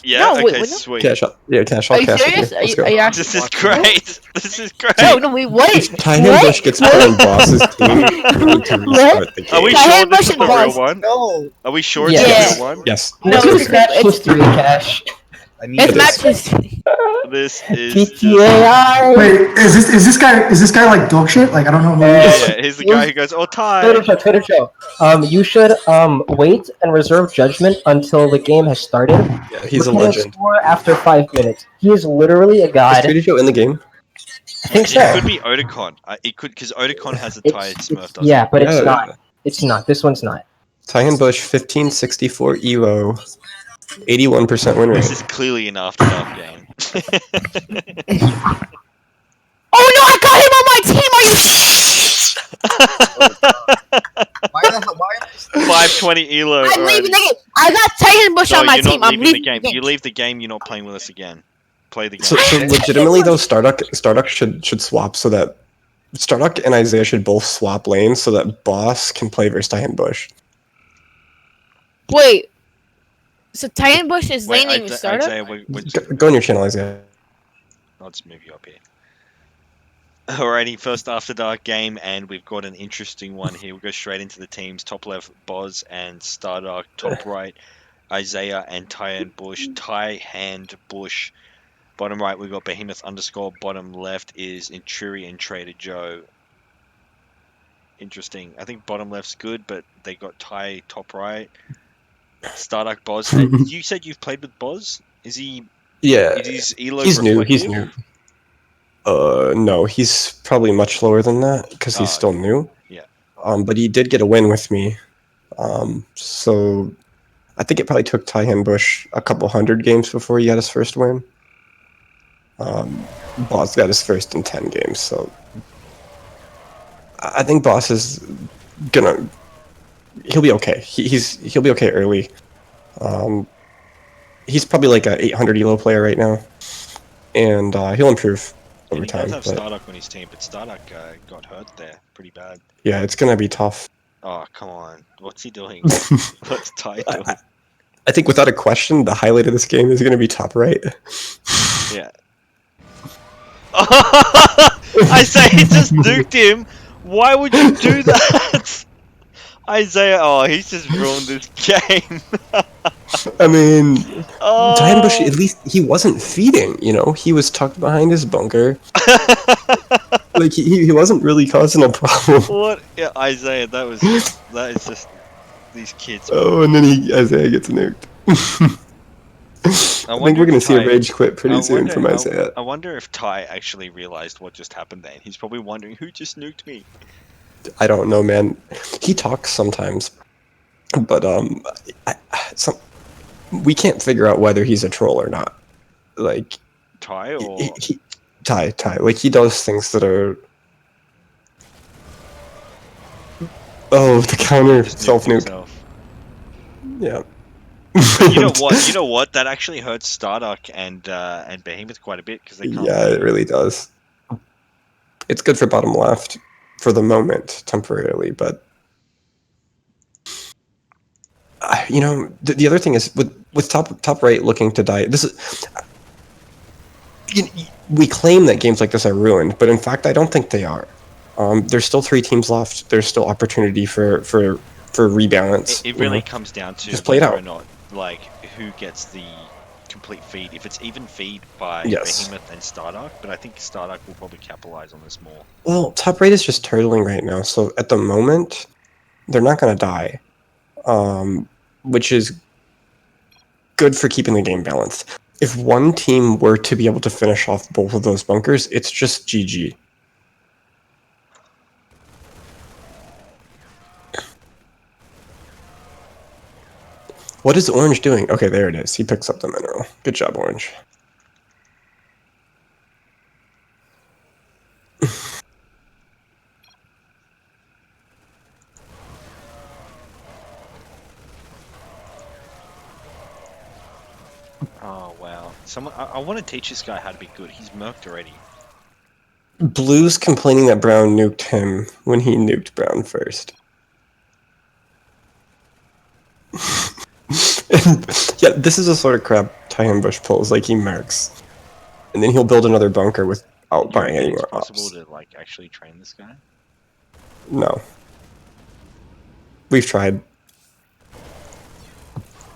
Yeah, No, wait, okay, wait, no. sweet. Cash up. Yeah, Cash. Are I'll you cash with serious? you. Are Let's you, go. are you actually? This is great. This is great. No, wait, what? If Titan What? Bush gets put on boss's team, we need to restart the game. Are we Titan sure this Bush is and the real boss. one? No. Are we sure Yes. it's the real one? Yes. No, Let's it's scratch plus 3 cash. I need It's to- not just. This is PTAI. Wait, is this guy like dog shit? Like I don't know who he is. Yeah, he's the guy who goes, "Oh, Ty." Twitter show. You should wait and reserve judgment until the game has started. Yeah, he's a Look at his legend. score after 5 minutes. He is literally a Is god. Trader Joe in the game? I think It so. could be Otakon. It could because Otakon has a tired Smurf. Doesn't Yeah, it? but it's not. It's not. This one's not. Tyan Bush, 1564 ELO, 81% win This rate. is clearly an after dark game. Oh no! I got him on my team. Are you? Why 520 elo. I'm already. leaving the game. I got Titan Bush No, on my you're team. not I'm leaving the leaving game. You leave the game, you're not playing with us again. Play the game. So legitimately though, Starduck should swap so that Starduck and Isaiah should both swap lanes so that Boss can play versus Tyan Bush. Wait. So Titan Bush is Wait, laning with startup? Isaiah, Go on your channel, Isaiah. I'll just move you up here. Alrighty, first After Dark game, and we've got an interesting one here. We'll go straight into the teams. Top left, Boz and Stardark. Top right, Isaiah and Tyan Bush. Ty Hand Bush. Bottom right, we've got Behemoth underscore. Bottom left is Inturi and Trader Joe. Interesting. I think bottom left's good, but they got Ty top right. Stardark Boz. You said you've played with Boz? Is he? Yeah, Is his elo he's new. He's reflective? new. No, he's probably much lower than that because he's still new. Yeah. But he did get a win with me. So I think it probably took Tyan Bush a couple hundred games before he got his first win. Boss got his first in 10 games, so I think Boss is gonna. He'll be okay. He'll be okay early. He's probably like a 800 elo player right now, and he'll improve over He time. does have but Stardark on his team, but Stardark got hurt there pretty bad. yeah, it's gonna be tough. Oh, come on. What's he doing? What's Ty doing? I think without a question, the highlight of this game is gonna be top right. Yeah. I say he just nuked him. Why would you do that? Isaiah, oh, he's just ruined this game. I mean, Tyan Bush, at least he wasn't feeding, you know? He was tucked behind his bunker. Like, he wasn't really causing a problem. What? Yeah, Isaiah, that is just these kids. Oh, and then Isaiah gets nuked. I think we're gonna see a rage quit pretty soon from Isaiah. I wonder if Ty actually realized what just happened then. He's probably wondering, who just nuked me? I don't know, man. He talks sometimes, but we can't figure out whether he's a troll or not. Like Ty or Ty. Like he does things that are. Oh, the counter self nuke. Yeah. You know what? You know what? That actually hurts Stardark and Behemoth quite a bit because they can't. Yeah, it really does. It's good for bottom left for the moment, temporarily, but you know, the other thing is with top right looking to die. This is we claim that games like this are ruined, but in fact, I don't think they are. There's still 3 teams left. There's still opportunity for rebalance. It really comes down to just play it whether out. or not, like, who gets the complete feed. If it's even feed by Yes. Behemoth and Stardark, but I think Stardark will probably capitalize on this more. Well, top right is just turtling right now, so at the moment, they're not going to die, which is good for keeping the game balanced. If one team were to be able to finish off both of those bunkers, it's just GG. What is Orange doing? Okay, there it is. He picks up the mineral. Good job, Orange. Oh wow! I want to teach this guy how to be good. He's murked already. Blue's complaining that Brown nuked him when he nuked Brown first. Yeah, this is the sort of crap Tyan Bush pulls. Like, he mercs. And then he'll build another bunker without buying any It's more possible ops. to like actually train this guy. No. We've tried.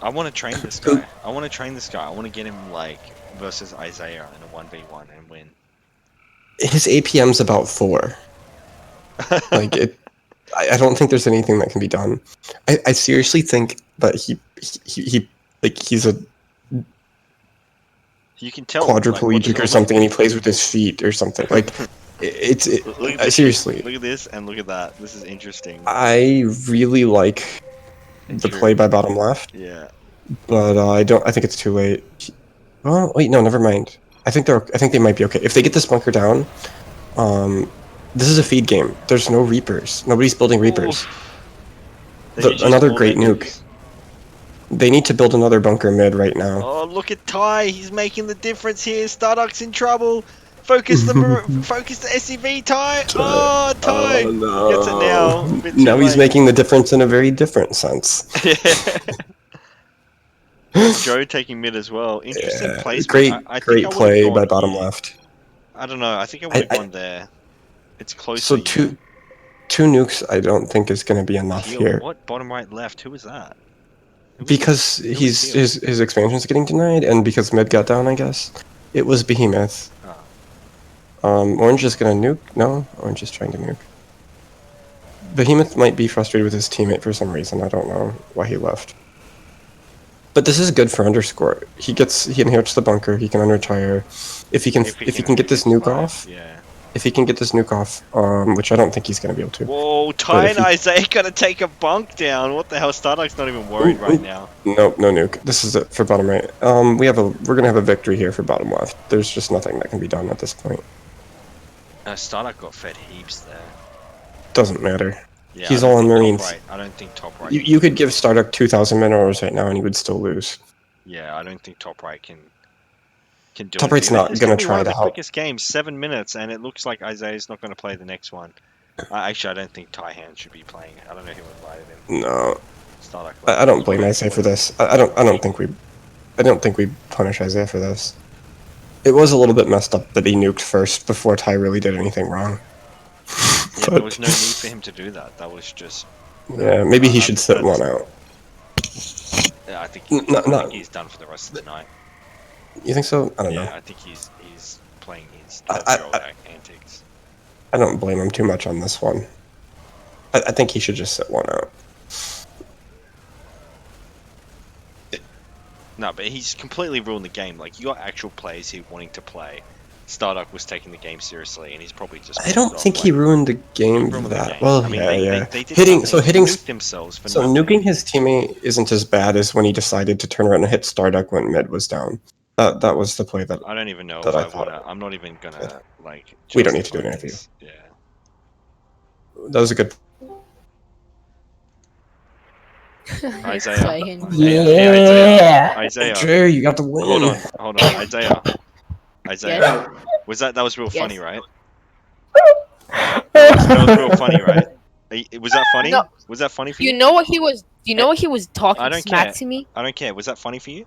I want to train this guy. I want to get him like versus Isaiah in a 1v1 and win. His APM's about 4. Like it. I don't think there's anything that can be done. I seriously think that he he's a You can tell quadriplegic or something, and he plays with his feet or something. Like Look at this. seriously. Look at this and look at that. This is interesting. I really like the play by bottom left. Yeah. But I think it's too late. Oh wait, no, never mind. I think they might be okay if they get this bunker down. This is a feed game. There's no Reapers. Nobody's building Reapers. Another great nuke. They need to build another bunker mid right now. Oh, look at Ty. He's making the difference here. Starduck's in trouble. Focus the SCV, Ty. Oh, Ty. No. Gets it now. Now he's making the difference in a very different sense. Joe taking mid as well. Interesting placement. Great play by bottom left. I don't know. I think I would have gone there. It's close. So two nukes I don't think is going to be enough here. What? Bottom right left? Who was that? Because his expansion's getting denied, and because mid got down, I guess. It was Behemoth. Orange is gonna nuke? No? Orange is trying to nuke. Behemoth might be frustrated with his teammate for some reason. I don't know why he left. But this is good for underscore. He inherits the bunker, he can unretire. If he can get this nuke off. Yeah. If he can get this nuke off, which I don't think he's gonna be able to. Whoa, Ty and Isaiah gonna take a bunk down. What the hell? Starduck's not even worried right now. No nuke. This is it for bottom right. We're gonna have a victory here for bottom left. There's just nothing that can be done at this point. Starduck got fed heaps there. Doesn't matter. Yeah, He's all on Marines. Right. I don't think top right. You could give Starduck 2,000 minerals right now and he would still lose. Yeah, I don't think top right can do Top right's not gonna try to help. Quickest game, 7 minutes, and it looks like Isaiah's not gonna play the next one. Actually, I don't think Tyhan should be playing. I don't know who invited him. No. I don't blame Isaiah for this. I don't think we punish Isaiah for this. It was a little bit messed up that he nuked first before Ty really did anything wrong. Yeah, there was no need for him to do that. That was just. Yeah, maybe he should sit one out. Yeah, I think he's done for the rest of the night. You think so? I don't know. Yeah, I think he's playing his 12-year-old antics. I don't blame him too much on this one. I think he should just sit one out. No, but he's completely ruined the game. Like, you got actual players here wanting to play. Starduck was taking the game seriously, and he's probably just. I don't think he ruined the game that well. I mean, yeah. They did hitting themselves for so nuking his teammate isn't as bad as when he decided to turn around and hit Starduck when mid was down. That was the play that. I don't even know that if I thought. I'm not even gonna like. We don't need to do an interview. Yeah. That was a good. Isaiah. Yeah. Isaiah. Drew, you got the win. Hold on, Isaiah. Yes. That was real funny, right? That was real funny, right? Was that funny? No. Was that funny for you? You know what he was? You know what he was talking I don't smack care. to me? I don't care. Was that funny for you?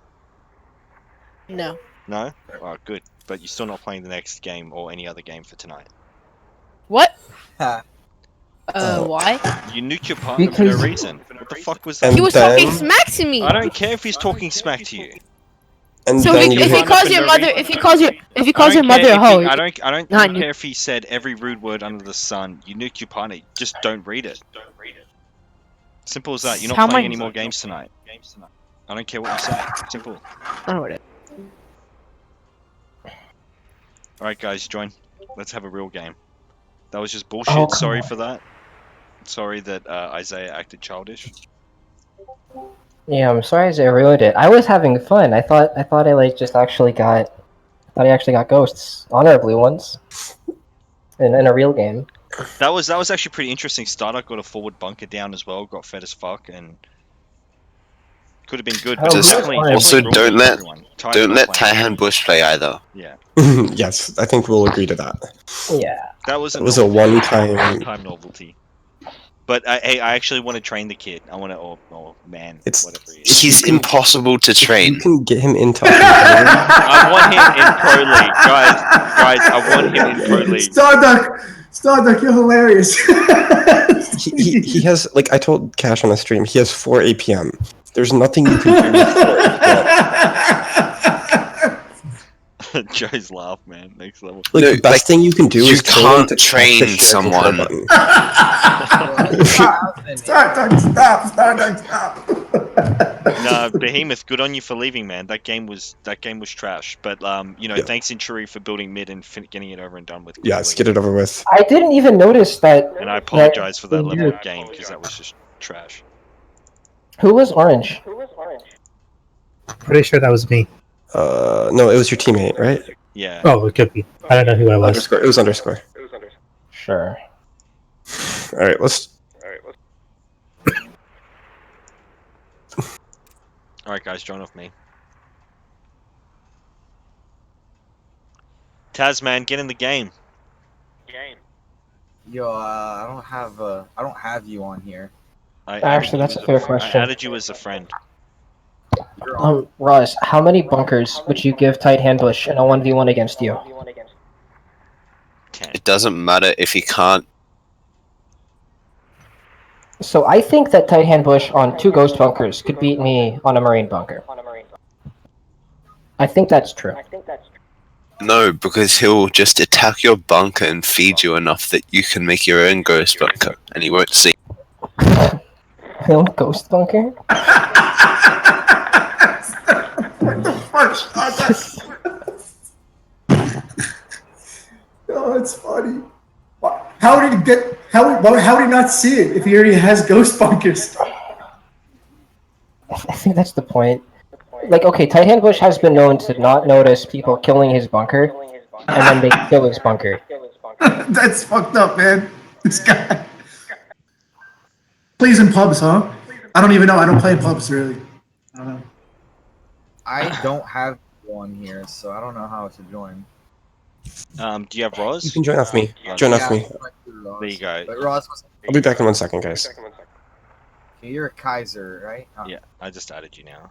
No. No? Oh, good. But you're still not playing the next game or any other game for tonight. What? Ha. Why? You nuked your partner for no reason. What the fuck was that? He was talking smack to me. I don't care if he's talking smack to you. And so if he calls your mother, if he calls your mother a hoe, I don't care if he said every rude word under the sun. You nuked your partner. Just don't read it. Simple as that. You're not playing any more games tonight. I don't care what you say. Simple. I know it. Alright guys, join. Let's have a real game. That was just bullshit. Sorry for that. Sorry that Isaiah acted childish. Yeah, I'm sorry Isaiah ruined it. I was having fun. I thought I like just actually got ghosts honorably once in a real game. That was actually pretty interesting. Startup got a forward bunker down as well. Got fed as fuck and could have been good. But definitely also, don't let Tyhan Bush play either. Yeah. Yes, I think we'll agree to that. Yeah. That was a one-time novelty. But I actually want to train the kid. I want to, or man, whatever he is. He's impossible to train. You can get him into. I want him in Pro League, guys. I want him in Pro League. Starduck, you're hilarious. he has, like I told Cash on the stream, he has 4 APM. There's nothing you can do with 4 APM. Joe's laugh, man. Next level. Like, the best thing you can do you is kill him can't to train train someone. button. Stop. Nah, Behemoth, good on you for leaving, man. That game was trash. But thanks Inchuri for building mid and getting it over and done with. Yeah, let's get it over with. I didn't even notice that. And I apologize for that that level of game because that was just trash. Who was orange? Pretty sure that was me. No, it was your teammate, right? Yeah. Oh, it could be. I don't know who I was. Underscore. It was underscore. Sure. All right, let's. All right, guys, join off me. Tasman, get in the game. Yo, I don't have you on here. Actually, that's a fair question. I added you as a friend. Roz, how many bunkers would you give Tight Hand Bush in a 1v1 against you? It doesn't matter if he can't. So I think that Tight Hand Bush on 2 ghost bunkers could beat me on a marine bunker. I think that's true. No, because he'll just attack your bunker and feed you enough that you can make your own ghost bunker, and he won't see. Film ghost bunker? Oh, it's funny. How did he get? How did he not see it if he already has ghost bunkers? I think that's the point. Like, okay, Tight Hand Bush has been known to not notice people killing his bunker, and then they kill his bunker. That's fucked up, man. This guy plays in pubs, huh? I don't even know. I don't play in pubs really. I don't know. I don't have one here, so I don't know how to join. Do you have Roz? You can join off me. Join off me. There you go. But Roz was. I'll be back in 1 second, guys. You're a Kaiser, right? Oh. Yeah, I just added you now.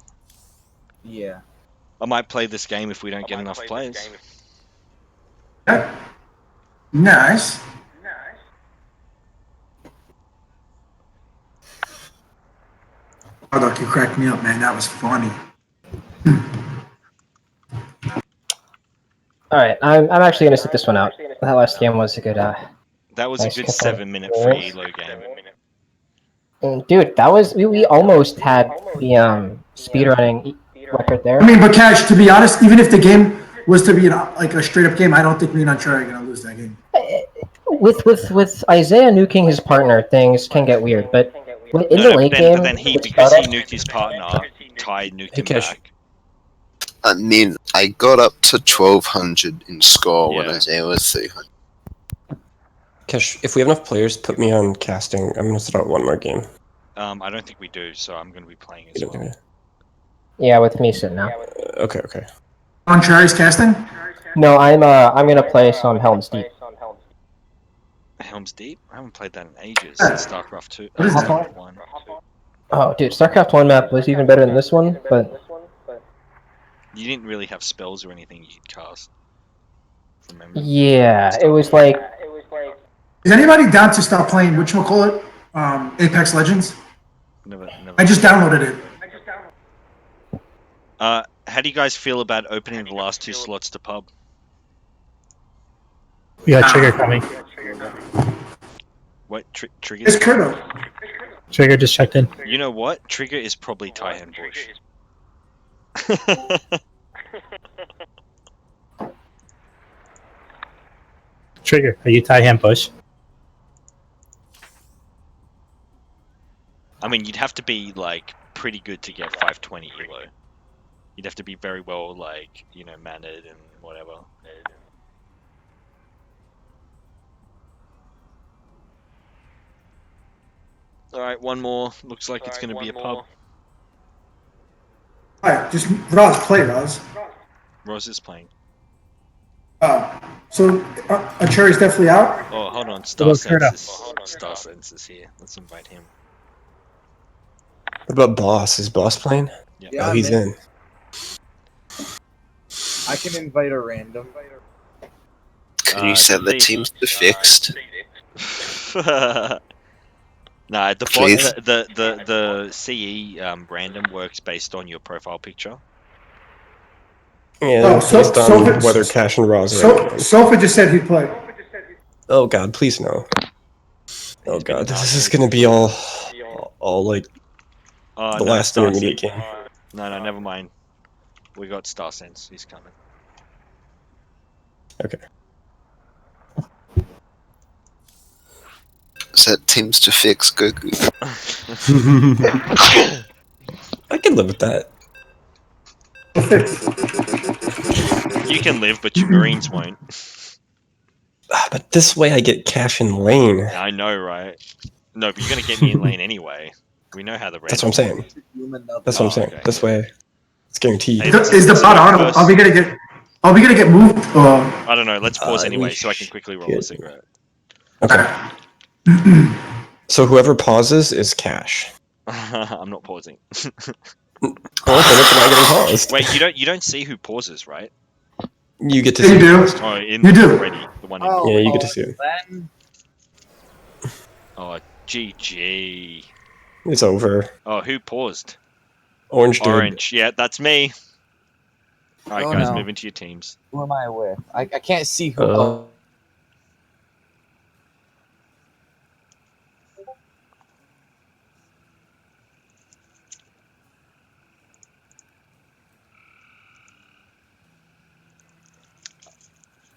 Yeah. I might play this game if we don't get enough players. Nice. Oh, look, you cracked me up, man. That was funny. Alright, I'm actually gonna sit this one out. That last game was a good That was nice a good couple 7-minute of free goals. elo game. Dude, that was we almost had the speedrunning record there. I mean, but Cash, to be honest, even if the game was to be like a straight up game, I don't think me and Uncharted are gonna lose that game. With Isaiah nuking his partner, things can get weird. But in the late game, but then with because he startup- nuked his partner, Ty nuked him Cash. back. I mean, I got up to 1200 in score when Isaiah was 300. Kesh, if we have enough players, put me on casting. I'm gonna start one more game. I don't think we do, so I'm going to be playing as well. Yeah, with me sitting now. Okay. Uncharted's casting? No, I'm gonna play some Helm's Deep. Helm's Deep? I haven't played that in ages. Since StarCraft 2. What is that? StarCraft 1. Oh, dude, StarCraft 1 map was even better than this one, but You didn't really have spells or anything you could cast. Remember? yeah, it was like Is anybody down to stop playing whatchamacallit? Apex Legends? Never. I just downloaded it. How do you guys feel about opening the last 2 slots to pub? We got Trigger coming. What? Trigger? It's Kurdo. Trigger just checked in. You know what? Trigger is probably Tyhan Bush. Trigger, are you Ty Hand Bush? I mean, you'd have to be, like, pretty good to get 520 elo. You'd have to be very well, like, mannered and whatever. Alright, one more. Looks like it's going to be a pub. Alright, just Roz, play Roz. Roz is playing. So Uncharted's definitely out? Oh, hold on. Star Sense is here. Let's invite him. What about Boss? Is Boss playing? Yeah, Oh, he's in. I can invite a random. Can you set the teams to fixed? Nah, the Please? the CE random works based on your profile picture. Yeah, Oh, based on whether Cash and Raw is ranking. Sofa just said he'd play. Oh god, please no. Oh god, this is gonna be all like Oh, the no, last Star intermediate Sense. game. No, never mind. We got Star Sense. He's coming. Okay. Set teams to fix Goku. I can live with that. You can live, but your Marines won't. But this way I get Cash in lane. I know, right? No, but you're gonna get me in lane anyway. We know how the That's what I'm saying. That's what I'm saying. Okay. This way, it's guaranteed. Hey, Is the bot on? Are we gonna get? Are we gonna get moved? I don't know. Let's pause anyway, so I can quickly roll a cigarette. Okay. So whoever pauses is Cash. I'm not pausing. Oh, then it's not getting paused. Wait, you don't see who pauses, right? You get to Yeah, see you do. it. Oh, in You do. already the one. Oh, Yeah, you get to see it. Then Oh, GG. It's over. Oh, who paused? Orange did. Orange. Yeah, that's me. All right, Oh, guys, no. move into your teams. who am I with? I can't see who.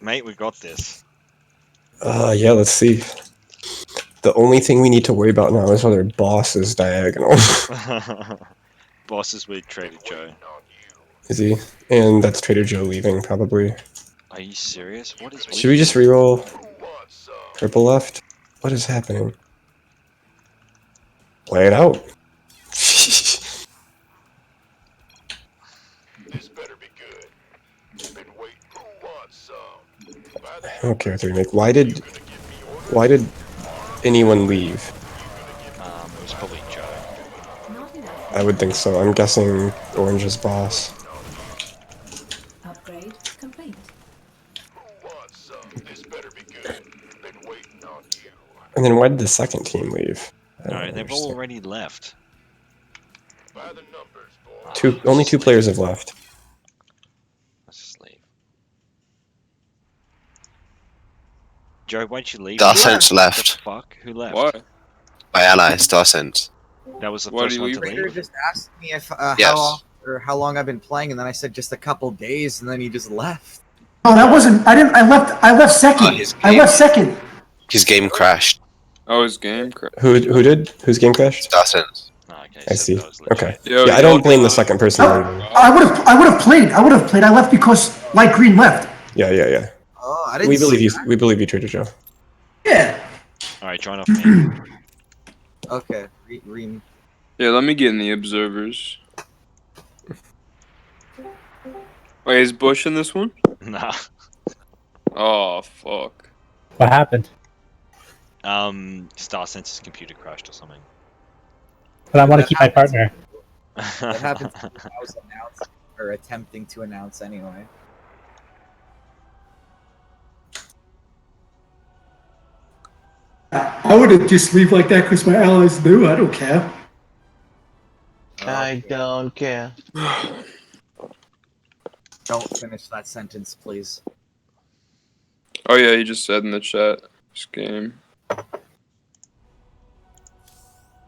Mate, we got this. Yeah, let's see. The only thing we need to worry about now is whether boss is diagonal. Boss is with Trader Joe. Is he? And that's Trader Joe leaving, probably. Are you serious? What is? Should we just reroll triple left? What is happening? Play it out. Okay, with remake. Why did anyone leave? It was probably Joe. I would think so. I'm guessing Orange's boss. Upgrade complete. And then why did the second team leave? I don't No, they've understand. already left. Only two players have left. Let's just leave. Joe, why'd you leave? Darsense What left. the fuck? Who left? What? My ally, Starsense. That was the Why first do one you to leave? leave. Just asked me if Yes. how long I've been playing, and then I said just a couple days, and then he just left. Oh, that wasn't. I didn't. I left second. his I game. left second. His game crashed. Oh, his game crashed. Who did? Whose game crashed? Starsense. Oh, okay, I so see. that was legit. Okay. Yo, Yeah, I don't blame the second person. leaving. I would have played. I left because light green left. Yeah. Oh, I didn't. We believe see you. that. We believe you, Trader Joe. Yeah. All right, join off me. Okay. Yeah, let me get in the observers. Wait, is Bush in this one? Nah. Oh, fuck. What happened? Starsense's computer crashed or something. But I want to keep my partner. That happened to me when I was announcing or attempting to announce anyway. I would have just leave like that because my allies knew. I don't care. I don't care. Don't finish that sentence, please. Oh yeah, he just said in the chat. This game.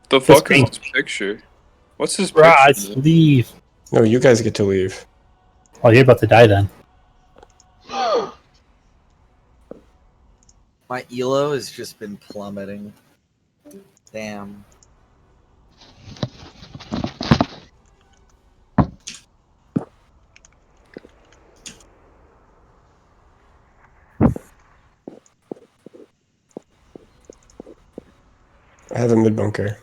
The fuck is this picture? What's his picture? Raj, leave. No, you guys get to leave. Oh, you're about to die then. My elo has just been plummeting. Damn. I have a mid bunker.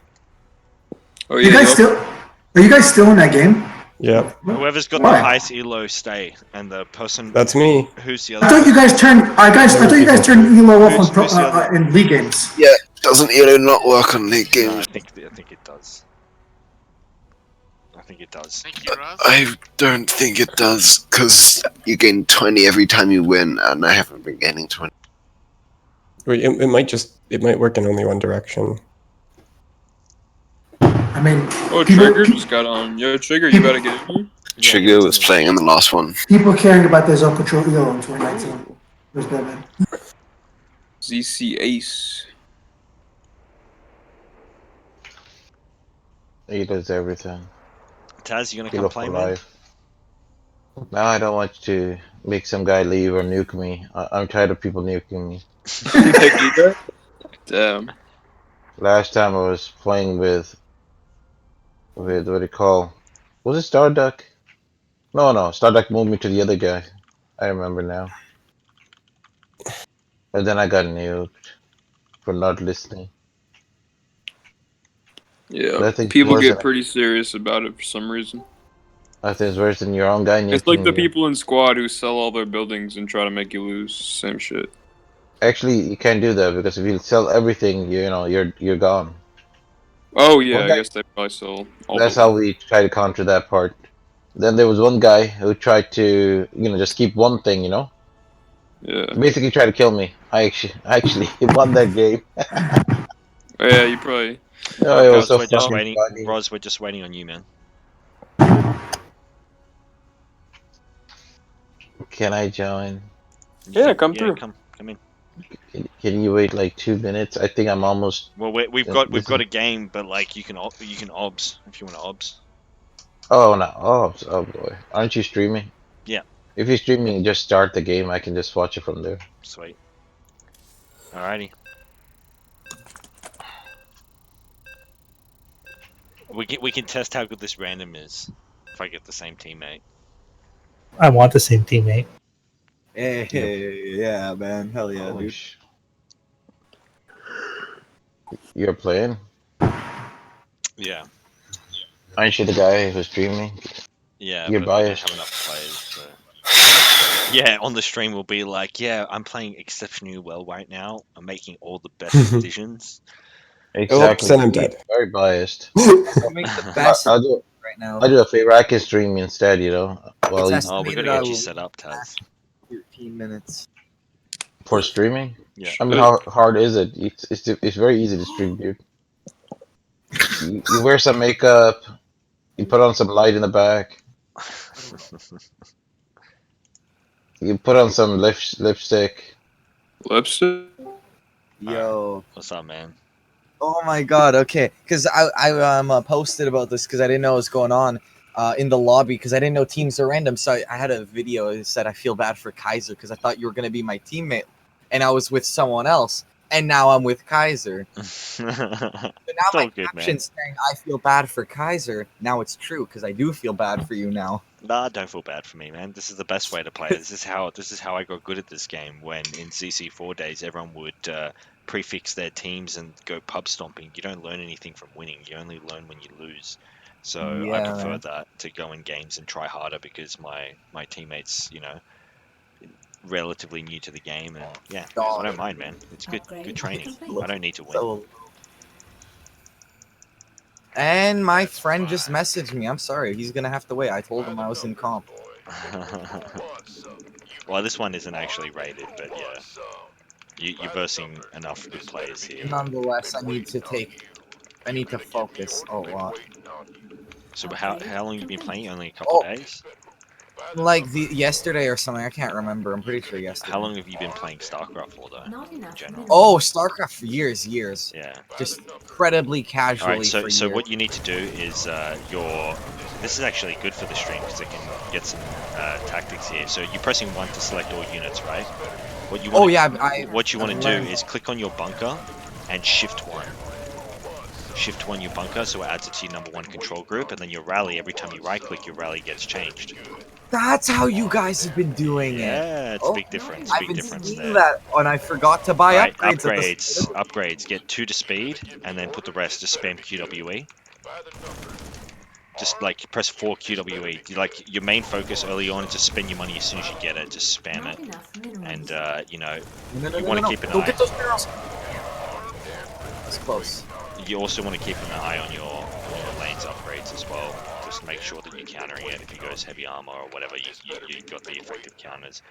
Oh You guys still? Are you guys still in that game? Yep. Whoever's got Why? the highest elo stay, and the person. That's me. Who's the I other? thought you guys turned. I thought you guys turned elo off Who's on the other? in league games. Yeah, doesn't Elo not work on league No, games? I think it does. I think it does. I don't think it does, because you gain 20 every time you win, and I haven't been gaining 20. Wait, it might work in only one direction. I mean, Oh, people, Trigger just got on. Yo, Trigger, you better get in here. Trigger was playing in the last one. people caring about their zone control ELO in 2019. Where's Batman? ZC Ace. He does everything. Taz, you gonna Kilo come play, for man? life. No, I don't want to make some guy leave or nuke me. I'm tired of people nuking me. They do that? Damn. Last time I was playing with what do you call? Was it Starduck? No, Starduck moved me to the other guy. I remember now. And then I got nuked for not listening. Yeah, But I think it's people worse get than pretty serious about it for some reason. I think it's worse than your own guy It's like nuking the you. people in squad who sell all their buildings and try to make you lose. Same shit. Actually, you can't do that because if you sell everything, you're gone. Oh yeah, One I guy, guess they probably sell all that's the how land. we try to counter that part. Then there was one guy who tried to, just keep one thing, Yeah. Basically tried to kill me. I actually won that game. Oh, yeah, you probably. Oh, it was Roz, so we're just fucking waiting. funny. Roz, we're just waiting on you, man. Can I join? Yeah, come Yeah, through. come in. Can you wait like 2 minutes? I think I'm almost. Well, we've got This a is. game, but like you can obs if you want to obs. Oh no! Oh boy! Aren't you streaming? Yeah, If you're streaming, just start the game. I can just watch it from there. sweet. Alrighty. We can test how good this random is if I get the same teammate. I want the same teammate. Hey, yeah, man. Hell yeah, Holy dude. You're playing? Yeah. Aren't you the guy who's streaming? Yeah, You're but we don't biased. have enough players. So. Yeah, on the stream we'll be like, yeah, I'm playing exceptionally well right now. I'm making all the best decisions. Exactly. Oops, and I'm dead. Very biased. Make the best I'll do. right now. I'll do a favor. I can stream instead. While It's you Oh, we gotta estimated I get you will set up, Taz. 13 minutes. for streaming. Yeah. I mean, how hard is it? It's very easy to stream, dude. You wear some makeup. You put on some light in the back. You put on some lipstick. Lipstick. Yo. What's up, man? Oh my god, okay. Because I posted about this because I didn't know what was going on in the lobby because I didn't know teams are random. So I had a video that said I feel bad for Kaiser because I thought you were going to be my teammate. And I was with someone else. And now I'm with Kaiser. So now my caption's saying I feel bad for Kaiser. Now it's true because I do feel bad for you now. Nah, don't feel bad for me, man. This is the best way to play. This is how I got good at this game. When in ZC4 days, everyone would prefix their teams and go pub stomping. You don't learn anything from winning. You only learn when you lose. So I prefer man. that to go in games and try harder because my teammates, relatively new to the game, and yeah, I don't mind, man. It's good training. I don't need to win. And my friend just messaged me. I'm sorry. He's going to have to wait. I told him I was in comp. Well, this one isn't actually rated, but yeah. You're versing enough good players here. Nonetheless, I need to focus a lot. So how long have you been playing? Only a couple days? Like yesterday or something. I can't remember. I'm pretty sure yesterday. How long have you been playing StarCraft for, though? In general? Oh, StarCraft for years. Yeah. Just incredibly casually. Alright, so years. what you need to do is this is actually good for the stream because I can get some tactics here. So you're pressing 1 to select all units, right? What you want to do is click on your bunker and shift 1. Shift 1 your bunker, so it adds it to your number 1 control group, and then your rally, every time you right click, your rally gets changed. That's how you guys have been doing it. Yeah, it's a big difference. I've been seeing that, and I forgot to buy upgrades. Upgrades. Get 2 to speed, and then put the rest. Just spam QWE. Just like press 4 QWE. Like your main focus early on is to spend your money as soon as you get it. Just spam it, and you want to keep an eye. Get those barrels. That's close. You also want to keep an eye on your lanes upgrades as well. Just make sure that you're countering it. If he goes heavy armor or whatever, you got the effective counters.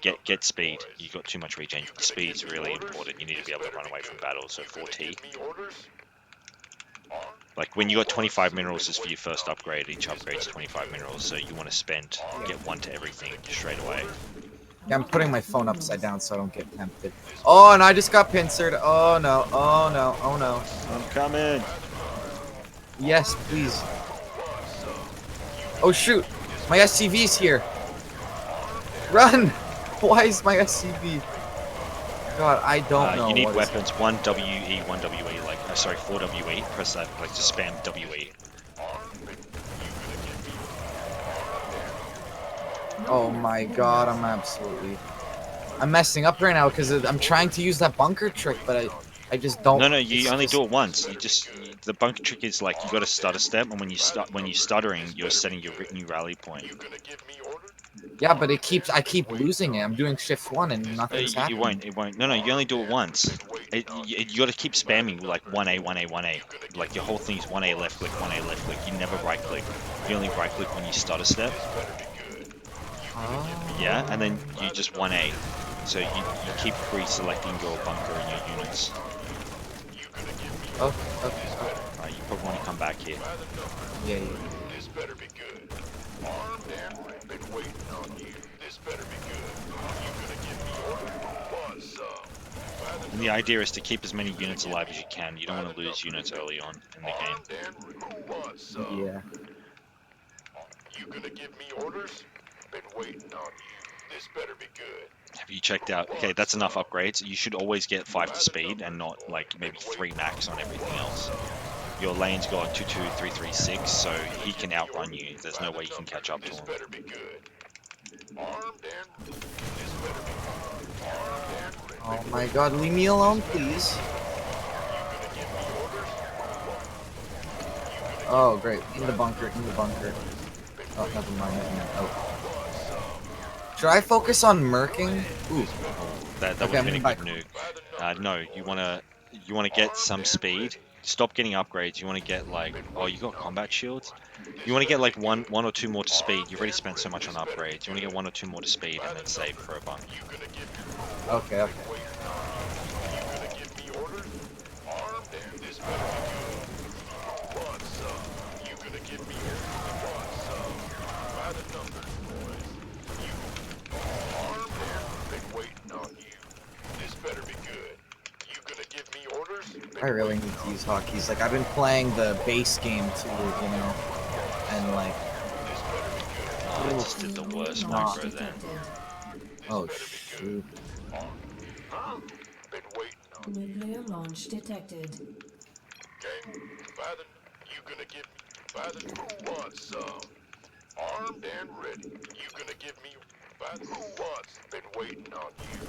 Get speed. You got too much regen. Speed is really important. You need to be able to run away from battle. So 4T. Like when you got 25 minerals is for your first upgrade. Each upgrade's 25 minerals, so you want to get 1 to everything straight away. Yeah, I'm putting my phone upside down so I don't get tempted. Oh, and I just got pincered. Oh no, oh no, oh no. I'm coming. Yes, please. Oh shoot, my SCV's here. Run! Why is my SCV? God, I don't know. You need what weapons. 1 WE, 1 WE. Like, sorry, 4 WE. Press that. Like, just spam WE. Oh my god, I'm messing up right now because I'm trying to use that bunker trick, but I just don't. No, you only do it once. The bunker trick is like you got to stutter step, and when you're stuttering, you're setting your new rally point. Yeah, but I keep losing it. I'm doing shift 1 and nothing's happening. It won't. No, you only do it once. You got to keep spamming like 1A, 1A, 1A. Like your whole thing is 1A left click, 1A left click. You never right click. You only right click when you stutter step. Oh. Yeah, and then you just 1A. So you keep pre-selecting your bunker and your units. Okay. Alright, you probably want to come back here. Yeah. This better be good. Armed and ready. Been waiting on you. This better be good. You gonna give me orders? Want some? And the idea is to keep as many units alive as you can. You don't want to lose units early on in the game. Yeah. You gonna give me orders? Been waiting on you. This better be good. Have you checked out? Okay, that's enough upgrades. You should always get 5 to speed and not like maybe 3 max on everything else. Your lane's got 2, 2, 3, 3, 6, so he can outrun you. There's no way you can catch up to him. Oh my god, leave me alone, please. Oh, great. In the bunker. Oh, never mind. Oh. Should I focus on murking? Ooh. That would have been a good nuke. No, you wanna get some speed. Stop getting upgrades. You want to get like, oh, you got combat shields. You want to get like one or two more to speed. You've already spent so much on upgrades. You want to get 1 or 2 more to speed and then save for a bunk. Okay. I really need to use hotkeys. Like, I've been playing the base game too, you know, and like. I just did the worst micro then. Oh shoot. Nuclear launch detected. You gonna give me who wants some? Armed and ready. You gonna give me who wants? Been waiting on you.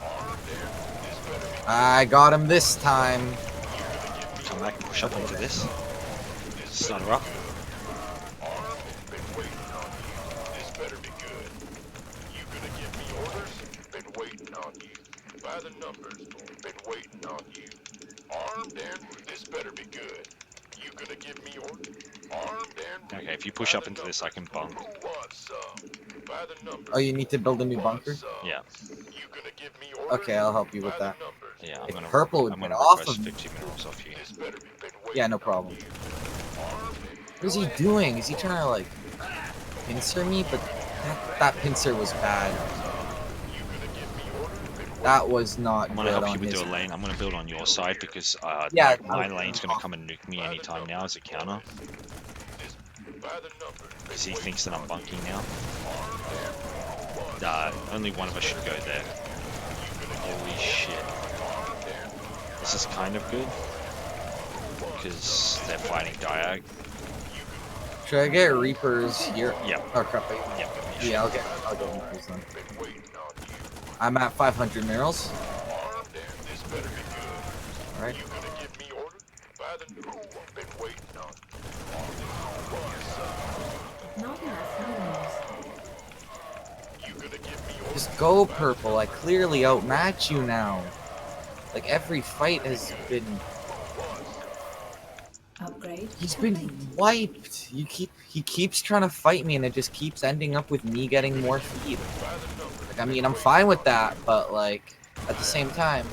Armed and this better be. I got him this time. Come back and push up into this. Start her up. Been waiting on you. This better be good. You gonna give me orders? Been waiting on you. By the numbers. Been waiting on you. Armed and this better be good. You gonna give me orders? Armed and okay, if you push up into this, I can bunk. Oh, you need to build a new bunker? Yeah. Okay, I'll help you with that. Yeah, if purple would get off of me. 50 minerals off you. Yeah, no problem. What is he doing? Is he trying to like pincer me? But that pincer was bad. That was not I'm gonna good help you on with his your lane. I'm gonna build on your side because yeah, my lane's gonna come and nuke me anytime now as a counter. Because he thinks that I'm bunking now. Only one of us should go there. Holy shit. This is kind of good. Because they're fighting Diag. Should I get Reapers here? Yep. Oh crap. Yep. Yeah, I'll get Reapers then. I'm at 500 minerals. Alright. Just go purple. I clearly outmatch you now. Like every fight has been. Upgrade. He's been wiped. He keeps trying to fight me, and it just keeps ending up with me getting more feed. Like, I mean, I'm fine with that, but like at the same time.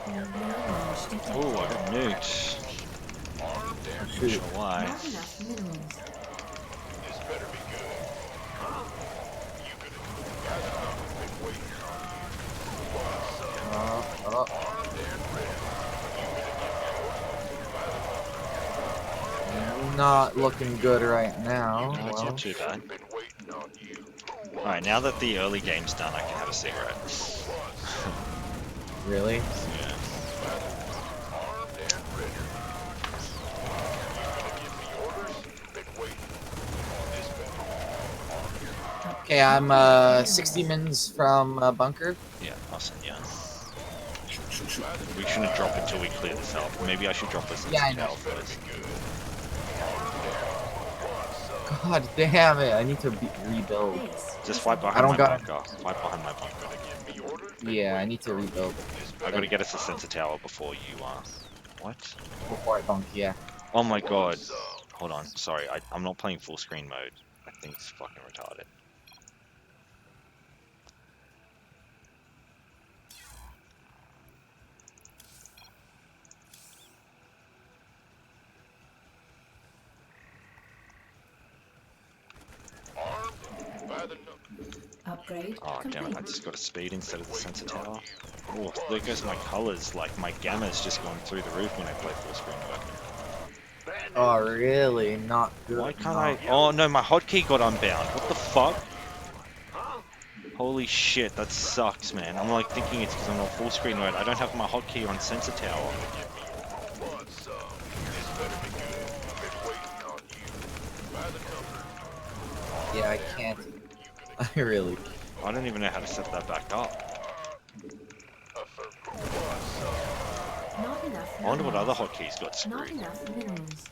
Oh, I got nuked. Not sure why. Not enough minerals. Not looking good right now. No, it's Well, not too bad. Alright, now that the early game's done, I can have a cigarette. really? Yeah. Okay, I'm 60 mins from bunker. Yeah, awesome, yeah. We shouldn't drop until we clear this up. Maybe I should drop this Yeah, I know. first. God damn it! I need to rebuild. Just fight I behind don't my got. bunker. Fight behind my bunker. Yeah, I need to rebuild. I gotta get us a sensor tower before you, what? Before I bunk, yeah. Oh my god. Hold on, sorry, I'm not playing full screen mode. I think it's fucking retarded. Upgrade. Oh damn it, I just got a speed instead of the sensor tower. Oh, there goes my colors, like my gamma's just gone through the roof when I play full screen mode. Oh, really? Not good. Why can't I? Oh no, my hotkey got unbound. What the fuck? Holy shit, that sucks, man. I'm like thinking it's because I'm on full screen mode. I don't have my hotkey on sensor tower. Yeah, I can't. I really. I don't even know how to set that back up. Not enough. I wonder what minerals. other hotkeys got Not screwed. enough minerals.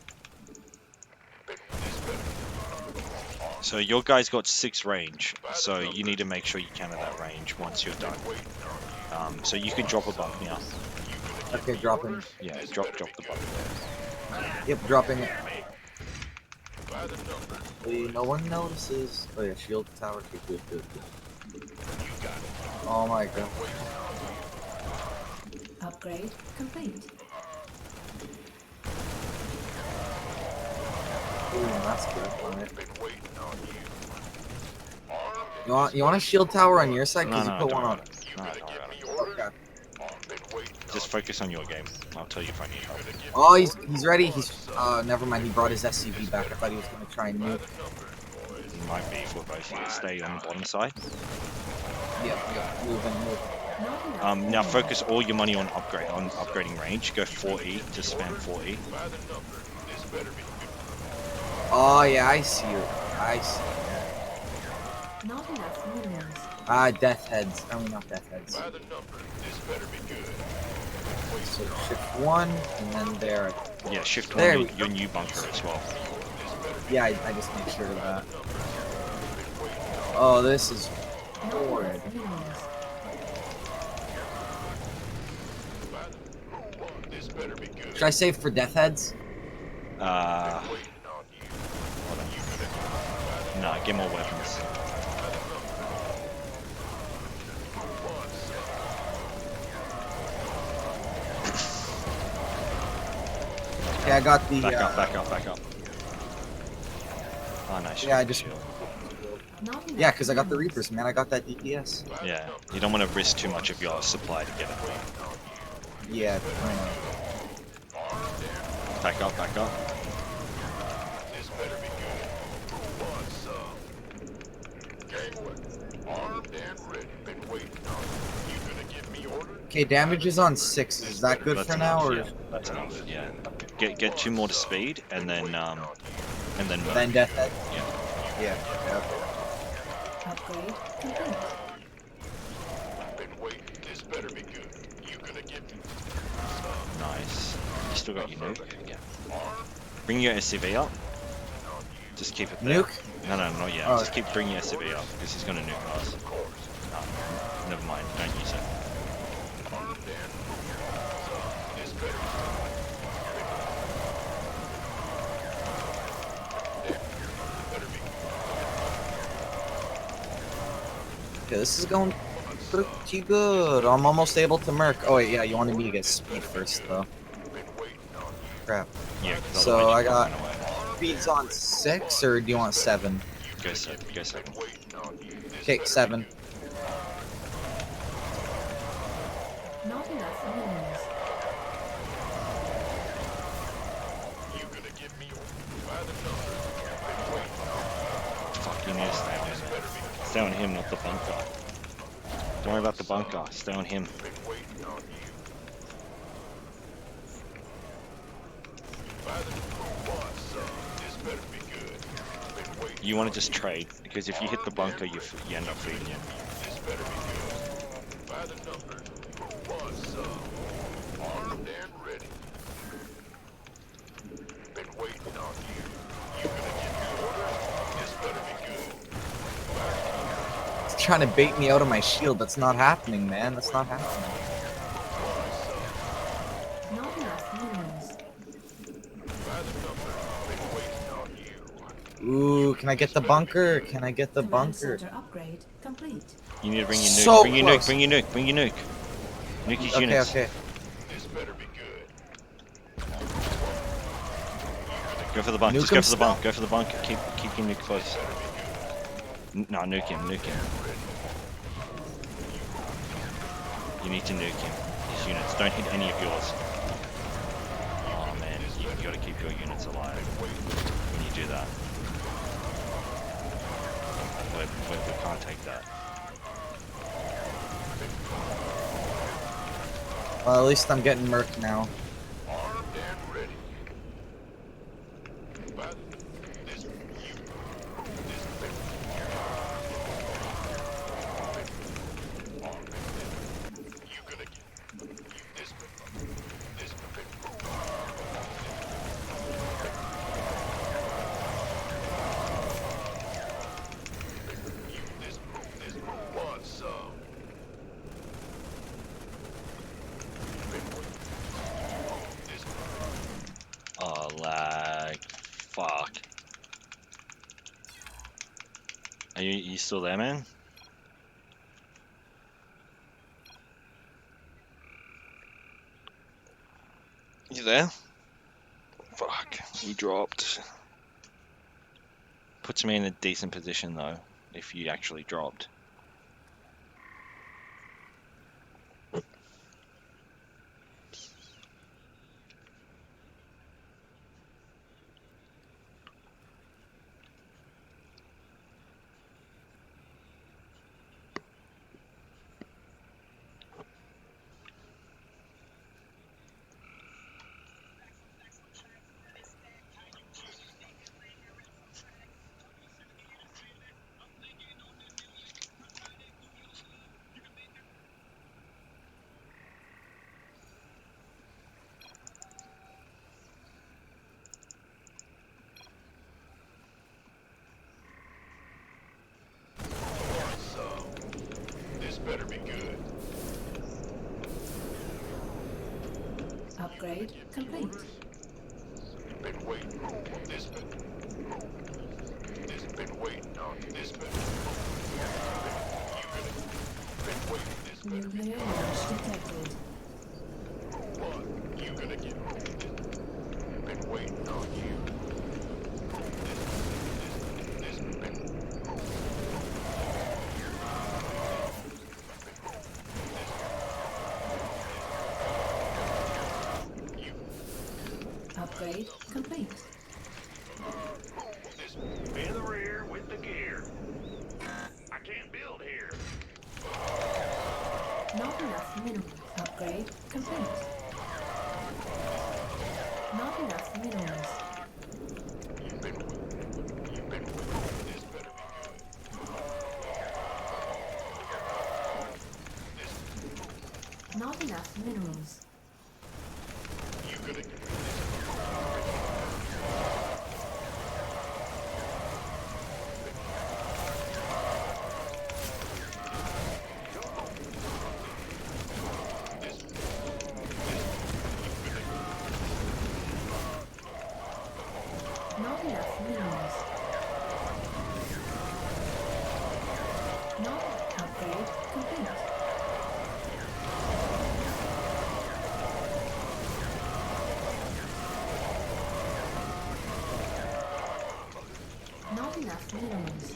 So your guy's got 6 range, so you need to make sure you counter that range once you're done. So you can drop a bump now. Okay, dropping. Yeah, drop the bump there. Yep, dropping it. Hopefully no one notices. Oh yeah, shield tower. Okay, good, good, good. Oh my god. Upgrade complete. Ooh, that's good. Alright. You want a shield tower on your side? Because No, you no, put one don't on. worry. No. Okay. Just focus on your game. I'll tell you if I need help. Oh, he's ready. He's never mind. He brought his SCV back. I thought he was gonna try and nuke. It might be for both of you. Stay on the bottom side. Yep, move. Now focus all your money on upgrading range. Go 4E. Just spam 4E. Oh yeah, I see you. I see. Not enough minerals. Death heads. I mean, not death heads. So shift 1, and then there. Yeah, shift There 1 your new bunker as well. Yeah, I just make sure of that. Oh, this is horrid. Should I save for death heads? Hold on. Nah, get more weapons. Okay, I got the. Back up. Oh, nice. Yeah, I just. Shield. Yeah, because I got the Reapers, man. I got that DPS. Yeah, you don't want to risk too much of your supply to get it. Yeah, I know. Back up. Okay, damage is on 6. Is that good That's for enough, now, or yeah. That's enough. Yeah. Get 2 more to speed, and then move. then death head? Yeah. Yeah. Okay. Upgrade complete. Nice. You still got your nuke? Yeah. Bring your SCV up. Just keep it there. Nuke? No, not yet. Oh. Just keep bringing your SCV up, because he's gonna nuke us. No, never mind. Don't use it. Okay, this is going pretty good. I'm almost able to merc. Oh wait, yeah, you wanted me to get speed first, though. Crap. Yeah, because So otherwise I you got can't run away. speeds on 6, or do you want 7? Go 7. Go 7. Okay, 7. Not enough minerals. Fuck, you need to stay on him. Stay on him, not the bunker. Don't worry about the bunker. Stay on him. You want to just trade, because if you hit the bunker, you end up feeding him. It's trying to bait me out of my shield. That's not happening, man. That's not happening. Not enough minerals. Ooh, can I get the bunker? Can I get the Command bunker? center upgrade complete. You need to bring your nuke. So Bring your close. nuke. Bring your nuke. Bring your nuke. Nuke his Okay, units. okay. Go for the bunk. Nuke Just go him for the bunk. Go for the bunk. Keep your nuke close. No, nuke him. Nuke him. You need to nuke him. His units. Don't hit any of yours. Oh man, you got to keep your units alive when you do that. We can't take that. Well, at least I'm getting murked now. Oh, lag. Fuck. Are you still there, man? You there? Fuck. He dropped. Puts me in a decent position, though, if you actually dropped. Upgrade complete. Nuclear launch detected. Upgrade complete. In the rear with the gear. I can't build here. Not enough minerals. Upgrade complete. Not enough minerals. Not enough minerals. Not enough minerals. Not upgrade complete. Not enough minerals.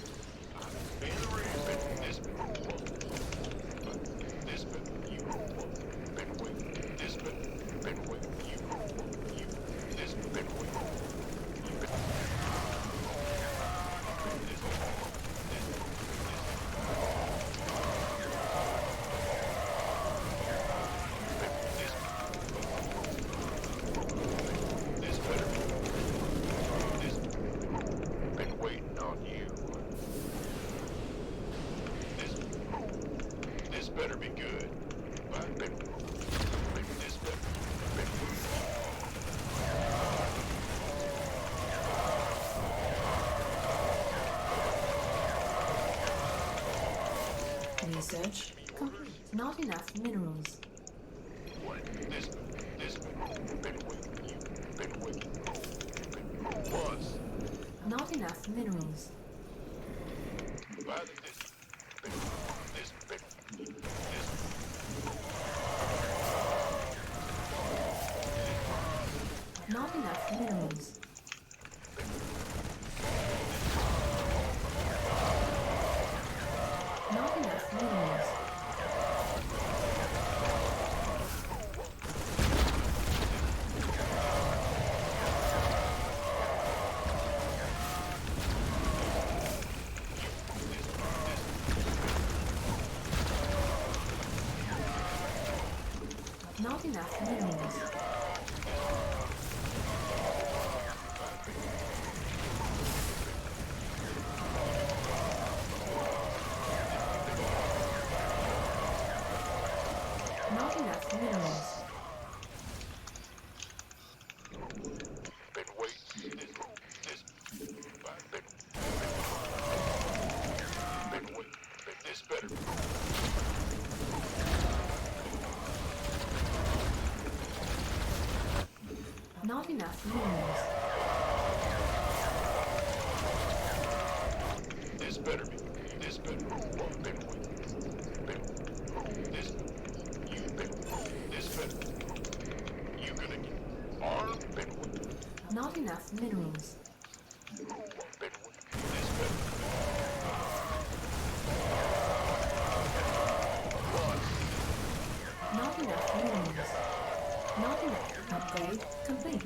Been waiting on you. This better be good. This Research complete. Not enough minerals. Not enough minerals. Not enough minerals. Not enough minerals. Not enough minerals. Not enough minerals. This better be. Not enough minerals. This better be. This better be. This better. You gonna get armed? Not enough minerals. Not enough minerals. Not enough. Upgrade complete.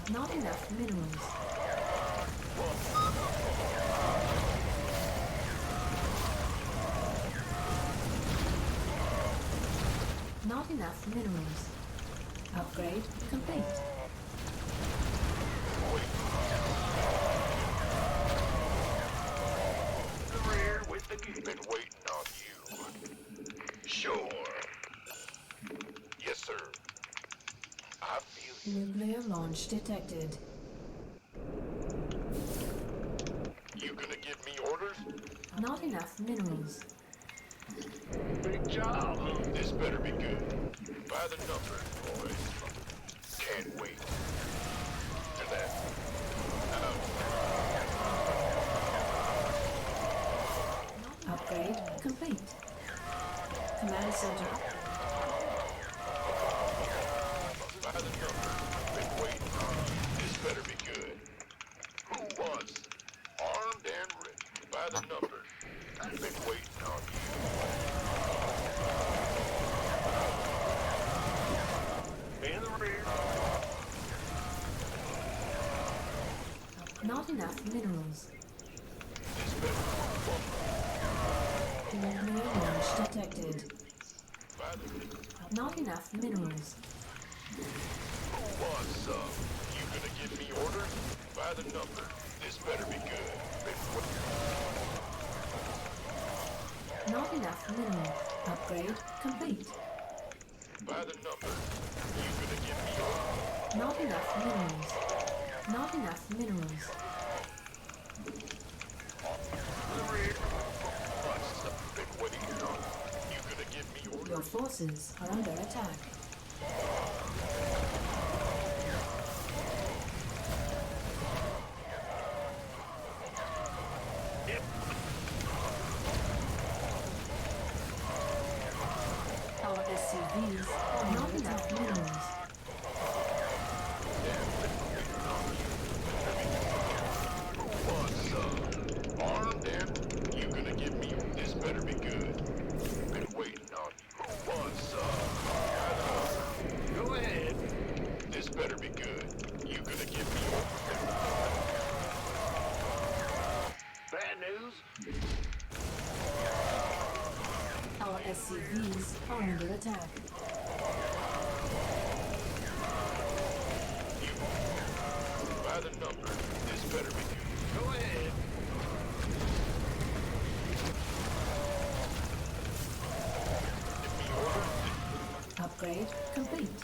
Not enough minerals. Not enough minerals. Upgrade complete. The rear with the gear. Been waiting on you. Sure. Yes, sir. I feel you. Nuclear launch detected. You gonna give me orders? Not enough minerals. Big job. This better be good. By the numbers, boys. Can't wait. To that. Upgrade complete. Command center. By the numbers. Been waiting on you. This better be good. Who wants? Armed and ready. By the numbers. Been waiting on you. In the rear. Not enough minerals. Nuclear launch detected. Not enough minerals. Who wants some? You gonna give me orders? By the number. This better be good. Not enough minerals. Upgrade complete. By the number. You gonna give me orders? Not enough minerals. Not enough minerals. Been waiting on. You gonna give me orders? Your forces are under attack. SCVs are not enough minerals. Armed and you gonna give me this better be good. Been waiting on you. What's up? Go ahead. This better be good. You gonna give me bad news? Our SCVs are under attack. By the number, this better be good. Go ahead. Upgrade complete.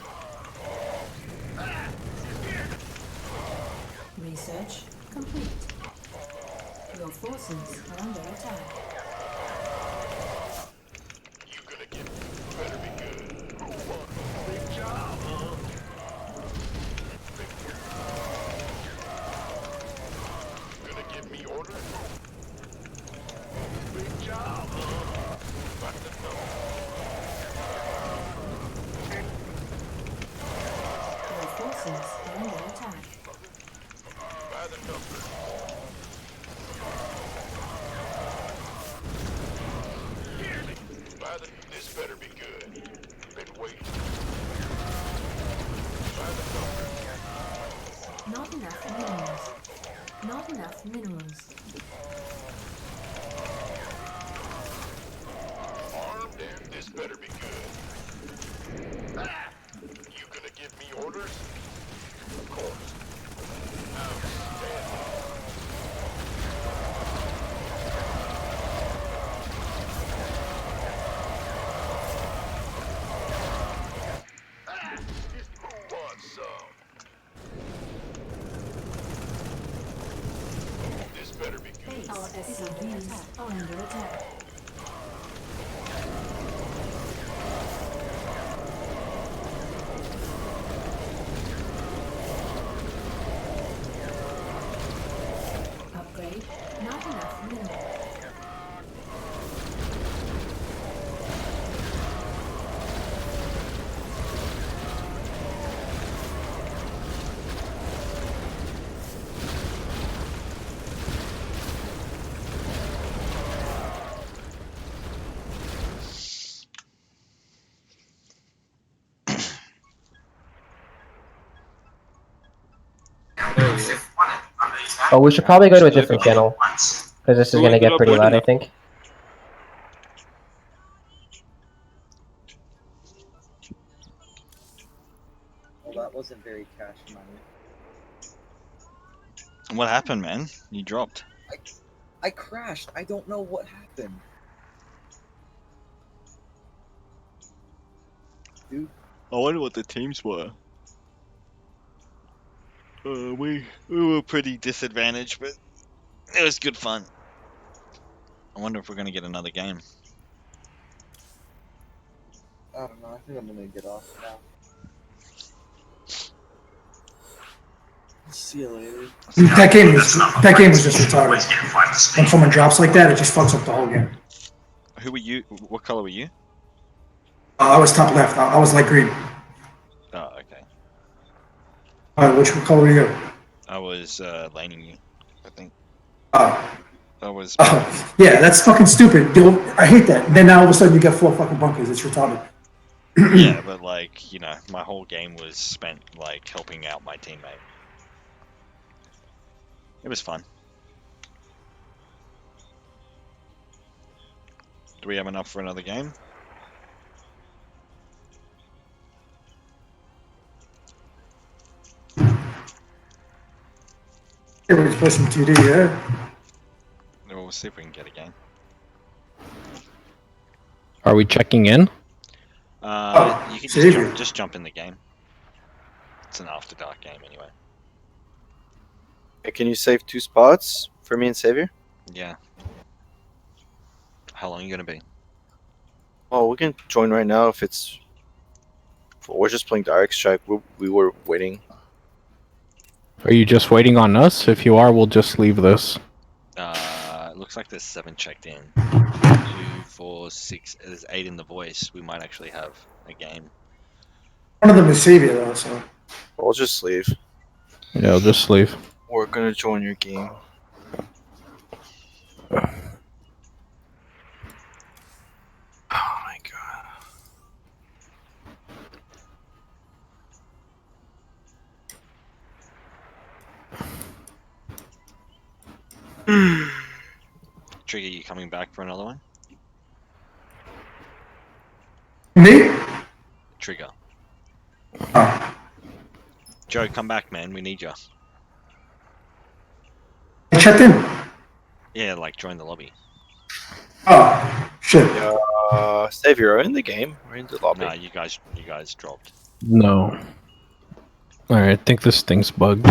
Research complete. Your forces are under attack. You gonna give me better be good. Big job, huh? Gonna give me orders? Big job, huh? Back to number. Your forces are under attack. By the number. By the, this better be good. Been waiting. By the number. Not enough minerals. Not enough minerals. Armed and this better be good. Ah! You gonna give me orders? Of course. Outstanding. Ah! Who wants some? This better be good. Our SCVs are under attack. Upgrade. Not enough minerals. Oh, we should probably go to a different channel because this is gonna get pretty loud, I think. Well, that wasn't very cash money. What happened, man? You dropped. I crashed. I don't know what happened. Dude. I wonder what the teams were. We were pretty disadvantaged, but it was good fun. I wonder if we're gonna get another game. I don't know. I think I'm gonna get off now. See you later. That game was just retarded. When someone drops like that, it just fucks up the whole game. Who were you? What color were you? I was top left. I was light green. Oh, okay. Which color were you? I was laning you, I think. Oh. I was. Yeah, that's fucking stupid. I hate that. Then now all of a sudden you get 4 fucking bunkers. It's retarded. Yeah, but like, you know, my whole game was spent like helping out my teammate. It was fun. Do we have enough for another game? Yeah, we can play some TD, yeah. Well, we'll see if we can get a game. Are we checking in? You can just jump in the game. It's an after dark game anyway. Can you save 2 spots for me and Savior? Yeah. How long are you gonna be? Oh, we can join right now if it's. We're just playing direct strike. We were waiting. Are you just waiting on us? If you are, we'll just leave this. It looks like there's 7 checked in. 2, 4, 6. There's 8 in the voice. We might actually have a game. One of them is Sabia though, so. We'll just leave. Yeah, I'll just leave. We're gonna join your game. Oh my god. Trigger, you coming back for another one? Me? Trigger. Oh. Joe, come back, man. We need you. I checked in. Yeah, like join the lobby. Oh, shit. Save, you're in the game. We're in the lobby. Nah, you guys dropped. No. Alright, I think this thing's bugged.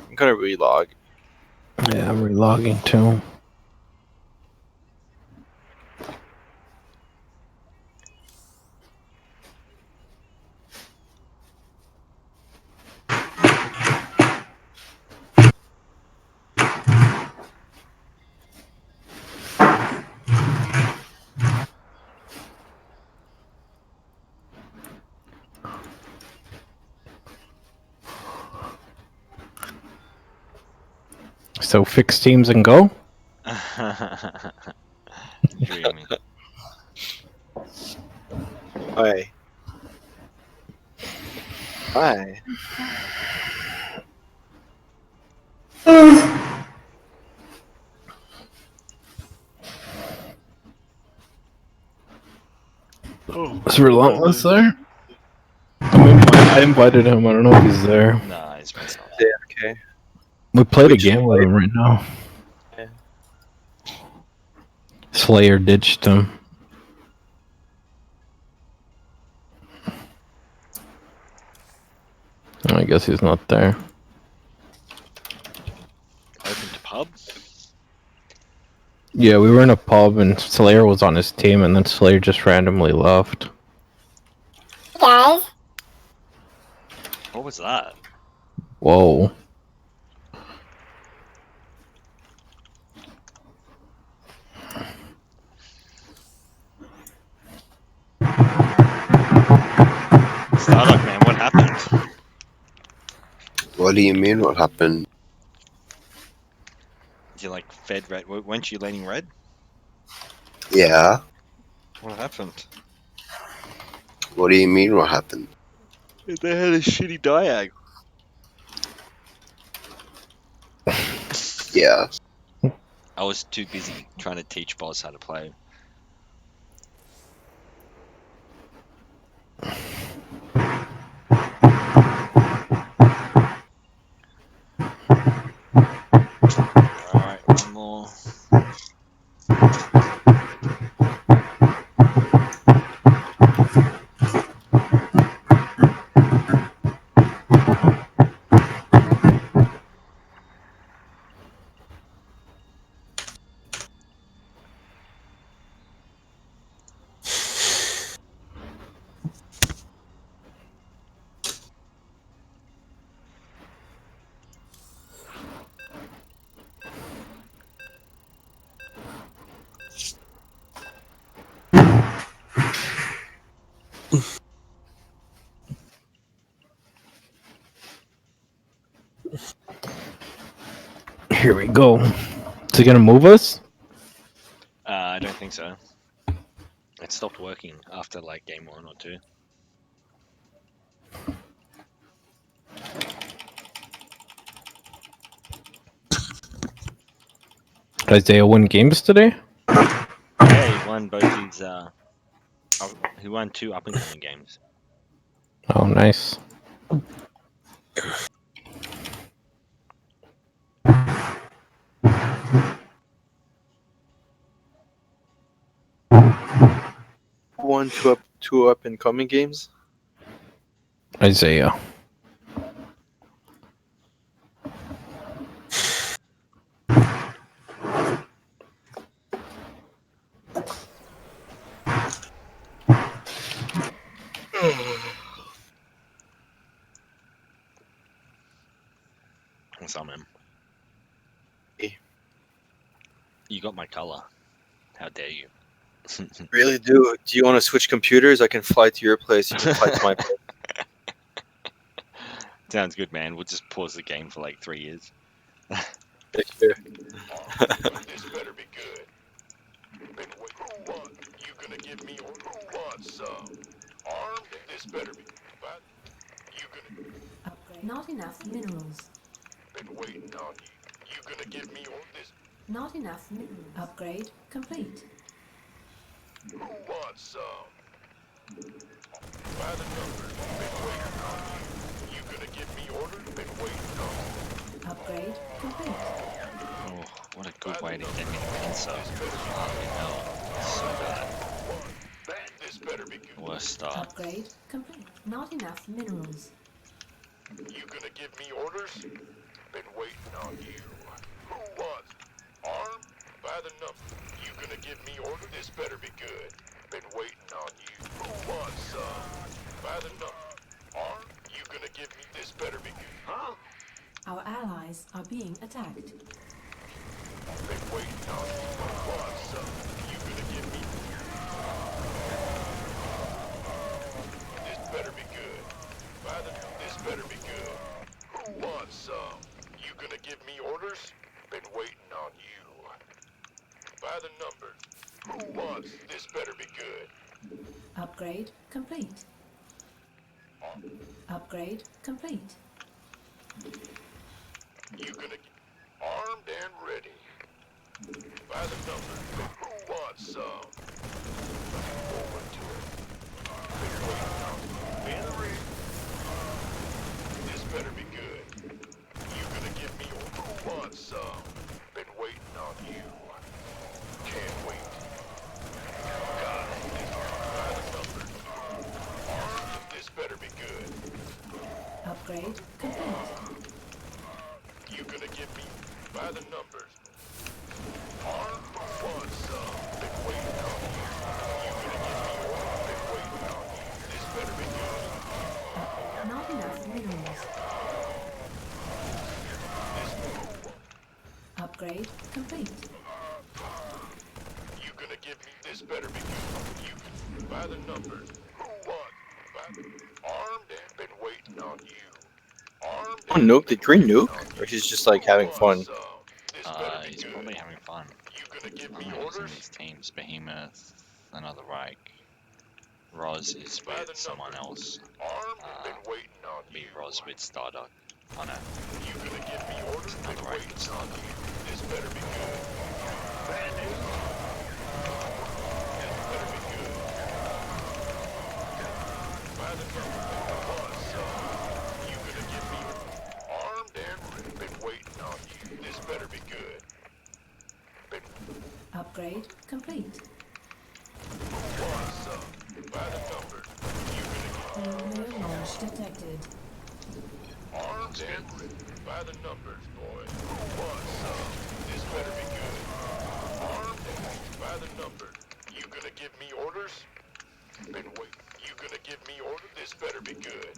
I'm gonna relog. Yeah, I'm relogging too. So fix teams and go? Dreaming. Hi. Hi. Is Relentless there? I invited him, I don't know if he's there. Nah, he's been out. Yeah, okay. We played a game with him right now. Yeah. Slayer ditched him. I guess he's not there. Open to pub? Yeah, we were in a pub and Slayer was on his team and then Slayer just randomly left. Guys. What was that? Whoa. Stardock, man, what happened? What do you mean? What happened? You like fed red? Weren't you laning red? Yeah. What happened? What do you mean? What happened? They had a shitty diag. Yeah. I was too busy trying to teach Boz how to play. Alright, one more. Here we go. Is he gonna move us? I don't think so. It stopped working after like game 1 or 2. Did Isaiah win games today? Yeah, he won both his. He won 2 up and coming games. Oh, nice. Won two up and coming games. Isaiah. some him. You got my color. How dare you? Really do. Do you want to switch computers? I can fly to your place. You can fly to my place. Sounds good, man. We'll just pause the game for like 3 years. This better be good. Been wait. Who want? You gonna give me or who wants some? Armed? This better be. But you gonna. Not enough minerals. Been waiting on you. You gonna give me or this? Not enough minerals. Upgrade complete. Who wants some? By the numbers. Been waiting on you. You gonna give me orders? Been waiting on you. Upgrade complete. Oh, what a good way to get me pincer. Holy hell. So bad. This better be good. Worst start. Upgrade complete. Not enough minerals. You gonna give me orders? Been waiting on you. Who wants? Armed? By the number. You gonna give me orders? This better be good. Been waiting on you. Who wants some? By the number. Armed? You gonna give me this better be good. Huh? Our allies are being attacked. Been waiting on you. Who wants some? You gonna give me? This better be good. By the this better be good. Who wants some? You gonna give me orders? Been waiting on you. By the numbers. Who wants? This better be good. Upgrade complete. Upgrade complete. You gonna armed and ready. By the numbers. Who wants some? Forward to it. Been waiting on you. In the ring. This better be good. You gonna give me who wants some? Been waiting on you. Can't wait. Got it. By the numbers. Armed. This better be good. Upgrade complete. You gonna give me by the numbers. Armed. Who wants some? Been waiting on you. You gonna give me orders? Been waiting on you. This better be good. Not enough minerals. Upgrade complete. You gonna give me this better be good. You by the numbers. Who wants? Armed and been waiting on you. Armed. Oh, nuke? Did Green nuke? Or he's just like having fun? He's probably having fun. You gonna give me He's orders? in these teams. Behemoth, another Reich. Roz is with someone else. Me, Roz with Stardock. Oh no. You gonna give me orders? Another Reich with Stardock. This better be good. Bandit. This better be good. By the number. You gonna give me armed and been waiting on you. This better be good. Upgrade complete. What's up? By the numbers. You gonna Nuclear launch detected. armed and by the numbers, boy. What's up? This better be good. Armed and by the numbers. You gonna give me orders? Been wait. You gonna give me orders? This better be good.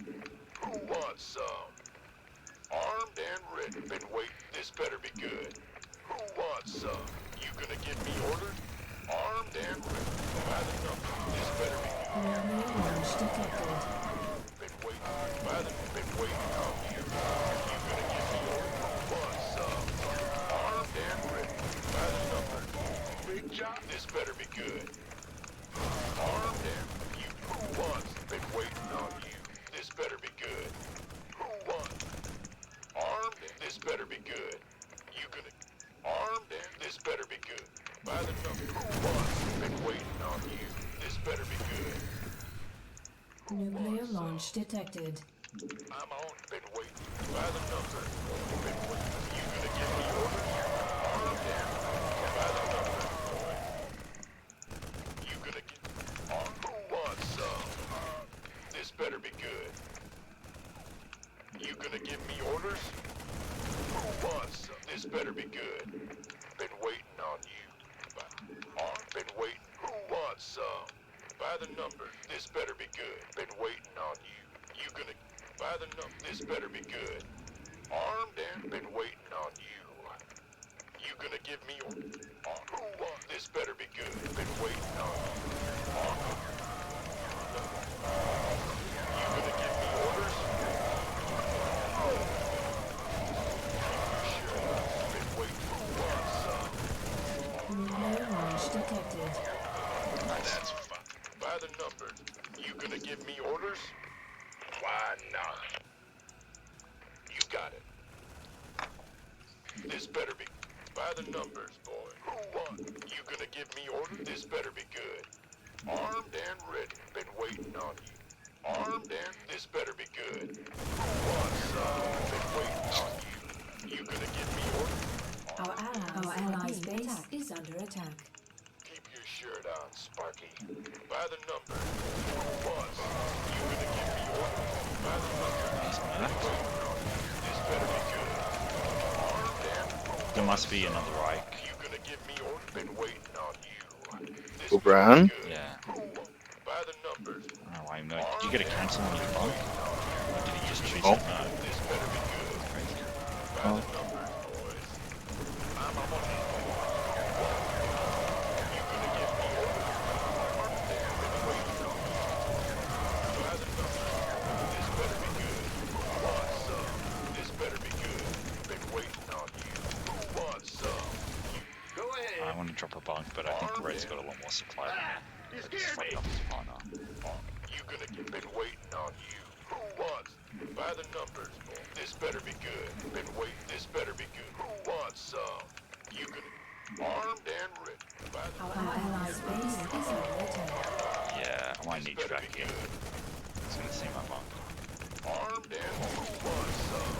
Who wants some? Armed and ready. Been wait. This better be good. Who wants some? You gonna give me orders? Armed and ready. By the numbers. This better be good. Nuclear launch detected. Been waiting. By the been waiting on you. You gonna give me orders? Who wants some? Armed and ready. By the numbers. Big job. This better be good. Armed and you. Who wants? Been waiting on you. This better be good. Who wants? Armed and this better be good. You gonna armed and this better be good. By the number. Who wants? Been waiting on you. This better be good. Nuclear launch detected. I'm on. Been waiting. By the number. Been waiting. You gonna give me orders? Armed and by the number. You gonna get armed? Who wants some? This better be good. You gonna give me orders? Who wants some? This better be good. Been waiting on you. Been waiting. Who wants some? By the numbers. This better be good. Been waiting on you. You gonna by the number. This better be good. Armed and been waiting on you. You gonna give me orders? Who wants this? Better be good. Been waiting on you. You gonna give me orders? Been waiting. Who wants some? No launch detected. That's fine. By the numbers. You gonna give me orders? Why not? You got it. This better be by the numbers, boy. Who won? You gonna give me orders? This better be good. Armed and ready. Been waiting on you. Armed and this better be good. Who wants some? Been waiting on you. You gonna give me orders? Our allies' base is under attack. Keep your shirt on, Sparky. By the numbers. Who wants? You gonna give me orders? By the numbers. Been waiting on you. This better be good. There must be another Reich. You gonna give me orders? Been waiting on you. This O'Brien? Yeah. by the numbers. Oh, I know. Did you get a cancel on your bunk? Or did he just choose Oh. it? No. This better be good. Crazy. By the numbers, boys. I'm on it. You gonna give me orders? Damn, been waiting on you. By the numbers. This better be good. Who wants some? This better be good. Been waiting on you. Who wants some? Go ahead. I want to drop a bunk, but I think Red's got a lot more supply than me. He's fucking up his partner. You gonna get been waiting on you. Who wants? By the numbers. This better be good. Been waiting. This better be good. Who wants some? You gonna armed and ready. By the Our allies' base is under attack. Yeah, I might need you back here. He's gonna see my bunk. armed and who wants some?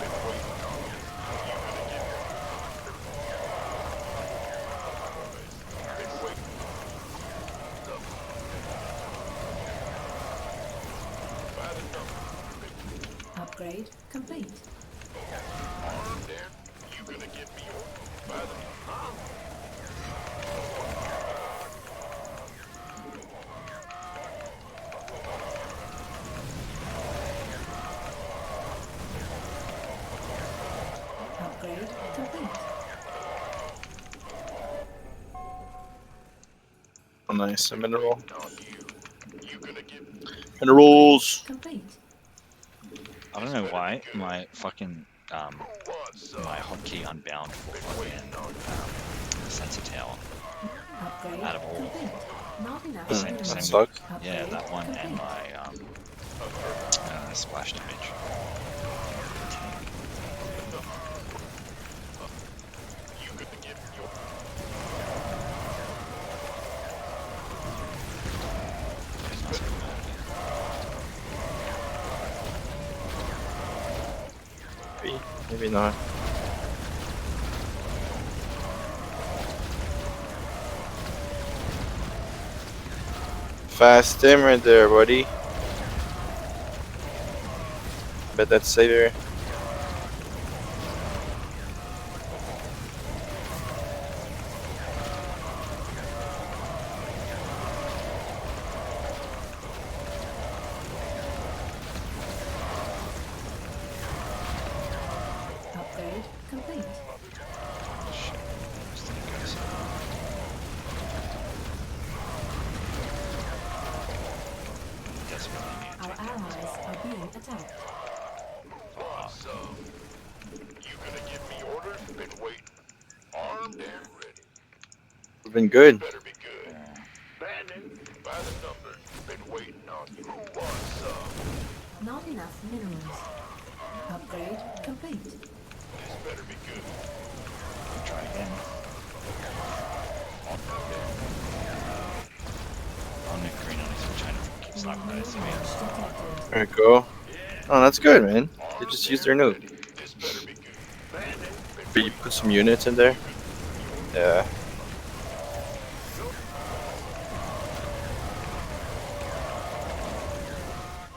Been waiting on you. You gonna get been waiting. By the numbers. Upgrade complete. Armed and you gonna give me orders. By the Upgrade complete. Oh, nice. A mineral. you gonna give Minerals. Complete. I don't know why my fucking my hotkey unbound for fucking sensor tower. Upgrade Out of all. complete. Not enough Same, minerals. same sucks. yeah, that one and my splash damage. you gonna give your Maybe not. Fast dimmer there, buddy. Bet that's savior. Upgrade complete. Our allies are being attacked. awesome. You gonna give me orders? Been waiting. Armed and ready. We've been good. Better be good. Bandit. By the numbers. Been waiting on you. Who wants some? Not enough minerals. Upgrade complete. This better be good. Try again. I'll nick green on his China keep slapping at his man. There we go. Oh, that's good, man. They just used their nuke. This better be good. Bandit. But you put some units in there? Yeah.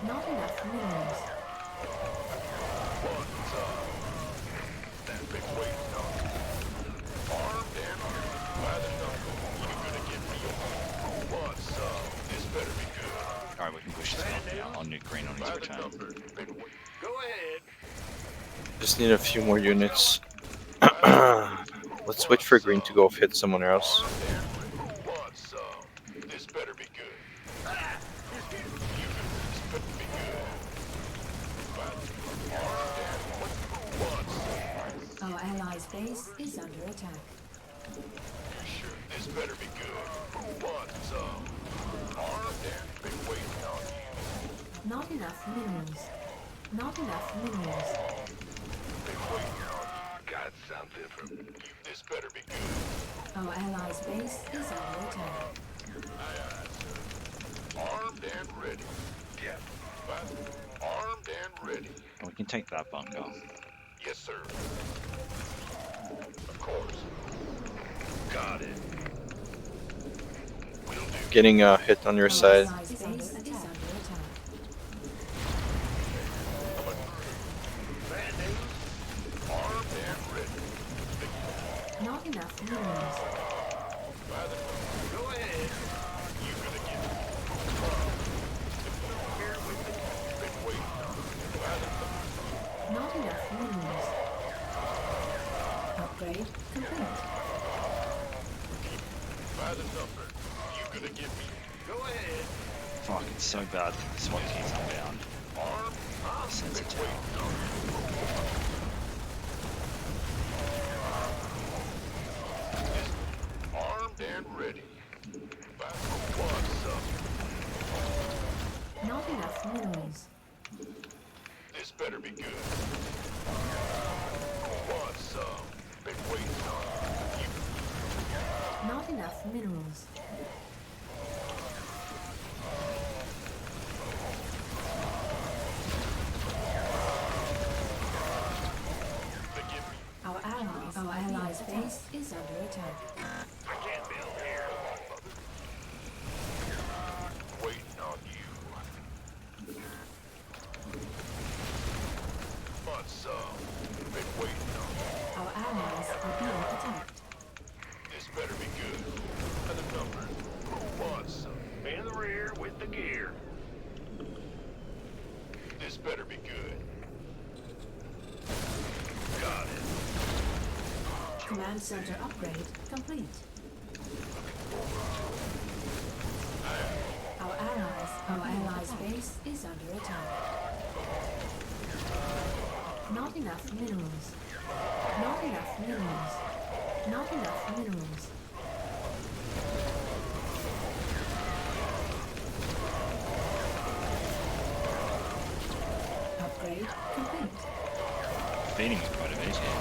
Not enough minerals. Been waiting on you. Armed and ready. By the numbers. You gonna give me who wants some? This better be good. Alright, we can push this up now. I'll nuke green on his By the return. numbers. Been waiting. Go ahead. Just need a few more units. Let's wait for green to go hit someone else. This better be good. Our allies' base is under attack. This better be good. Who wants some? Armed and been waiting on you. Not enough minerals. Not enough minerals. Been waiting on you. Got something from you. This better be good. Our allies' base is under attack. Armed and ready. Yeah. Armed and ready. We can take that bunker. Yes, sir. Of course. Got it. Getting a hit on your side. Our allies' base is under attack. Armed and ready. Not enough minerals. Go ahead. You gonna get here with me. Been waiting on you. Not enough minerals. Upgrade complete. By the number. You gonna get me. Go ahead. Fuck, it's so bad that the SWAT team's unbound. Sensitive. Armed and ready. Who wants some? Not enough minerals. This better be good. Who wants some? Been waiting on you. Not enough minerals. Our allies' base is under attack. I can't build here. Waiting on you. Want some? Been waiting on you. Our allies are being attacked. This better be good. And the numbers. Who wants some? In the rear with the gear. This better be good. Got it. Command center upgrade complete. Our allies' base is under attack. Not enough minerals. Not enough minerals. Not enough minerals. Upgrade complete. Feeding is quite amazing.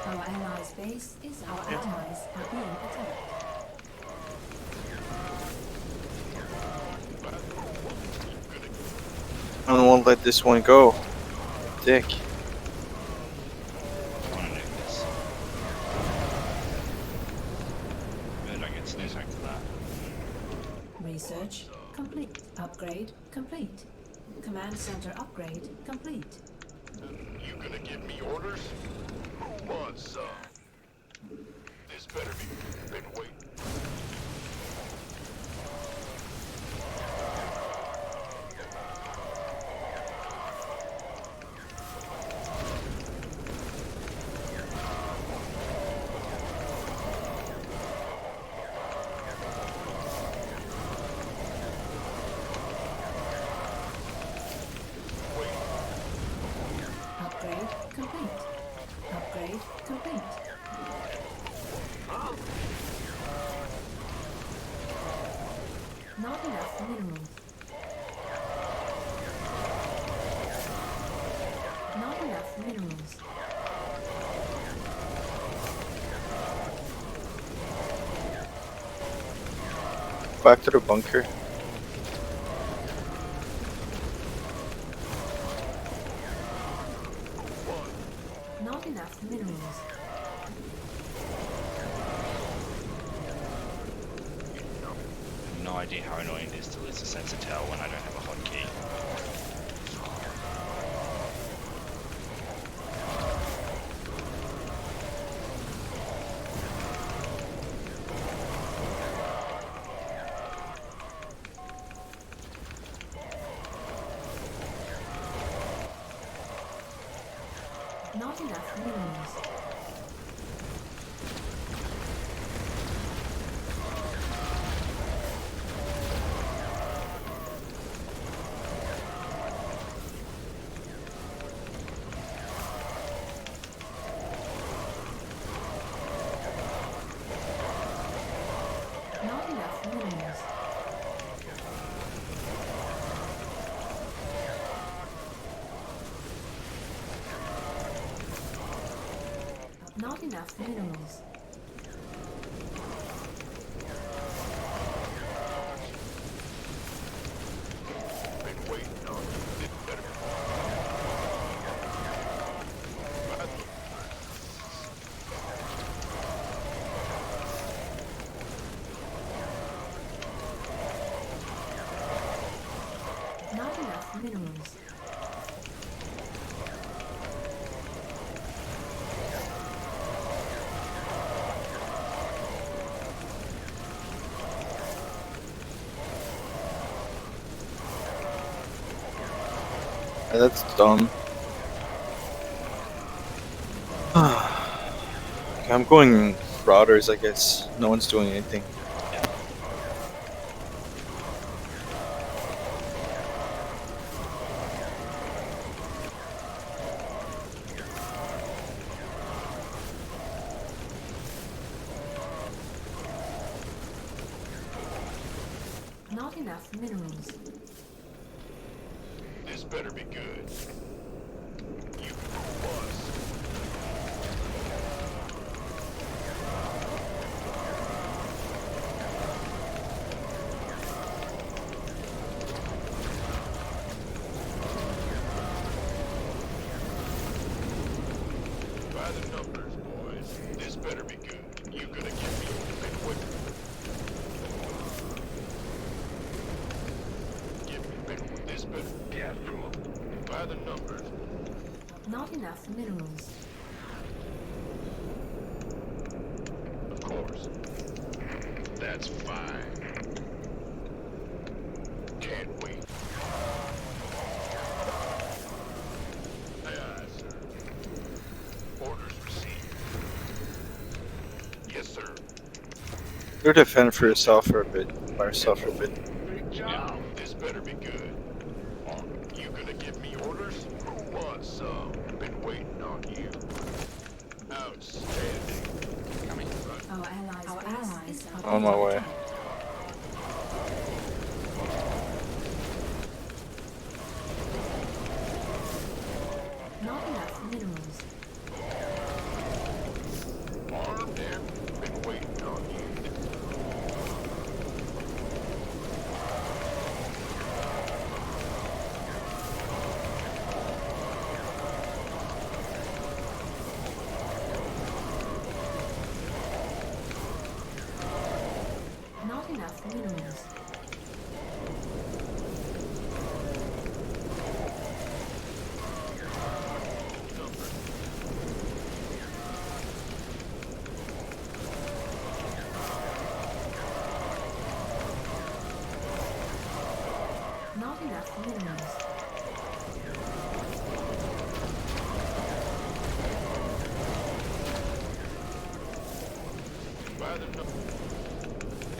Our allies' base is our allies are being attacked. I don't want to let this one go. Dick. I want to nuke this. Maybe I don't get sneak attack to that. Research complete. Upgrade complete. Command center upgrade complete. You gonna give me orders? Who wants some? This better be. Been waiting. Upgrade complete. Upgrade complete. Not enough minerals. Not enough minerals. Back to the bunker. Not enough minerals. No idea how annoying it is to lose a sense of tail when I don't have a hotkey. Not enough minerals. Not enough minerals. Not enough minerals. Been waiting on you. This better be Not enough minerals. That's dumb. I'm going routers, I guess. No one's doing anything. Not enough minerals. This better be good. You fool us. By the numbers, boys. This better be good. You gonna give me a big whip. Give me big whip. This better get through. By the numbers. Not enough minerals. Of course. That's fine. Can't wait. Aye, aye, sir. Orders received. Yes, sir. You're defend for yourself for a bit. By yourself for a bit. Big job. This better be good. You gonna give me orders? Who wants some? Been waiting on you. Outstanding. Coming. Our allies are On my way. not enough minerals. Armed and been waiting on you. Not enough minerals. Not enough minerals. By the number.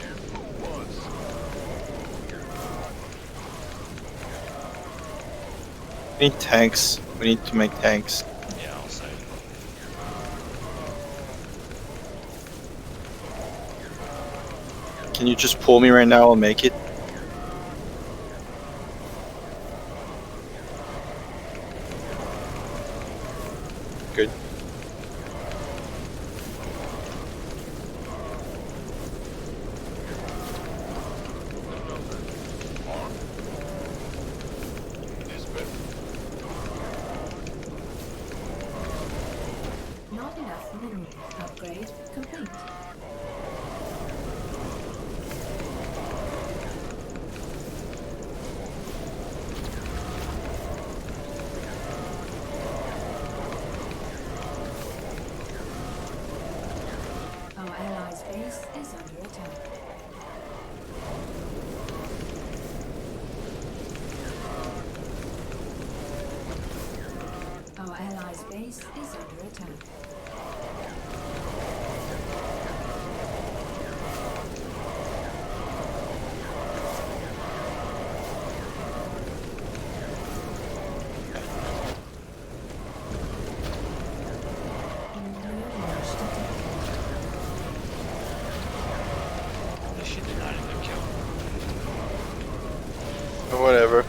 And who wants? We need tanks. We need to make tanks. Yeah, I'll say. Can you just pull me right now? I'll make it. Good. This better. Not enough minerals. Upgrade complete. Our allies' base is under attack. Our allies' base is under attack. This shit did not end up kill. Whatever.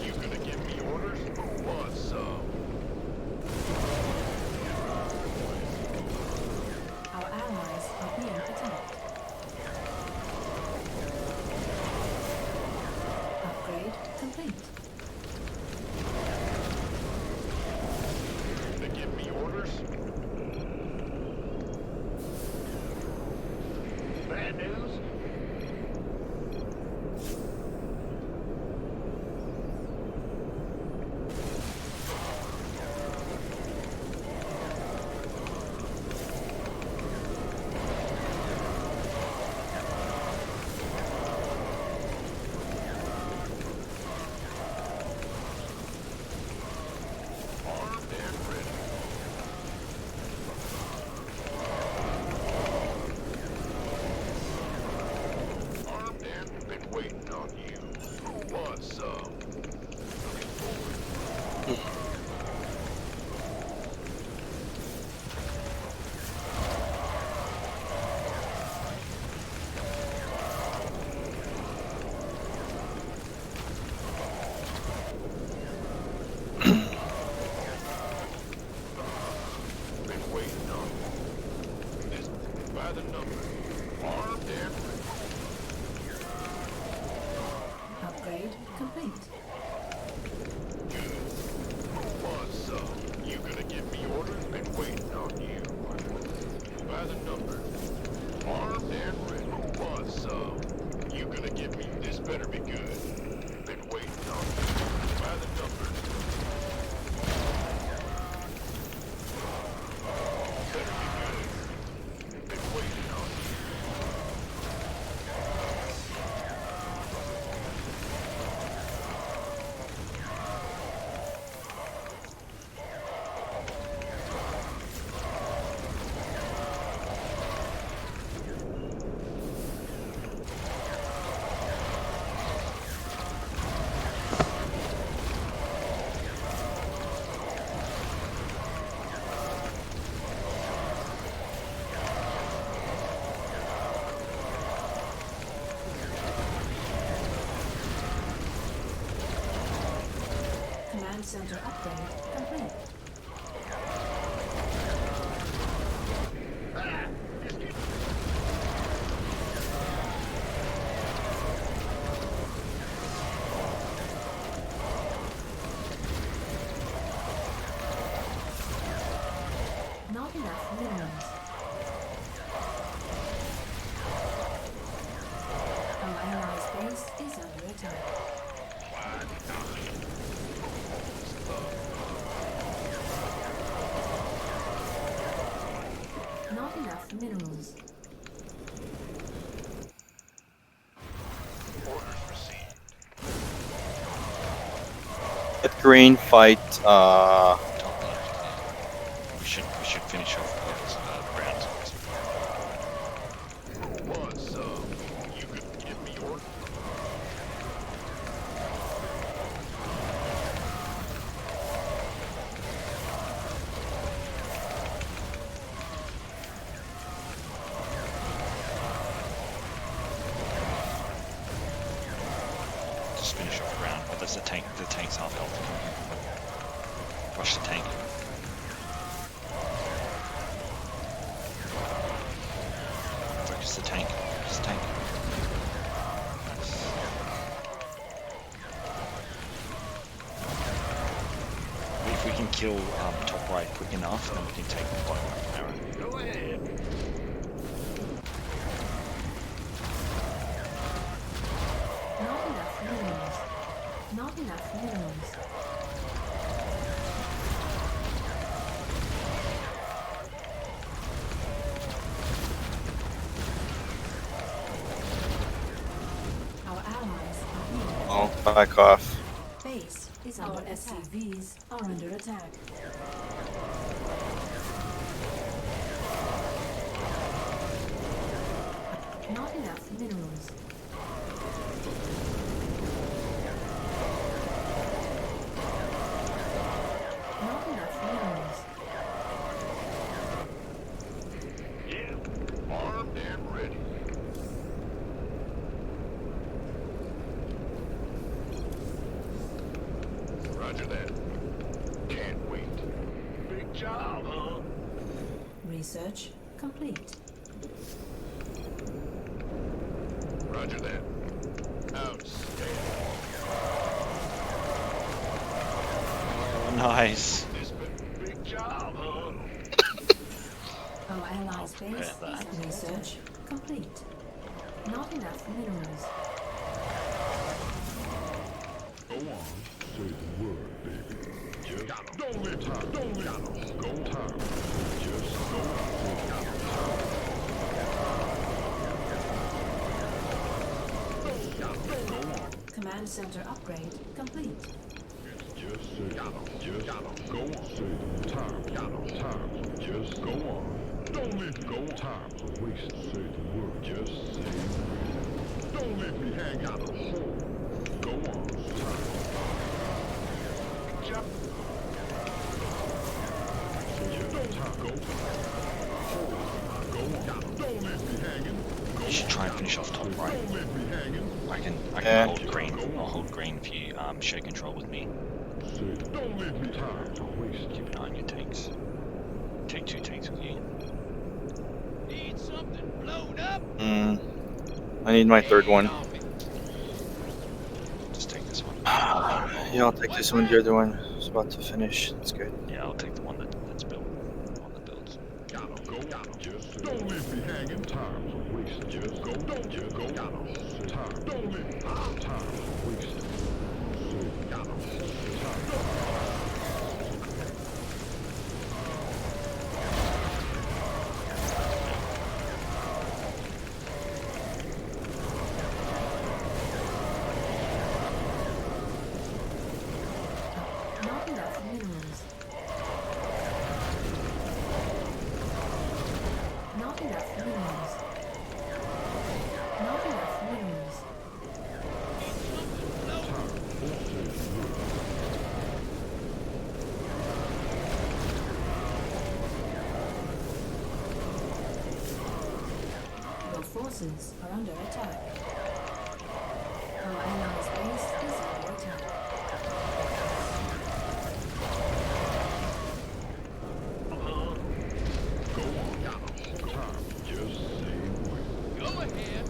You gonna give me orders? Who wants some? Our allies are being attacked. Upgrade complete. You gonna give me orders? Bad news? Armed and ready. Armed and been waiting on you. Who wants some? Looking forward. Been waiting on you. This by the number. Armed and Upgrade complete. who wants some? You gonna give me orders? Been waiting on you. By the number. Armed and ready. Who wants some? You gonna give me this better be good. Been waiting on you. By the number. Better be good. Been waiting on you. Command center upgrade complete. Not enough minerals. Our allies' base is under attack. Not enough minerals. Orders received. Let green fight. Top left. We should finish off the rounds. Who wants some? You could give me orders. Just finish off the round. Oh, there's a tank. The tank's half health. Rush the tank. Focus the tank. Focus the tank. If we can kill top right quick enough, then we can take the bottom right arrow. Go ahead. Not enough minerals. Not enough minerals. Back off. Base is under SCVs are under attack. Not enough minerals. Not enough minerals. Yeah, armed and ready. Roger that. Can't wait. Big job, huh? Research complete. Roger that. Outstanding. Oh, nice. Big job, huh? Our allies' base is research complete. Not enough minerals. Go on, say the word, baby. Just don't let time, don't let time. Go time. Just go on. Go on. Command center upgrade complete. Just say, just go on. Say the time, just go on. Don't let me go time. Waste, say the word. Just say it. Don't let me hang out a hole. Go on, time. Jump. You should try and finish off top right. I can Yeah. hold green. I'll hold green if you share control with me. Keep an eye on your tanks. Take 2 tanks with you. Need something blown up? I need my third one. Just take this one. Yeah, I'll take this one. The other one is about to finish. That's good. Yeah, I'll take the one that's built. The one that builds. Don't leave me hanging. Time's a waste. Just go. Don't just go. Time. Don't leave me. Time's a waste. Not enough minerals. Not enough minerals. Not enough minerals. Your forces are under attack. Our allies' base is under attack. Go ahead.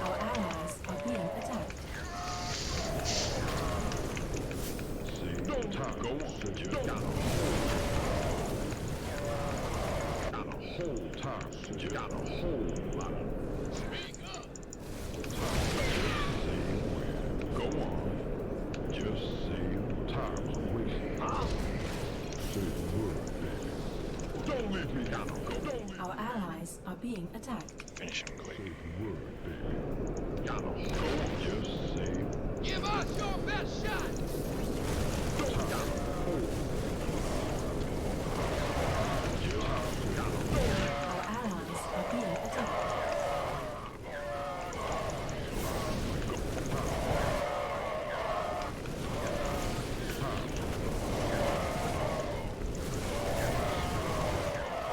Our allies are being attacked. Don't time. Go on. Just got a whole time. Just got a whole lot. Speak up. Go on. Just say time's a waste. Say the word, baby. Don't leave me out. Go. Don't leave. Our allies are being attacked. Finish him quick. Say the word, baby. Gotta go. Just say. Give us your best shot. Don't got a hole. Our allies are being attacked.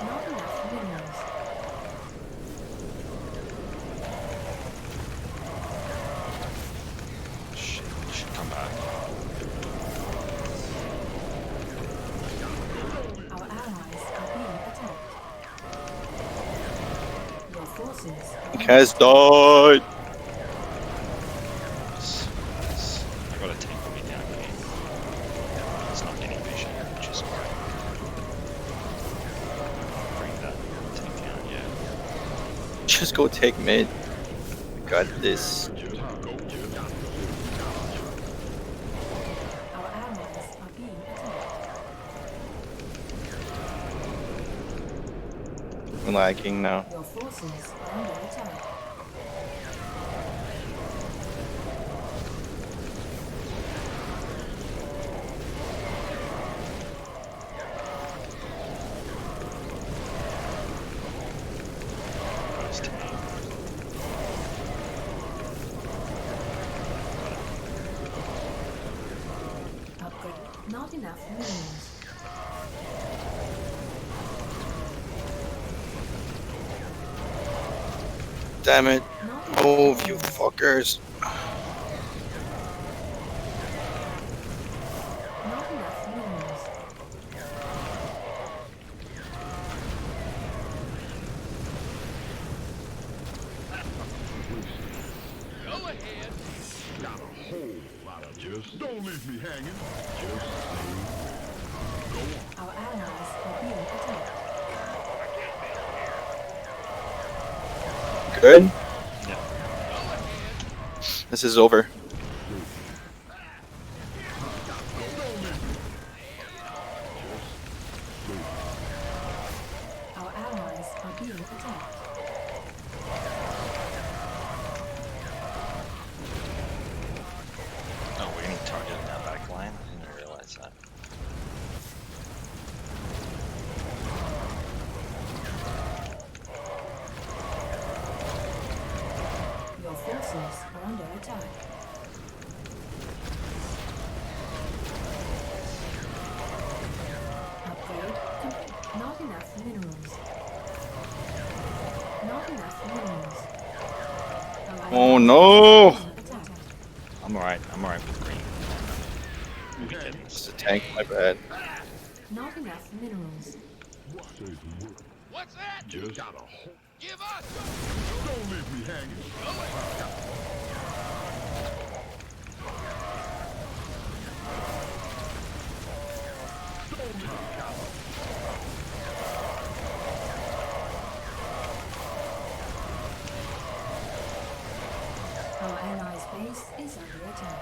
Not enough minerals. Shit, you should come back. Our allies are being attacked. Your forces are Has died. I got a tank for me down here. It's not getting vision, which is great. Bring that tank down, yeah. Just go take mid. Got this. Our allies are being attacked. I'm lagging now. Your forces are under attack. Upgrade. Not enough minerals. Damn it. Oh, you fuckers. Not enough minerals. Go ahead. Got a whole lot of just don't leave me hanging. Just Our allies are being attacked. Good? This is over. Our allies are being attacked. Oh, we're getting targeted in our back line. I didn't realize that. Your forces are under attack. Upgrade complete. Not enough minerals. Not enough minerals. Our Oh allies no! are being attacked. I'm alright with green. We'll be getting It's this. a tank, my bad. Not enough minerals. what's that? Just got a whole. Give us. Don't leave me hanging. Go ahead. Our allies' base is under attack.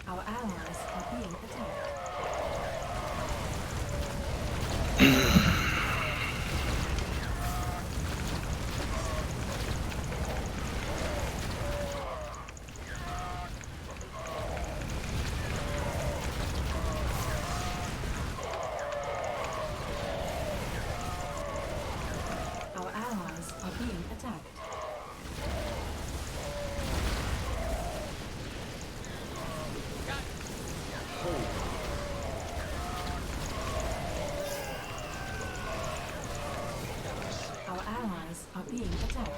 Our allies are being attacked. Our allies are being attacked. Our allies are being attacked.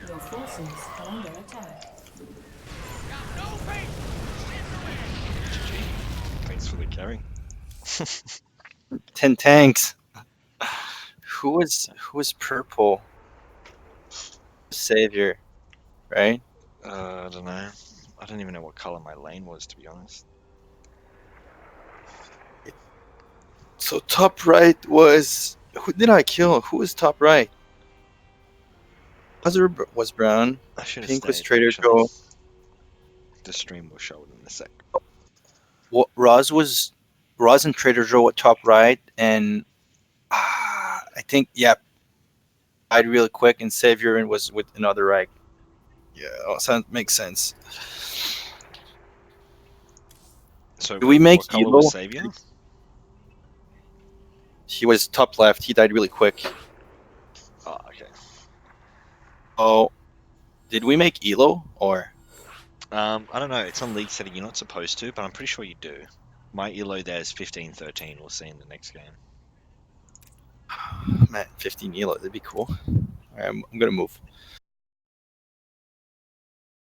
Your forces are under attack. Thanks for the carry. 10 tanks. Who was purple? Savior, right? I don't know. I don't even know what color my lane was, to be honest. So top right was who did I kill? Who was top right? Buzzer was brown. I should have Pink was stayed, Trader actually. Joe. The stream will show it in a sec. What Roz and Trader Joe at top right, and I think died really quick, and Savior was with another right. Yeah, makes sense. So Do we make what color was Evo? Savior? He was top left. He died really quick. Oh, okay. Oh, did we make Elo or? I don't know. It's on league setting. You're not supposed to, but I'm pretty sure you do. My elo there is 15-13. We'll see in the next game. Man, 15 Elo. That'd be cool. All right, I'm gonna move.